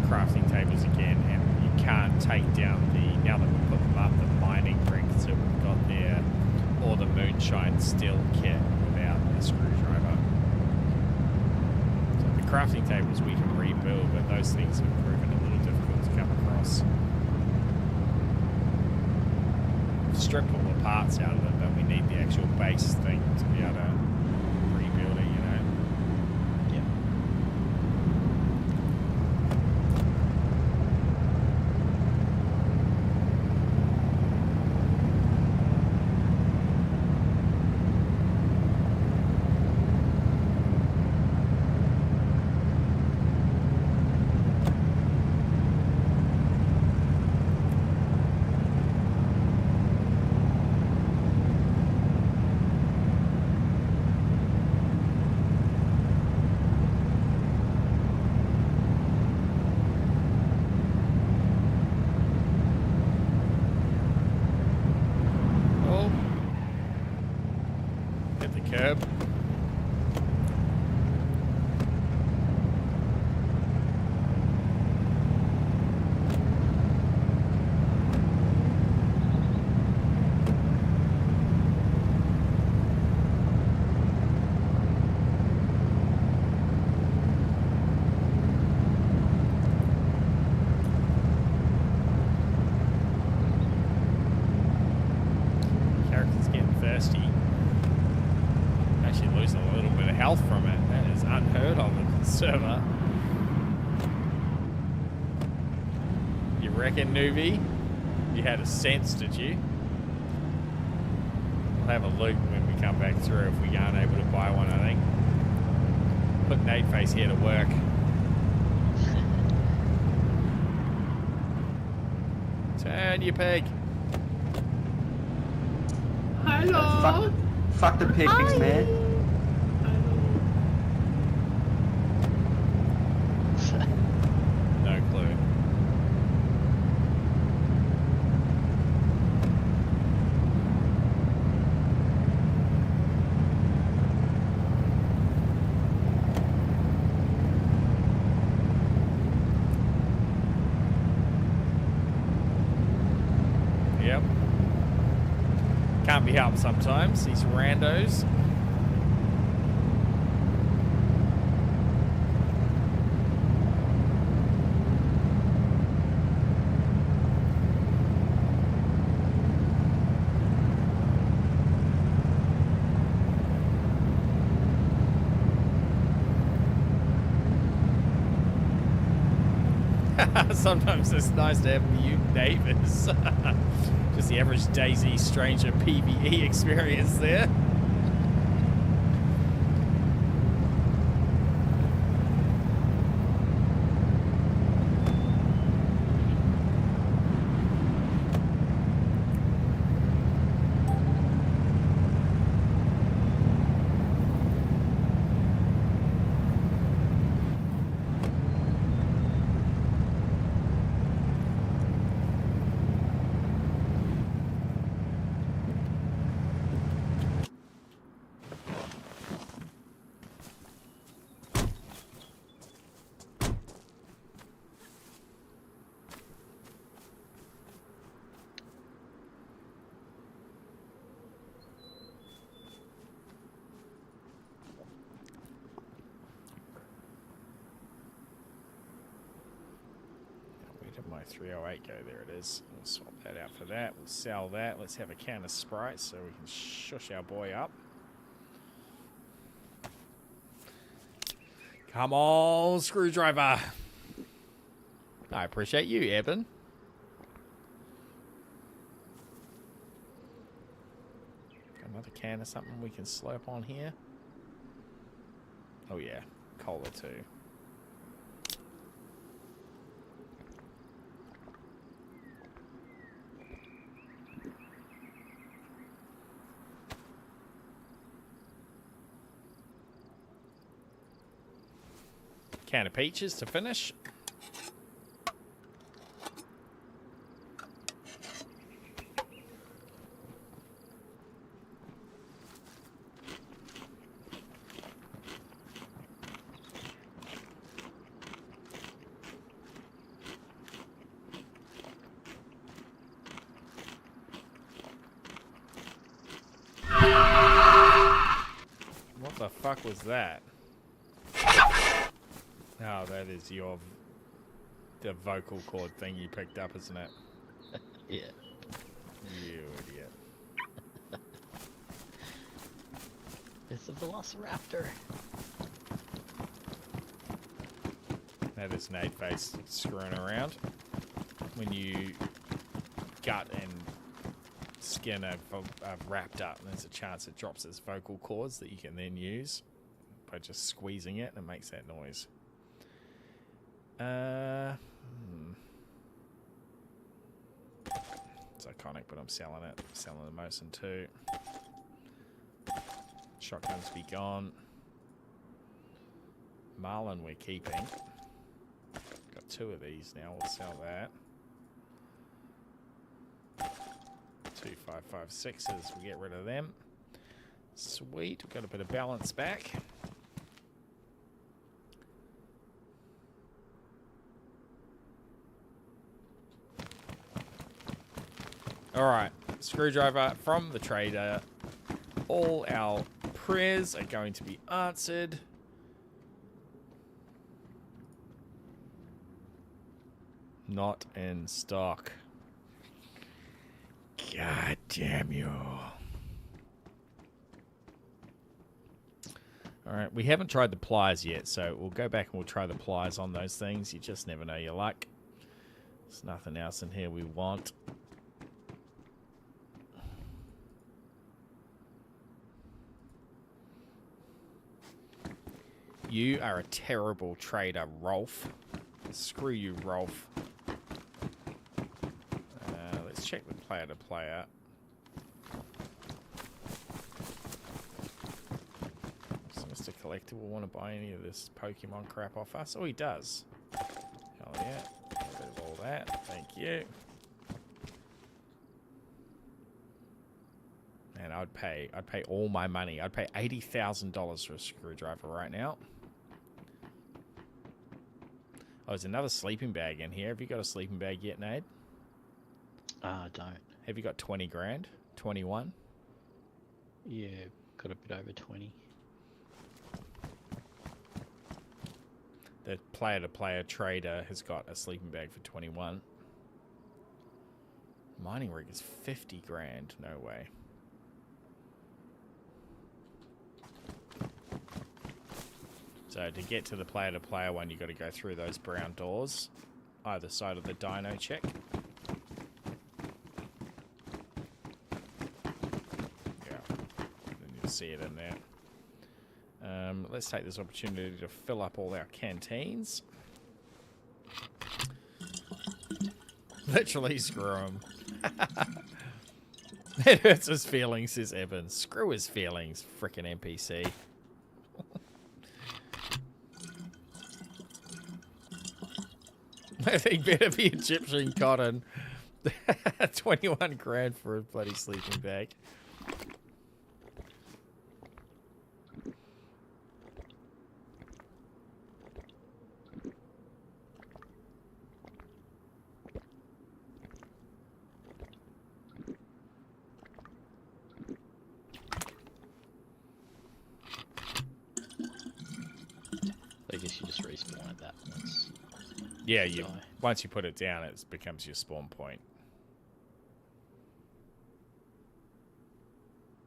crafting tables again, and you can't take down the, now that we put them up, the mining bricks that we've got there, or the moonshine steel kit without the screwdriver. So the crafting tables we can rebuild, but those things have proven a little difficult to come across. Stripped all the parts out of it, but we need the actual base thing to be able to rebuild it, you know. Yeah. Oh. Hit the curb. Character's getting thirsty. Actually losing a little bit of health from it. That is unheard of in the server. You reckon, newbie? You had a sense, did you? We'll have a look when we come back through if we aren't able to buy one, I think. Put Nade Face here to work. Turn, you pig. Fuck the pigs, man. No clue. Yep. can't be helped sometimes. These randos. Sometimes it's nice to have new neighbors. Just the average DayZ stranger PvE experience there. My 308 go, there it is. We'll swap that out for that. We'll sell that. Let's have a can of Sprite so we can shush our boy up. Come on, screwdriver. I appreciate you, Eben. Got another can of something we can slurp on here. Oh yeah, cola too. Can of peaches to finish. What the fuck was that? Oh, that is the vocal cord thing you picked up, isn't it? Yeah. You idiot. It's a velociraptor. That is Nate face screwing around. When you gut and skin a raptor, there's a chance it drops its vocal cords that you can then use by just squeezing it, and it makes that noise. It's iconic, but I'm selling it. I'm selling the Mosin too. Shotguns be gone. Marlin we're keeping. Got 2 of these now. We'll sell that. 2 5.56s. We'll get rid of them. Sweet. We've got a bit of balance back. Alright, screwdriver from the trader. All our prayers are going to be answered. Not in stock. God damn you. Alright, we haven't tried the pliers yet, so we'll go back and we'll try the pliers on those things. You just never know your luck. There's nothing else in here we want. You are a terrible trader, Rolf. Screw you, Rolf. Let's check with player to player. So Mr. Collector will want to buy any of this Pokemon crap off us. Oh, he does. Hell yeah. Get rid of all that. Thank you. And I'd pay all my money. I'd pay $80,000 for a screwdriver right now. Oh, there's another sleeping bag in here. Have you got a sleeping bag yet, Nade? I don't. Have you got 20 grand? 21? Yeah, got a bit over 20. The player-to-player trader has got a sleeping bag for 21. Mining rig is 50 grand. No way. So to get to the player-to-player one, you got to go through those brown doors, either side of the dino check. Yeah, then you'll see it in there. Let's take this opportunity to fill up all our canteens. Literally screw him. It hurts his feelings, says Evan. Screw his feelings, frickin' NPC. I think better be Egyptian cotton. 21 grand for a bloody sleeping bag. I guess you just respawn at that once. Yeah, Die. once you put it down, it becomes your spawn point.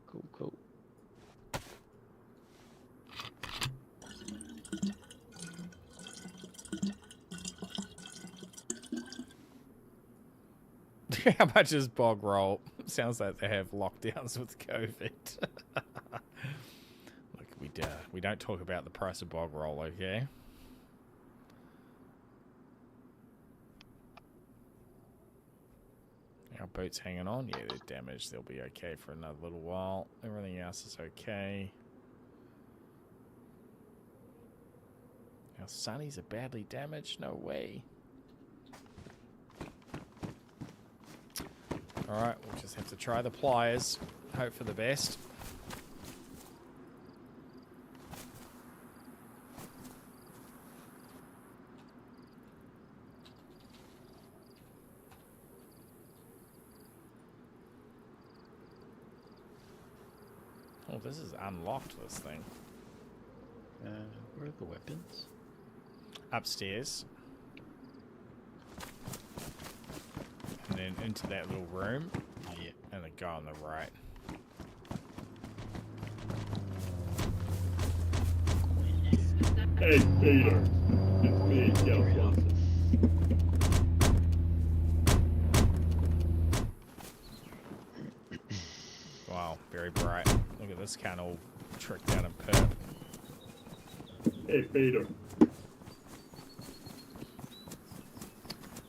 Cool, cool. How much is bog roll? Sounds like they have lockdowns with COVID. Look, we don't talk about the price of bog roll, okay? Our boat's hanging on. Yeah, they're damaged. They'll be okay for another little while. Everything else is okay. Our sunnies are badly damaged? No way. Alright, we'll just have to try the pliers. Hope for the best. Oh, this is unlocked, this thing. Where are the weapons? Upstairs. And then into that little room. Oh, yeah. And then go on the right. Hey, Peter. It's me, Delphi. Wow, very bright. Look at this can all tricked out in perp. Hey, Peter.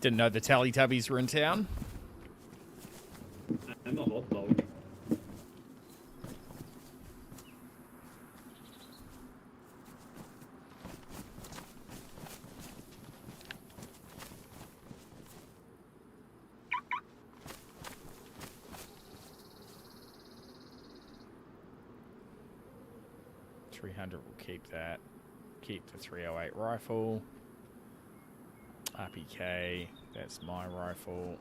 Didn't know the Teletubbies were in town. I'm a hot dog. $300 will keep that. Keep the 308 rifle. RPK, that's my rifle.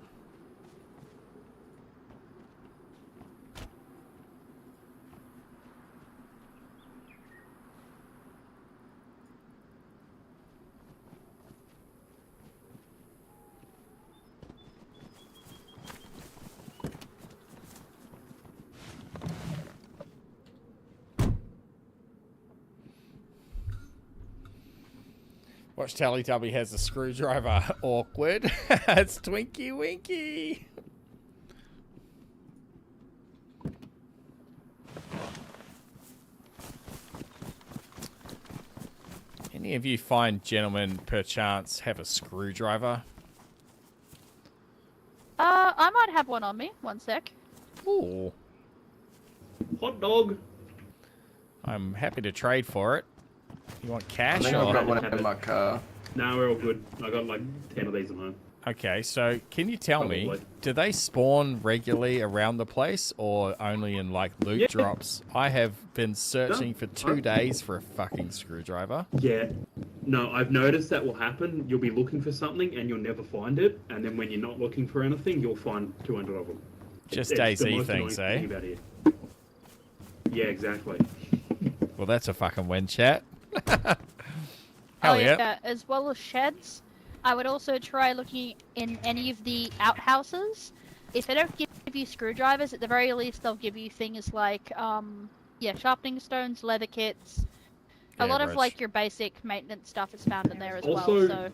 Watch Teletubby has a screwdriver. Awkward. It's Twinkie Winky. Any of you fine gentlemen, perchance, have a screwdriver? I might have one on me. One sec. Ooh. Hot dog. I'm happy to trade for it. You want cash? I think I've Or... got one in my car. Nah, we're all good. I got like 10 of these at home. Okay, so can you tell me, Probably. do they spawn regularly around the place or only in like loot Yeah. drops? I have been searching No, for 2 days for a fucking screwdriver. Yeah. No, I've noticed that will happen. You'll be looking for something and you'll never find it. And then when you're not looking for anything, you'll find 200 of them. Just It's the DayZ most things, annoying eh? thing about here. Yeah, exactly. Well, that's a fucking win, chat. Hell Oh yeah. yeah, as well as sheds. I would also try looking in any of the outhouses. If they don't give you screwdrivers, at the very least they'll give you things like, yeah, sharpening stones, leather kits. A Yeah, lot of Rich. like your basic maintenance stuff is found in there as Also, well. So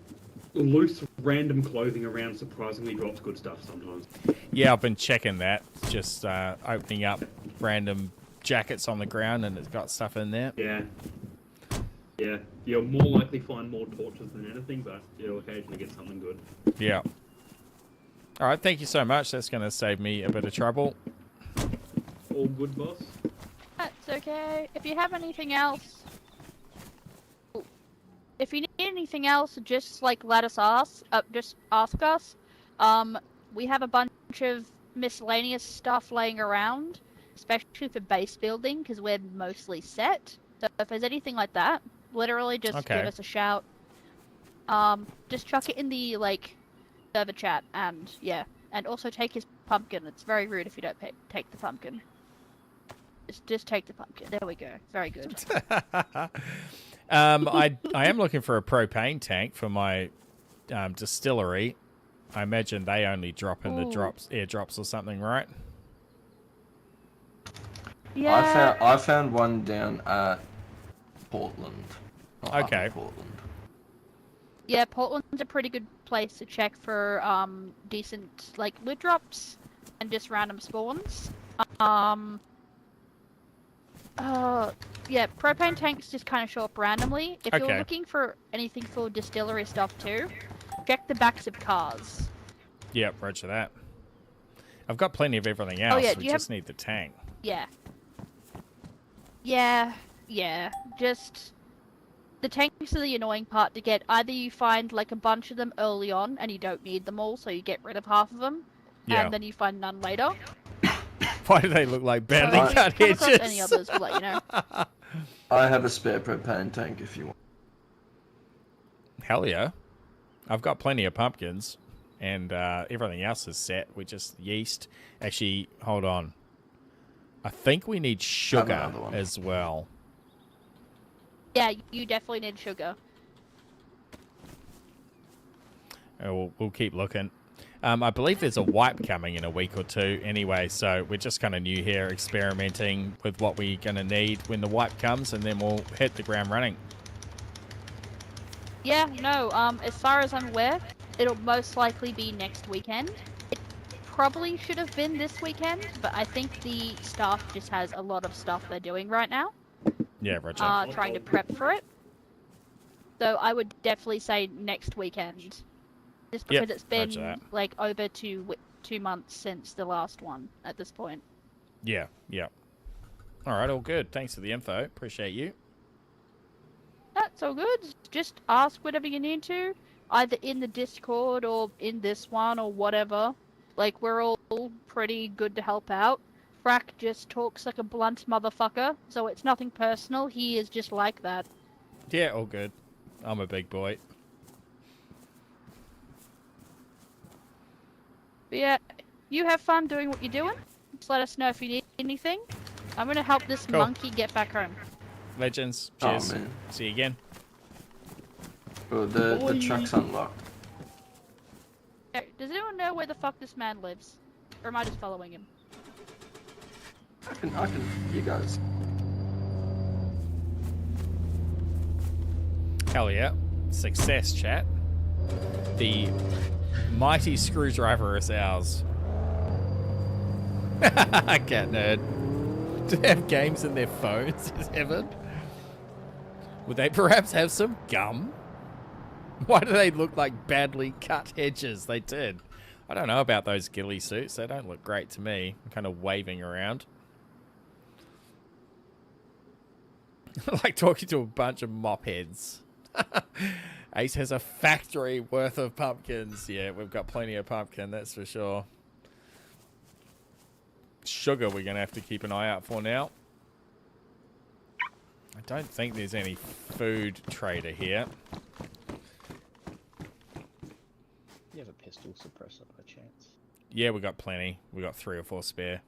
loose random clothing around surprisingly drops good stuff sometimes. Yeah, I've been checking that. Just opening up random jackets on the ground and it's got stuff in there. Yeah. Yeah. You'll more likely find more torches than anything, but you'll occasionally get something good. Yeah. All right, thank you so much. That's going to save me a bit of trouble. All good, boss? that's okay. If you have anything else, if you need anything else, just like let us ask. Just ask us. We have a bunch of miscellaneous stuff laying around, especially for base building, because we're mostly set. So if there's anything like that, literally just Okay. give us a shout. Just chuck it in the like server chat, and yeah, and also take his pumpkin. It's very rude if you don't take the pumpkin. Just take the pumpkin. There we go. Very good. I am looking for a propane tank for my distillery. I imagine they only drop in the airdrops or something, right? Yeah. I found one down at Portland. Not up in Okay. Portland. Yeah, Portland's a pretty good place to check for decent like loot drops and just random spawns. Yeah, propane tanks just kind of show up randomly. If Okay. you're looking for anything for distillery stuff too, check the backs of cars. Yep, roger that. I've got plenty of everything else. yeah, We do you just need the tank. Yeah. Yeah. Just the tanks are the annoying part to get. Either you find like a bunch of them early on and you don't need them all, so you get rid of half of them, Yeah. and then you find none later. Why do they look like So badly if we cut come across edges? any others, we'll let you know. I have a spare propane tank if you want. Hell yeah. I've got plenty of pumpkins, and everything else is set. We just yeast. Actually, hold on. I think we need sugar another one. as well. Yeah, you definitely need sugar. We'll keep looking. I believe there's a wipe coming in a week or two anyway, so we're just kind of new here, experimenting with what we're going to need when the wipe comes, and then we'll hit the ground running. Yeah, no, as far as I'm aware, it'll most likely be next weekend. It probably should have been this weekend, but I think the staff just has a lot of stuff they're doing right now. Yeah, Roger. Trying to prep for it. So I would definitely say next weekend. Just Yep, because it's been roger that. like over 2 months since the last one at this point. Yeah. All right, all good. Thanks for the info. Appreciate you. That's all good. Just ask whatever you need to, either in the Discord or in this one or whatever. Like, we're all pretty good to help out. Frack just talks like a blunt motherfucker, so it's nothing personal. He is just like that. Yeah, all good. I'm a big boy. But yeah, you have fun doing what you're doing. Just let us know if you need anything. I'm gonna help this Cool. monkey get back home. Legends. Oh, Cheers. man. See you again. Well, the truck's unlocked. Hey, does anyone know where the fuck this man lives? Or am I just following him? I can, you guys. Hell yeah. Success, chat. The mighty screwdriver is ours. Cat nerd. Do they have games in their phones, Evan? Would they perhaps have some gum? Why do they look like badly cut hedges? They did. I don't know about those ghillie suits. They don't look great to me. I'm kind of waving around. Like talking to a bunch of mop heads. Ace has a factory worth of pumpkins. Yeah, we've got plenty of pumpkin, that's for sure. Sugar we're going to have to keep an eye out for now. I don't think there's any food trader here. You have a pistol suppressor by chance? Yeah, we got plenty. We got 3 or 4 spare.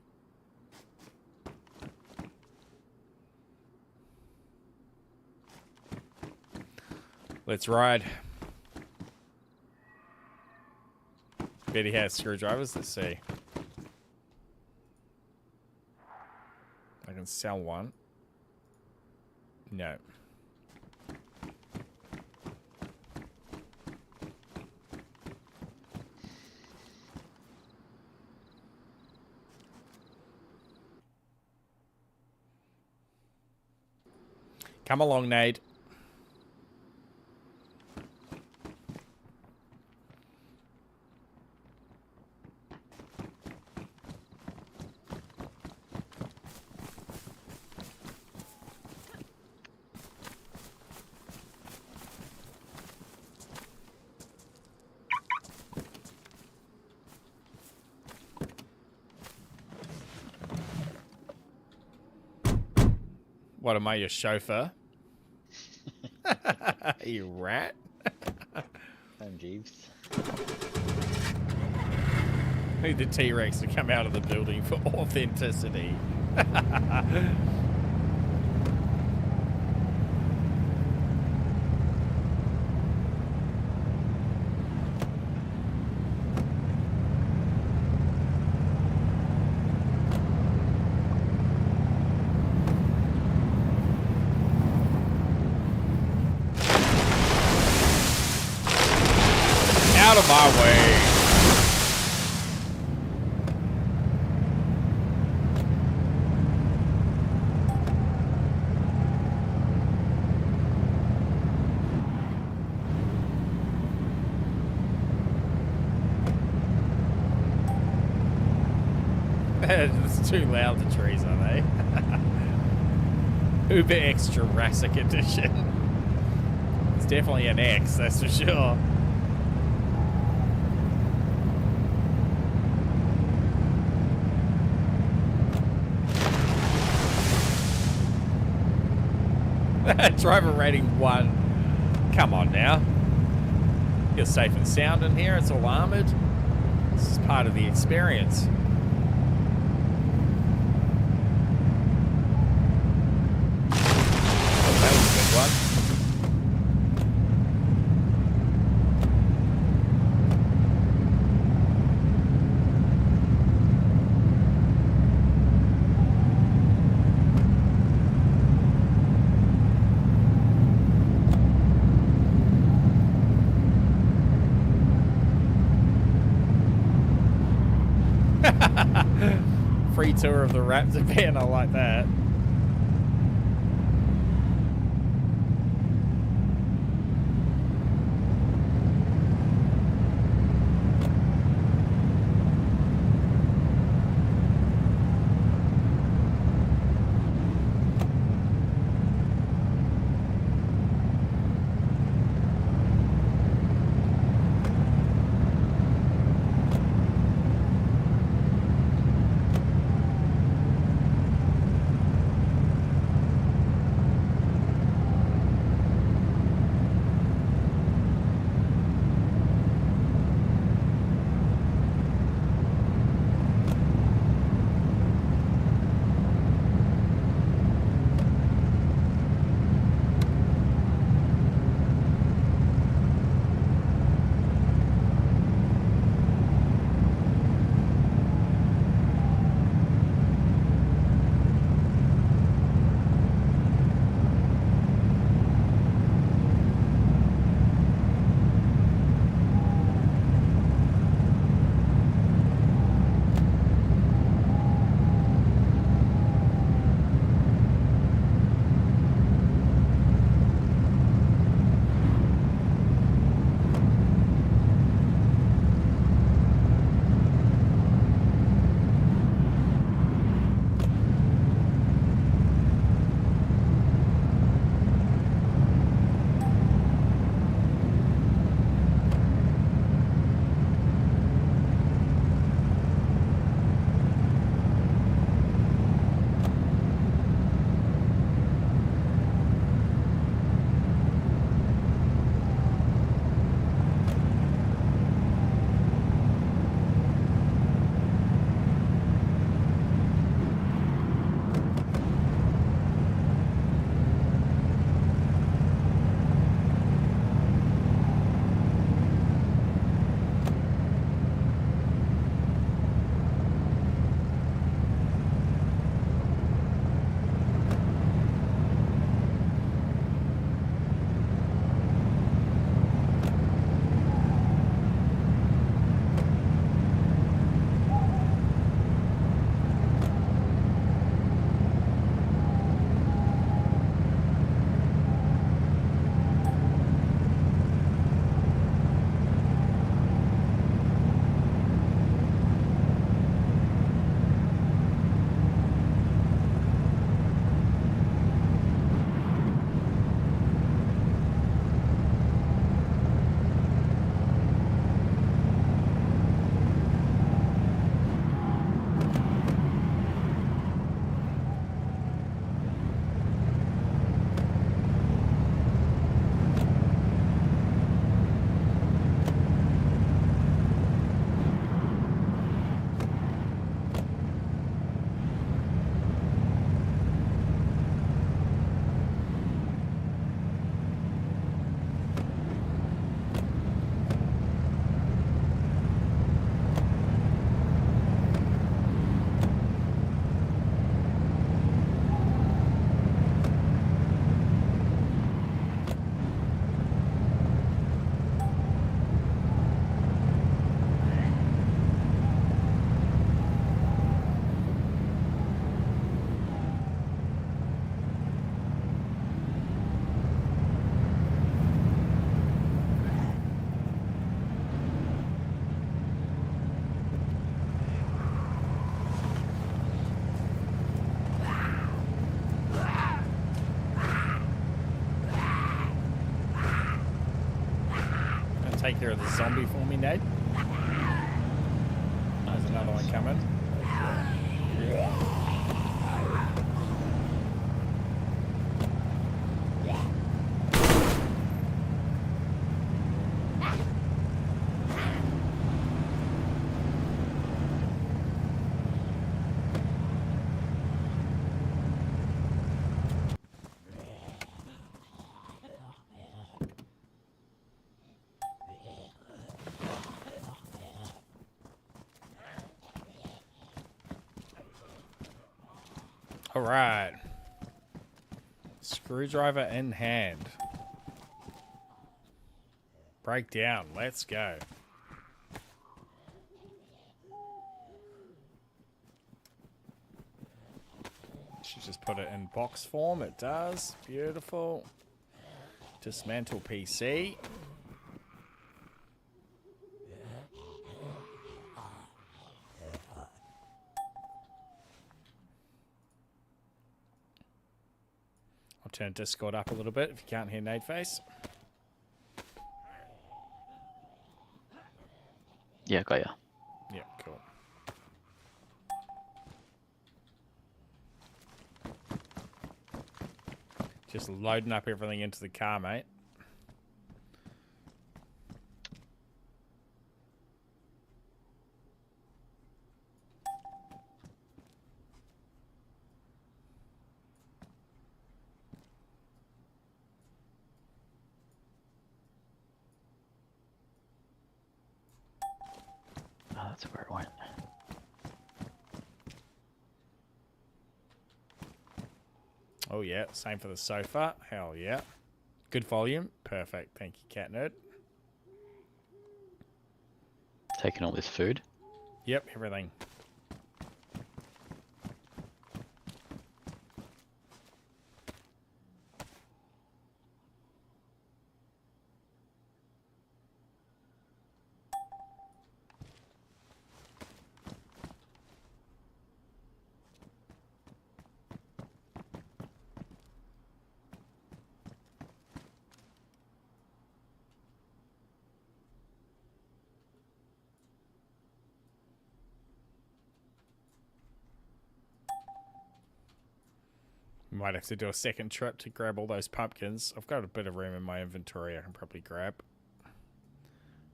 Let's ride. Betty has screwdrivers. Let's see. I can sell one. No. Come along, Nate. What, am I your chauffeur? You rat? I'm Jeeves. Need the T-Rex to come out of the building for authenticity. Out of my way. It's too loud, the trees, are they? Uber X Jurassic Edition. It's definitely an X, that's for sure. Driver rating 1. Come on now. You're safe and sound in here. It's all armored. This is part of the experience. Oh, that was a good one. Free tour of the Raptor van, I like that. take care of the zombie for me, Nate. There's another one coming. All right. Screwdriver in hand. Breakdown. Let's go. Should just put it in box form. It does. Beautiful. Dismantle PC. I'll turn Discord up a little bit if you can't hear Nade Face. Yeah, got ya. Yeah, cool. Just loading up everything into the car, mate. Oh, that's where it went. Oh yeah, same for the sofa. Hell yeah. Good volume. Perfect. Thank you, Cat Nerd. Taking all this food. Yep, everything. Might have to do a second trip to grab all those pumpkins. I've got a bit of room in my inventory I can probably grab.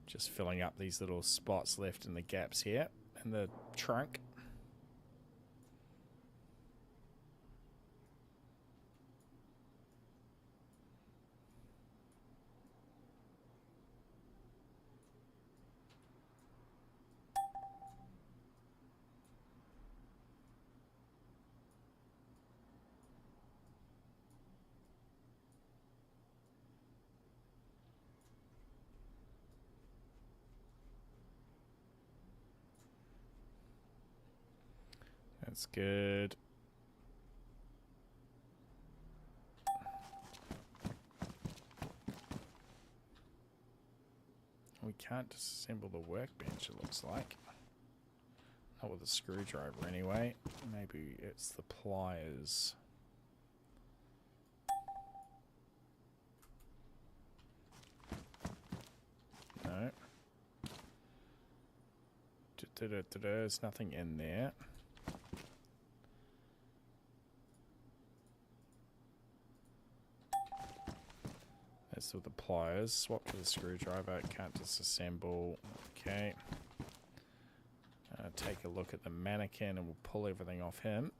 Just filling up these little spots left in the gaps here in the trunk. That's good. We can't disassemble the workbench, it looks like. Not with a screwdriver anyway. Maybe it's the pliers. No. There's nothing in there. That's with the pliers. Swap to the screwdriver. Can't disassemble. Okay. Take a look at the mannequin and we'll pull everything off him.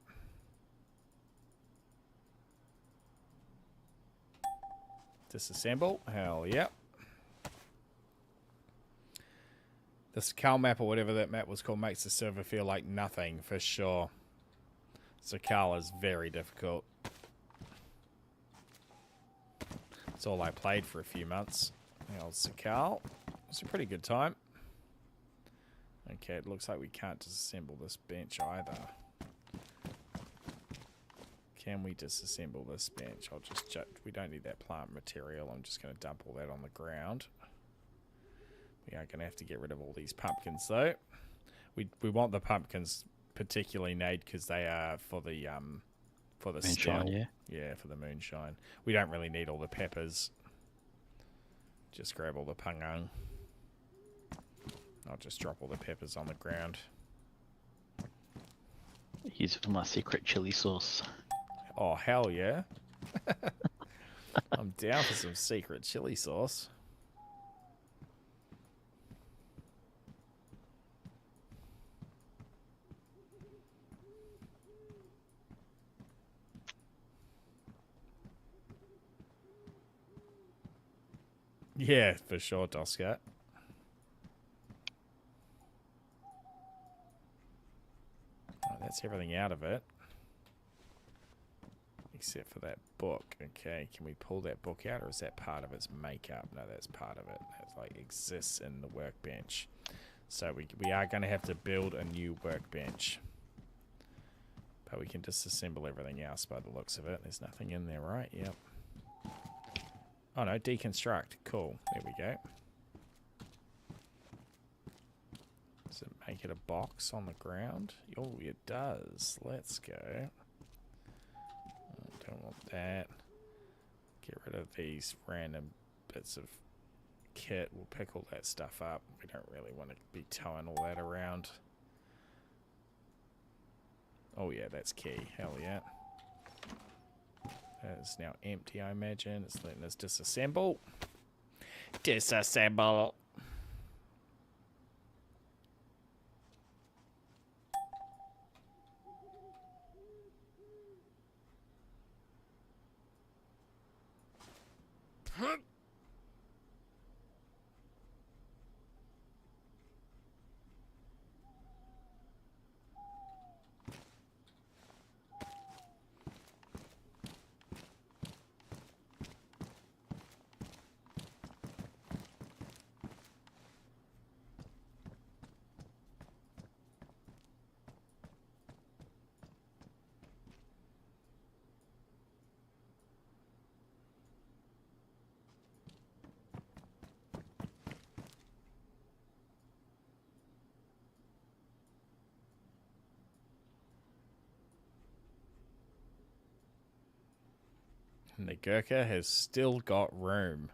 Disassemble. Hell yeah. This Cal map or whatever that map was called makes the server feel like nothing for sure. So Cal is very difficult. It's all I played for a few months. The old Sakal. It's a pretty good time. Okay, it looks like we can't disassemble this bench either. Can we disassemble this bench? I'll just check. We don't need that plant material. I'm just going to dump all that on the ground. We are going to have to get rid of all these pumpkins though. We want the pumpkins particularly made because they are for the Moonshine, yeah. Yeah, for the moonshine. We don't really need all the peppers. Just grab all the pangang. I'll just drop all the peppers on the ground. Use it for my secret chili sauce. Oh, hell yeah. I'm down for some secret chili sauce. Yeah, for sure, Doscat. Oh, that's everything out of it. Except for that book. Okay, can we pull that book out, or is that part of its makeup? No, that's part of it. It like exists in the workbench. So we are going to have to build a new workbench. But we can disassemble everything else by the looks of it. There's nothing in there, right? Yep. Oh no, deconstruct. Cool. There we go. Does it make it a box on the ground? Oh, it does. Let's go. Don't want that. Get rid of these random bits of kit. We'll pick all that stuff up. We don't really want to be towing all that around. Oh yeah, that's key. Hell yeah. That is now empty, I imagine. It's letting us disassemble. Disassemble! And the Gurkha has still got room.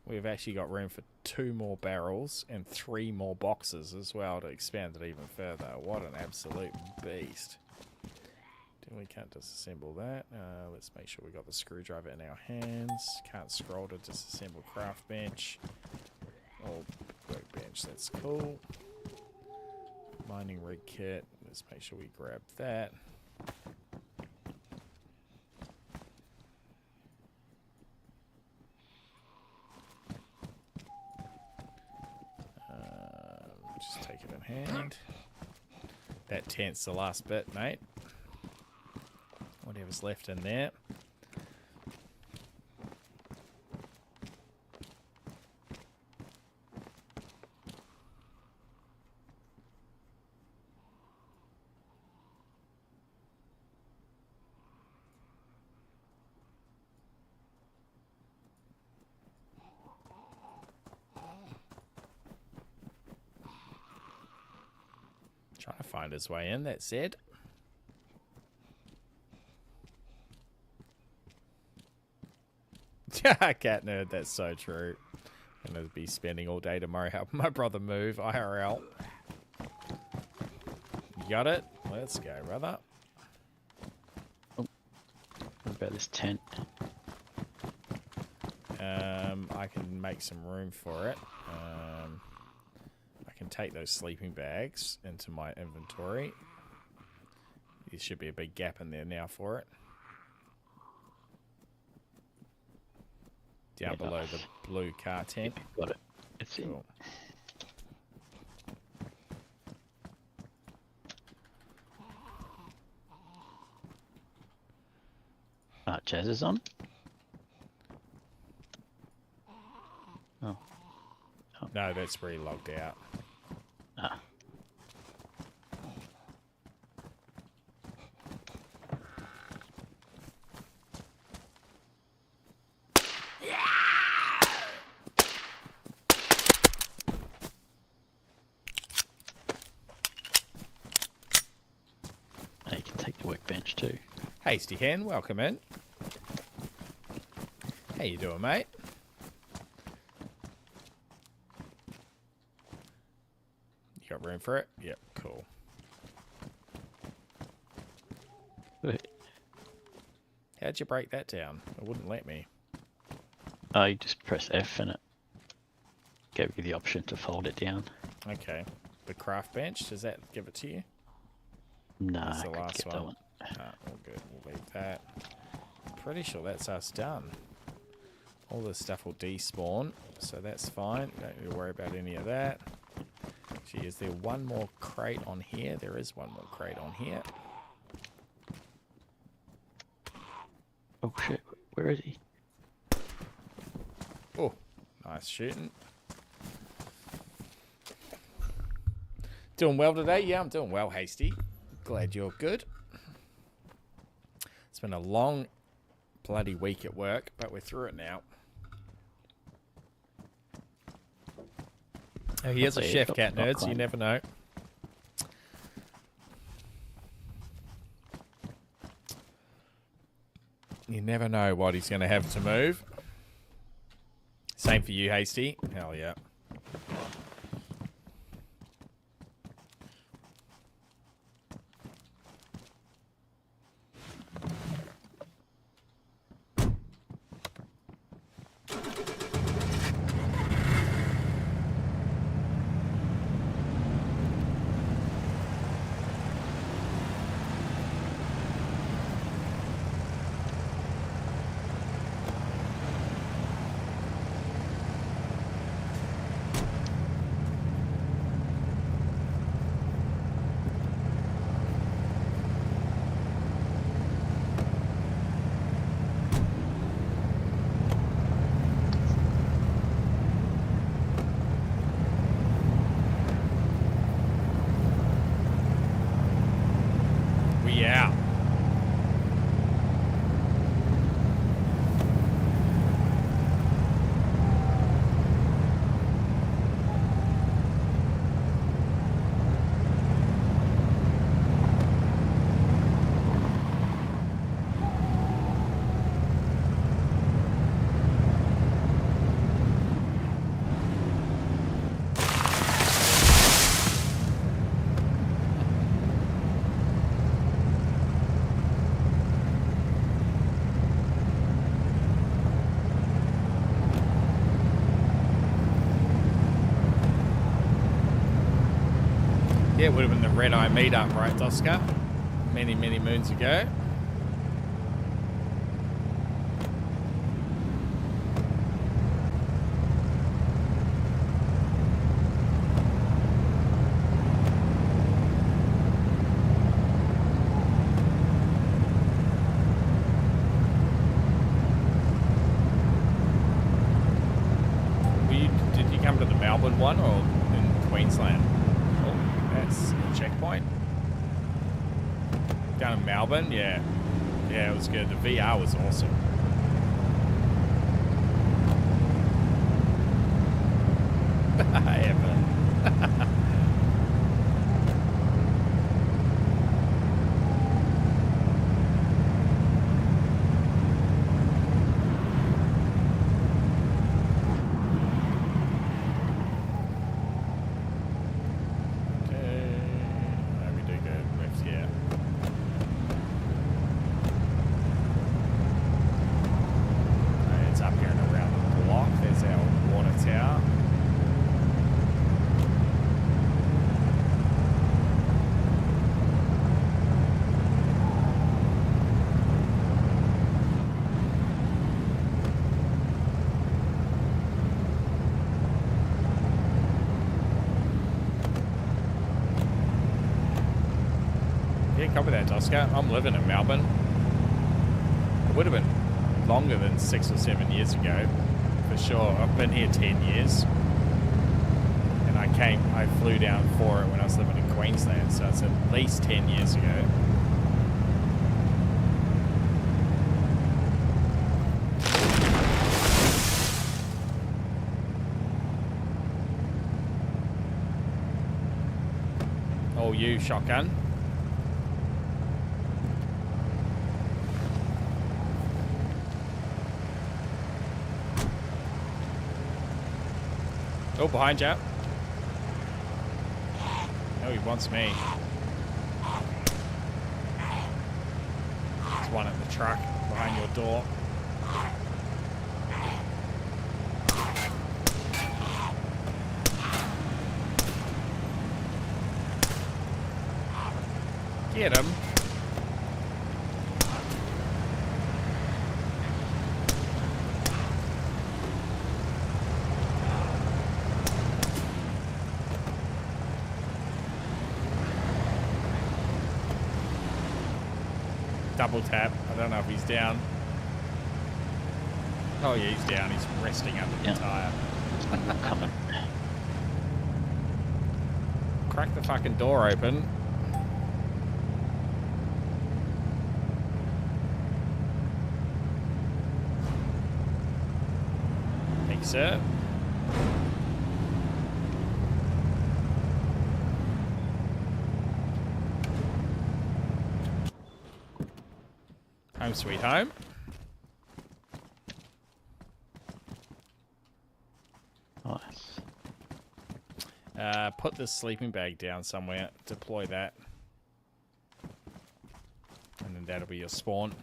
We've actually got room for 2 more barrels and 3 more boxes as well to expand it even further. What an absolute beast. We can't disassemble that. Let's make sure we got the screwdriver in our hands. Can't scroll to disassemble craft bench. Or workbench, that's cool. Mining rig kit. Let's make sure we grab that. Just take it in hand. That tent's the last bit, mate. Whatever's left in there. Trying to find his way in, that said. Cat nerd, that's so true. I'm going to be spending all day tomorrow helping my brother move, IRL. You got it? Let's go, brother. Oh, what about this tent? I can make some room for it. I can take those sleeping bags into my inventory. There should be a big gap in there now for it. Down below the blue car tent. Got it. It's in. Cool. Jazz is on. Oh. No, that's where he logged out. Ah. You can take the workbench too. Hasty Hen, welcome in. How you doing, mate? got room for it? Yep, cool. Wait. How'd you break that down? It wouldn't let me. Oh, you just press F and it gave you the option to fold it down. Okay. The craft bench, does that give it to you? Nah, That's the I could last get that one. one. All good. We'll leave that. Pretty sure that's us done. All this stuff will despawn, so that's fine. Don't need to worry about any of that. Gee, is there one more crate on here? There is one more crate on here. Oh shit, where is he? Oh, nice shooting. Doing well today? Yeah, I'm doing well, Hasty. Glad you're good. It's been a long bloody week at work, but we're through it now. Oh, he is a chef, cat nerd, so you never know. You never know what he's going to have to move. Same for you, Hasty. Hell yeah. We out. Yeah, it would have been the Red Eye meetup, right, Doska? Many, many moons ago. Did you come to the Melbourne one or in Queensland? That's a checkpoint. Down in Melbourne, yeah. Yeah, it was good. The VR was awesome. Ever. Copy that, Oscar. I'm living in Melbourne. It would have been longer than 6 or 7 years ago, for sure. I've been here 10 years. And I flew down for it when I was living in Queensland, so it's at least 10 years ago. Oh, you, shotgun. Oh, behind you. Oh, he wants me. There's one at the truck behind your door. Get him. Double tap. I don't know if he's down. Oh yeah, he's down. He's resting under the tire. Coming. Crack the fucking door open. Thanks, sir. Home sweet home. Nice. Put the sleeping bag down somewhere. Deploy that. And then that'll be your spawn.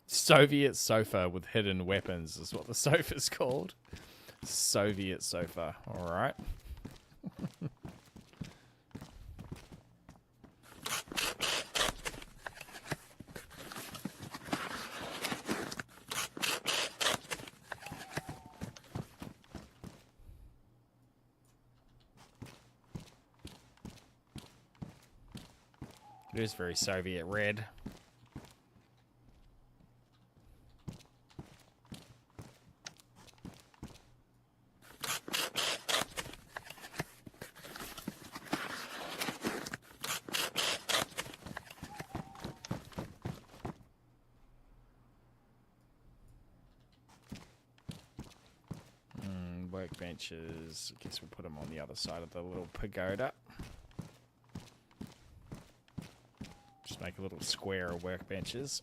Soviet sofa with hidden weapons is what the sofa's called. Soviet sofa. Alright. It is very Soviet red. Workbenches. I guess we'll put them on the other side of the little pagoda. Just make a little square of workbenches.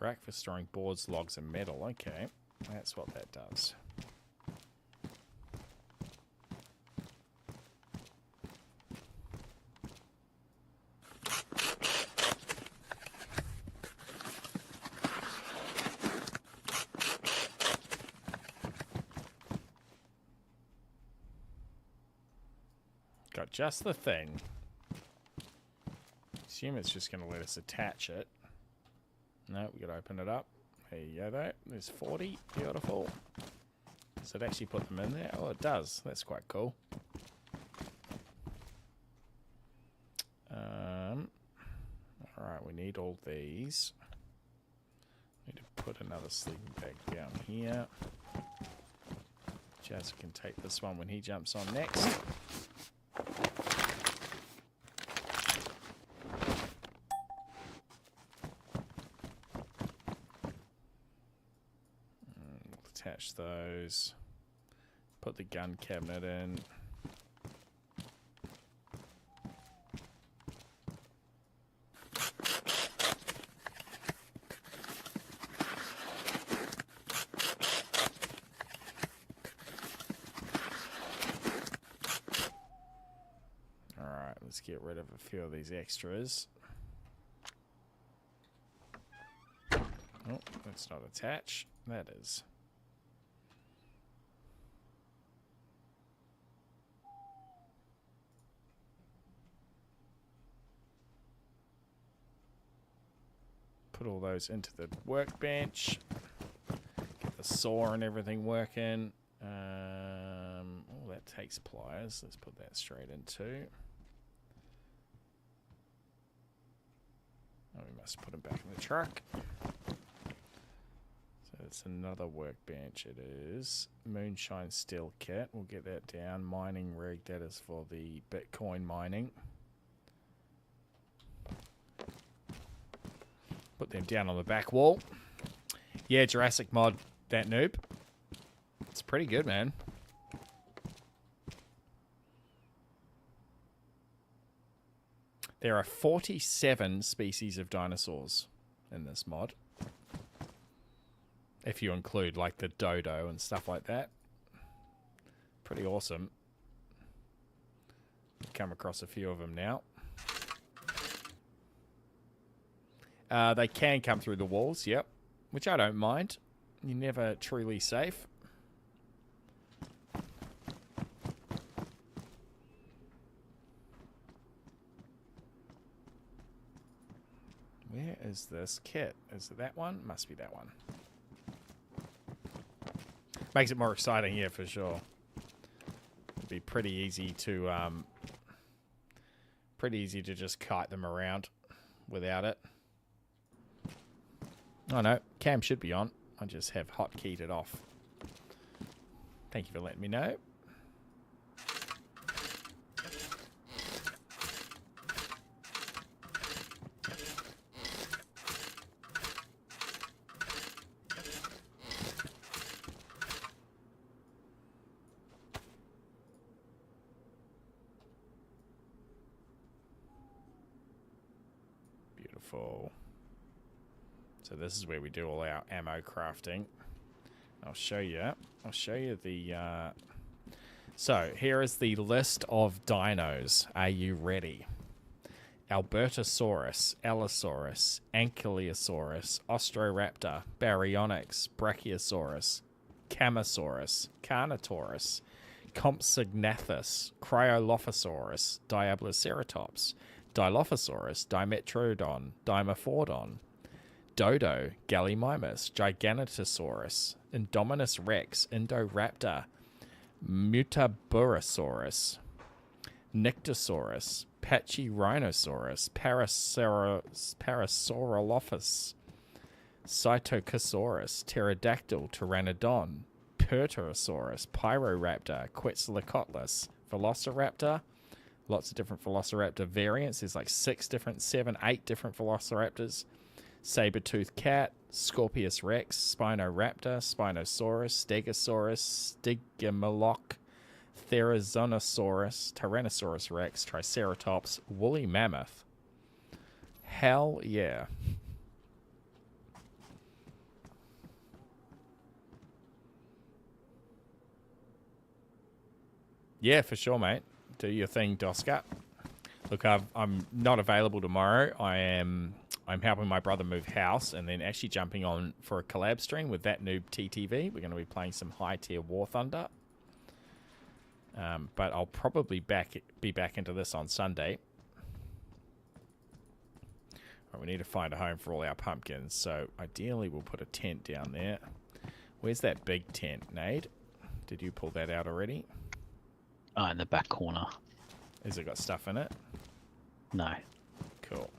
Rack for storing boards, logs, and metal. Okay, that's what that does. Got just the thing. Assume it's just going to let us attach it. No, we gotta open it up. There you go, though. There's 40. Beautiful. Does it actually put them in there? Oh, it does. That's quite cool. Alright, we need all these. Need to put another sleeping bag down here. Jazz can take this one when he jumps on next. Attach those. Put the gun cabinet in. Alright, let's get rid of a few of these extras. Oh, that's not attached. That is. Put all those into the workbench. Get the saw and everything working. Oh, that takes pliers. Let's put that straight in too. Oh, we must put them back in the truck. So let's That's another workbench. It is. Moonshine steel kit. We'll get that down. Mining rig. That is for the Bitcoin mining. Put them down on the back wall. Yeah, Jurassic mod. That noob. It's pretty good, man. There are 47 species of dinosaurs in this mod. If you include like the dodo and stuff like that. Pretty awesome. Come across a few of them now. They can come through the walls, yep. Which I don't mind. You're never truly safe. Where is this kit? Is it that one? Must be that one. Makes it more exciting, yeah, for sure. It'd be pretty easy to just kite them around without it. Oh no, cam should be on. I just have hotkeyed it off. Thank you for letting me know. Beautiful. So this is where we do all our ammo crafting. I'll show you. I'll show you the... So here is the list of dinos. Are you ready? Albertosaurus, Allosaurus, Ankylosaurus, Ostroraptor, Baryonyx, Brachiosaurus, Camosaurus, Carnotaurus, Compsognathus, Cryolophosaurus, Diabloceratops, Dilophosaurus, Dimetrodon, Dimorphodon, Dodo, Gallimimus, Giganotosaurus, Indominus Rex, Indoraptor, Mutaburosaurus, Nyctosaurus, Pachyrhinosaurus, Parasaurolophus, Cytocosaurus, Pterodactyl, Pteranodon, Perturosaurus, Pyroraptor, Quetzalcoatlus, Velociraptor. Lots of different Velociraptor variants. There's like 8 different Velociraptors. Saber-toothed cat, Scorpius rex, Spinoraptor, Spinosaurus, Stegosaurus, Stygimoloch, Therizinosaurus, Tyrannosaurus rex, Triceratops, woolly mammoth. Hell yeah. Yeah, for sure, mate. Do your thing, Doska. Look, I'm not available tomorrow. I'm helping my brother move house and then actually jumping on for a collab stream with that noob TTV. We're going to be playing some high tier War Thunder. But I'll probably be back into this on Sunday. Right, we need to find a home for all our pumpkins. So ideally we'll put a tent down there. Where's that big tent, Nade? Did you pull that out already? In the back corner. Has it got stuff in it? No. Cool.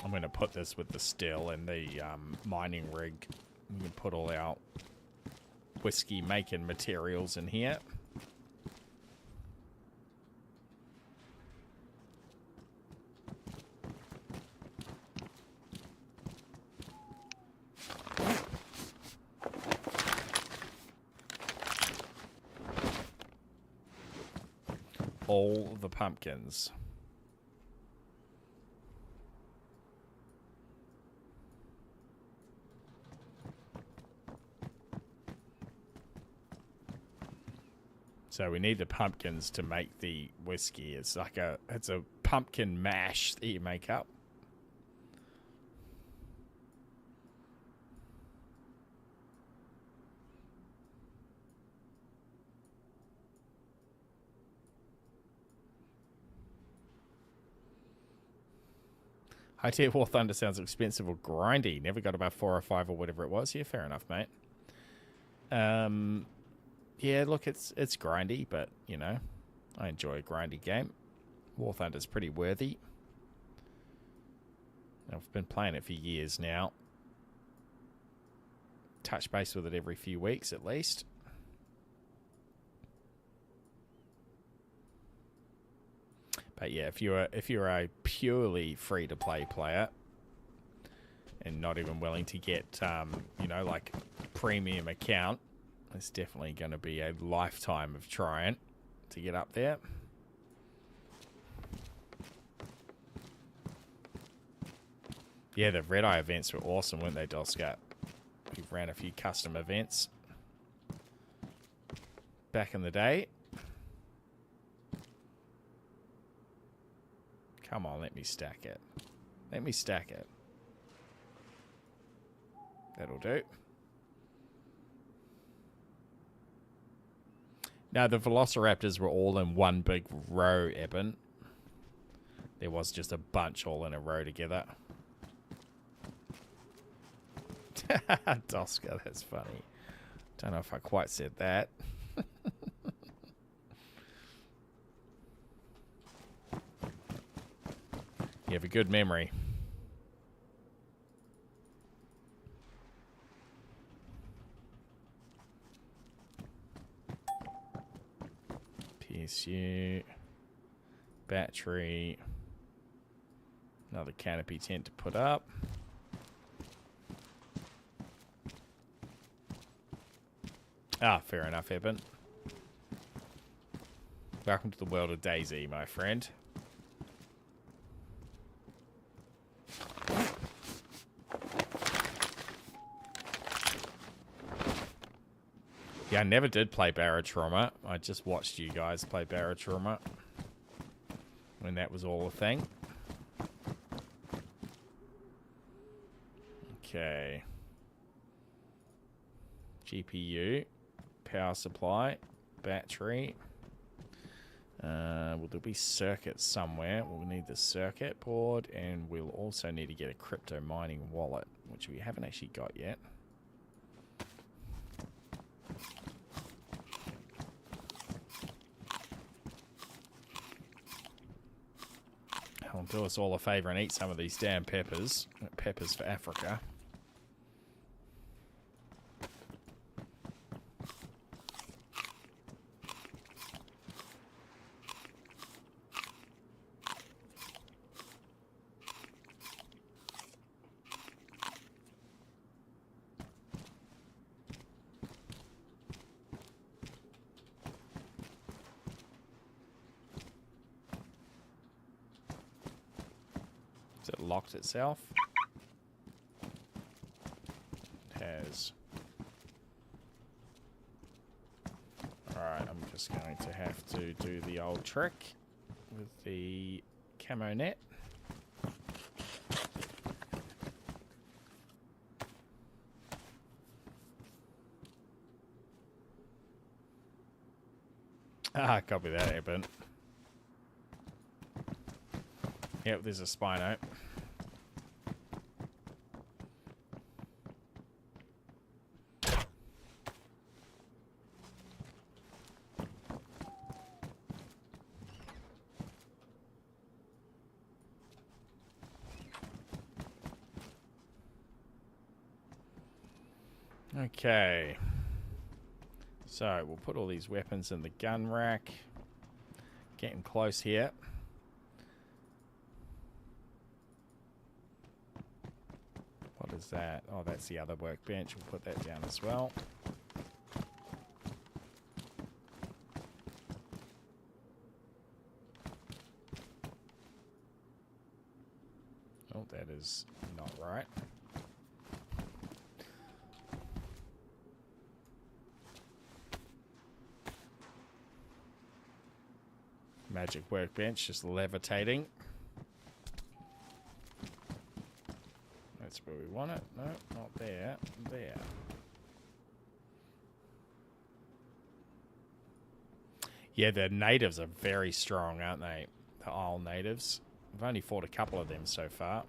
I'm going to put this with the still and the mining rig. We can put all our whiskey making materials in here. All the pumpkins. So we need the pumpkins to make the whiskey. It's like it's a pumpkin mash that you make up. High tier War Thunder sounds expensive or grindy. Never got above 4 or 5 or whatever it was. Yeah, fair enough, mate. Yeah, look, it's grindy, but, you know, I enjoy a grindy game. War Thunder's pretty worthy. I've been playing it for years now. Touch base with it every few weeks at least. But yeah, if you're a purely free to play player and not even willing to get you know, like premium account, it's definitely going to be a lifetime of trying to get up there. Yeah, the Red Eye events were awesome, weren't they, Dolscat? We ran a few custom events back in the day. Come on, let me stack it. Let me stack it. That'll do. Now, the Velociraptors were all in one big row, Eben. There was just a bunch all in a row together. Doska, that's funny. Don't know if I quite said that. You have a good memory. PSU. Battery. Another canopy tent to put up. Ah, fair enough, Eben. Welcome to the world of DayZ, my friend. Yeah, I never did play Barotrauma. I just watched you guys play Barotrauma when that was all a thing. Okay. GPU. Power supply. Battery. Well, there'll be circuits somewhere. We'll need the circuit board, and we'll also need to get a crypto mining wallet, which we haven't actually got yet. I'll do us all a favour and eat some of these damn peppers. Peppers for Africa. Locked itself. It has. Alright, I'm just going to have to do the old trick with the camo net. Ah, copy that, Eben. Yep, there's a Spino. Okay. So, we'll put all these weapons in the gun rack. Getting close here. What is that? Oh, that's the other workbench. We'll put that down as well. Oh, that is not right. Magic workbench, just levitating. That's where we want it. No, not there. There. Yeah, the natives are very strong, aren't they? The Isle natives. I've only fought a couple of them so far.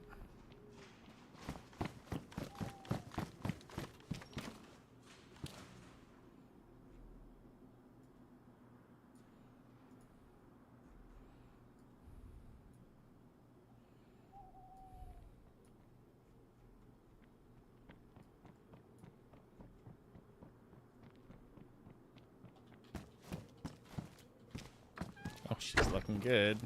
She's looking good.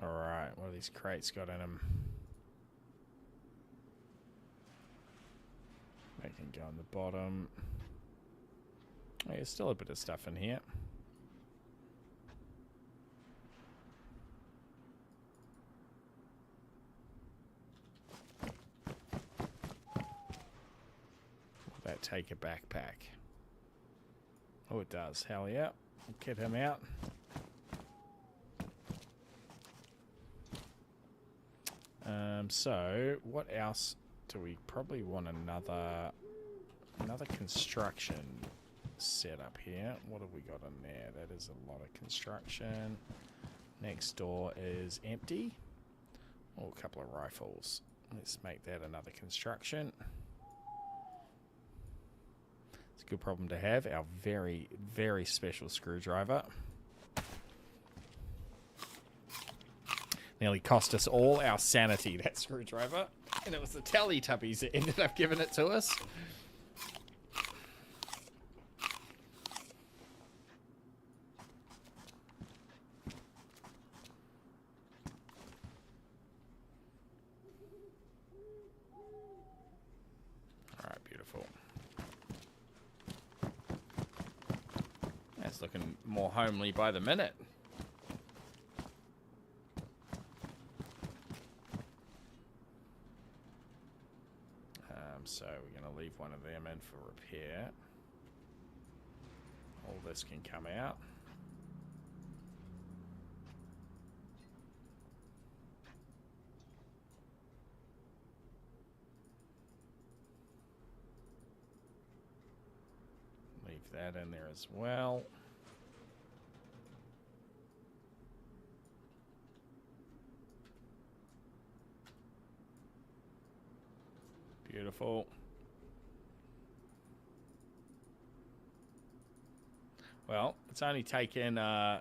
Alright, what have these crates got in them? They can go on the bottom. Oh, there's still a bit of stuff in here. Will that take a backpack? Oh, it does. Hell yeah. We'll kit him out. So what else do we probably want? Another construction setup here. What have we got in there? That is a lot of construction. Next door is empty. Oh, a couple of rifles. Let's make that another construction. It's a good problem to have. Our very, very special screwdriver. Nearly cost us all our sanity, that screwdriver. And it was the Teletubbies that ended up giving it to us. Alright, beautiful. That's looking more homely by the minute. So we're going to leave one of them in for repair. All this can come out. Leave that in there as well. Beautiful. Well, it's only taken over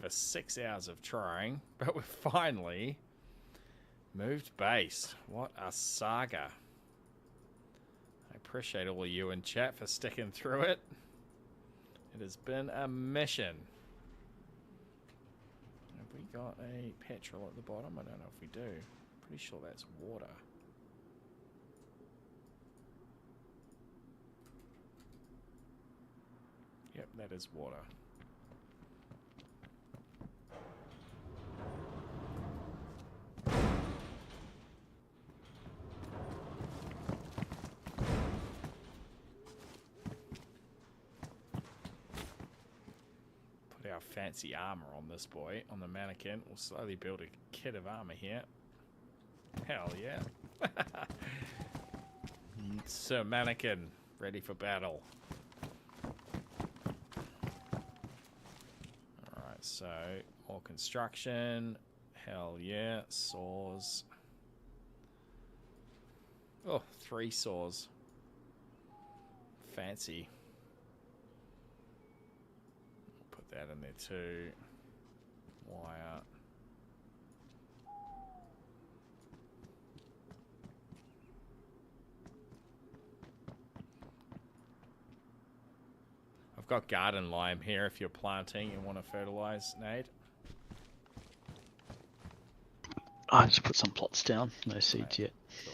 6 hours of trying, but we've finally moved base. What a saga. I appreciate all of you in chat for sticking through it. It has been a mission. Have we got a petrol at the bottom? I don't know if we do. Pretty sure that's water. Yep, that is water. Put our fancy armor on this boy, on the mannequin. We'll slowly build a kit of armor here. Hell yeah. Sir Mannequin, ready for battle. So, all construction. Hell yeah. Saws. Oh, 3 saws. Fancy. Put that in there too. Wire. I've got garden lime here if you're planting and want to fertilize, Nate. I just put some plots down, no seeds yet. Cool.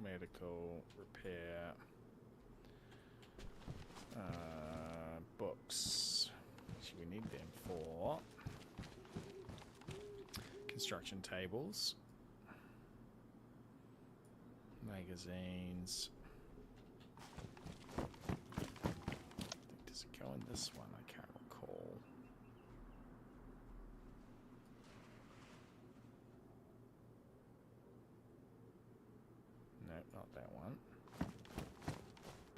Medical, repair. Books. Actually, we need them for construction tables. Magazines. I think, does it go in this one? I can't recall. No, not that one.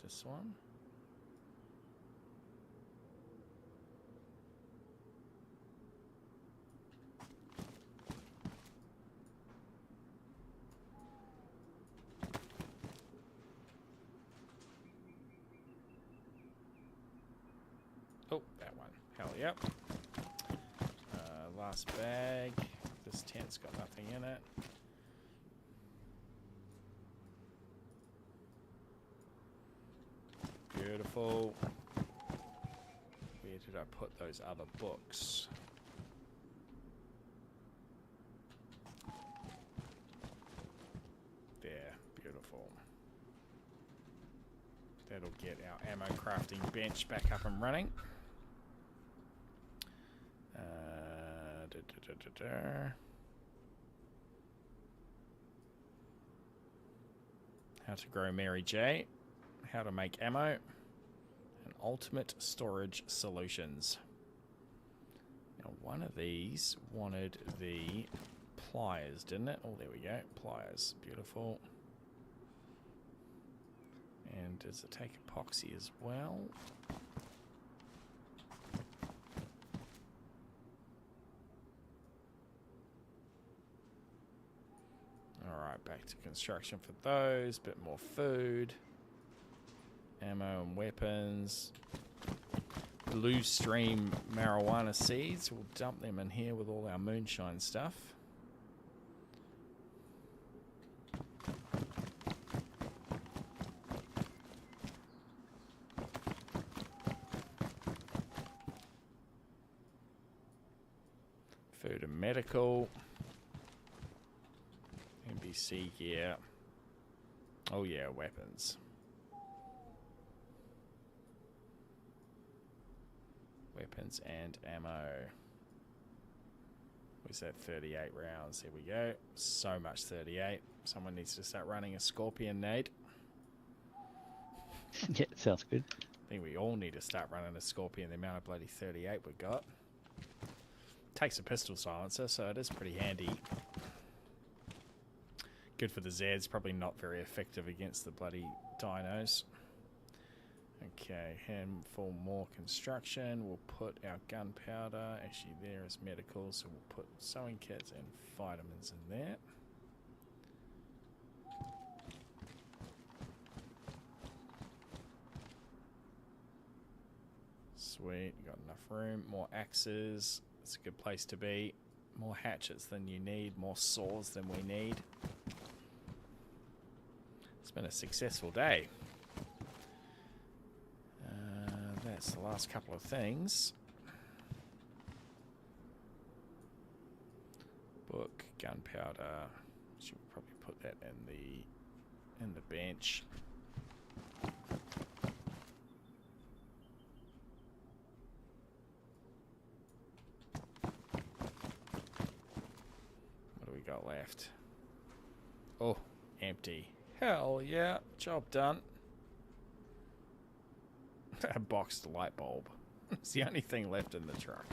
This one. Oh, that one. Hell yep. Last bag. This tent's got nothing in it. Beautiful. Where did I put those other books? There. Beautiful. That'll get our ammo crafting bench back up and running. How to grow Mary J. How to make ammo. And ultimate storage solutions. Now one of these wanted the pliers, didn't it? Oh, there we go. Pliers. Beautiful. And does it take epoxy as well? Alright, back to construction for those. Bit more food. Ammo and weapons. Blue stream marijuana seeds. We'll dump them in here with all our moonshine stuff. Food and medical. NBC gear. Oh yeah, weapons. Weapons and ammo. Where's that 38 rounds? Here we go. So much 38. Someone needs to start running a scorpion nade. Yeah, sounds good. I think we all need to start running a scorpion, the amount of bloody 38 we got. Takes a pistol silencer, so it is pretty handy. Good for the Zeds, probably not very effective against the bloody dinos. Okay, handful more construction. We'll put our gunpowder. Actually, there is medical, so we'll put sewing kits and vitamins in there. Sweet, got enough room. More axes. It's a good place to be. More hatchets than you need. More saws than we need. It's been a successful day. That's the last couple of things. Book, gunpowder. Should probably put that in the bench. What do we got left? Oh, empty. Hell yeah, job done. A boxed light bulb. It's the only thing left in the truck.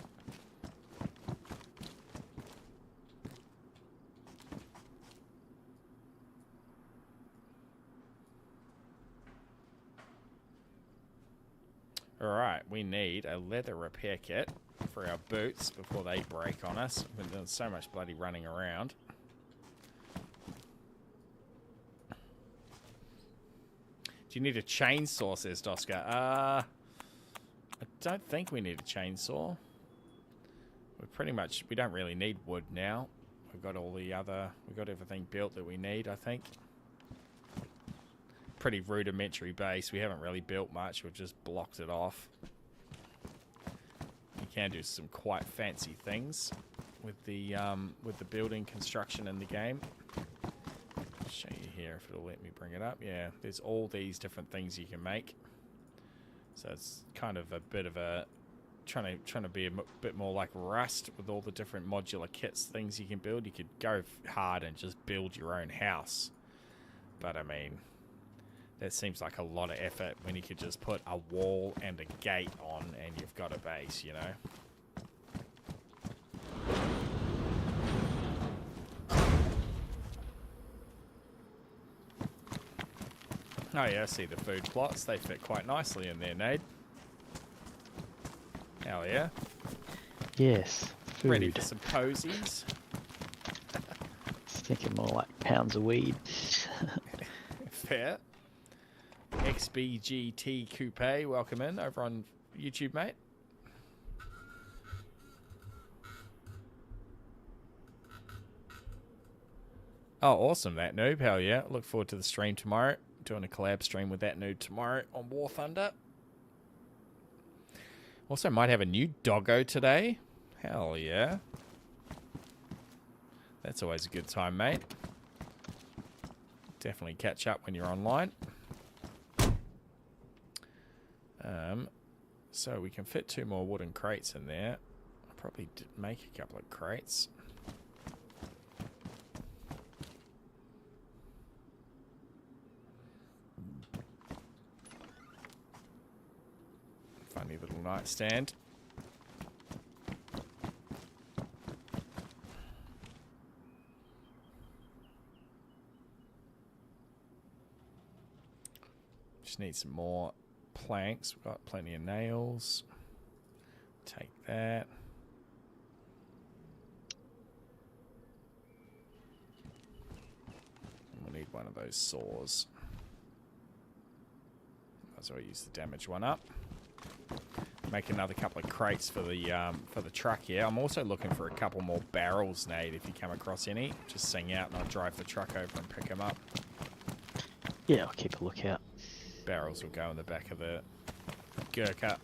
Alright, we need a leather repair kit for our boots before they break on us. We've been doing so much bloody running around. Do you need a chainsaw, says Doska? I don't think we need a chainsaw. We don't really need wood now. We've got we've got everything built that we need, I think. Pretty rudimentary base. We haven't really built much. We've just blocked it off. You can do some quite fancy things with the building construction in the game. show you here if it'll let me bring it up. Yeah, there's all these different things you can make. So it's kind of a bit of a trying to be a bit more like Rust with all the different modular kits, things you can build. You could go hard and just build your own house, but I mean, that seems like a lot of effort when you could just put a wall and a gate on and you've got a base, you know. Oh yeah, I see the food plots. They fit quite nicely in there, Nade. Hell yeah. Yes. Food. Ready for some posies. Thinking more like pounds of weed. Fair. XBGT Coupe, welcome in over on YouTube, mate. Oh, awesome, that noob. Hell yeah. Look forward to the stream tomorrow. Doing a collab stream with that noob tomorrow on War Thunder. Also might have a new doggo today. Hell yeah. That's always a good time, mate. Definitely catch up when you're online. So we can fit 2 more wooden crates in there. I'll probably make a couple of crates. Funny little nightstand. Just need some more planks. We've got plenty of nails. Take that. And we'll need one of those saws. Might as well use the damaged one up. Make another couple of crates for the truck here. I'm also looking for a couple more barrels, Nate, if you come across any. Just sing out and I'll drive the truck over and pick them up. Yeah, I'll keep a lookout. Barrels will go in the back of the Gurkha.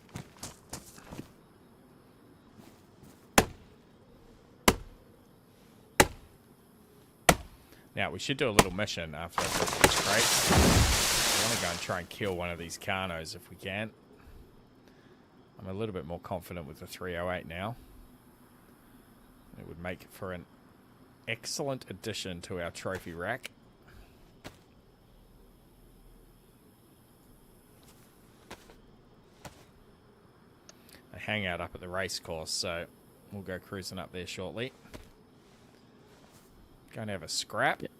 Now, we should do a little mission after I put these crates. I want to go and try and kill one of these Carnos if we can. I'm a little bit more confident with the 308 now. It would make for an excellent addition to our trophy rack. I hang out up at the race course, so we'll go cruising up there shortly. Going to have a scrap. Yep.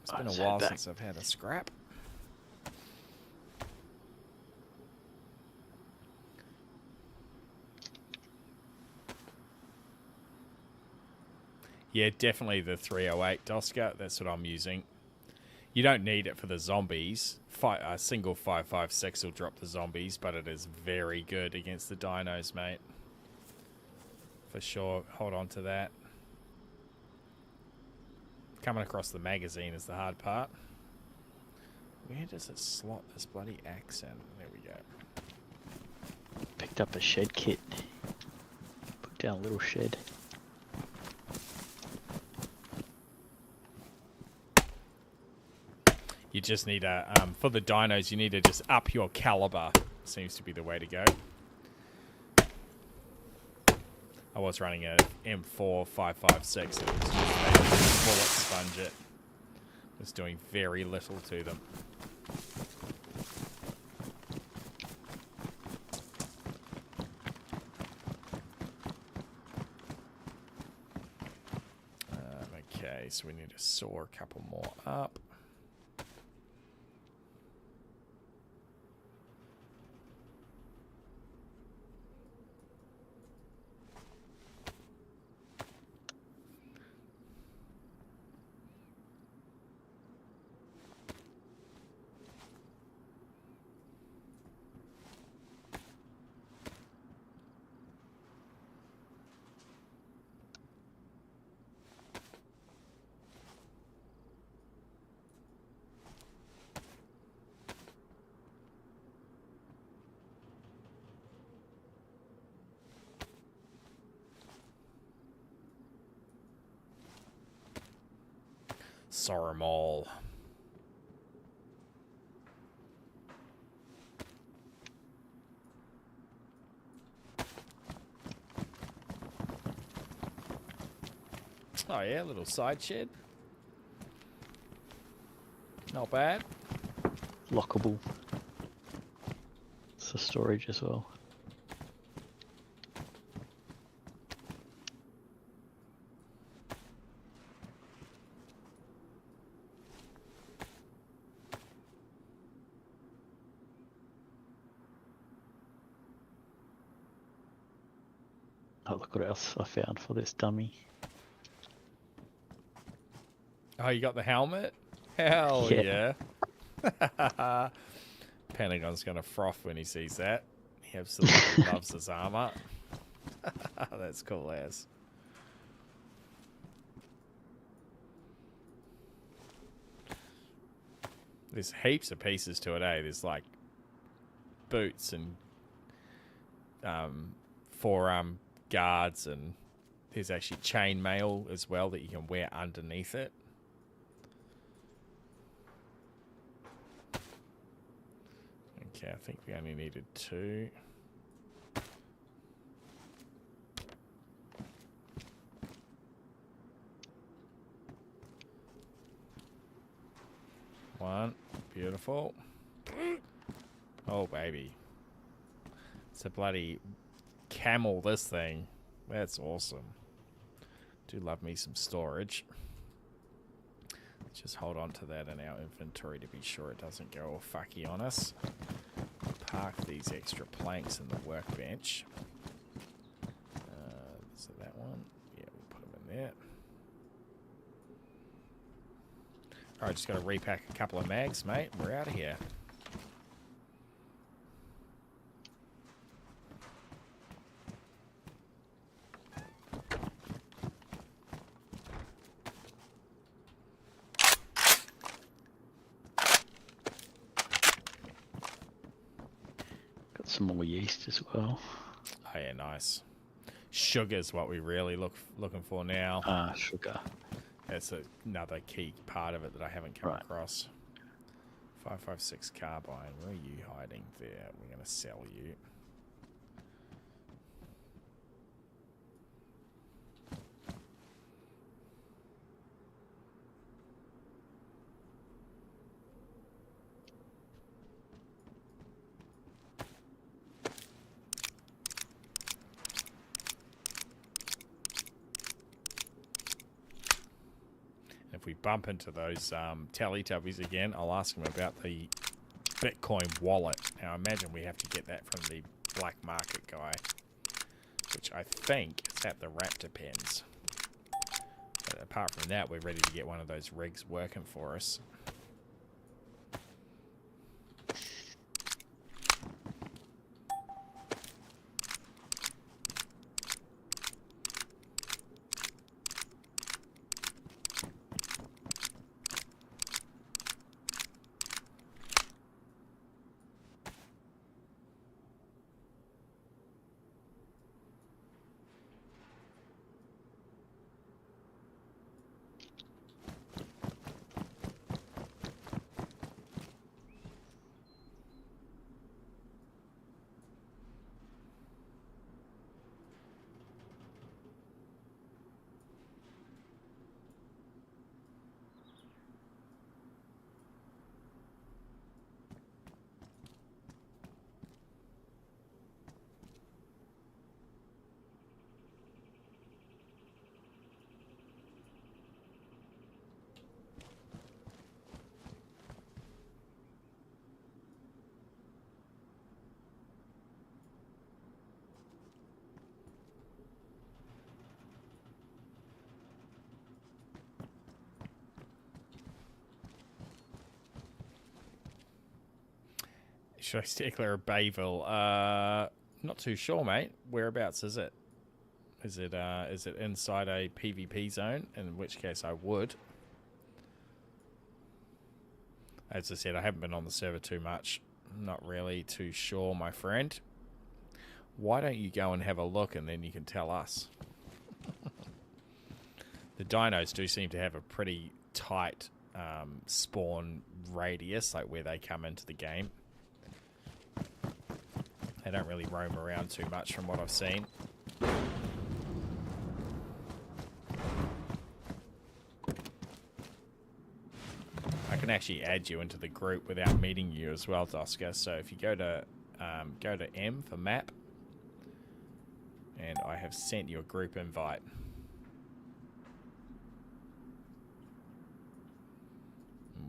It's been a while since I've had a scrap. Yeah, definitely the 308 Doska. That's what I'm using. You don't need it for the zombies. A single 5.56 will drop the zombies, but it is very good against the dinos, mate. For sure. Hold on to that. Coming across the magazine is the hard part. Where does it slot this bloody axe in? There we go. Picked up a shed kit. Put down a little shed. You just need a, for the dinos, you need to just up your caliber. Seems to be the way to go. I was running a M4 5.56. It was just a bullet sponge it. Was doing very little to them. Okay, so we need to saw a couple more up. Saw 'em all. Oh yeah, little side shed. Not bad. Lockable. It's a storage as well. Oh, look what else I found for this dummy. Oh, you got the helmet? Hell Yeah. yeah. Pentagon's gonna froth when he sees that. He absolutely loves his armor. That's cool as. There's heaps of pieces to it, eh? There's like boots and forearm guards, and there's actually chainmail as well that you can wear underneath it. Okay, I think we only needed 2. One, beautiful. Oh baby, it's a bloody camel, this thing. That's awesome. Do love me some storage. Let's just hold on to that in our inventory to be sure it doesn't go all fucky on us. Park these extra planks in the workbench. Is it that one? Yeah, we'll put them in there. Alright, just got to repack a couple of mags, mate. We're out of here. Got some more yeast as well. Oh yeah, nice. Sugar's what we really looking for now. Ah, sugar. That's another key part of it that I haven't come across. 556 carbine. Where are you hiding there? We're going to sell you. If we bump into those Teletubbies again, I'll ask them about the Bitcoin wallet. Now, I imagine we have to get that from the black market guy, which I think is at the Raptor pens. But apart from that, we're ready to get one of those rigs working for us. Should I steer clear of Bayville? Not too sure, mate. Whereabouts is it? Is it inside a PvP zone? In which case I would. As I said, I haven't been on the server too much. I'm not really too sure, my friend. Why don't you go and have a look and then you can tell us? The dinos do seem to have a pretty tight spawn radius, like where they come into the game. They don't really roam around too much from what I've seen. can actually add you into the group without meeting you as well, Doska. So if you go to M for map, and I have sent you a group invite.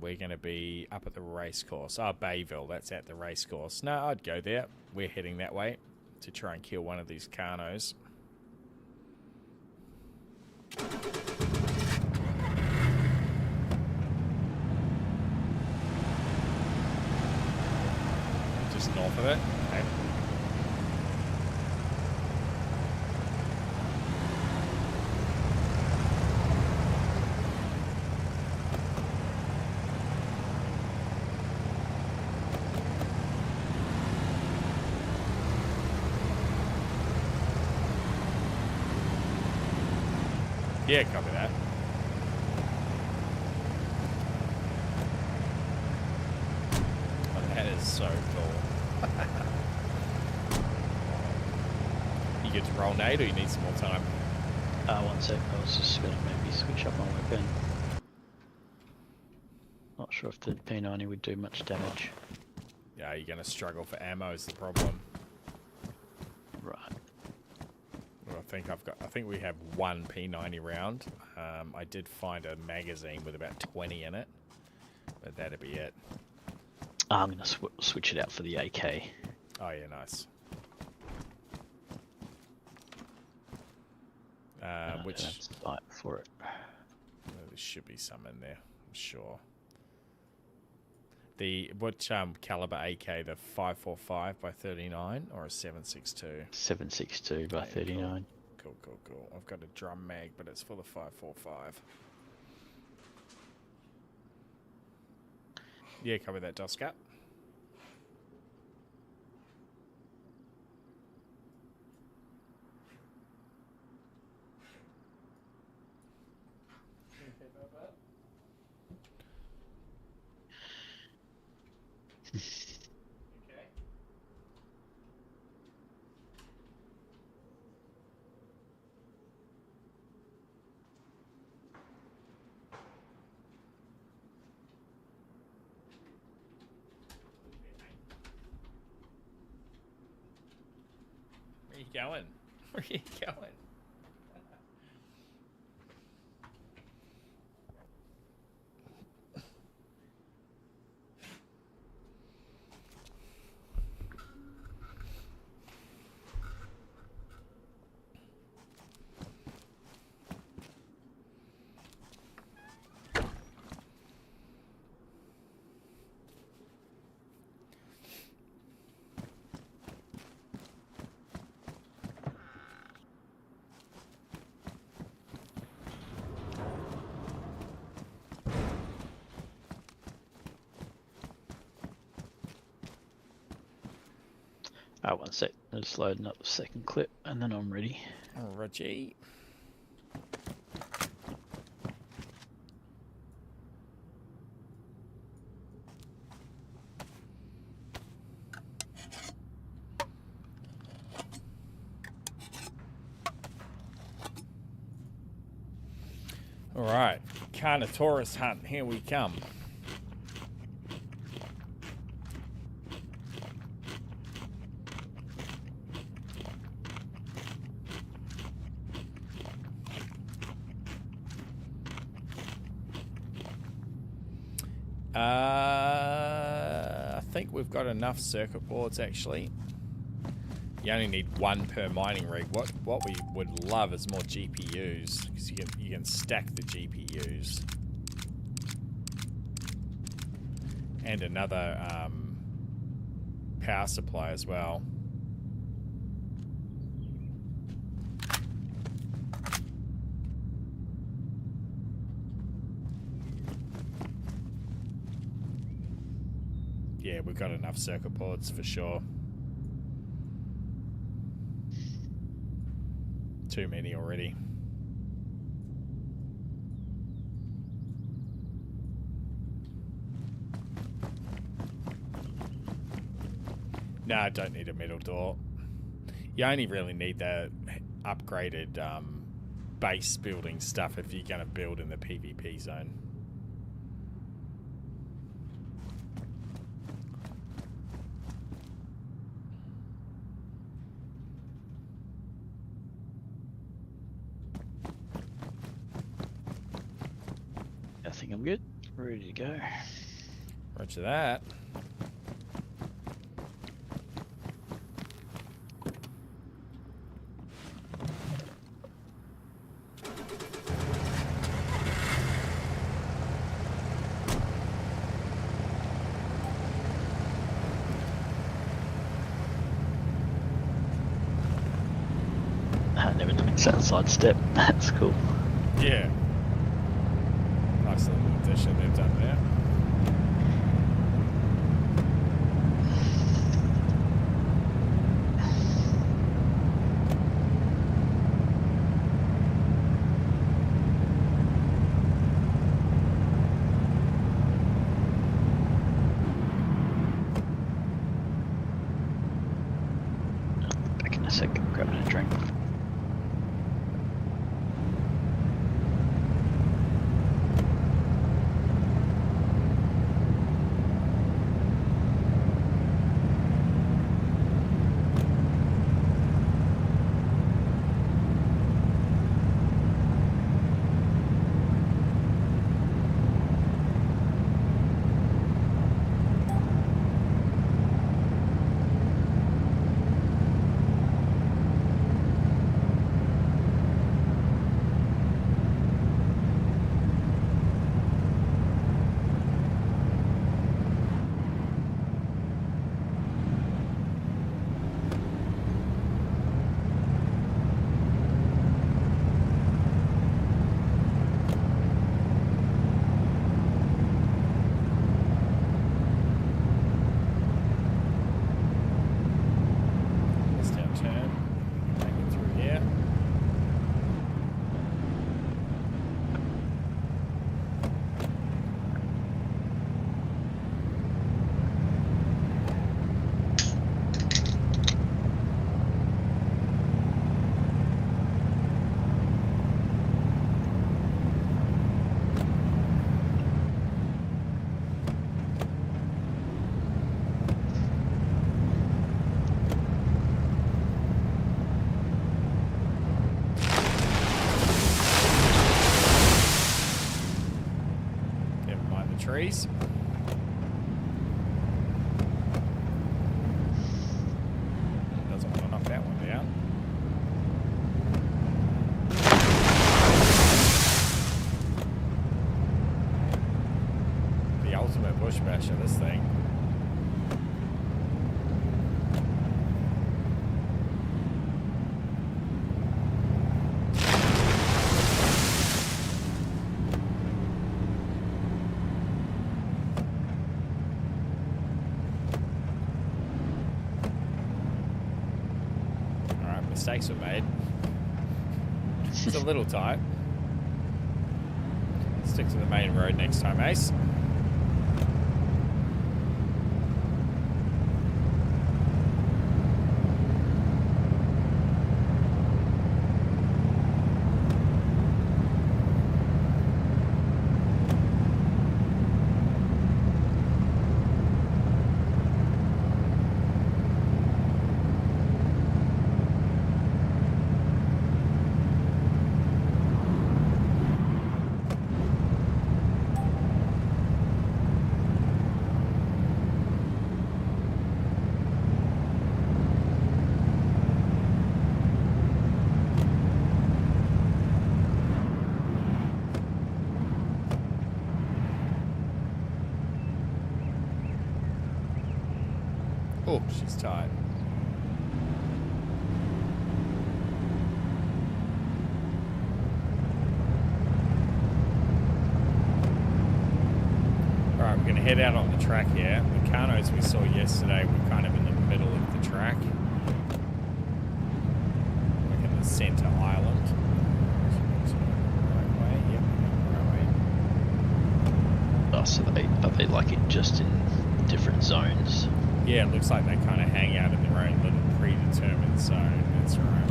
We're going to be up at the race course. Oh, Bayville, that's at the race course. No, I'd go there. We're heading that way to try and kill one of these Carnos. Just north of it. Okay. Yeah, copy that. Oh, that is so cool. You get to roll nade, or you need some more time? One sec. I was just going to maybe switch up my weapon. Not sure if the P90 would do much damage. Yeah, you're going to struggle for ammo is the problem. Right. Well, I think we have one P90 round. I did find a magazine with about 20 in it, but that'd be it. I'm going to switch it out for the AK. Oh yeah, nice. Which sight for it. There should be some in there, I'm sure. What caliber AK? The 545 by 39 or a 762? 762 by 39. Cool. I've got a drum mag, but it's for the 545. Yeah, cover that, Doska. Where are you going? Where are you going? One sec. I'm just loading up the second clip and then I'm ready. Reggie. All right, Carnotaurus hunt. Here we come. I think we've got enough circuit boards actually. You only need one per mining rig. What we would love is more GPUs, because you can stack the GPUs. And another power supply as well. Yeah, we've got enough circuit boards for sure. Too many already. No, I don't need a middle door. You only really need the upgraded base building stuff if you're going to build in the PvP zone. think I'm good. Ready to go. Roger that. I never noticed that sidestep. That's cool. Yeah. Nice little addition they've done there. Back in a second, grabbing a drink. Let's down turn. Make it through here. Never mind the trees. Doesn't want to knock that one down. The ultimate bush basher, this thing. Alright, mistakes were made. It's a little tight. Stick to the main road next time, Ace. Oh, she's tight. Alright, we're going to head out on the track here. The Carnos we saw yesterday were kind of in the middle of the track. Like in the center island. Right way, yep, right way. Oh, so are they like it just in different zones? Yeah, it looks like they kind of hang out in their own little predetermined zone. That's right.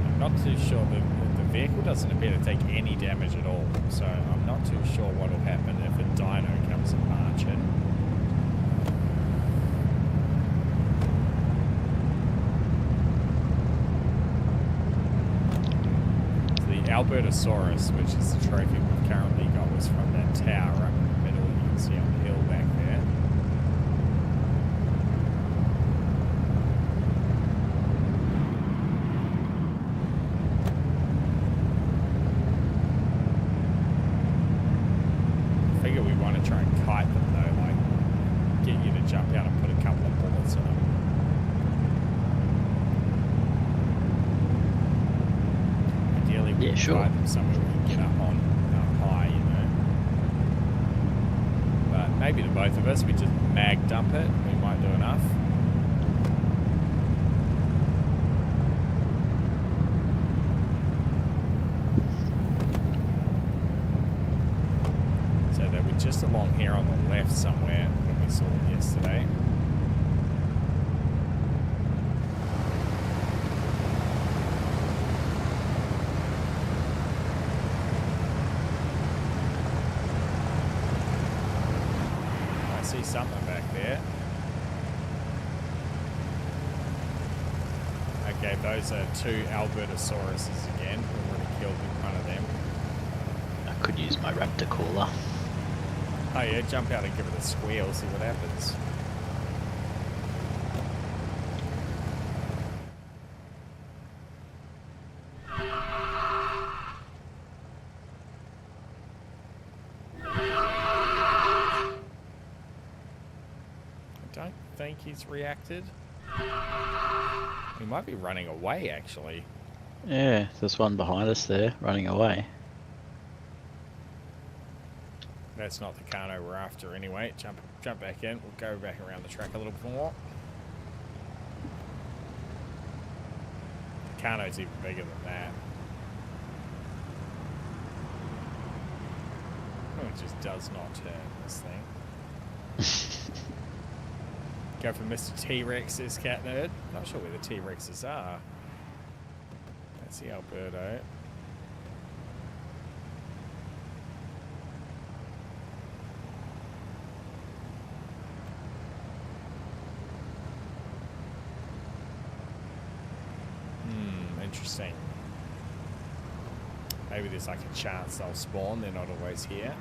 I'm not too sure. The vehicle doesn't appear to take any damage at all, so I'm not too sure what will happen if a dyno comes and march in. Albertosaurus, which is the trophy we've currently got, was from that tower up in the middle. You can see on the hill back there. I figure we want to try and kite them though, like get you to jump out and put a couple of bullets in them. Ideally, we Yeah, sure. kite them somewhere we can get up on up high, you know. But maybe the both of us, we just mag dump it. We might do enough. So they were just along here on the left somewhere when we saw them yesterday. I see something back there. Okay, those are two Albertosauruses again. We've already killed in front of them. I could use my raptor cooler. Oh yeah, jump out and give it a squeal, see what happens. I don't think he's reacted. He might be running away, actually. Yeah, there's one behind us there, running away. That's not the Kano we're after anyway. Jump back in. We'll go back around the track a little bit more. The Kano's even bigger than that. Oh, it just does not turn, this thing. Go for Mr. T-Rex, says Cat Nerd. Not sure where the T-Rexes are. That's the Alberto. Interesting. Maybe there's like a chance they'll spawn. They're not always here.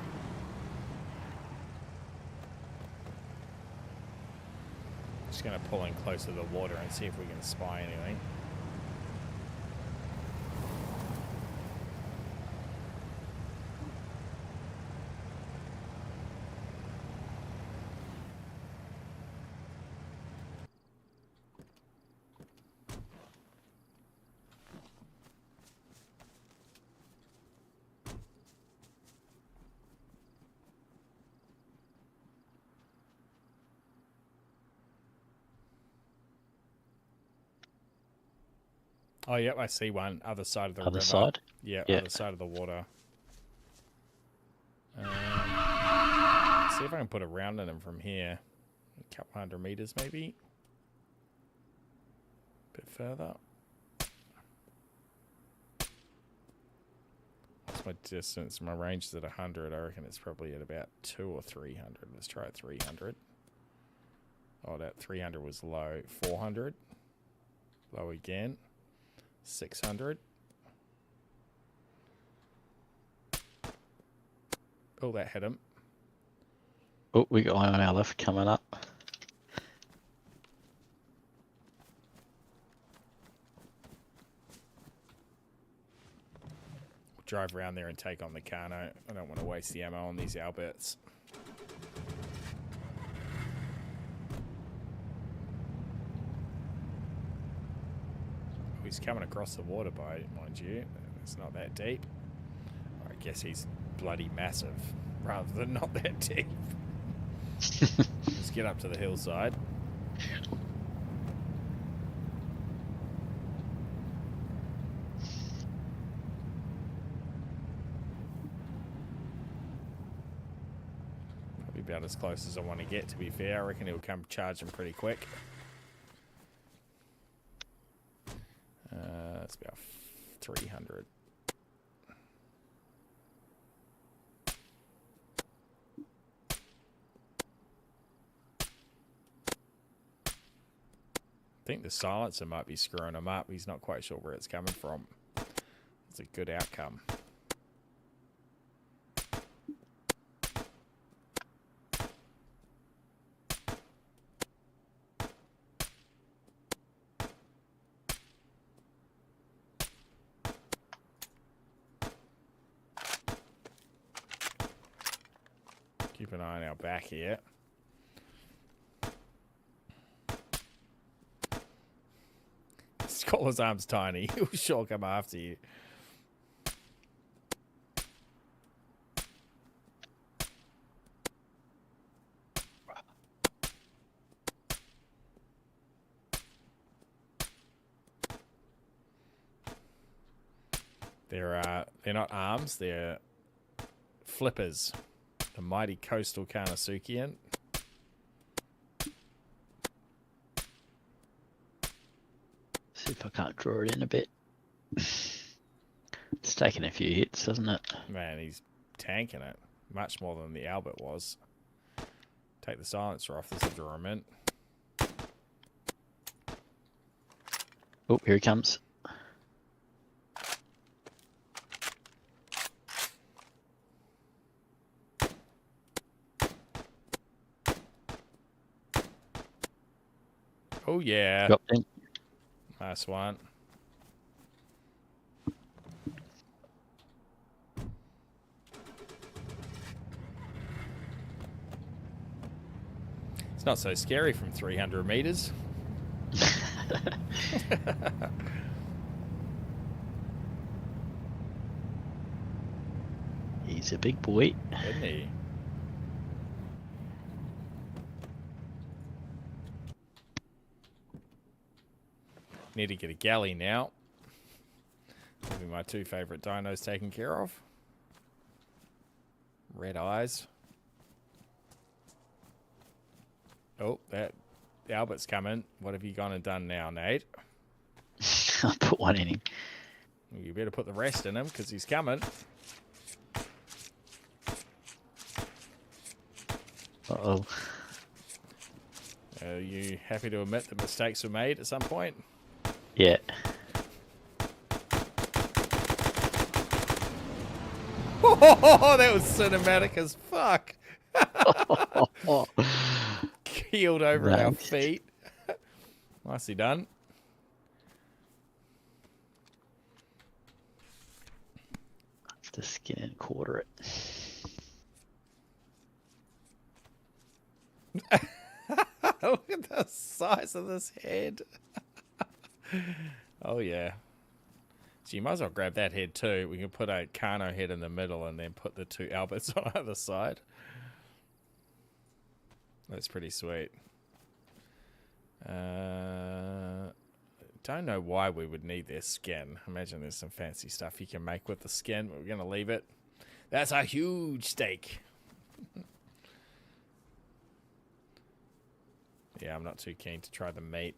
Just going to pull in close to the water and see if we can spy anything. Oh, yep, I see one. Other side of the river. Other side? Yeah, Yeah. other side of the water. See if I can put a round in him from here. A couple 100 meters, maybe. A bit further. What's my distance? My range is at 100. I reckon it's probably at about 200 or 300. Let's try 300. Oh, that 300 was low. 400. Low again. 600. Oh, that hit him. Oh, we got one on our left coming up. We'll drive around there and take on the Kano. I don't want to waste the ammo on these Alberts. He's coming across the water, mind you. It's not that deep. I guess he's bloody massive, rather than not that deep. Let's get up to the hillside. Probably about as close as I want to get, to be fair. I reckon he'll come charging pretty quick. It's about 300. I think the silencer might be screwing him up. He's not quite sure where it's coming from. It's a good outcome. Keep an eye on our back here. Scholar's arm's tiny. He'll sure come after you. They're not arms, they're flippers. The mighty coastal Carnosuchian. See if I can't draw it in a bit. It's taken a few hits, hasn't it? Man, he's tanking it. Much more than the Albert was. Take the silencer off, this will draw him in. Oh, here he comes. Oh yeah. Dropped in. Nice one. It's not so scary from 300 meters. He's a big boy. Isn't he? Need to get a galley now. That'll be my two favourite dinos taken care of. Red eyes. Oh, that Albert's coming. What have you gone and done now, Nate? I'll put one in him. Well, you better put the rest in him because he's coming. Uh-oh. Are you happy to admit that mistakes were made at some point? Yeah. Oh, that was cinematic as fuck. Keeled over at our feet. Nicely done. Let's just skin and quarter it. Look at the size of this head. Oh, yeah. So you might as well grab that head too. We can put a Carno head in the middle and then put the two Alberts on either side. That's pretty sweet. Don't know why we would need their skin. Imagine there's some fancy stuff you can make with the skin, but we're going to leave it. That's a huge steak. Yeah, I'm not too keen to try the meat.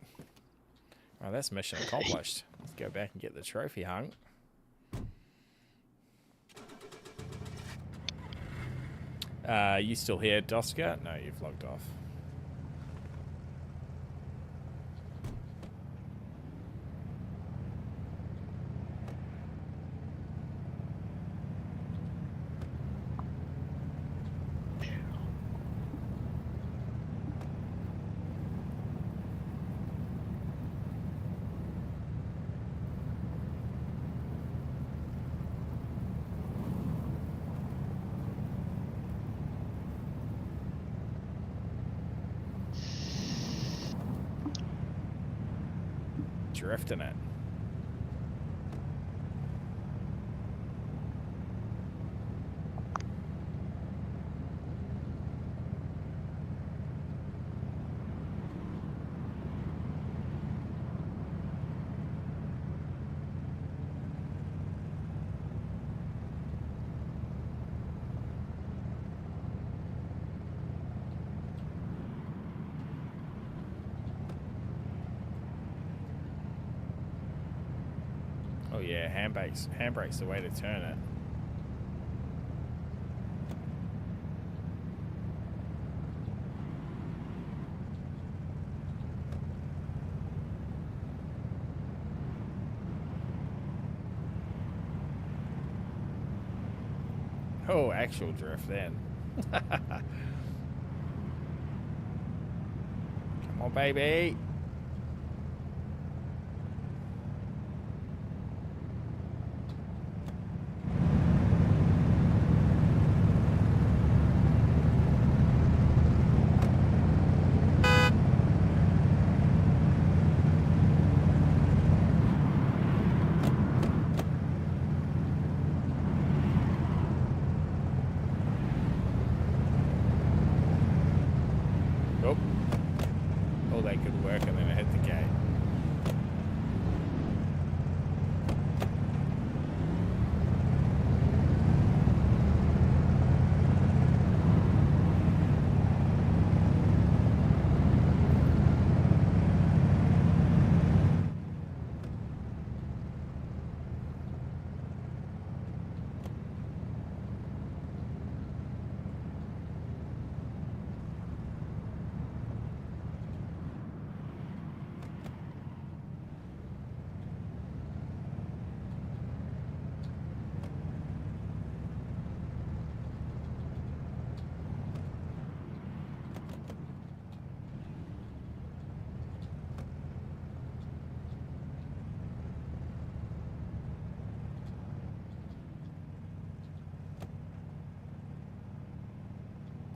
Oh, that's mission accomplished. Let's go back and get the trophy hung. You still here, Doska? No, you've logged off. Drifting it. Oh yeah, handbrake's the way to turn it. Oh, actual drift then. Come on, baby. Oh, that could work, and then I hit the gate.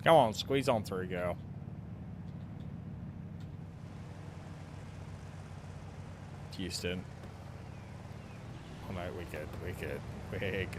Come on, squeeze on through, girl. Houston. Oh no, we're good, we're good, we're good.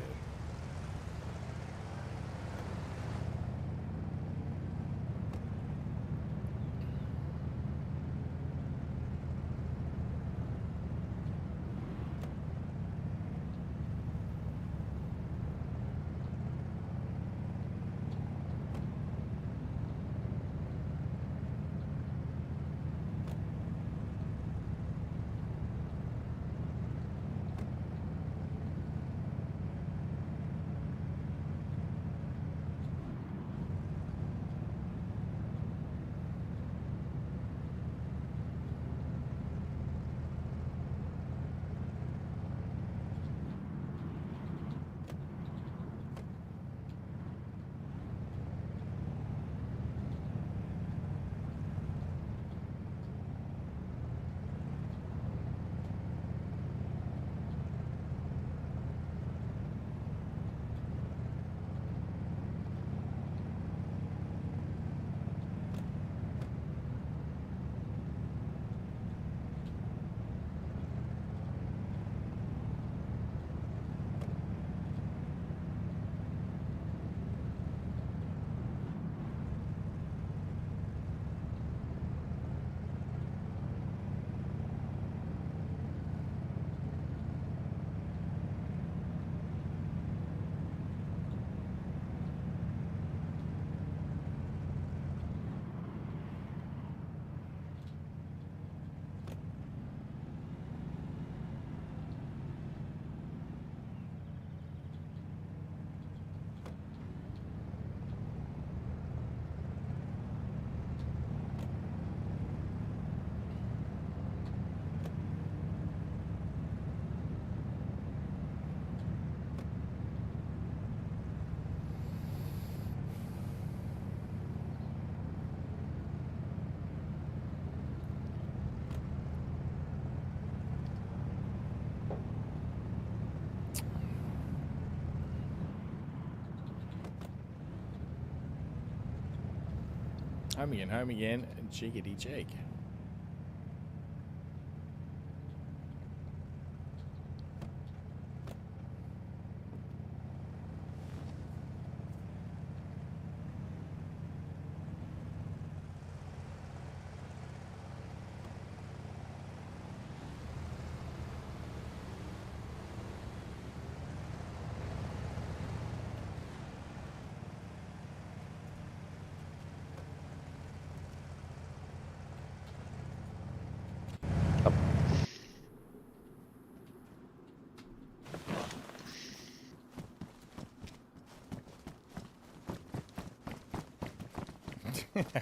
Home again, jiggity jig.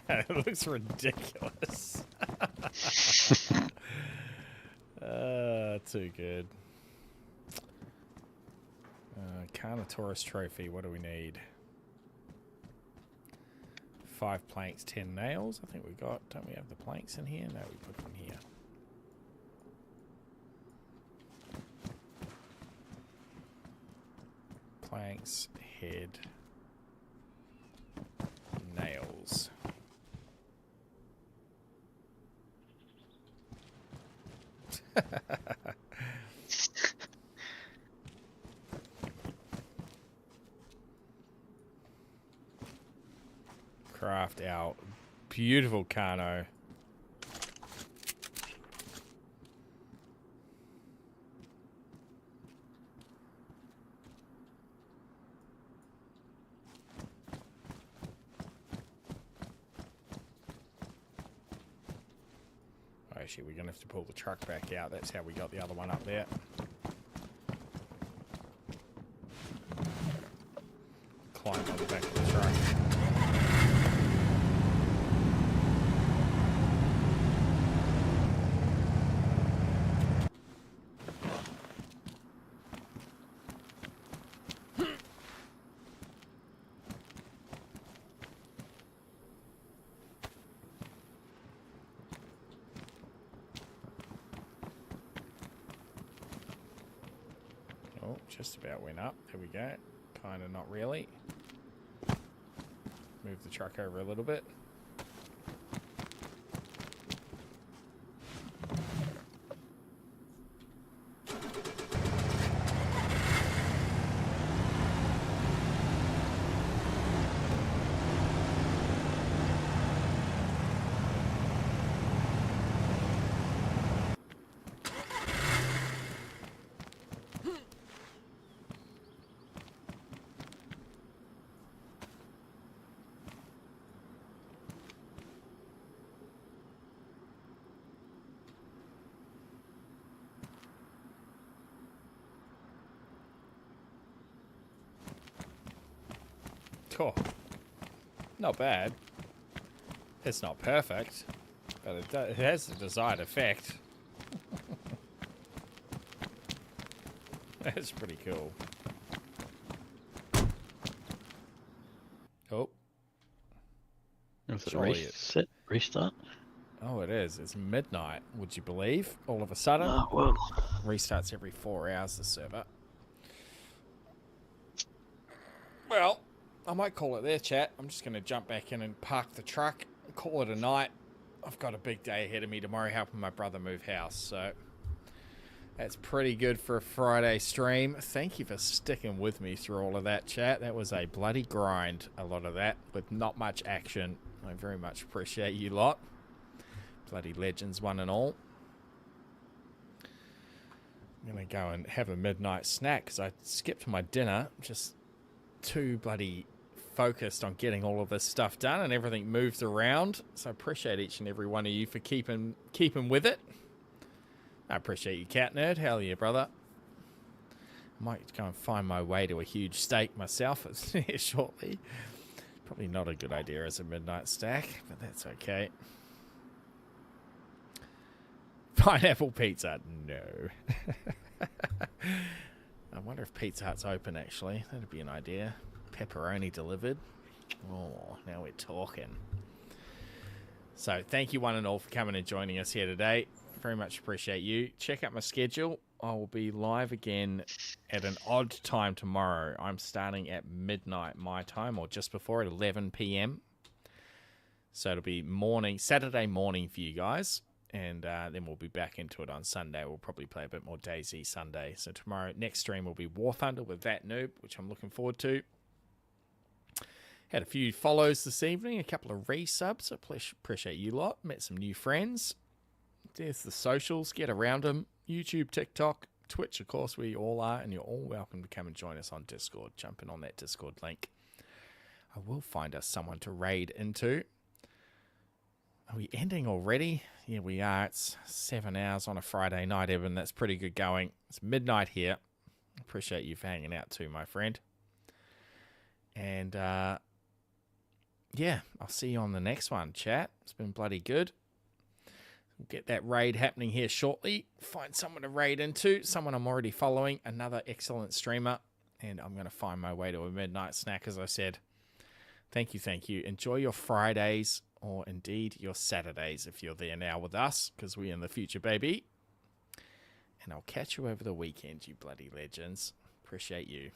It looks ridiculous. Too good. Carnotaurus trophy. What do we need? 5 planks, 10 nails. I think we got. Don't we have the planks in here? No, we put them here. Planks, head, nails. Craft out beautiful Carno. Actually, we're going to have to pull the truck back out. That's how we got the other one up there. Climb on the back of the truck. Oh, just about went up. There we go. Kind of not really. Move the truck over a little bit. Cool. Not bad. It's not perfect, but it has the desired effect. That's pretty cool. Oh. Was it Surely restart? Oh, it is. It's midnight, would you believe? All of a sudden. Oh, well. Restarts every 4 hours, the server. Well, I might call it there, chat. I'm just going to jump back in and park the truck and call it a night. I've got a big day ahead of me tomorrow helping my brother move house, so that's pretty good for a Friday stream. Thank you for sticking with me through all of that, chat. That was a bloody grind, a lot of that, with not much action. I very much appreciate you lot. Bloody legends, one and all. I'm going to go and have a midnight snack because I skipped my dinner. Just too bloody focused on getting all of this stuff done and everything moved around. So I appreciate each and every one of you for keeping with it. I appreciate you, Cat Nerd. Hell yeah, brother. I might go and find my way to a huge steak myself here shortly. Probably not a good idea as a midnight stack, but that's okay. Pineapple pizza? No. I wonder if Pizza Hut's open, actually. That'd be an idea. Pepperoni delivered. Oh, now we're talking. So thank you one and all for coming and joining us here today. Very much appreciate you. Check out my schedule. I will be live again at an odd time tomorrow. I'm starting at midnight my time, or just before at 11 p.m. So it'll be Saturday morning for you guys. And then we'll be back into it on Sunday. We'll probably play a bit more DayZ Sunday. So tomorrow, next stream will be War Thunder with that noob, which I'm looking forward to. Had a few follows this evening, a couple of resubs. I appreciate you lot. Met some new friends. There's the socials. Get around them. YouTube, TikTok, Twitch, of course, where you all are. And you're all welcome to come and join us on Discord. Jump in on that Discord link. I will find us someone to raid into. Are we ending already? Yeah, we are. It's 7 hours on a Friday night, Evan. That's pretty good going. It's midnight here. Appreciate you for hanging out too, my friend. And, yeah, I'll see you on the next one, chat. It's been bloody good. We'll get that raid happening here shortly. Find someone to raid into. Someone I'm already following. Another excellent streamer. and I'm going to find my way to a midnight snack, as I said. Thank you, thank you. Enjoy your Fridays, or indeed your Saturdays if you're there now with us, because we're in the future, baby. And I'll catch you over the weekend, you bloody legends. Appreciate you.